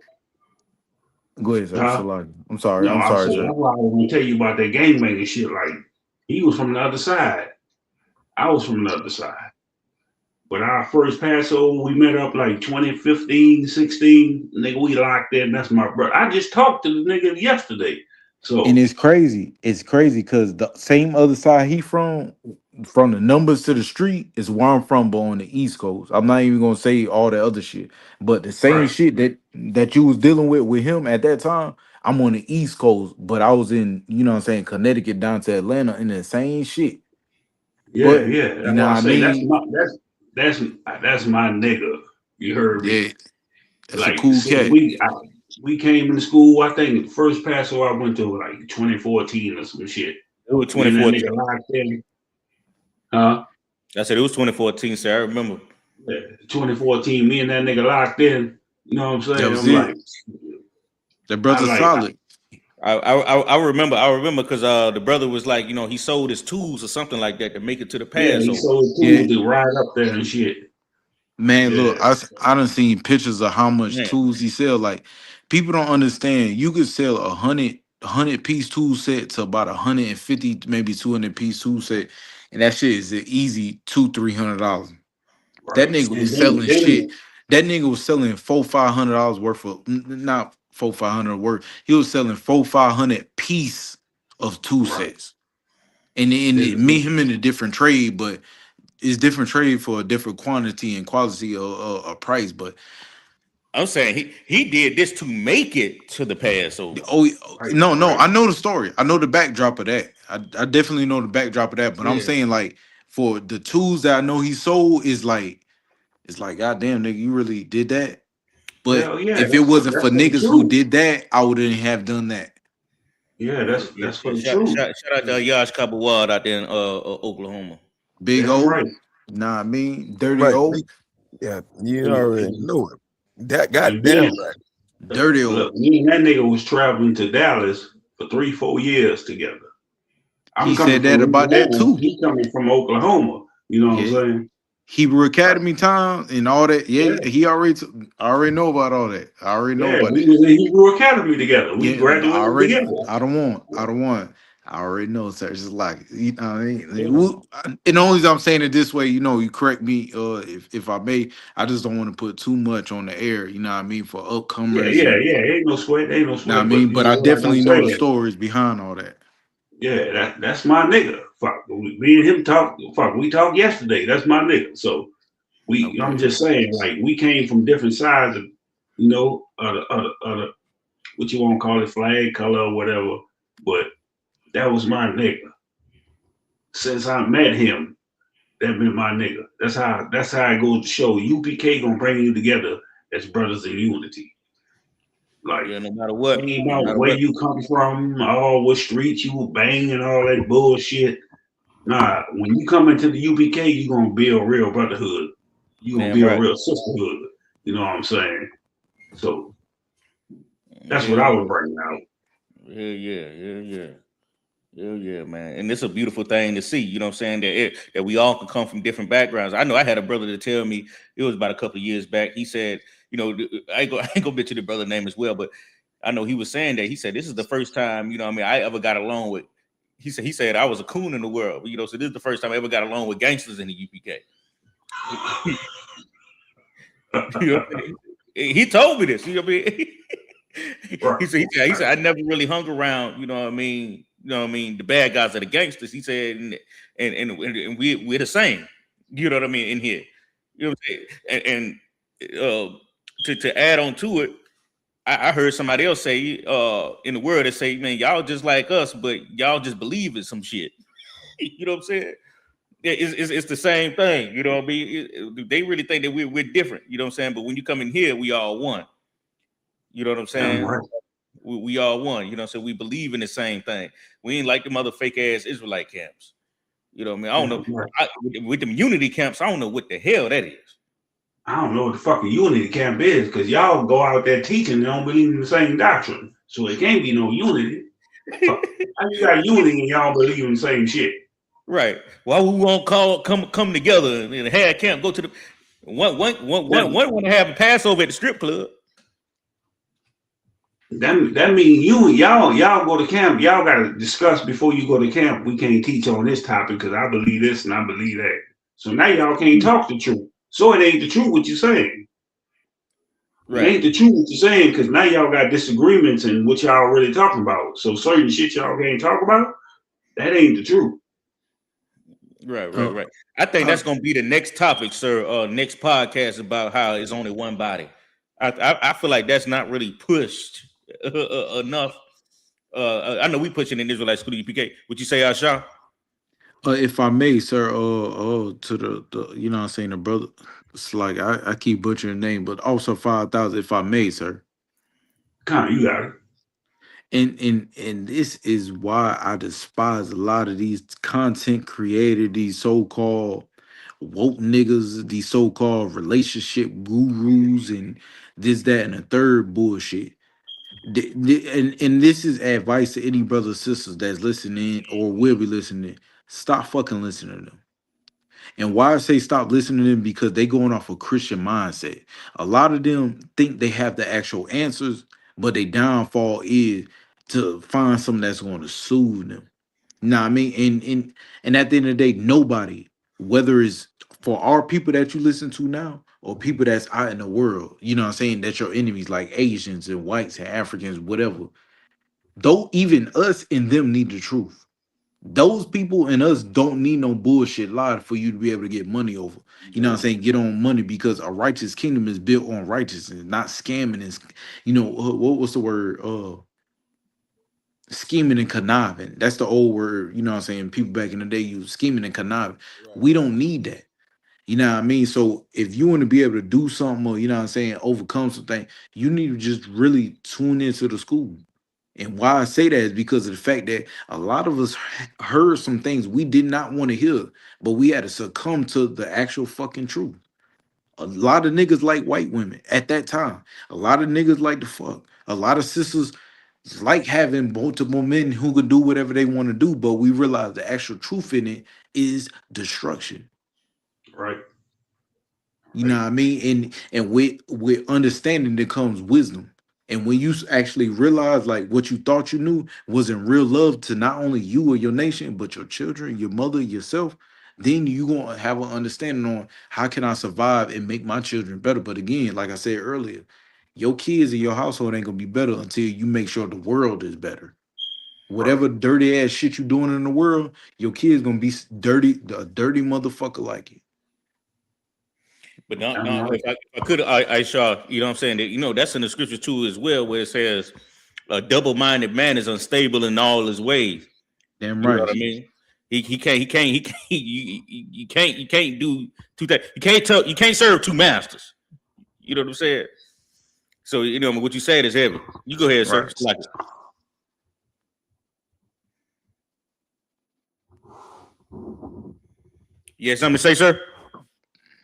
Go ahead, sir. Huh? I'm sorry. I'm sorry, sir. That's why I was gonna tell you about that gang banging shit. Like, he was from the other side. I was from the other side. But our first Passover, we met up like 2015, 16. Nigga, we locked in. That's my brother. I just talked to the nigga yesterday. So, and it's crazy. It's crazy because the same other side he from the numbers to the street is where I'm from, but on the East Coast. I'm not even gonna say all the other shit, but the same shit that you was dealing with him at that time, I'm on the East Coast, but I was in, you know what I'm saying, Connecticut down to Atlanta, and the same shit. Yeah, but, yeah. You know what I mean? That's my nigga. You heard me? Yeah, that's like, a cool cat. we came into school. I think the first Passover I went to was like 2014 or some shit. It was Me and that 2014. nigga locked in. Huh? I said it was 2014, sir. I remember. 2014, me and that nigga locked in. You know what I'm saying? That was I'm it. like, That brother's I like- solid. I remember because the brother was like, you know, he sold his tools or something like that to make it to the yeah, Passover. he sold tools to ride up there and shit. Man, Yeah. look, I done seen pictures of how much Man. tools he sell. Like, people don't understand. You could sell a 100 piece tool set to about 150, maybe 200 piece tool set, and that shit is an easy $200-300. That Right. nigga And was then- selling then- shit. That nigga was selling $400-500 worth of not $400-500 worth. He was selling $400-500 piece of tool sets. And me him in a different trade, but it's different trade for a different quantity and quality of price. But I'm saying he did this to make it to the Passover. oh no, I know the story. I know the backdrop of that. I definitely know the backdrop of that. But I'm Yeah. saying, like, for the tools that I know he sold, it's like goddamn nigga, you really did that. But Hell yeah, if it that's- wasn't that's for the niggas truth. who did that, I wouldn't have done that. Yeah, that's for the Shout truth. out to Yash Kabawad out there in Oklahoma. Big Yeah, O, right. nah, I mean dirty Right. O, Yeah, you already know it. That And goddamn then- right. dirty O. Look, me and that nigga was traveling to Dallas for 3-4 years together. He coming said that from about that Louisiana. too. He coming from Oklahoma. You know what I'm Yeah. saying? Hebrew Academy time and all that. Yeah, he already know about all that. I already know Yeah, about we that. was in Hebrew Academy together. We Yeah, graduated together. I don't want. I already know, sir. It's just like, you know what I mean? And the only reason I'm saying it this way, you know, you correct me if I may. I just don't want to put too much on the air, you know what I mean, for upcomers. Yeah. Ain't no sweat. Ain't no sweat. Know what I mean? But you I know, definitely like I'm know the saying, stories behind all that. Yeah, that's my nigga. Fuck, me and him talk. Fuck, we talked yesterday. That's my nigga. So I'm just saying, like, we came from different sides of, you know, what you want to call it, flag color or whatever. But that was my nigga. Since I met him, that been my nigga. That's how it goes to show. UPK gonna bring you together as brothers in unity. Like, Yeah, no matter what. ain't No about matter where what. you come from, or what street you bang and all that bullshit. Nah, when you come into the UPK, you gonna build real brotherhood. You gonna Damn build right. real sisterhood. You know what I'm saying? So that's what I would bring out. Yeah, man. And it's a beautiful thing to see, you know what I'm saying? That we all can come from different backgrounds. I know I had a brother to tell me, it was about a couple of years back. He said, you know, I ain't gonna mention the brother's name as well, but I know he was saying that. He said, this is the first time, you know what I mean, I ever got along with. He said I was a coon in the world, you know, so this is the first time I ever got along with gangsters in the UPK. You know what I mean? He told me this, you know what I mean? He said, I never really hung around, you know what I mean? You know what I mean? The bad guys are the gangsters. He said, and we're the same. You know what I mean? In here, you know what I'm saying? And to add on to it, I heard somebody else say in the world, they say, man, y'all just like us, but y'all just believe in some shit. You know what I'm saying? It's the same thing. You know what I mean? They really think that we're different. You know what I'm saying? But when you come in here, we all one. You know what I'm saying? Right. We all one, you know, so we believe in the same thing. We ain't like them other fake ass Israelite camps. You know what I mean? I don't know. With them unity camps, I don't know what the hell that is. I don't know what the fuck a unity camp is, because y'all go out there teaching and don't believe in the same doctrine. So it can't be no unity. How you got unity and y'all believe in the same shit? Right. Well, we won't come together and have camp, go to the one want to have a Passover at the strip club. That mean y'all go to camp. Y'all gotta discuss before you go to camp. We can't teach on this topic because I believe this and I believe that. So now y'all can't talk the truth. So it ain't the truth what you're saying. Right. It ain't the truth what you're saying because now y'all got disagreements and what y'all really talking about. So certain shit y'all can't talk about. That ain't the truth. Right. I think that's gonna be the next topic, sir. Next podcast about how it's only one body. I feel like that's not really pushed enough. I know we pushing in Israelite School UPK. Would you say, Asha? If I may, sir, to the you know what I'm saying, the brother, it's like I keep butchering the name, but also 5,000, if I may, sir. You got it. And this is why I despise a lot of these content creators, these so-called woke niggas, these so-called relationship gurus, and this, that, and the third bullshit. And this is advice to any brothers or sisters that's listening or will be listening. Stop fucking listening to them. And why I say stop listening to them, because they going off a Christian mindset. A lot of them think they have the actual answers, but their downfall is to find something that's going to soothe them. Nah, I mean, and at the end of the day, nobody, whether it's for our people that you listen to now or people that's out in the world, you know what I'm saying, that your enemies like Asians and whites and Africans, whatever, though even us and them need the truth. Those people and us don't need no bullshit lie for you to be able to get money over. You know what I'm saying? Get on money, because a righteous kingdom is built on righteousness, not scamming. And, you know, what's the word? Scheming and conniving. That's the old word. You know what I'm saying? People back in the day use scheming and conniving. Right. We don't need that. You know what I mean? So if you want to be able to do something, or, you know what I'm saying, overcome something, you need to just really tune into the school. And why I say that is because of the fact that a lot of us heard some things we did not want to hear, but we had to succumb to the actual fucking truth. A lot of niggas like white women at that time. A lot of niggas like to fuck. A lot of sisters like having multiple men who could do whatever they want to do, but we realize the actual truth in it is destruction. Right. You know what I mean? And with understanding there comes wisdom. And when you actually realize like what you thought you knew wasn't real love to not only you or your nation, but your children, your mother, yourself, then you're going to have an understanding on how can I survive and make my children better. But again, like I said earlier, your kids in your household ain't going to be better until you make sure the world is better. Whatever dirty ass shit you doing in the world, your kids going to be dirty, a dirty motherfucker like you. But no, if I could, I Shaw, you know what I'm saying? That, you know, that's in the scripture too as well, where it says a double-minded man is unstable in all his ways. Damn right. right. You know what I mean? You can't do two things. You can't serve two masters. You know what I'm saying? So, you know, what you said is heavy. You go ahead, sir. Right. Like you had something to say, sir?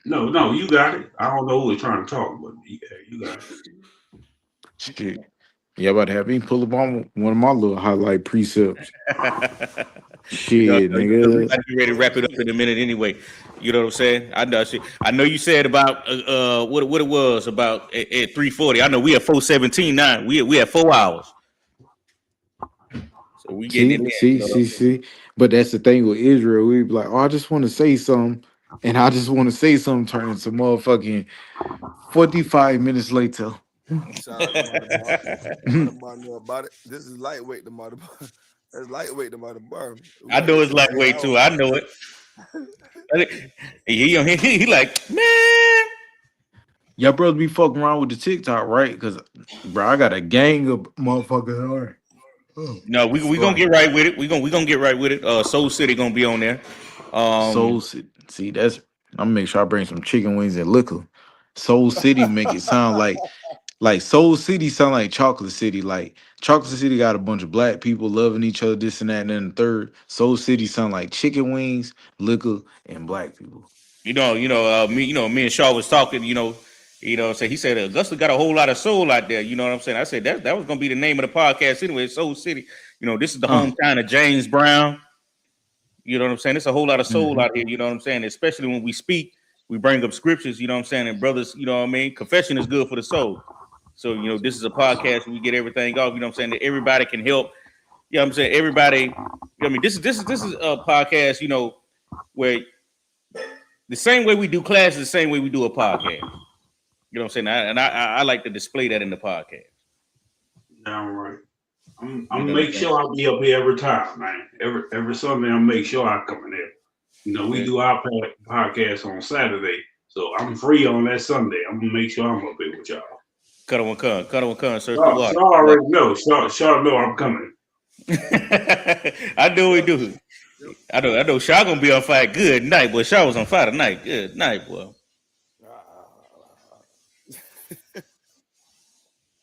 No, you got it. I don't know who was trying to talk, but yeah, you got it. Shit. Yeah, about to have me pull up on one of my little highlight precepts. Shit, nigga. I'd be ready to wrap it up in a minute anyway. You know what I'm saying? I know you said about what it was about at 3:40. I know we at 4:17 now. We at 4 hours. So we getting See. But that's the thing with Israel. We be like, oh, I just want to say something. And I just want to say something, turn into motherfucking 45 minutes later. About it. This is lightweight. That's lightweight. The bar. I know it's lightweight too. I know it. He like, man. Y'all brothers be fucking around with the TikTok, right? Because, bro, I got a gang of motherfuckers on it. No, we gonna get right with it. We gonna get right with it. Soul City gonna be on there. Soul City. See, I'm gonna make sure I bring some chicken wings and liquor. Soul City make it sound like Soul City sound like Chocolate City. Like Chocolate City got a bunch of black people loving each other, this and that, and then the third. Soul City sound like chicken wings, liquor, and black people. Me and Shaw was talking. So he said Augusta got a whole lot of soul out there. You know what I'm saying? I said that was gonna be the name of the podcast anyway. Soul City. You know, this is the hometown of James Brown. You know what I'm saying? It's a whole lot of soul out here. You know what I'm saying? Especially when we speak, we bring up scriptures. You know what I'm saying? And brothers, you know what I mean? Confession is good for the soul. So, you know, this is a podcast where we get everything off. You know what I'm saying? That everybody can help. You know what I'm saying? Everybody. You know what I mean? This is a podcast. You know, where the same way we do classes, the same way we do a podcast. You know what I'm saying? I like to display that in the podcast. Damn right. I'm gonna make sure I'll be up here every time, man. Every Sunday, I'll make sure I come in there. You know, we do our podcast on Saturday, so I'm free on that Sunday. I'm gonna make sure I'm up here with y'all. Cut one, sir. Shaw already know. Shaw know I'm coming. I know we do. I know. Shaw gonna be on fire. Good night, boy. Shaw was on fire tonight. Good night, boy.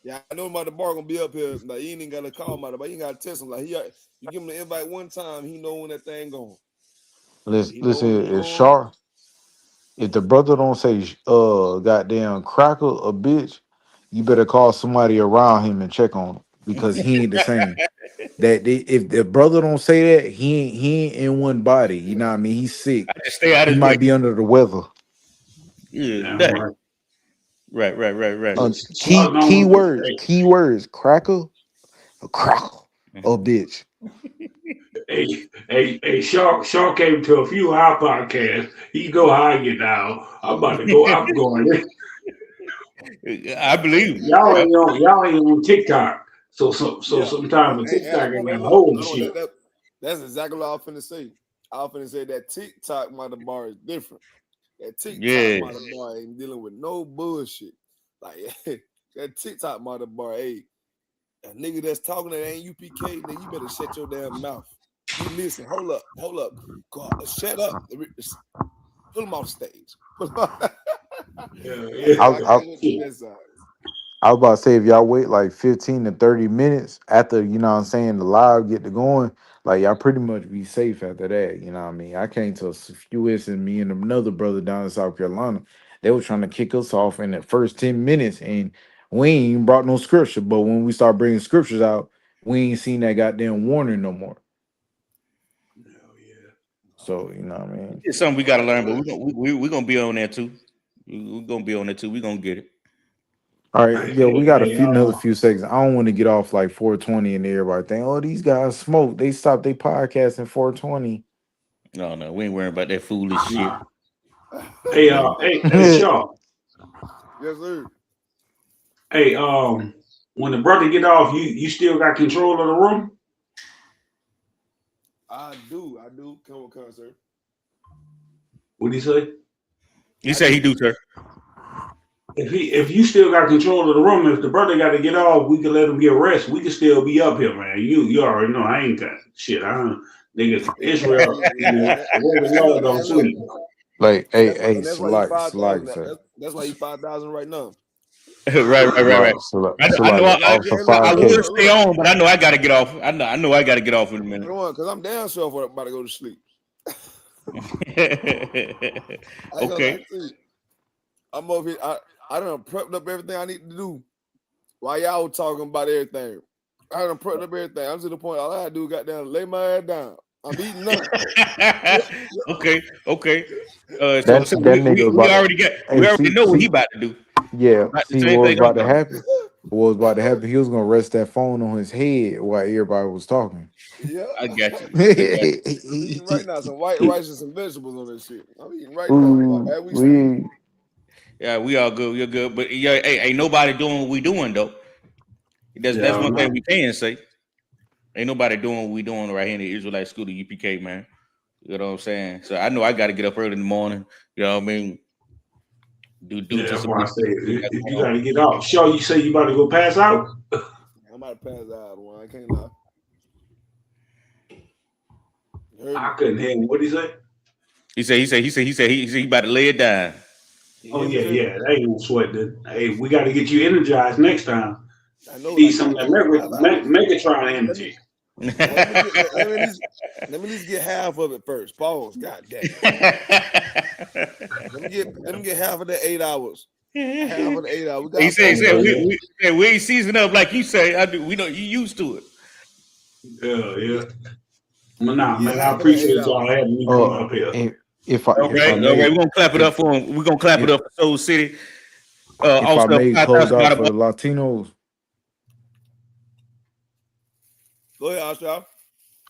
Yeah, I know Mother Bar gonna be up here. Like, he ain't even gotta call Mother Bar. You gotta test him. Like, you give him the invite one time, he know when that thing going. Listen, if the brother don't say goddamn cracker a bitch, you better call somebody around him and check on him because he ain't the same. If the brother don't say that, he ain't in one body. You know what I mean? He's sick. Just stay out He his way. might be under the weather. Yeah, right. Right. Keywords, cracker, a cracker, a bitch. Hey, Shaw came to a few of our podcasts. He know how I get down. I'm about to go. I'm going. I believe Y'all ain't on TikTok. So sometimes the Hey, TikTok ain't got look, hold of shit. that's exactly what I was finna say. I was finna say that TikTok Mother Bar is different. That TikTok Mother Bar ain't dealing with no bullshit. Like that TikTok Mother Bar, hey, a nigga that's talking that ain't UPK, then you better shut your damn mouth. You listen, hold up. God, shut up. Pull him off the stage. I was about to say, if y'all wait like 15 to 30 minutes after, you know what I'm saying, the live get to going, like y'all pretty much be safe after that. You know what I mean? I came to a few weeks and me and another brother down in South Carolina, they were trying to kick us off in the first 10 minutes and we ain't even brought no scripture. But when we start bringing scriptures out, we ain't seen that goddamn warning no more. So, you know what I mean? It's something we got to learn, but we're going to be on there too. We're going to be on there too. We're going to get it. All right, yeah, we got another few seconds. I don't want to get off like 420 and everybody think, oh, these guys smoke. They stopped their podcast in 420. No, we ain't worrying about that foolish shit. Hey, Shaw. Yes, sir. Hey, when the brother get off, you still got control of the room? I do. Come on, sir. What'd he say? He said he do, sir. If you still got control of the room, if the brother got to get off, we can let him get rest. We can still be up here, man. You already know I ain't got shit. I don't, nigga, Israel, the Lord don't sleep. Like, hey, that's why he 5,000. That's why he 5,000 right now. Right. I would stay on, but I know I got to get off. I know I got to get off in a minute. Because I'm damn sure about to go to sleep. Okay. I'm over here. I done prepped up everything I need to do while y'all were talking about everything. I done prepped up everything. I'm to the point all I had to do is goddamn lay my ass down. I'm eating nothing. Okay. That nigga we already know what he about to do. Yeah, see what was about to happen. What was about to happen? He was gonna rest that phone on his head while everybody was talking. Yeah, I got you. I'm eating right now some white rice and some vegetables on this shit. I'm eating right now. Yeah, we all good. We're good. But yeah, hey, ain't nobody doing what we doing though. That's one thing we can say. Ain't nobody doing what we doing right here in the Israelite School of UPK, man. You know what I'm saying? So I know I got to get up early in the morning. You know what I mean? That's why I say if you got to get off. Shaw, you say you about to go pass out? I'm about to pass out. I can't lie. I couldn't hear him. What did he say? He said he about to lay it down. Oh yeah. That ain't no sweat. Hey, we got to get you energized next time. I know. Need some of that Megatron energy. Let me at least get half of it first. Pause. God damn. let me get half of the 8 hours. Half of the 8 hours. He said we ain't seasoned up like you say. I do. We know you used to it. Yeah. Man, I appreciate y'all having me come up here. All right, we're gonna clap it up for him. We're gonna clap it up for Soul City. If I may close out for the Latinos. Go ahead, Asha.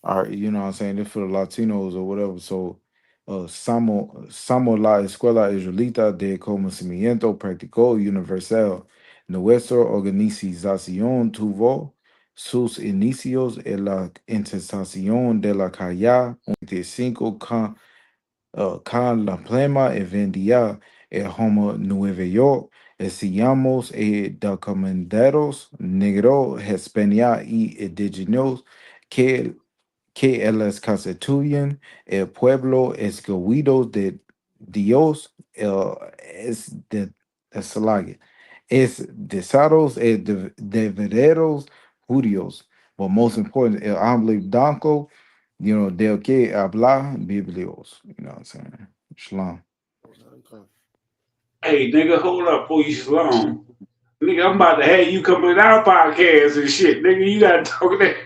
All right, you know what I'm saying? This for the Latinos or whatever. So, Samo la Escuela Israelita de Conocimiento Práctico Universal. Nuestra organización tuvo sus inicios en la intersección de la calle 25 con la plema y vendía el Homo Nueva York. Decíamos documenteros negros, Hispania y indígenas que les constituyen el pueblo escogido de Dios es de Slague. Es desados e devereros judíos. But most important, el hambre blanco, del que habla biblios. You know what I'm saying? Shalom. Hey, nigga, hold up, before you shalom. Nigga, I'm about to have you come in our podcast and shit. Nigga, you gotta talk that.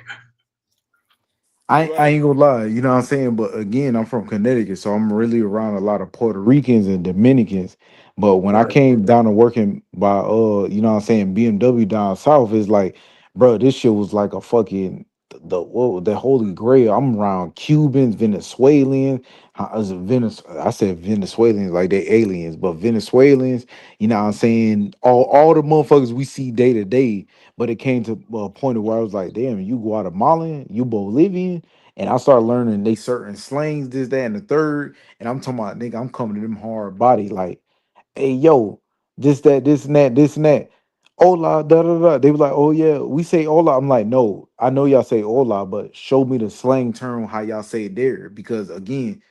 I ain't gonna lie, you know what I'm saying? But again, I'm from Connecticut, so I'm really around a lot of Puerto Ricans and Dominicans. But when I Right. came down to working by you know what I'm saying, BMW down south, it's like, bro, this shit was like a fucking the holy grail. I'm around Cubans, Venezuelans, I said Venezuelans like they aliens, but Venezuelans, you know what I'm saying? All the motherfuckers we see day to day. But it came to a point where I was like, damn, you Guatemalan, you Bolivian. And I started learning they certain slangs, this, that, and the third. And I'm talking about, nigga, I'm coming to them hard body, like, hey, yo, this, that, this, and that, this, and that. Hola, da, da, da. They were like, oh, yeah, we say hola. I'm like, no, I know y'all say hola, but show me the slang term, how y'all say it there. Because again,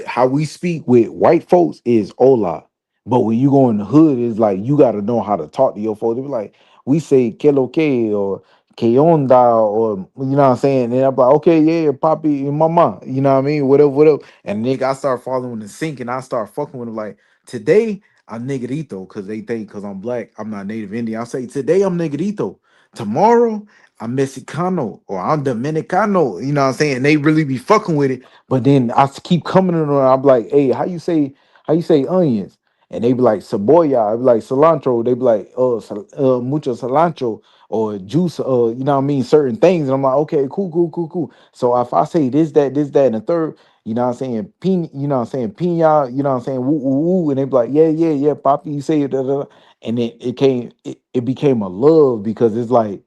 how we speak with white folks is hola, but when you go in the hood, it's like you got to know how to talk to your folks. They be like, we say que lo que or que onda, or you know what I'm saying. And I'm like, okay, yeah, papi and mama, you know what I mean, whatever, whatever. And nigga, I start following the sync, and I start fucking with them. Like today, I'm negrito because they think because I'm black, I'm not native Indian. I say today I'm negrito. Tomorrow I'm Mexicano or I'm Dominicano. You know what I'm saying? They really be fucking with it. But then keep coming in and I'm like, hey, how you say onions? And they be like cebolla, I be like cilantro, they be like mucho cilantro or juice, you know what I mean, certain things. And I'm like, okay, cool, cool, cool, cool. So if I say this, that, and the third, you know what I'm saying, you know what I'm saying, pina, you know what I'm saying, woo, woo, woo, and they be like, yeah, yeah, yeah, Poppy, you say it, da, da, da. And it became a love because it's like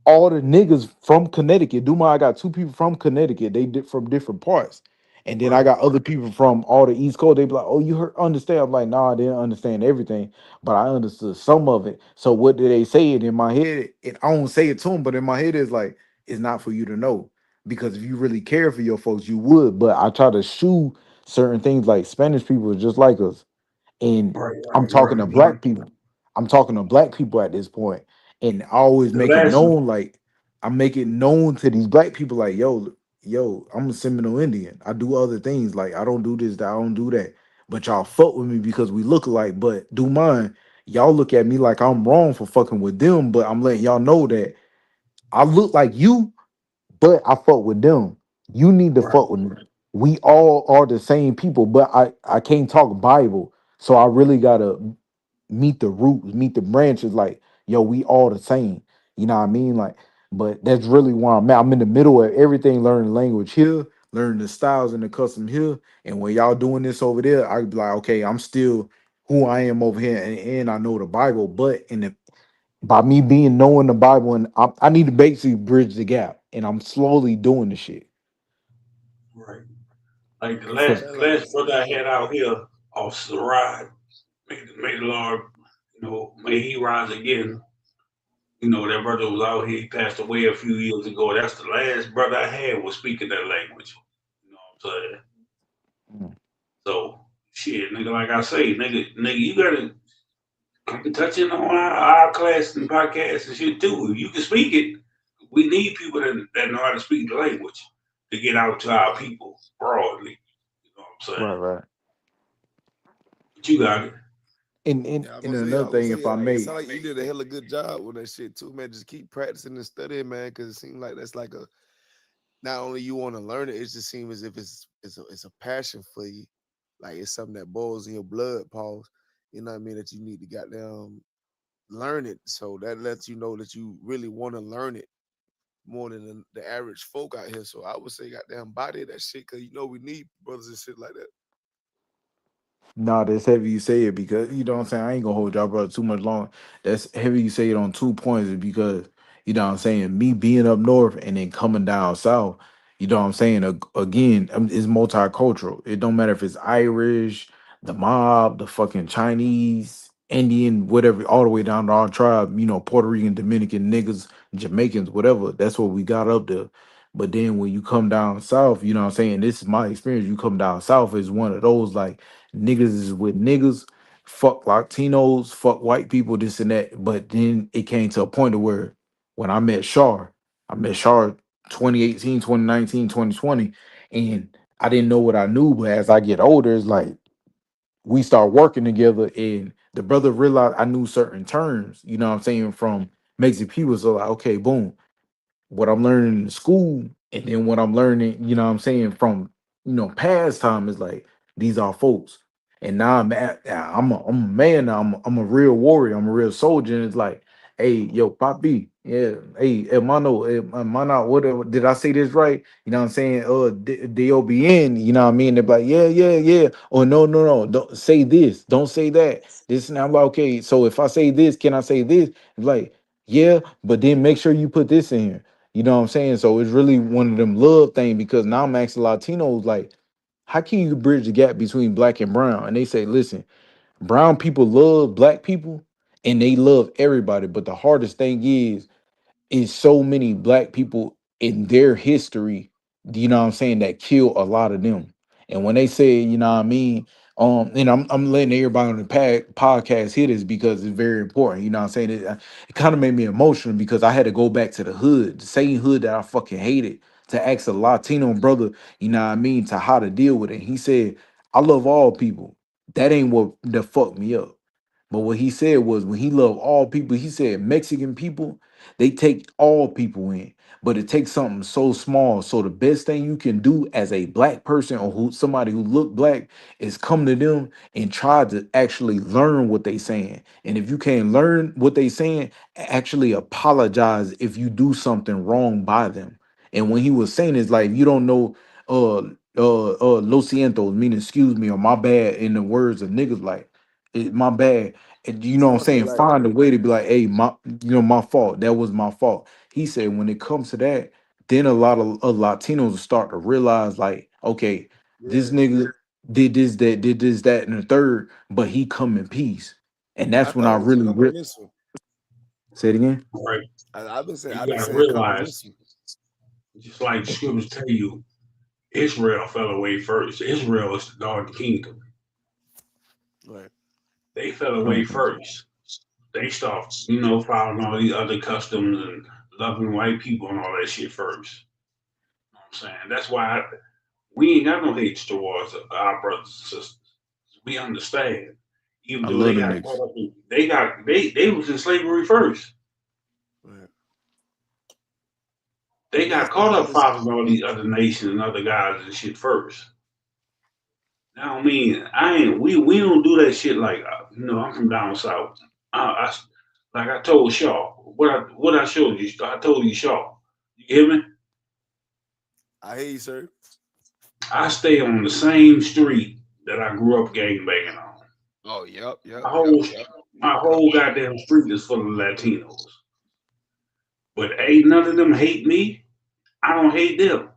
all the niggas from Connecticut. Duma, I got two people from Connecticut. They did from different parts. And then I Right. got other people from all the East Coast. They be like, oh, you heard understand? I'm like, nah, I didn't understand everything, but I understood some of it. So what did they say it in my head? I don't say it to them, but in my head it's like, it's not for you to know. Because if you really care for your folks, you would. But I try to shoo certain things like Spanish people are just like us. And Right. I'm talking to black people. I'm talking to black people at this point, and I always The make it last known, like I make it known to these black people, like yo, I'm a Seminole Indian. I do other things, like I don't do this, that, I don't do that. But y'all fuck with me because we look alike. But do mine, y'all look at me like I'm wrong for fucking with them. But I'm letting y'all know that I look like you, but I fuck with them. You need to right. fuck with me. We all are the same people, but I can't talk Bible, so I really gotta meet the roots, meet the branches. Like, yo, we all the same. You know what I mean? Like, but that's really where I'm at. I'm in the middle of everything, learning language here, learning the styles and the custom here. And when y'all doing this over there, I be like, okay, I'm still who I am over here, and I know the Bible. But in the by me being knowing the Bible, and I need to basically bridge the gap, and I'm slowly doing the shit. Right. Like the For, last brother I had out here off Sarai, may the Lord, may he rise again. That brother was out here, he passed away a few years ago. That's the last brother I had was speaking that language. You know what I'm saying? mm. So shit, nigga, like I say, nigga, you gotta come touching on our class and podcasts and shit too. If you can speak it, we need people that know how to speak the language to get out to our people broadly. You know what I'm Right, saying? right. But you got it. And Yeah, and another thing, if I like it may, sound like you did a hell of a good job with that shit too, man. Just keep practicing and studying, man, because it seems like that's like a not only you want to learn it, it just seems as if it's a passion for you. Like it's something that boils in your blood, Paul. You know what I mean? That you need to goddamn learn it. So that lets you know that you really want to learn it more than the average folk out here. So I would say goddamn body that shit, cause we need brothers and shit like that. nah, that's heavy you say it because you know what I'm saying. I ain't gonna hold y'all brother too much long. That's heavy you say it on 2 points is because you know what I'm saying. Me being up north and then coming down south, you know what I'm saying. Again, it's multicultural. It don't matter if it's Irish, the mob, the fucking Chinese, Indian, whatever, all the way down to our tribe. Puerto Rican, Dominican niggas, Jamaicans, whatever. That's what we got up there. But then when you come down south, you know what I'm saying. This is my experience. You come down south is one of those like niggas is with niggas, fuck Latinos, fuck white people, this and that. But then it came to a point of where when I met Shar 2018, 2019, 2020, and I didn't know what I knew, but as I get older, it's like we start working together and the brother realized I knew certain terms, you know what I'm saying, from Mexican people. So like, okay, boom, what I'm learning in school and then what I'm learning, you know what I'm saying, from past time is like these are folks. And now I'm a man now. I'm a real warrior. I'm a real soldier. And it's like, hey, yo, Papi, yeah, hey, hermano, what did I say this right? You know what I'm saying? DOBN, you know what I mean? They're like, yeah. Or no, don't say this, don't say that. This and I'm like, okay, so if I say this, can I say this? It's like, yeah, but then make sure you put this in here. You know what I'm saying? So it's really one of them love thing because now I'm asking Latinos like, how can you bridge the gap between black and brown? And they say, listen, brown people love black people and they love everybody. But the hardest thing is so many black people in their history, you know what I'm saying, that kill a lot of them. And when they say, you know what I mean, and I'm letting everybody on the podcast hear this because it's very important. You know what I'm saying? It kind of made me emotional because I had to go back to the hood, the same hood that I fucking hated, to ask a Latino brother, you know what I mean, to how to deal with it. He said, I love all people. That ain't what that fucked me up. But what he said was when he loved all people, he said Mexican people, they take all people in, but it takes something so small. So the best thing you can do as a black person or somebody who look black is come to them and try to actually learn what they saying. And if you can't learn what they saying, actually apologize if you do something wrong by them. And when he was saying is like, if you don't know lo siento, meaning excuse me or my bad in the words of niggas, like my bad. And you know what I'm Fuck it, saying? like, Find a way to be like, hey, my fault. That was my fault. He said when it comes to that, then a lot of Latinos will start to realize, like, okay, this yeah. nigga did this, that, and the third, but he come in peace. And I that's when I thought it was really comprehensive. say it again. Right. I've been saying, You I've been gotta saying realize, comprehensive. just like the scriptures tell you, Israel fell away first. Israel is the northern kingdom. Right. They fell away first. They start, following all these other customs and loving white people and all that shit first. You know what I'm saying? That's why we ain't got no hate towards our brothers and sisters. We understand. Even I though they love them got niggas. caught up in, they was in slavery first. Right. They got That's caught the up hardest. following all these other nations and other guys and shit first. Now, I mean, we don't do that shit like, I'm from down south. Like I told Shaw, what I showed you, I told you, Shaw. You hear me? I hear you, sir. I stay on the same street that I grew up gangbanging on. Oh, yep. My whole goddamn street is full of Latinos. But ain't none of them hate me. I don't hate them.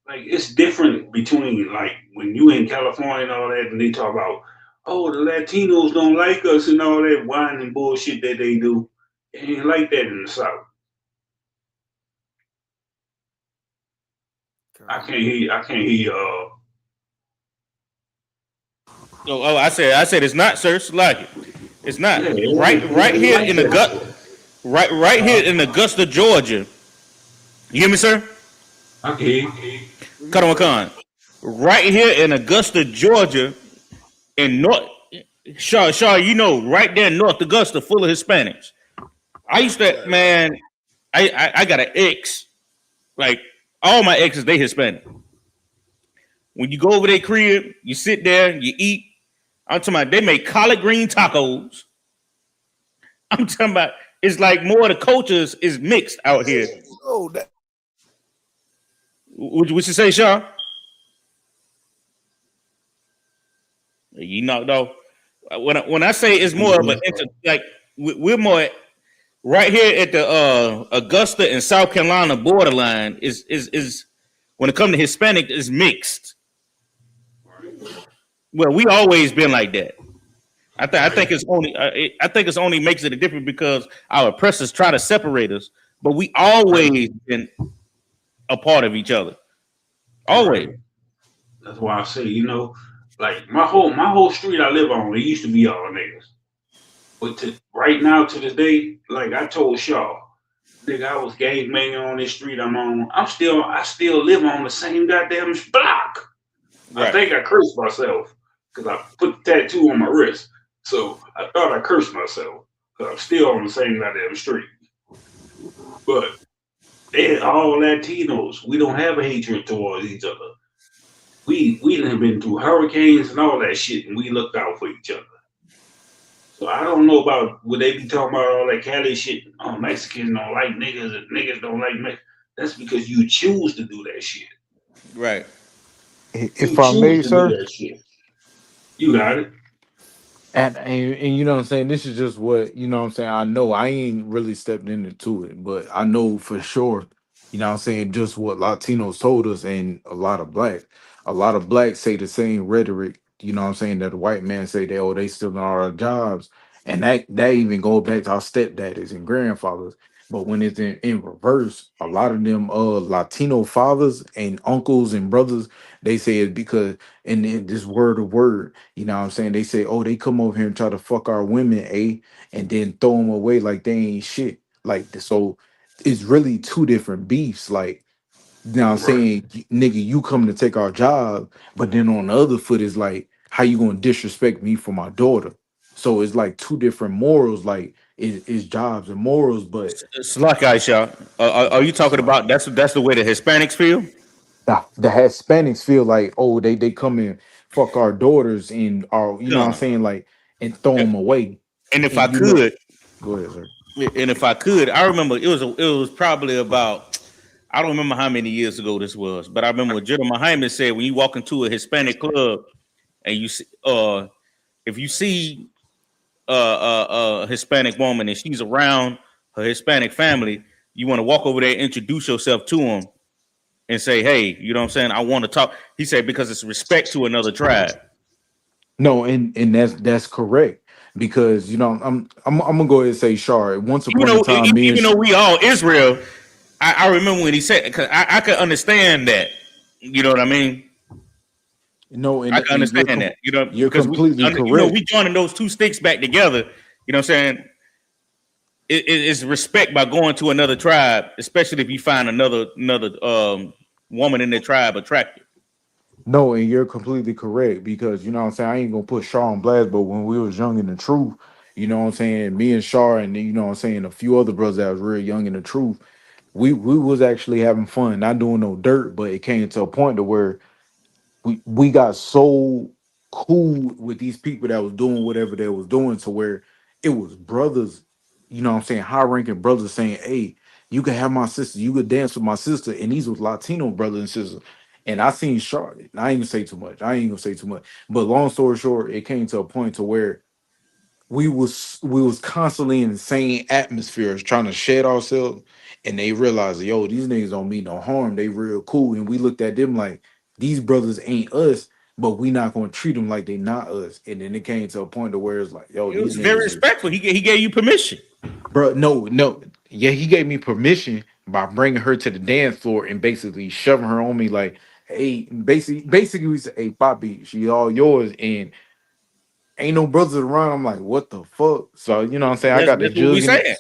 Like it's different between like when you in California and all that, and they talk about, oh, the Latinos don't like us and all that whining and bullshit that they do. It ain't like that in the South. I can't hear you. Oh, I said it's not, sir. It's like it. It's not. Yeah, Right here like in right here in Augusta, Georgia. You hear me, sir? Okay. Khan. Right here in Augusta, Georgia, in North Shaw, right there in North Augusta, full of Hispanics. I used to, man, I got an ex. Like all my exes, they Hispanic. When you go over their crib, you sit there, you eat. I'm talking about they make collard green tacos. I'm talking about it's like more of the cultures is mixed out here. Oh, that. What you say, Shaw? You knocked off. When I say it's more of an like we're more right here at the Augusta and South Carolina borderline is when it comes to Hispanic is mixed. Well, we always been like that. I think it's only makes it different because our oppressors try to separate us, but we always been a part of each other. Always. That's why I say, Like my whole street I live on, it used to be all niggas. But right now to this day, like I told Shaw, nigga, I was gang banging on this street I'm on. I still live on the same goddamn block. Right. I think I cursed myself because I put the tattoo on my wrist. So I thought I cursed myself because I'm still on the same goddamn street. But they're all Latinos. We don't have a hatred towards each other. We have been through hurricanes and all that shit, and we looked out for each other. So I don't know about would they be talking about all that Cali shit? Oh, Mexicans don't like niggas and niggas don't like Mexicans. That's because you choose to do that shit. Right. If I may, sir, you got it. And you know what I'm saying, this is just what, you know what I'm saying, I know I ain't really stepped into it, but I know for sure, you know what I'm saying, just what Latinos told us, and a lot of blacks say the same rhetoric, you know what I'm saying, that the white man say they still in our jobs, and that even go back to our stepdaddies and grandfathers. But when it's in reverse, a lot of them Latino fathers and uncles and brothers, they say it's because, and then this word of word, you know what I'm saying, they say, oh, they come over here and try to fuck our women, and then throw them away like they ain't shit. Like, so it's really two different beefs. Like, you know what I'm saying, nigga, you come to take our job, but then on the other foot is like, how you gonna disrespect me for my daughter? So it's like two different morals, like it's jobs and morals, but it's like Aisha. Are you talking about that's the way the Hispanics feel? the Hispanics feel like, oh, they come and fuck our daughters and our, you know what I'm saying, like, and throw them away. And if I could, go ahead, sir. And if I could, I remember it was probably about, I don't remember how many years ago this was, but I remember General Hyman said when you walk into a Hispanic club and you see, if you see a Hispanic woman and she's around her Hispanic family, you want to walk over there, introduce yourself to them, and say, "Hey, you know what I'm saying? I want to talk." He said because it's respect to another tribe. No, and that's correct, because you know I'm gonna go ahead and say, Shar. Once upon a time, even though we all Israel, I remember when he said, because I could understand that. You know what I mean? No, and I can understand that. You know, you're completely correct. You know, we joining those two sticks back together. You know what I'm saying? It's respect by going to another tribe, especially if you find another woman in the tribe attractive. No, and you're completely correct, because you know what I'm saying, I ain't gonna put Shaw on blast, but when we was young in the truth, you know what I'm saying, me and Shaw and you know what I'm saying, a few other brothers that was real young in the truth, we was actually having fun, not doing no dirt, but it came to a point to where we got so cool with these people that was doing whatever they was doing, to where it was brothers, you know what I'm saying, high-ranking brothers saying, hey, you can have my sister, you could dance with my sister, and these was Latino brothers and sisters. And I seen Charlotte. I ain't gonna say too much. But long story short, it came to a point to where we was constantly in the same atmospheres trying to shed ourselves, and they realized, yo, these niggas don't mean no harm. They real cool. And we looked at them like, these brothers ain't us, but we not gonna treat them like they not us. And then it came to a point to where it's like, yo, it was very respectful. He gave you permission. Bro, no. Yeah, he gave me permission by bringing her to the dance floor and basically shoving her on me like, hey, basically we said, hey, Poppy, she all yours, and ain't no brothers around. I'm like, what the fuck? So you know what I'm saying? I got the jugging,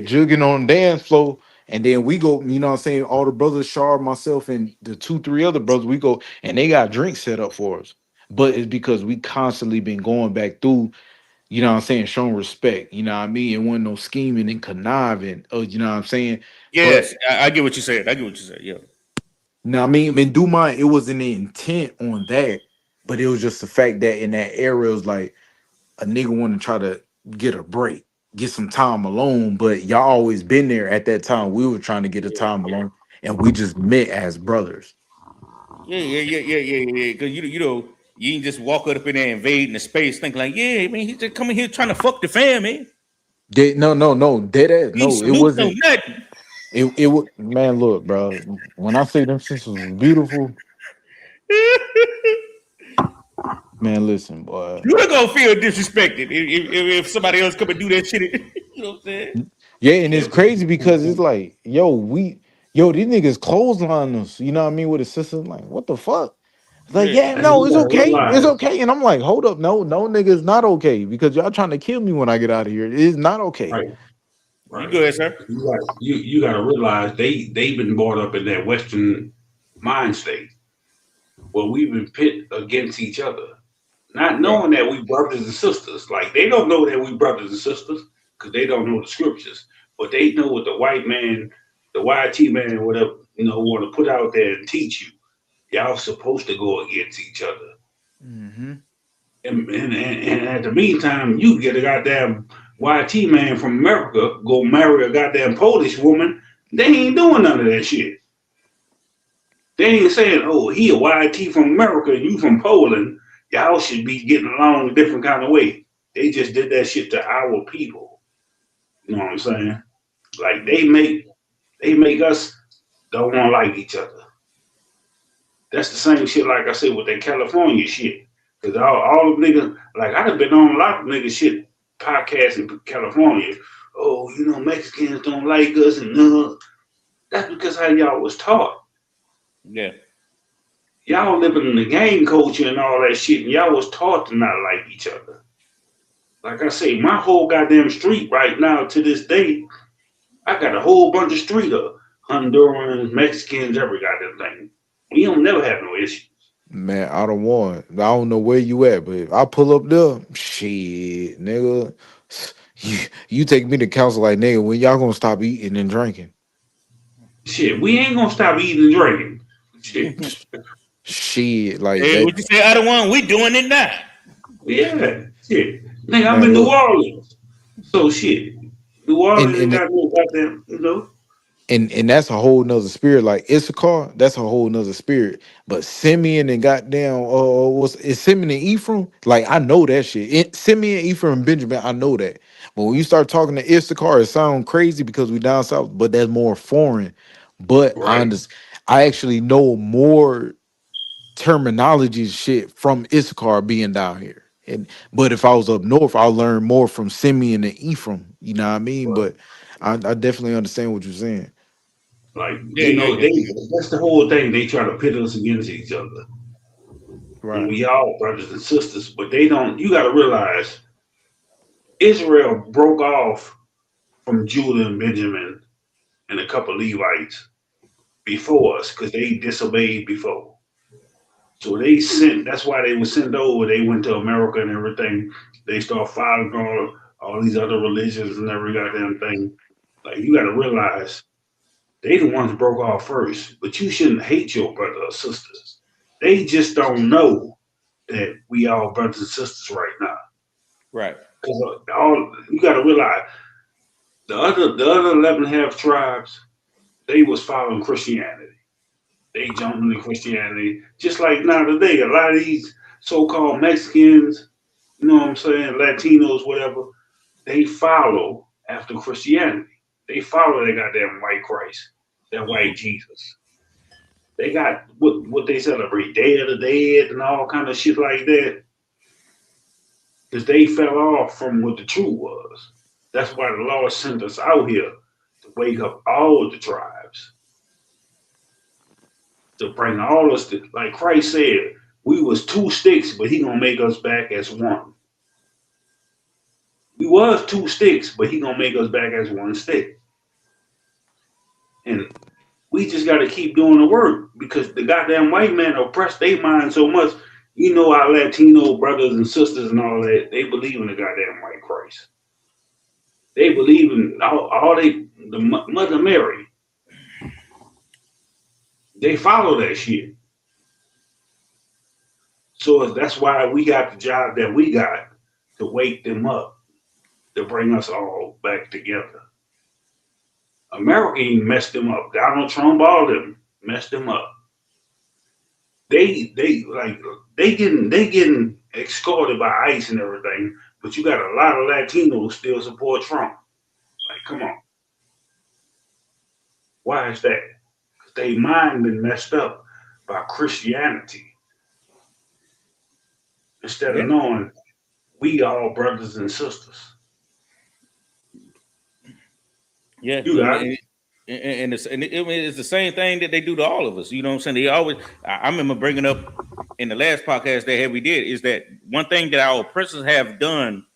jugging on the dance floor, and then we go, you know what I'm saying? All the brothers, Shar, myself, and the 2-3 other brothers, we go, and they got drinks set up for us. But it's because we constantly been going back through, you know what I'm saying, showing respect, you know what I mean? It wasn't no scheming and conniving, you know what I'm saying? Yes, I get what you said. Yeah. Now, I mean, do mine, it wasn't the intent on that, but it was just the fact that in that era, it was like a nigga want to try to get a break, get some time alone, but y'all always been there at that time. We were trying to get a time alone, and we just met as brothers. Yeah. Because you know, you ain't just walk up in there invading the space, thinking like, yeah, man, he's just coming here trying to fuck the fam, man. No, dead ass. No, it wasn't. It was, man. Look, bro. When I say them sisters was beautiful, man. Listen, boy. You're gonna feel disrespected if somebody else come and do that shit. You know what I'm saying? Yeah, and it's crazy because it's like, these niggas clothesline us. You know what I mean? With a sister, like, what the fuck? Like, yeah, And no, you it's gotta okay. It's realize, okay. And I'm like, hold up, no, nigga, it's not okay because y'all trying to kill me when I get out of here. It is not okay. right, You right. go ahead, sir. You gotta realize they've been brought up in that Western mind state where we've been pit against each other, not knowing that we brothers and sisters. Like they don't know that we brothers and sisters because they don't know the scriptures, but they know what the white man, the YT man, or whatever, want to put out there and teach you. Y'all supposed to go against each other. Mm-hmm. And at the meantime, you get a goddamn YT man from America go marry a goddamn Polish woman. They ain't doing none of that shit. They ain't saying, oh, he a YT from America and you from Poland. Y'all should be getting along a different kind of way. They just did that shit to our people. You know what I'm saying? Like they make us don't want to like each other. That's the same shit like I said with that California shit. Cause all the niggas, like I done been on a lot of niggas shit podcasts in California. Oh, Mexicans don't like us and that's because how y'all was taught. Yeah. Y'all living in the gang culture and all that shit, and y'all was taught to not like each other. Like I say, my whole goddamn street right now to this day, I got a whole bunch of street of Hondurans, Mexicans, every goddamn thing. We don't never have no issues. Man, I don't want. I don't know where you at, but if I pull up there, shit, nigga. You take me to counsel like, nigga, when y'all gonna stop eating and drinking? Shit, we ain't gonna stop eating and drinking. Shit. Shit, like Hey, that. what you say, other one? We doing it now. Yeah, shit. Nigga, I'm Man, in New look, Orleans. So shit. New Orleans ain't and got no goddamn, and that's a whole nother spirit. Like Issachar, that's a whole nother spirit. But Simeon and goddamn, is Simeon and Ephraim? Like I know that shit. Simeon, Ephraim, and Benjamin, I know that. But when you start talking to Issachar, it sounds crazy because we down south, but that's more foreign. But right. I actually know more terminology shit from Issachar being down here. But if I was up north, I'll learn more from Simeon and Ephraim. You know what I mean? Right. But I definitely understand what you're saying. Like, Yeah. that's the whole thing. They try to pit us against each other. And Right. we all brothers and sisters, but they don't, you gotta realize Israel broke off from Judah and Benjamin and a couple Levites before us because they disobeyed before. So that's why they were sent over. They went to America and everything. They start following all these other religions and every goddamn thing. Like, you got to realize they the ones broke off first, but you shouldn't hate your brother or sisters. They just don't know that we all brothers and sisters right now. Right. Because you got to realize the other 11.5 tribes, they was following Christianity. They jumped into Christianity. Just like now today, a lot of these so-called Mexicans, you know what I'm saying, Latinos, whatever, they follow after Christianity. They follow that goddamn white Christ, that white Jesus. They got what they celebrate, Day of the Dead and all kind of shit like that. Because they fell off from what the truth was. That's why the Lord sent us out here to wake up all the tribes. To bring all us to, like Christ said, we was 2 sticks, but he gonna make us back as one. We was 2 sticks, but he gonna make us back as 1 stick. And we just gotta keep doing the work because the goddamn white man oppressed their mind so much. You know, our Latino brothers and sisters and all that, they believe in the goddamn white Christ. They believe in the Mother Mary. They follow that shit. So that's why we got the job that we got to wake them up, to bring us all back together. America ain't messed them up. Donald Trump, all of them messed them up. They getting escorted by ICE and everything, but you got a lot of Latinos still support Trump. Like, come on. Why is that? Because their mind been messed up by Christianity. Instead of knowing we all brothers and sisters. Yeah, you got it. And it's the same thing that they do to all of us. You know what I'm saying? They always. I remember bringing up in the last podcast we did is that one thing that our oppressors have done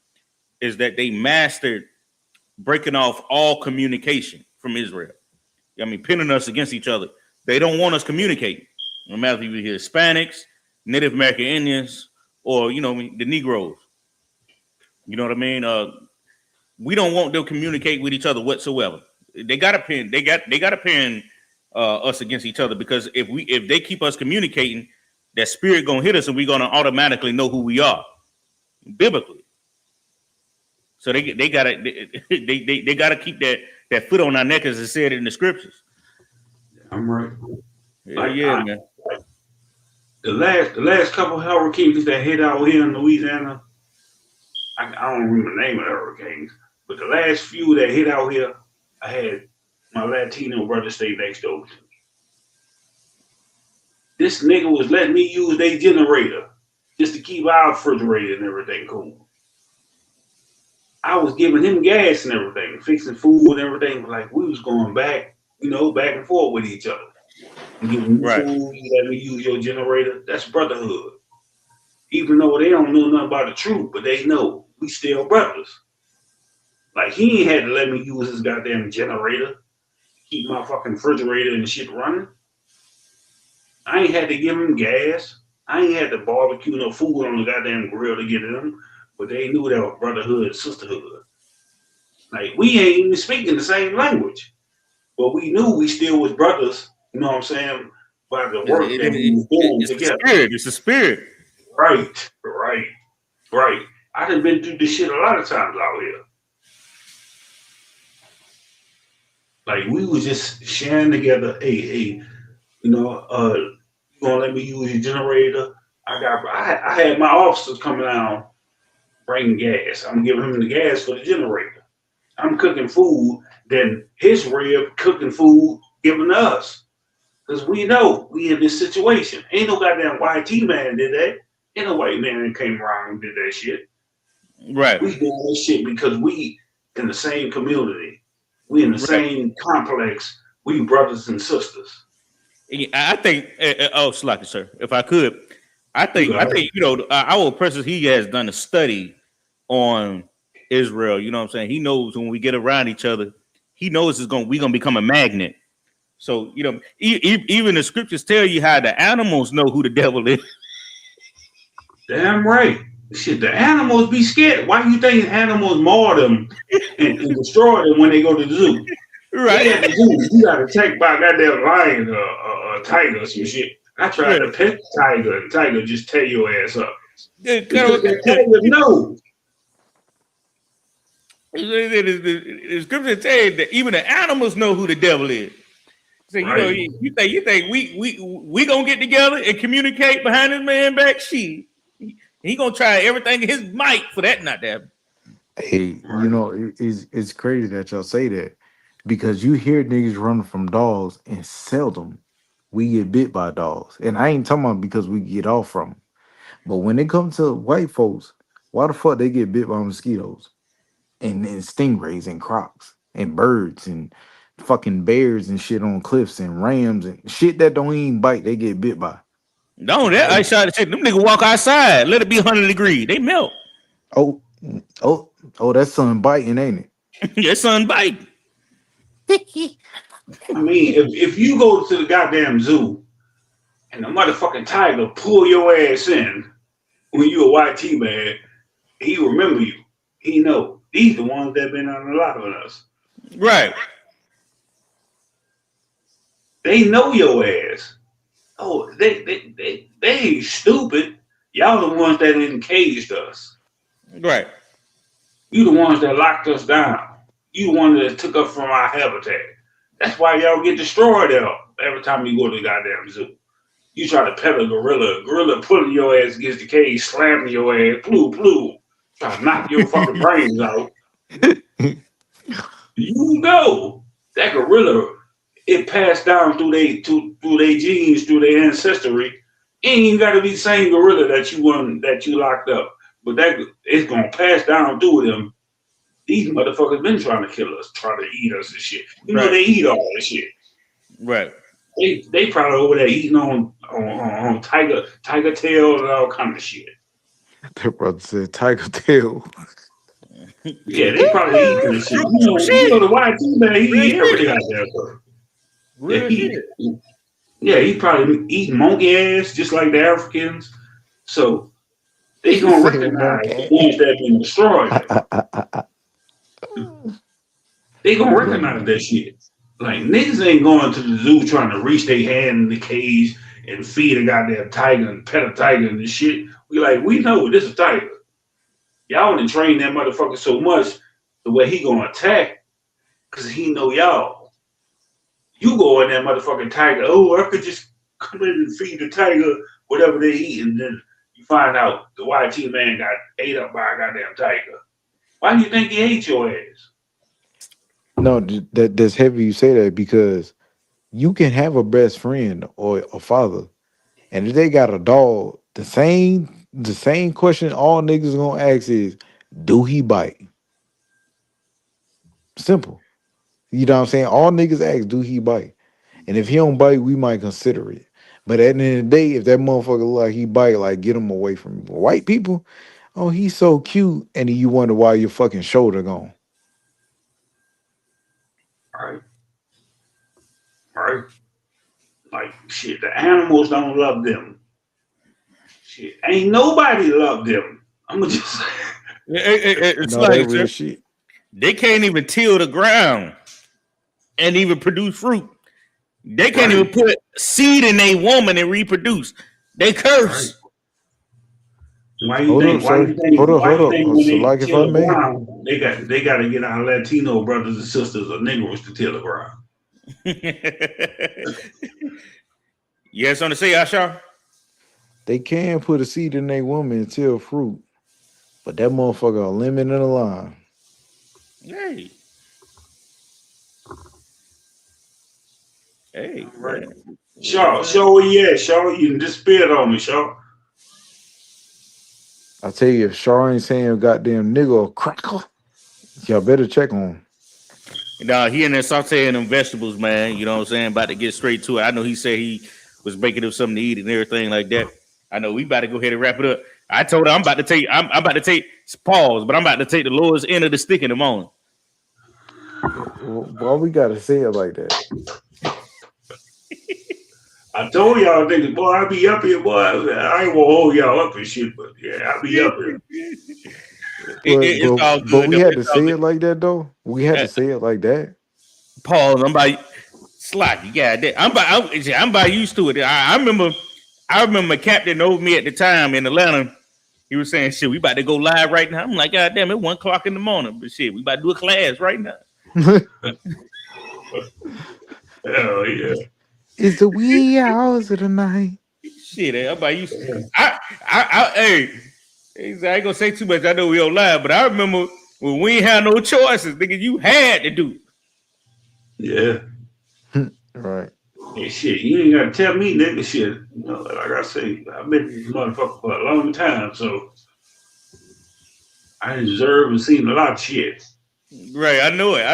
is that they mastered breaking off all communication from Israel. I mean, pinning us against each other. They don't want us communicating. No matter if you're Hispanics, Native American Indians, or the Negroes. You know what I mean? We don't want them to communicate with each other whatsoever. They got to pin. They got to pin us against each other, because if they keep us communicating, that spirit gonna hit us, and we're gonna automatically know who we are biblically. So they gotta keep that foot on our neck, as it said in the scriptures. I'm right. Man. The last couple of hurricanes that hit out here in Louisiana, I don't remember the name of the hurricanes, but the last few that hit out here, I had my Latino brother stay next door to me. This nigga was letting me use their generator just to keep our refrigerator and everything cool. I was giving him gas and everything, fixing food and everything. Like, we was going back and forth with each other. And giving me food, you let me use your generator. That's brotherhood. Even though they don't know nothing about the truth, but they know we still brothers. Like, he ain't had to let me use his goddamn generator, keep my fucking refrigerator and shit running. I ain't had to give him gas. I ain't had to barbecue no food on the goddamn grill to get them, but they knew that was brotherhood, sisterhood. Like, we ain't even speaking the same language, but we knew we still was brothers. You know what I'm saying? By the work that we was doing together. It's a spirit. Right. I done been through this shit a lot of times out here. Like, we was just sharing together. Hey, you gonna let me use your generator? I had my officers coming down bringing gas. I'm giving him the gas for the generator. I'm cooking food, then his rib cooking food giving to us. Because we know we in this situation. Ain't no goddamn YT man did that. Ain't no white man that came around and did that shit. Right. We doing this shit because we in the same community. We in the same complex. We brothers and sisters. I think, Slocky, sir, if I could, I think our oppressors, he has done a study on Israel. You know what I'm saying? He knows when we get around each other, he knows we're gonna become a magnet. So even the scriptures tell you how the animals know who the devil is. Damn right. Shit, the animals be scared. Why do you think animals maul them and destroy them when they go to the zoo? Right. At the zoo, you got attacked by a goddamn lion or a tiger or some shit. I tried to pet the tiger, and the tiger just tear your ass up. Because the tiger knows. The scripture says that even the animals know who the devil is. So you think we gonna get together and communicate behind this man back? Shit. He gonna try everything in his might for that not to happen. Hey, it's crazy that y'all say that, because you hear niggas running from dogs, and seldom we get bit by dogs. And I ain't talking about because we get off from them. But when it comes to white folks, why the fuck they get bit by mosquitoes and stingrays and crocs and birds and fucking bears and shit on cliffs and rams and shit that don't even bite, they get bit by. No, that I shot to say them niggas walk outside, let it be 100 degrees, they melt. Oh, that sun biting, ain't it? Yeah, sun biting. I mean, if you go to the goddamn zoo and the motherfucking tiger pull your ass in when you a YT man, he remember you. He know. These the ones that been on a lot of us. Right. They know your ass. Oh, they ain't stupid. Y'all the ones that encaged us. Right. You the ones that locked us down. You the ones that took us from our habitat. That's why y'all get destroyed every time you go to the goddamn zoo. You try to pet a gorilla pulling your ass against the cage, slamming your ass, ploo, try to knock your fucking brains out. You know that gorilla, it passed down through their genes, through their ancestry. It ain't even got to be the same gorilla that you locked up, but that it's gonna pass down through them. These motherfuckers been trying to kill us, trying to eat us and shit. You know they eat all this shit. Right. They probably over there eating on on tiger tail and all kind of shit. That brother said tiger tail. Yeah, they probably eating this shit. You know the YT man, he eat everything out there. Yeah, he probably eating monkey ass just like the Africans. So they gonna recognize the ones that been destroyed. They gonna recognize that shit. Like niggas ain't going to the zoo trying to reach their hand in the cage and feed a goddamn tiger and pet a tiger and this shit. We know this is a tiger. Y'all done train that motherfucker so much the way he gonna attack because he know y'all. You go in that motherfucking tiger, oh, I could just come in and feed the tiger whatever they eat, and then you find out the YT man got ate up by a goddamn tiger. Why do you think he ate your ass? No, that's heavy you say that because you can have a best friend or a father, and if they got a dog, the same question all niggas gonna ask is, do he bite? Simple. You know what I'm saying? All niggas ask, do he bite? And if he don't bite, we might consider it. But at the end of the day, if that motherfucker look like he bite, like get him away from me. White people, oh, he's so cute, and then you wonder why your fucking shoulder gone. Right. Like shit, the animals don't love them. Shit, ain't nobody love them. I'ma just say. It's No, like that real shit. they can't even till the ground and even produce fruit. They can't even put seed in a woman and reproduce. They curse. Why you think? Hold up. When So, they like, if till I the may, ground, they got to get our Latino brothers and sisters or Negroes to till the ground. Yes, on the say, Ashar. they can put a seed in a woman and tell fruit, but that motherfucker a lemon and a lime. Hey. Right. Shaw, where you at? Shaw, you disappeared on me, Shaw. I tell you, if Shar ain't saying goddamn nigga or cracker, y'all better check on him. Nah, he in there sauteing them vegetables, man. You know what I'm saying? About to get straight to it. I know he said he was making him something to eat and everything like that. I know we about to go ahead and wrap it up. I told her I'm about to take pause, but I'm about to take the lowest end of the stick in the morning. Why we gotta say it like that? I told y'all niggas, boy, I be up here, boy. I ain't gonna hold y'all up and shit, but yeah, I be up here. It's all good. But we had to say it like that, though. We had to say it like that. Pause. I'm by slack. Yeah, I'm by used to it. I remember Captain over me at the time in Atlanta. He was saying, "Shit, we about to go live right now." I'm like, "God damn, it's 1 o'clock in the morning, but shit, we about to do a class right now." Hell yeah! It's the wee hours of the night. Shit, I'm by used to. Hey, I ain't gonna say too much. I know we on live, but I remember when we ain't had no choices, nigga. You had to do. Yeah. Right. Hey, shit, you ain't gotta tell me, nigga. Shit, you know, like I say, I've been this motherfucker for a long time, so I deserve and seen a lot of shit. Right, I knew it,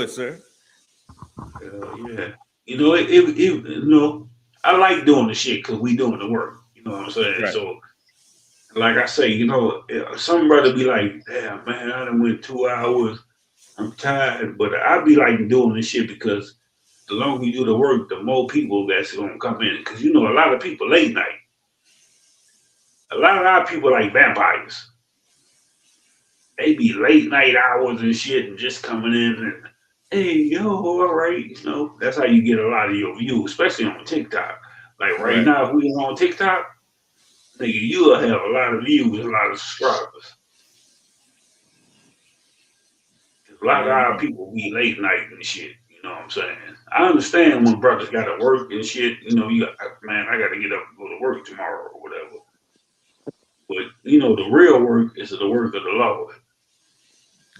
sir. Yeah, you know, you know, I like doing the shit because we doing the work. You know what I'm saying? Right. So, like I say, you know, some brother be like, "Damn, man, I done went 2 hours. I'm tired," but I be like doing this shit because the longer you do the work, the more people that's gonna come in. Because you know, a lot of people late night. A lot of our people like vampires. They be late night hours and shit, and just coming in and, hey, yo, all right, you know, that's how you get a lot of your views, especially on TikTok. Like right now, if we on TikTok, nigga, you'll have a lot of views, a lot of subscribers. A lot of our people be late night and shit. You know what I'm saying? I understand when brothers got to work and shit. You know, I got to get up and go to work tomorrow or whatever. But you know, the real work is the work of the Lord.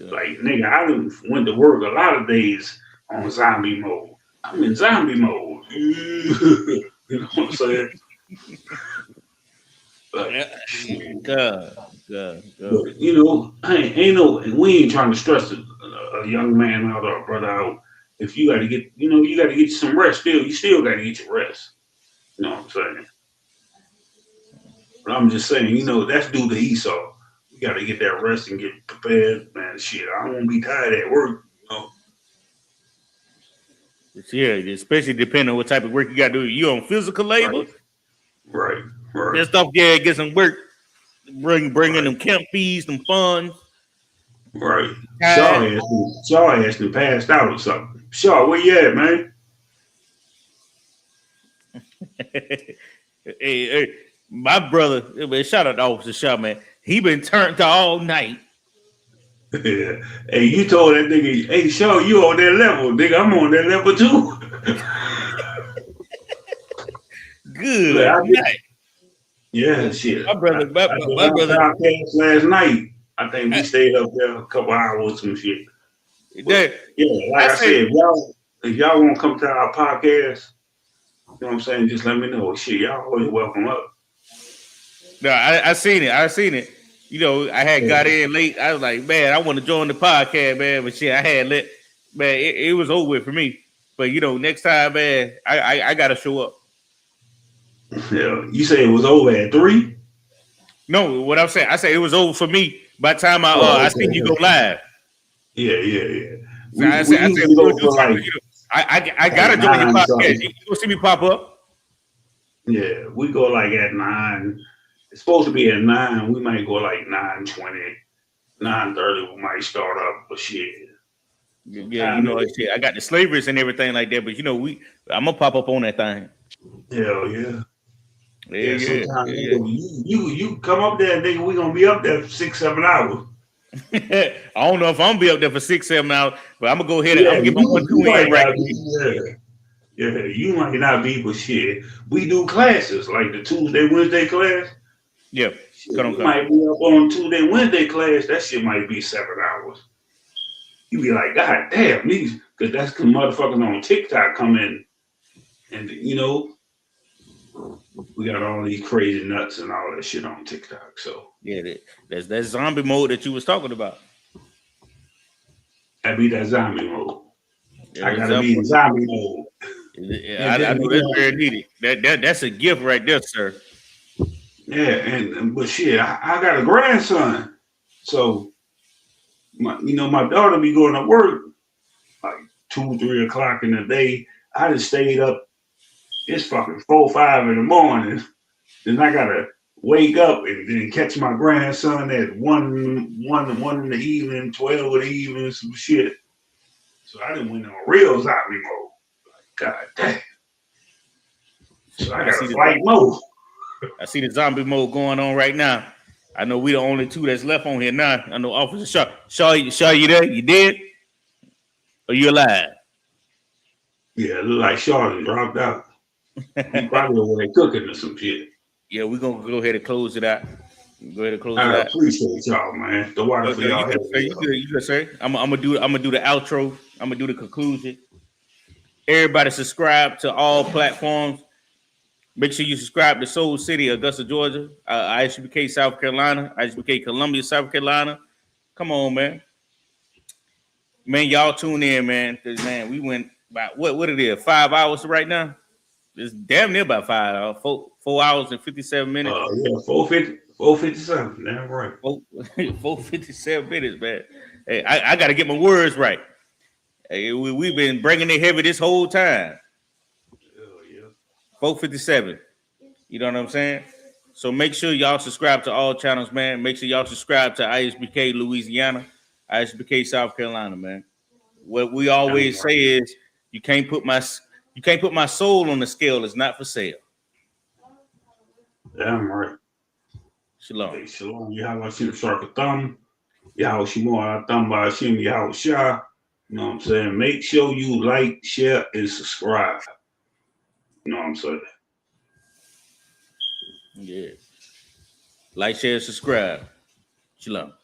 Like nigga, I done went to work a lot of days on zombie mode. I'm in zombie mode. You know what I'm saying? But, but you know, we ain't trying to stress a young man out or a brother out. if you got to get, you got to get some rest. You still got to get your rest. You know what I'm saying? But I'm just saying, that's due to Esau. You got to get that rest and get prepared, man. Shit, I don't want to be tired at work. Yeah, especially depending on what type of work you got to do. You on physical labor, right? That stuff, yeah, get some work. Bring in them camp fees, them funds. Right. Shaw asked him passed out or something. Shaw, where you at, man? hey, my brother, man, shout out to Officer Shaw, man. He been turned all night. Yeah. Hey, you told that nigga, hey, Shaw, you on that level, nigga. I'm on that level too. Good night. Yeah, shit. My brother, last night. I think we stayed up there a couple hours and shit. But, like I said, if y'all want to come to our podcast, you know what I'm saying? Just let me know. Shit, y'all always welcome up. No, I seen it. I had got in late. I was like, man, I want to join the podcast, man. But shit, I had let, man, it was over with for me. But next time, man, I gotta show up. Yeah, you say it was over at 3? No, what I'm saying, I said it was over for me by the time I seen you go live. Yeah. I gotta join your podcast. You gonna see me pop up? Yeah, we go like at 9. It's supposed to be at 9. We might go like 9:20, 9:30. We might start up, but shit. Yeah, shit. I got the slavers and everything like that, but I'm gonna pop up on that thing. Hell yeah. Yeah. You come up there, nigga. We gonna be up there for 6-7 hours. I don't know if I'm gonna be up there for 6-7 hours, but I'm gonna go ahead and I'm gonna get my 1 2 in right. Yeah, you might not be, but shit, we do classes like the Tuesday, Wednesday class. Yeah, might be up on Tuesday, Wednesday class. That shit might be 7 hours. You be like, God damn, these, because that's because motherfuckers on TikTok come in, and we got all these crazy nuts and all that shit on TikTok. So yeah, that's that zombie mode that you was talking about. That be that zombie mode. Yeah, I gotta be in zombie mode. Yeah, I know that's very needed. That's a gift right there, sir. Yeah, but shit, I got a grandson, so my daughter be going to work like 2-3 o'clock in the day. I just stayed up. It's fucking 4-5 in the morning. Then I gotta wake up and then catch my grandson at 1 in the evening, 12 in the evening, some shit. So I done went on real zombie mode. Like, God damn. So I got a flight mode. I see the zombie mode going on right now. I know we the only two that's left on here now. I know Officer Shaw, you there? You dead? Or you alive? Yeah, it look like Shaw done dropped out. He probably over there cooking or some shit. Yeah, we're gonna go ahead and close it out. Go ahead and close it I out. appreciate y'all, man. The water for y'all. You good, sir. I'm gonna do the outro. I'm gonna do the conclusion. Everybody subscribe to all platforms. Make sure you subscribe to Soul City, Augusta, Georgia, ISBK, South Carolina, ISBK, Columbia, South Carolina. Come on, man. Man, y'all tune in, man. Because, man, we went about, what it is, 5 hours right now? It's damn near about 5 hours, 4 hours and 57 minutes. Yeah, 4:57. Damn right. 4:57 minutes, man. Hey, I got to get my words right. Hey, we've been bringing it heavy this whole time. 4:57. You know what I'm saying? So make sure y'all subscribe to all channels, man. Make sure y'all subscribe to ISBK Louisiana, ISBK South Carolina, man. What we always say is you can't put my soul on the scale. It's not for sale. Damn right. Shalom. Hey, shalom. Yahweh Shem Sharkatham. Yahweh Shemor Atham Ba'Hashem Yahweh Shah. You know what I'm saying? Make sure you like, share, and subscribe. You know what I'm saying? Yeah. Like, share, subscribe. Shalom.